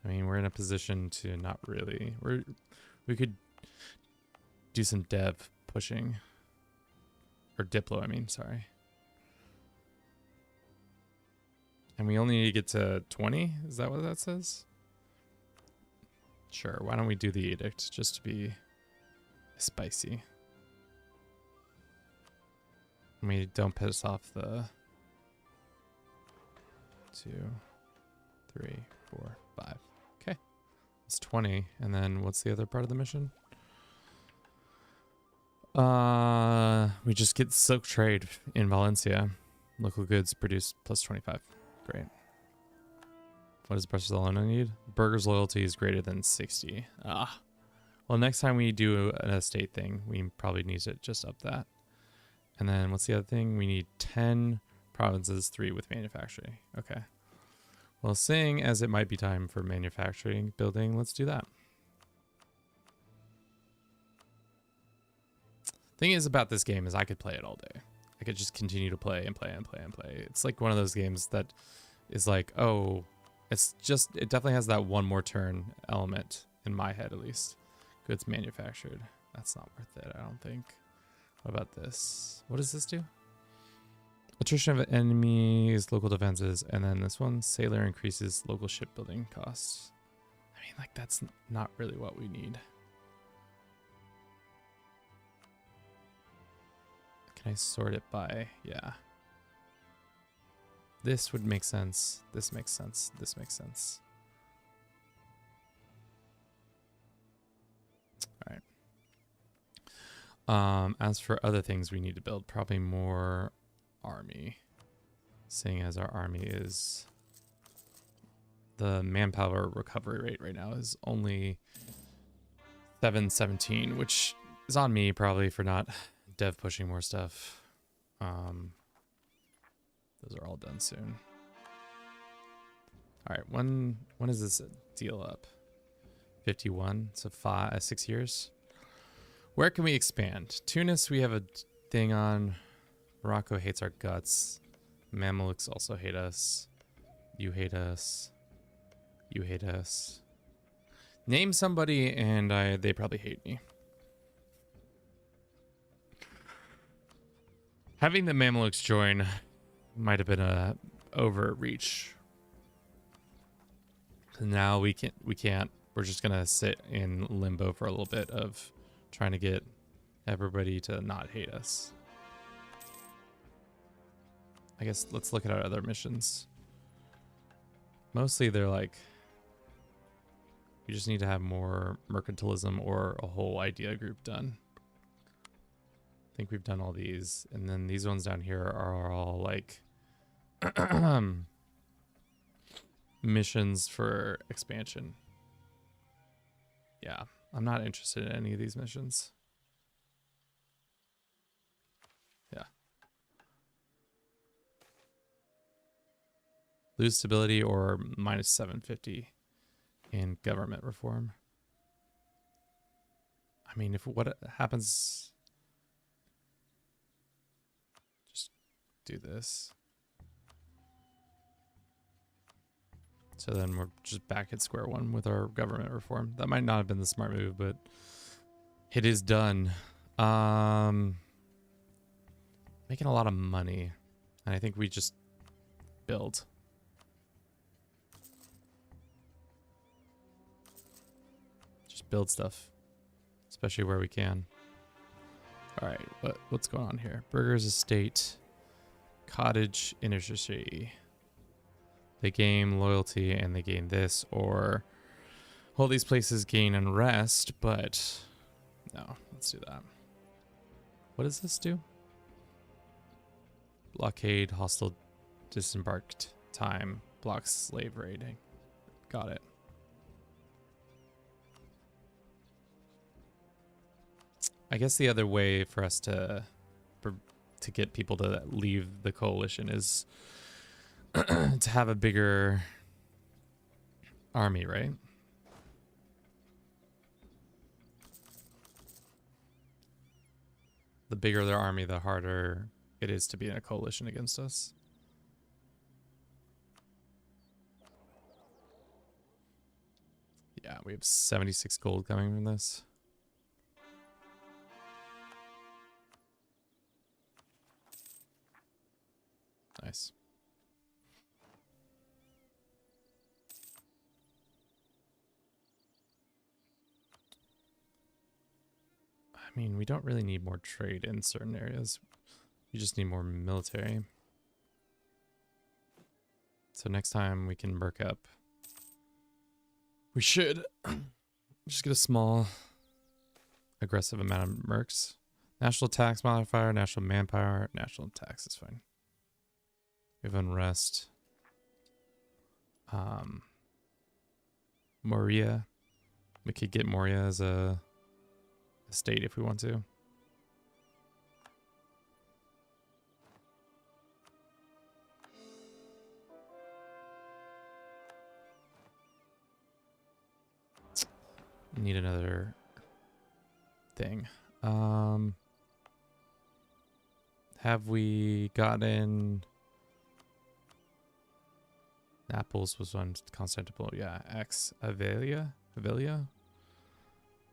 Speaker 1: I mean, we're in a position to not really. We could do some dev pushing. Or Diplo, I mean, sorry. And we only need to get to 20? Is that what that says? Sure, why don't we do the edict just to be spicy. And we don't piss off the 2, 3, 4, 5. Okay. It's 20. And then what's the other part of the mission? We just get silk trade in Valencia. Local goods produced plus 25. Great. What does Barcelona need? Burger's loyalty is greater than 60. Ah. Well, next time we do an estate thing, we probably need to just up that. And then what's the other thing? We need 10 provinces, 3 with manufacturing. Okay. Well, seeing as it might be time for manufacturing building, let's do that. Thing is about this game is I could play it all day. I could just continue to play and play and play and play. It's like one of those games that is like, oh, it definitely has that one more turn element in my head, at least. Goods manufactured. That's not worth it, I don't think. What about this? What does this do? Attrition of enemies, local defenses, and then this one, sailor increases local shipbuilding costs. I mean, like, that's not really what we need. Can I sort it by? Yeah. This would make sense. This makes sense. This makes sense. All right. As for other things we need to build, probably more army. Seeing as our army is... The manpower recovery rate right now is only 717, which is on me probably for not dev pushing more stuff. Those are all done soon. All right, when is this deal up? 51, so 6 years. Where can we expand? Tunis, we have a thing on. Morocco hates our guts. Mamelukes also hate us. You hate us. You hate us. Name somebody and they probably hate me. Having the Mamelukes join might have been a overreach. Now we can't. We're just gonna sit in limbo for a little bit of trying to get everybody to not hate us. I guess let's look at our other missions. Mostly they're like, we just need to have more mercantilism or a whole idea group done. I think we've done all these. And then these ones down here are all like missions for expansion. Yeah, I'm not interested in any of these missions. Yeah. Lose stability or minus 750 in government reform. I mean, if what happens, just do this. So then we're just back at square one with our government reform. That might not have been the smart move, but it is done. Making a lot of money. And I think we just build. Just build stuff. Especially where we can. Alright, what's going on here? Burgers Estate. Cottage Industry. They gain loyalty and they gain this, or all these places gain unrest, but no, let's do that. What does this do? Blockade, hostile disembarked time, blocks slave raiding. Got it. I guess the other way for us to get people to leave the coalition is to have a bigger army, right? The bigger their army, the harder it is to be in a coalition against us. Yeah, we have 76 gold coming from this. Nice. I mean, we don't really need more trade in certain areas. We just need more military. So next time we can merc up. We should just get a small aggressive amount of mercs. National tax modifier, national manpower, national tax is fine. We have unrest. Moria. We could get Moria as a state if we want to. Need another thing. Have we gotten... Naples was on Constantinople. Yeah, X. Avelia? Avelia?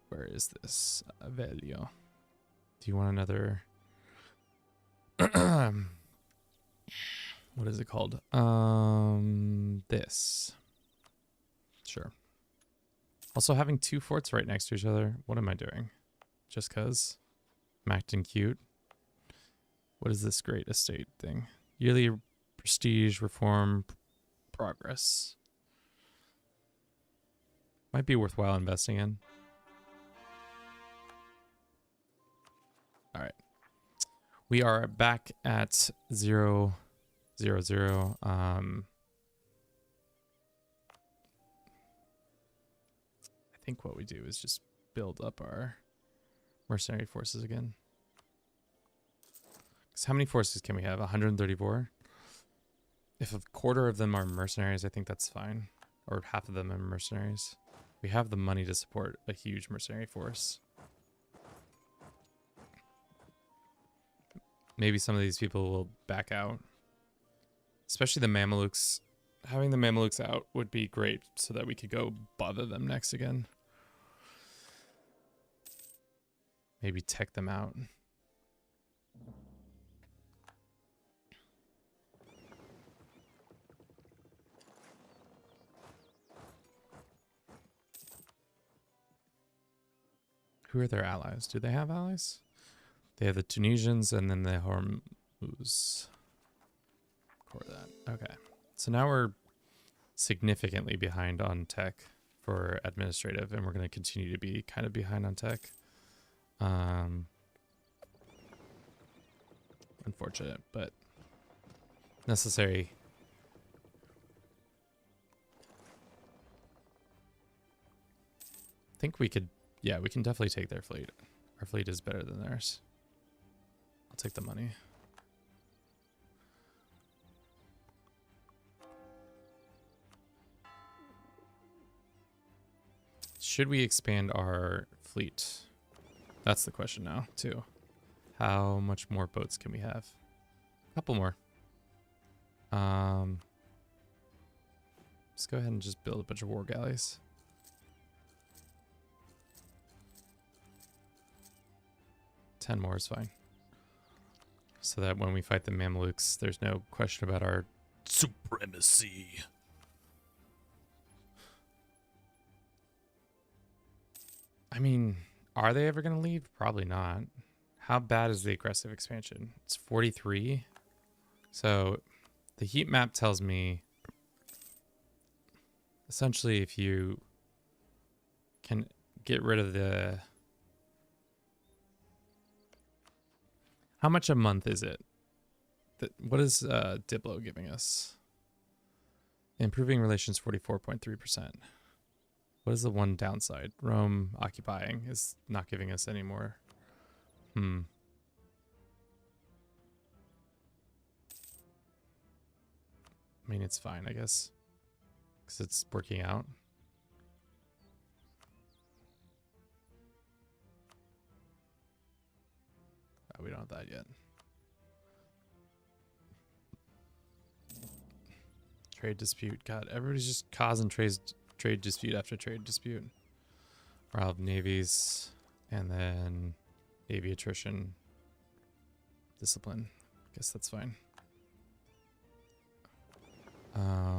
Speaker 1: Where is this? Avelia. Do you want another... What is it called? This. Sure. Also, having two forts right next to each other. What am I doing? Just cause? I'm acting cute. What is this great estate thing? Yearly prestige, reform, progress. Might be worthwhile investing in. All right. We are back at 0, 0, 0. I think what we do is just build up our mercenary forces again. Because how many forces can we have? 134? If a quarter of them are mercenaries, I think that's fine. Or half of them are mercenaries. We have the money to support a huge mercenary force. Maybe some of these people will back out. Especially the Mamelukes. Having the Mamelukes out would be great so that we could go bother them next again. Maybe tech them out. Who are their allies? Do they have allies? They have the Tunisians and then the Hormuz. Core that. Okay. So now we're significantly behind on tech for administrative, and we're going to continue to be kind of behind on tech. Unfortunate, but necessary. I think we could, yeah, we can definitely take their fleet. Our fleet is better than theirs. I'll take the money. Should we expand our fleet? That's the question now, too. How much more boats can we have? A couple more. Let's go ahead and just build a bunch of war galleys. Ten more is fine. So that when we fight the Mamelukes, there's no question about our supremacy. I mean, are they ever going to leave? Probably not. How bad is the aggressive expansion? It's 43. So the heat map tells me essentially if you can get rid of the... How much a month is it? What is Diplo giving us? Improving relations 44.3%. What is the one downside? Rome occupying is not giving us any more. I mean, it's fine, I guess. Because it's working out. Oh, we don't have that yet. Trade dispute. God, everybody's just causing trade dispute after trade dispute. I'll have navies and then navy attrition discipline. Guess that's fine.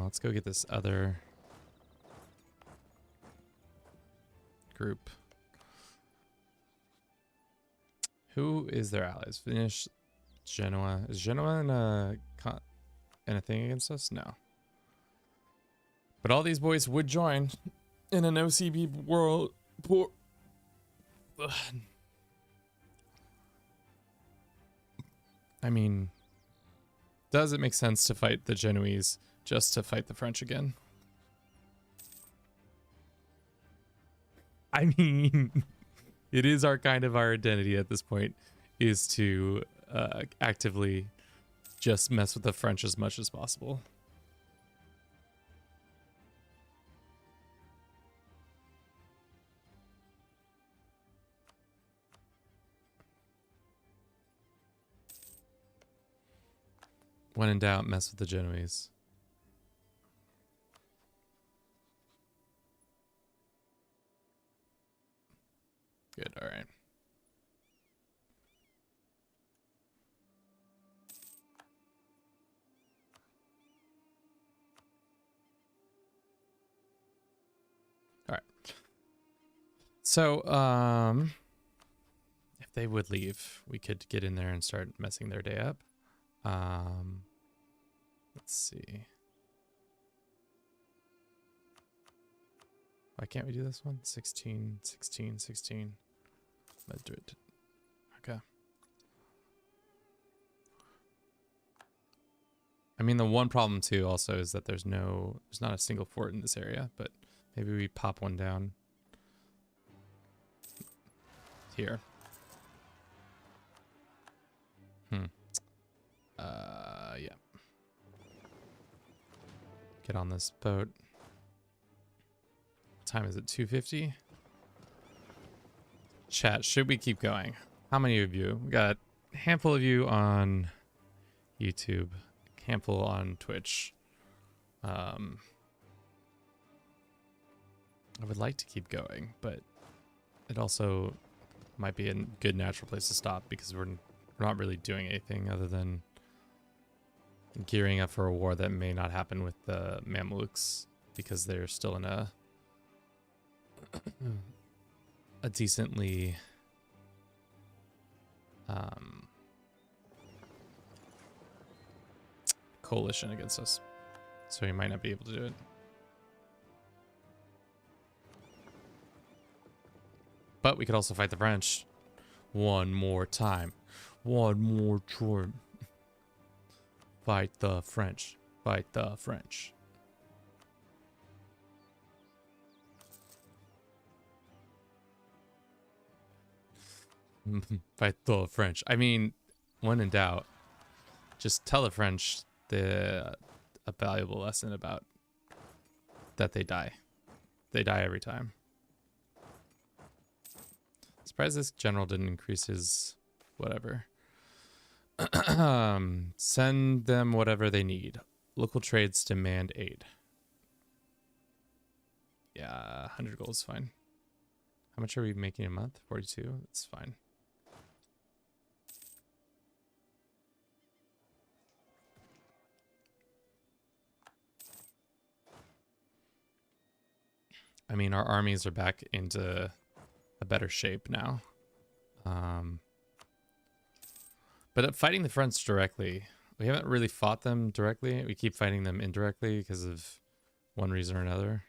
Speaker 1: Let's go get this other group. Who is their allies? Finish, Genoa. Is Genoa in a thing against us? No. But all these boys would join in an OCB world. I mean, does it make sense to fight the Genoese just to fight the French again? I mean, it is our kind of our identity at this point is to actively just mess with the French as much as possible. When in doubt, mess with the Genoese. Good, all right. All right. So, if they would leave, we could get in there and start messing their day up. Let's see. Why can't we do this one? 16, 16, 16. Let's do it. Okay. I mean, the one problem too also is that there's not a single fort in this area, but maybe we pop one down here. Yeah. Get on this boat. What time is it? 2:50? Chat, should we keep going? How many of you? We got a handful of you on YouTube, a handful on Twitch. I would like to keep going, but it also might be a good natural place to stop because we're not really doing anything other than gearing up for a war that may not happen with the Mamluks because they're still in a decently coalition against us, so he might not be able to do it. But we could also fight the French one more time. One more time. Fight the French. Fight the French. Fight the French. I mean, when in doubt, just tell the French a valuable lesson about that they die. They die every time. Surprised this general didn't increase his whatever. Send them whatever they need. Local trades demand aid. Yeah, 100 gold is fine. How much are we making a month? 42? That's fine. I mean, our armies are back into a better shape now. But fighting the French directly, we haven't really fought them directly. We keep fighting them indirectly because of one reason or another.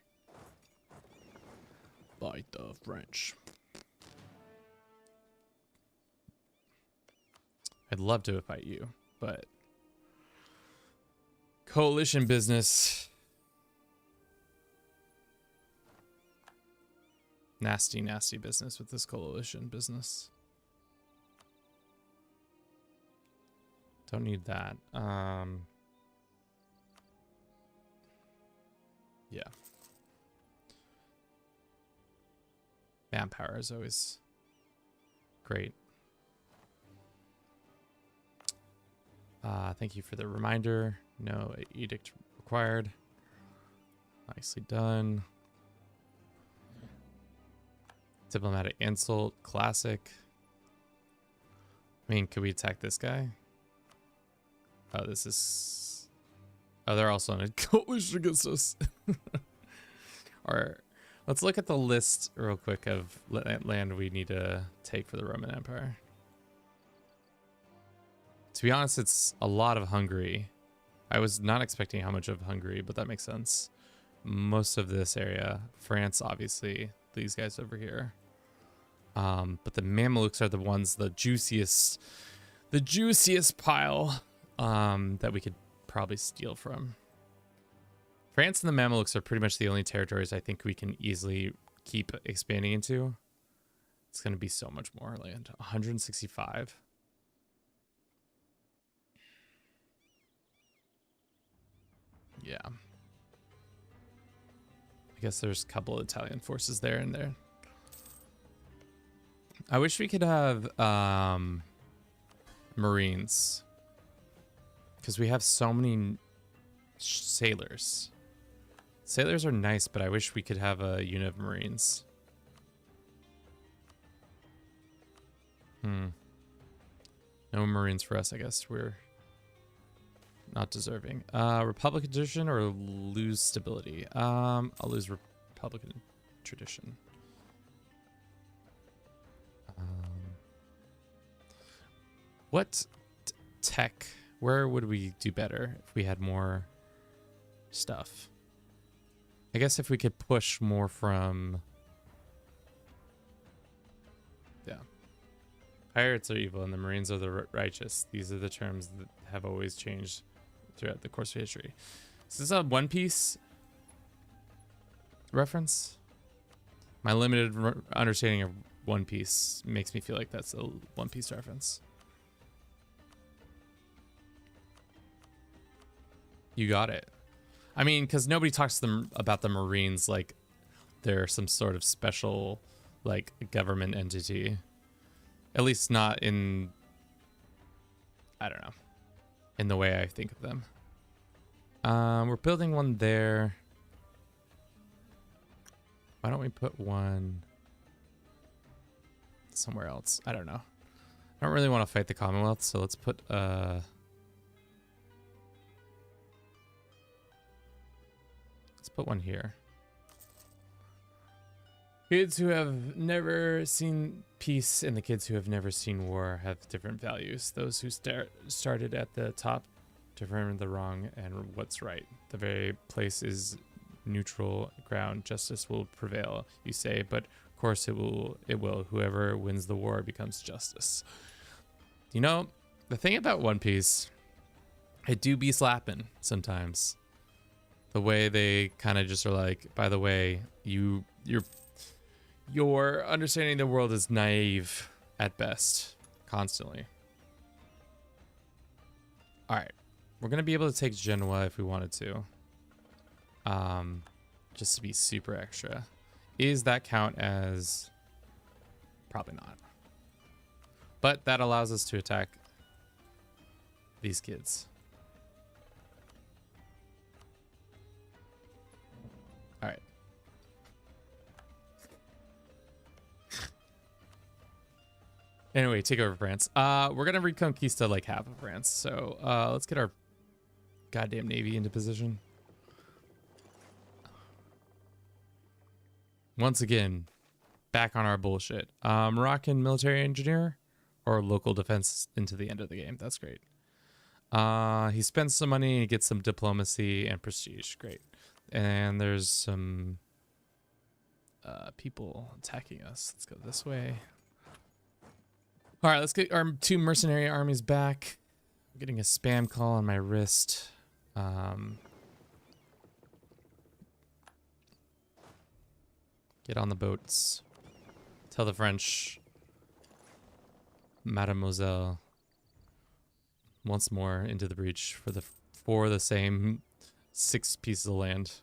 Speaker 1: Fight the French. I'd love to fight you, but coalition business. Nasty, nasty business with this coalition business. Don't need that. Yeah. Manpower is always great. Thank you for the reminder. No edict required. Nicely done. Diplomatic insult, classic. I mean, could we attack this guy? Oh, this is... Oh, they're also in a coalition against us. Or, let's look at the list real quick of land we need to take for the Roman Empire. To be honest, it's a lot of Hungary. I was not expecting how much of Hungary, but that makes sense. Most of this area. France, obviously. These guys over here. But the Mamelukes are the ones, the juiciest pile that we could probably steal from. France and the Mamelukes are pretty much the only territories I think we can easily keep expanding into. It's going to be so much more land. 165. Yeah. I guess there's a couple of Italian forces there and there. I wish we could have Marines. because we have so many sailors. Sailors are nice, but I wish we could have a unit of Marines. No Marines for us, I guess. We're not deserving. Republican tradition or lose stability? I'll lose Republican tradition. What tech? Where would we do better if we had more stuff? I guess if we could push more from... Yeah. Pirates are evil and the Marines are the righteous. These are the terms that have always changed throughout the course of history. Is this a One Piece reference? My limited understanding of One Piece makes me feel like that's a One Piece reference. You got it. I mean, because nobody talks to them about the Marines like they're some sort of special, like, government entity. At least not in, I don't know, in the way I think of them. We're building one there. Why don't we put one somewhere else? I don't know. I don't really want to fight the Commonwealth, so let's put one here. Kids who have never seen peace and the kids who have never seen war have different values. Those who started at the top determine the wrong and what's right. The very place is neutral ground. Justice will prevail, you say, but of course it will. Whoever wins the war becomes justice. You know, the thing about One Piece, it do be slapping sometimes. The way they kind of just are like, by the way, your understanding of the world is naive at best, constantly. All right, we're gonna be able to take Genoa if we wanted to, just to be super extra. Is that count as? Probably not. But that allows us to attack these kids. All right. Anyway, take over France. We're gonna reconquista like half of France. So let's get our goddamn navy into position. Once again, back on our bullshit. Moroccan military engineer or local defense into the end of the game. That's great. He spends some money, he gets some diplomacy and prestige. Great. And there's some people attacking us. Let's go this way. All right, let's get our 2 mercenary armies back. I'm getting a spam call on my wrist. Get on the boats. Tell the French, Mademoiselle, once more into the breach for the same 6 pieces of land.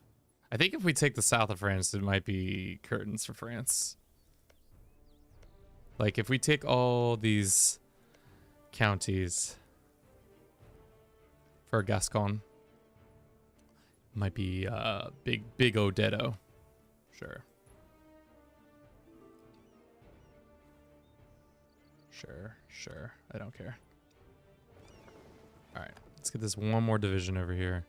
Speaker 1: I think if we take the south of France, it might be curtains for France. Like if we take all these counties for Gascon, might be big Odetto. Sure. Sure. I don't care. All right, let's get this one more division over here.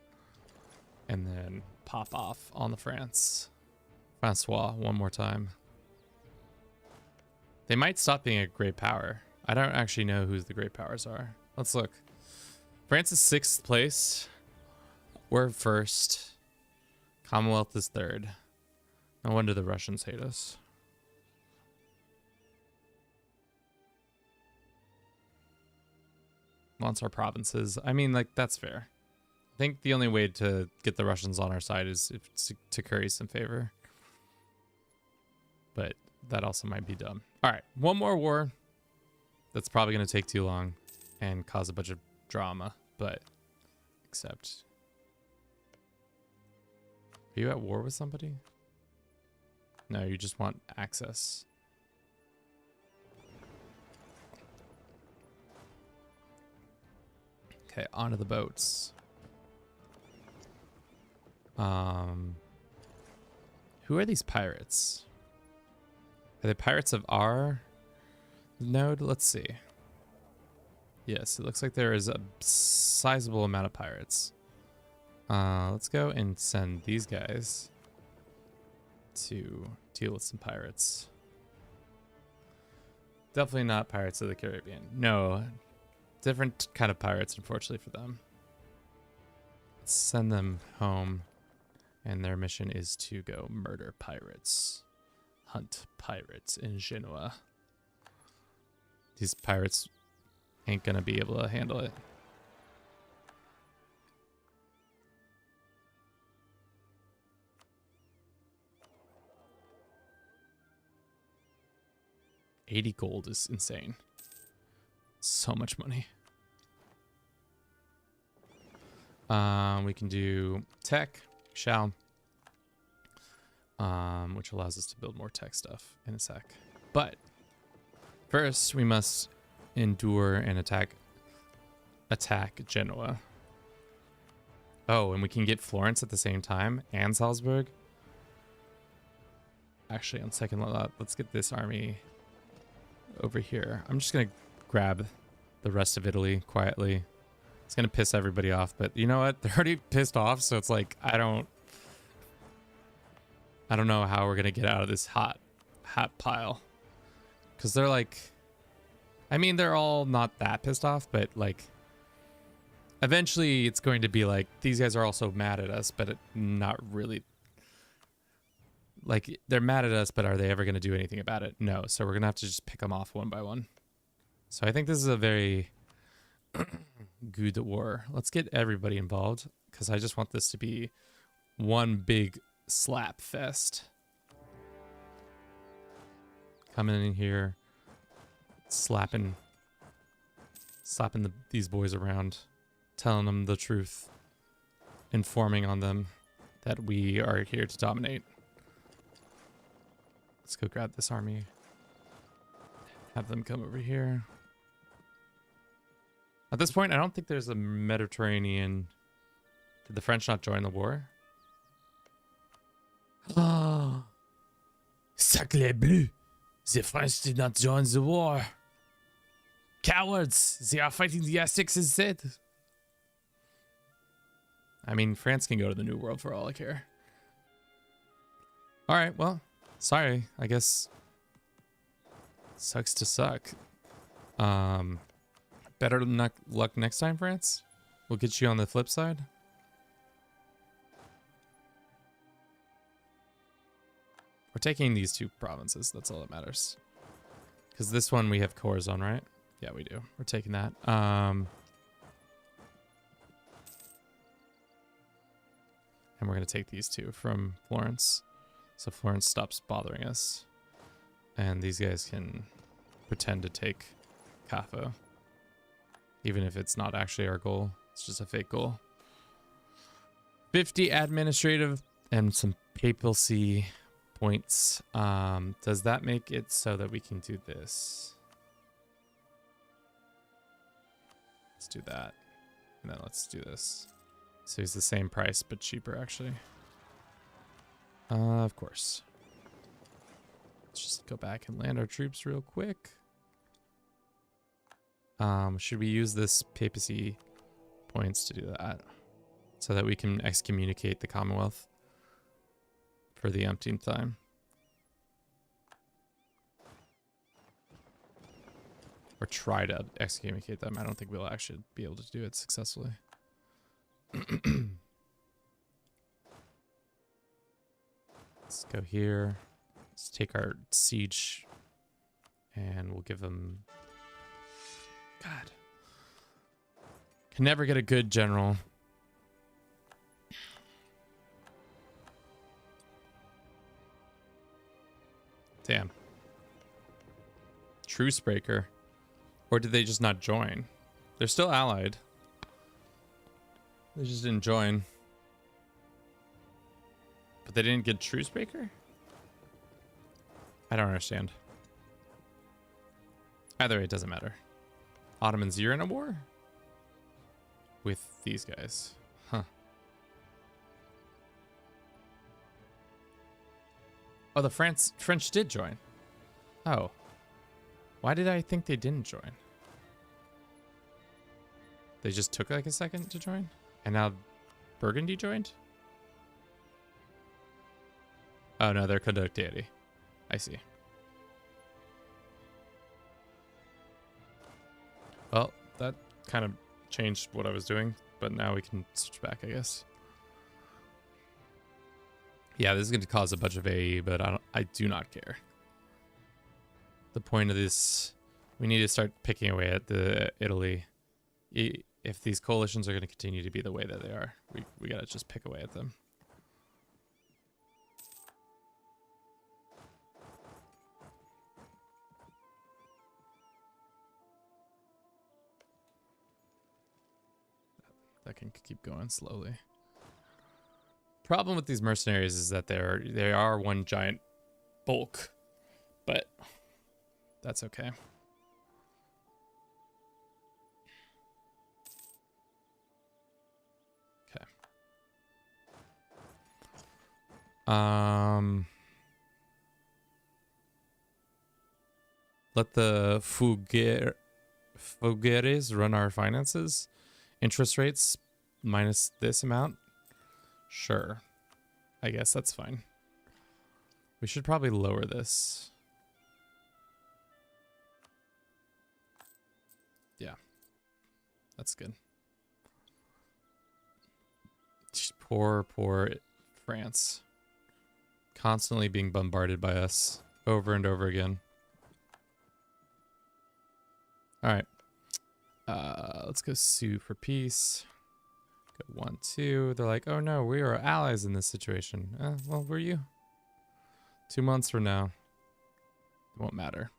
Speaker 1: And then pop off on the Francois one more time. They might stop being a great power. I don't actually know who the great powers are. Let's look. France is 6th place. We're 1st. Commonwealth is 3rd. No wonder the Russians hate us. Wants our provinces. I mean, like, that's fair. I think the only way to get the Russians on our side is to curry some favor. But that also might be dumb. All right, one more war. That's probably going to take too long and cause a bunch of drama, but except... Are you at war with somebody? No, you just want access. Okay, onto the boats. Who are these pirates? Are they pirates of our node? Let's see. Yes, it looks like there is a sizable amount of pirates. Let's go and send these guys to deal with some pirates. Definitely not Pirates of the Caribbean. No, different kind of pirates, unfortunately for them. Let's send them home, and their mission is to go murder pirates. Hunt pirates in Genoa. These pirates ain't gonna be able to handle it. $80 gold is insane. So much money. We can do tech, shall, which allows us to build more tech stuff in a sec. But first, we must endure and attack Genoa. Oh, and we can get Florence at the same time and Salzburg. Actually, on second thought, let's get this army over here. I'm just gonna grab the rest of Italy quietly. It's gonna piss everybody off, but you know what? They're already pissed off, so it's like I don't know how we're gonna get out of this hot pile. Because they're like, I mean, they're all not that pissed off, but like eventually it's going to be like these guys are also mad at us, but not really. Like, they're mad at us, but are they ever going to do anything about it? No. So we're going to have to just pick them off one by one. So I think this is a very good war. Let's get everybody involved, because I just want this to be one big slap fest. Coming in here, slapping these boys around, telling them the truth, informing on them that we are here to dominate. Let's go grab this army. Have them come over here. At this point, I don't think there's a Mediterranean. Did the French not join the war? Ah, sacre bleu! The French did not join the war. Cowards! They are fighting the Aztecs instead. I mean, France can go to the New World for all I care. All right, well. Sorry, I guess sucks to suck. Better luck next time, France. We'll get you on the flip side. We're taking these two provinces. That's all that matters. Because this one we have cores on, right? Yeah, we do. We're taking that. And we're going to take these two from Florence. So Florence stops bothering us. And these guys can pretend to take Capo. Even if it's not actually our goal. It's just a fake goal. 50 administrative and some papacy points. Does that make it so that we can do this? Let's do that. And then let's do this. So it's the same price, but cheaper actually. Of course. Let's just go back and land our troops real quick. Should we use this papacy points to do that? So that we can excommunicate the Commonwealth for the umpteenth time. Or try to excommunicate them. I don't think we'll actually be able to do it successfully. Let's go here. Let's take our siege. And we'll give them... God. Can never get a good general. Damn. Truce breaker. Or did they just not join? They're still allied. They just didn't join. But they didn't get truce breaker? I don't understand. Either way, it doesn't matter. Ottomans, you're in a war? with these guys. Huh. Oh, the French did join. Oh. Why did I think they didn't join? They just took like a second to join? And now Burgundy joined? Oh no, they're conductieri. I see. Well, that kind of changed what I was doing, but now we can switch back, I guess. Yeah, this is going to cause a bunch of AE, but I do not care. The point of this, we need to start picking away at the Italy. If these coalitions are going to continue to be the way that they are, we got to just pick away at them. That can keep going slowly. Problem with these mercenaries is that they are one giant bulk, but that's okay. Okay. Let the Fuggeres run our finances. Interest rates minus this amount. Sure. I guess that's fine. We should probably lower this. Yeah. That's good. Just poor France. Constantly being bombarded by us over and over again. Alright. Let's go sue for peace. Go 1, 2. They're like, oh no, we are allies in this situation. Well, were you? 2 months from now. It won't matter.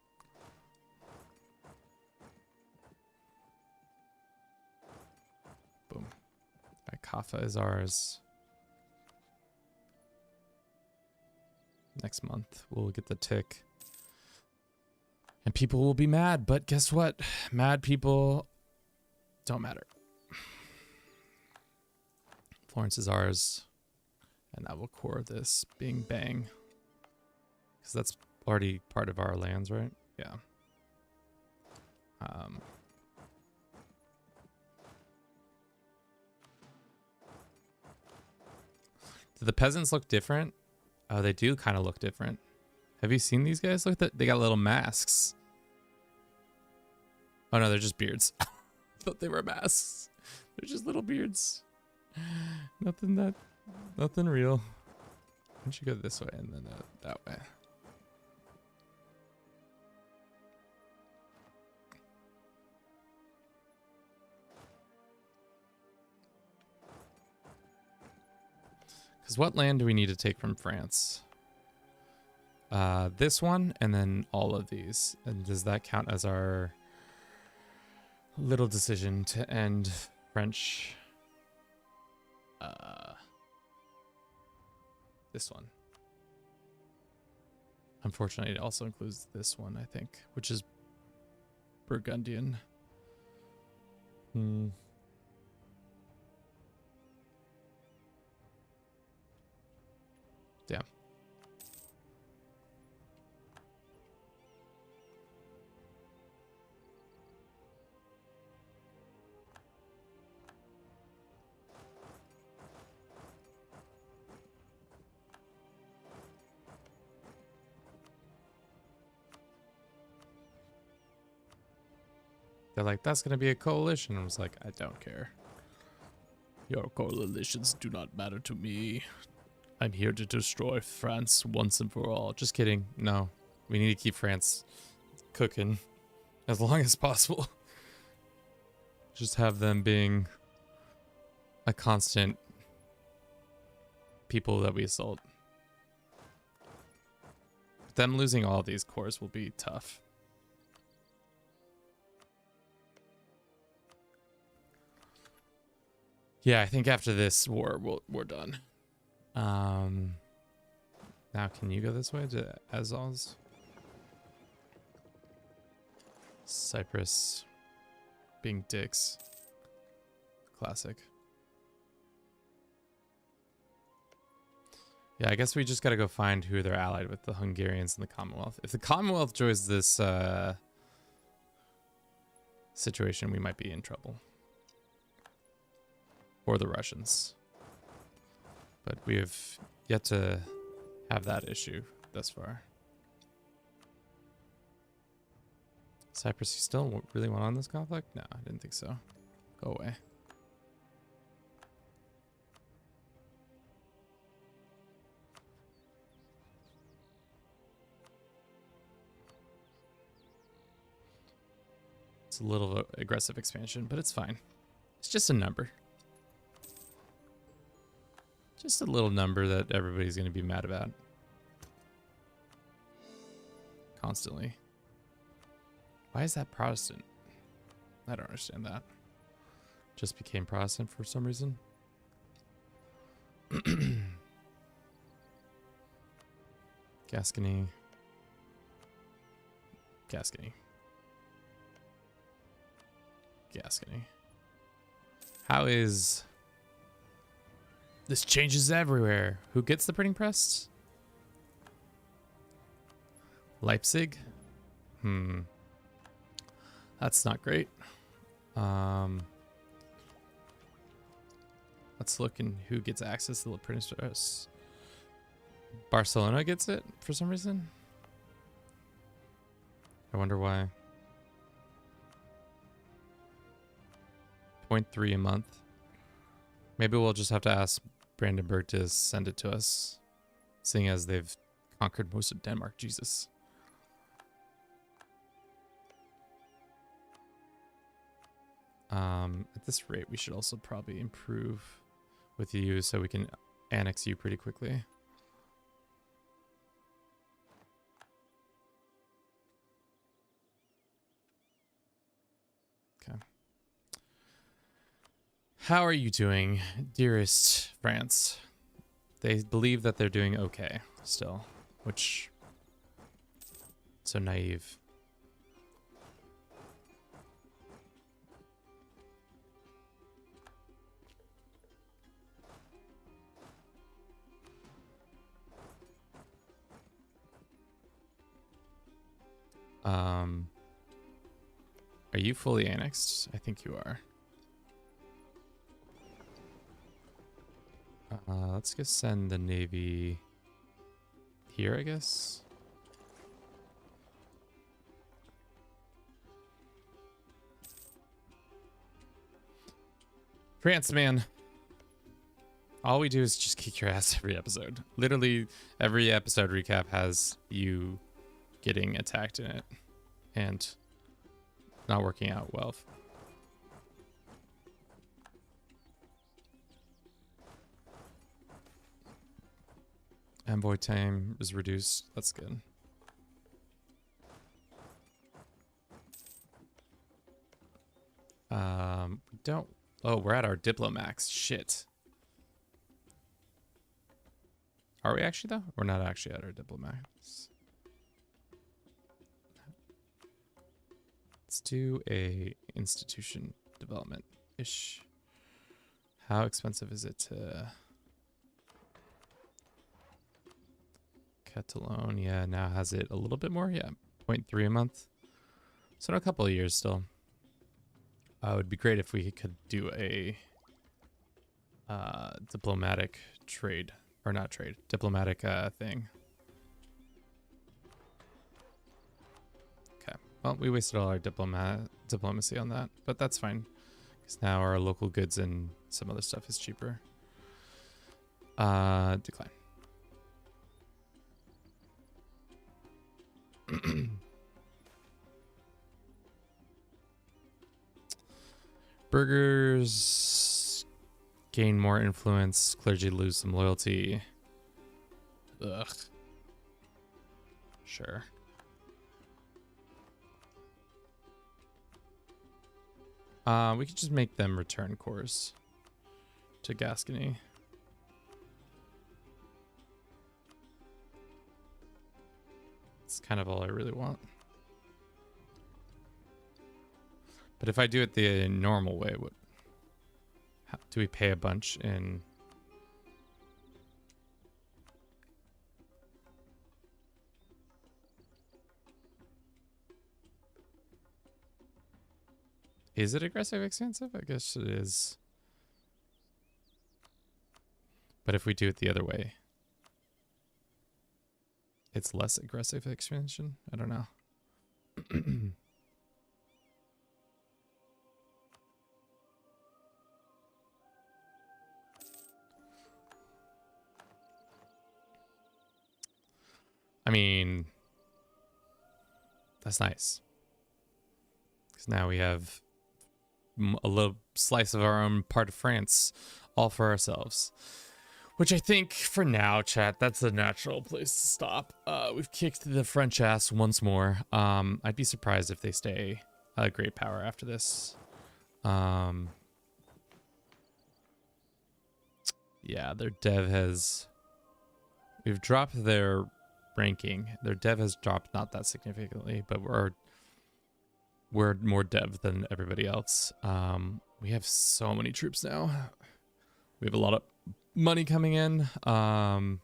Speaker 1: Boom. Alright, Kaffa is ours. Next month, we'll get the tick. And people will be mad, but guess what? Mad people don't matter. Florence is ours. And that will core this being bang. Because that's already part of our lands, right? Yeah. Do the peasants look different? Oh, they do kind of look different. Have you seen these guys? Look, they got little masks. Oh no, they're just beards. I thought they were masks. They're just little beards. Nothing real. Why don't you go this way and then that way? Because what land do we need to take from France? This one and then all of these. And does that count as our little decision to end French? This one. Unfortunately, it also includes this one, I think, which is Burgundian. Yeah. They're like, that's going to be a coalition. I was like, I don't care. Your coalitions do not matter to me. I'm here to destroy France once and for all. Just kidding. No, we need to keep France cooking as long as possible. Just have them being a constant people that we assault. Them losing all these cores will be tough. Yeah, I think after this war, we're done. Now can you go this way to Azaz? Cyprus being dicks. Classic. Yeah, I guess we just got to go find who they're allied with, the Hungarians and the Commonwealth. If the Commonwealth joins this situation, we might be in trouble. Or the Russians. But we have yet to have that issue thus far. Cyprus, you still really want on this conflict? No, I didn't think so. Go away. It's a little aggressive expansion, but it's fine. It's just a number. Just a little number that everybody's going to be mad about. Constantly. Why is that Protestant? I don't understand that. Just became Protestant for some reason. Gascony. Gascony. Gascony. How is... This changes everywhere. Who gets the printing press? Leipzig? That's not great. Let's look in who gets access to the printing press. Barcelona gets it for some reason. I wonder why. 0.3 a month. Maybe we'll just have to ask Brandenburg to send it to us, seeing as they've conquered most of Denmark. Jesus. At this rate, we should also probably improve with you so we can annex you pretty quickly. Okay. How are you doing, dearest France? They believe that they're doing okay still, which so naive. Are you fully annexed? I think you are. Let's just send the Navy here, I guess. France, man. All we do is just kick your ass every episode. Literally, every episode recap has you getting attacked in it and not working out well. Envoy time is reduced. That's good. We don't. Oh, we're at our Diplomax. Shit. Are we actually though? We're not actually at our Diplomax. Let's do a institution development ish. How expensive is it to? Catalonia now has it a little bit more. Yeah, 0.3 a month. So in a couple of years still. It would be great if we could do a diplomatic trade. Or not trade. Diplomatic thing. Okay. Well, we wasted all our diplomacy on that. But that's fine. Because now our local goods and some other stuff is cheaper. Decline. Burgers gain more influence, clergy lose some loyalty. Ugh. Sure. We could just make them return course to Gascony. It's kind of all I really want. But if I do it the normal way, Do we pay a bunch in? Is it aggressive expensive? I guess it is. But if we do it the other way, it's less aggressive expansion. I don't know. I mean, that's nice. Because now we have a little slice of our own part of France all for ourselves. Which I think for now, chat, that's a natural place to stop. We've kicked the French ass once more. I'd be surprised if they stay a great power after this. Yeah, their dev has... We've dropped their ranking. Their dev has dropped not that significantly, but we're more dev than everybody else. We have so many troops now. We have a lot of money coming in. Probably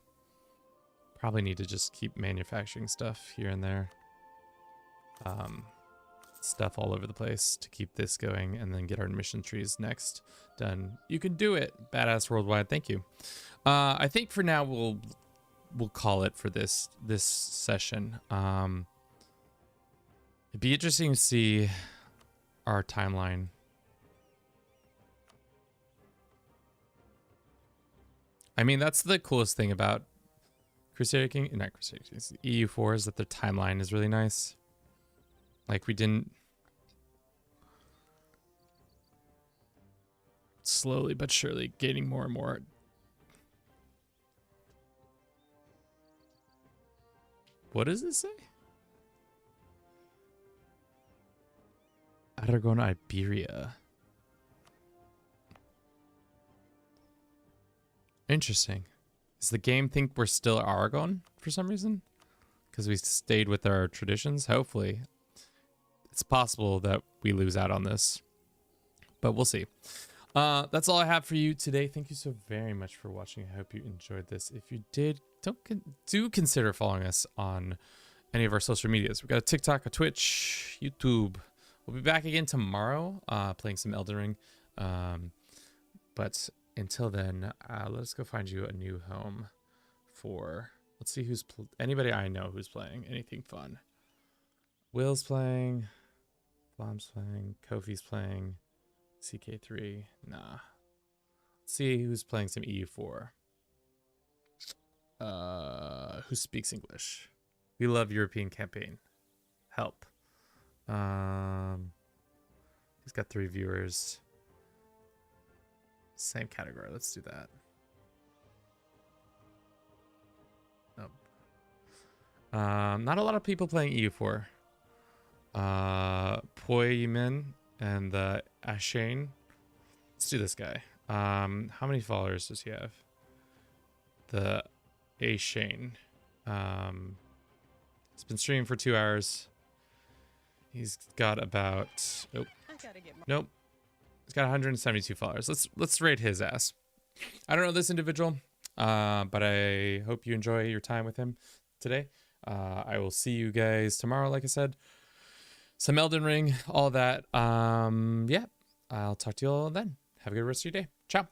Speaker 1: need to just keep manufacturing stuff here and there. Stuff all over the place to keep this going, and then get our mission trees next done. You can do it, badass worldwide. Thank you. I think for now we'll call it for this session. It'd be interesting to see our timeline. I mean, that's the coolest thing about Crusader King, not Crusader Kings, EU4, is that their timeline is really nice. Like, we didn't... Slowly but surely gaining more and more. What does it say? Aragon, Iberia. Interesting. Does the game think we're still Aragon for some reason? Because we stayed with our traditions? Hopefully. It's possible that we lose out on this. But we'll see. That's all I have for you today. Thank you so very much for watching. I hope you enjoyed this. If you did, do consider following us on any of our social medias. We've got a TikTok, a Twitch, YouTube. We'll be back again tomorrow playing some Elden Ring. But until then, let's go find you a new home for... Let's see who's... Anybody I know who's playing anything fun. Will's playing. Blom's playing. Kofi's playing. CK3. Nah. Let's see who's playing some EU4. Who speaks English? We love European campaign. Help. He's got 3 viewers. Same category. Let's do that. Nope. Not a lot of people playing EU4. Poimin and the Ashane. Let's do this guy. How many followers does he have? The Ashane. He's been streaming for 2 hours. He's got about... Oh, nope. He's got 172 followers. Let's rate his ass. I don't know this individual, but I hope you enjoy your time with him today. I will see you guys tomorrow, like I said. Some Elden Ring, all that. Yeah, I'll talk to you all then. Have a good rest of your day. Ciao.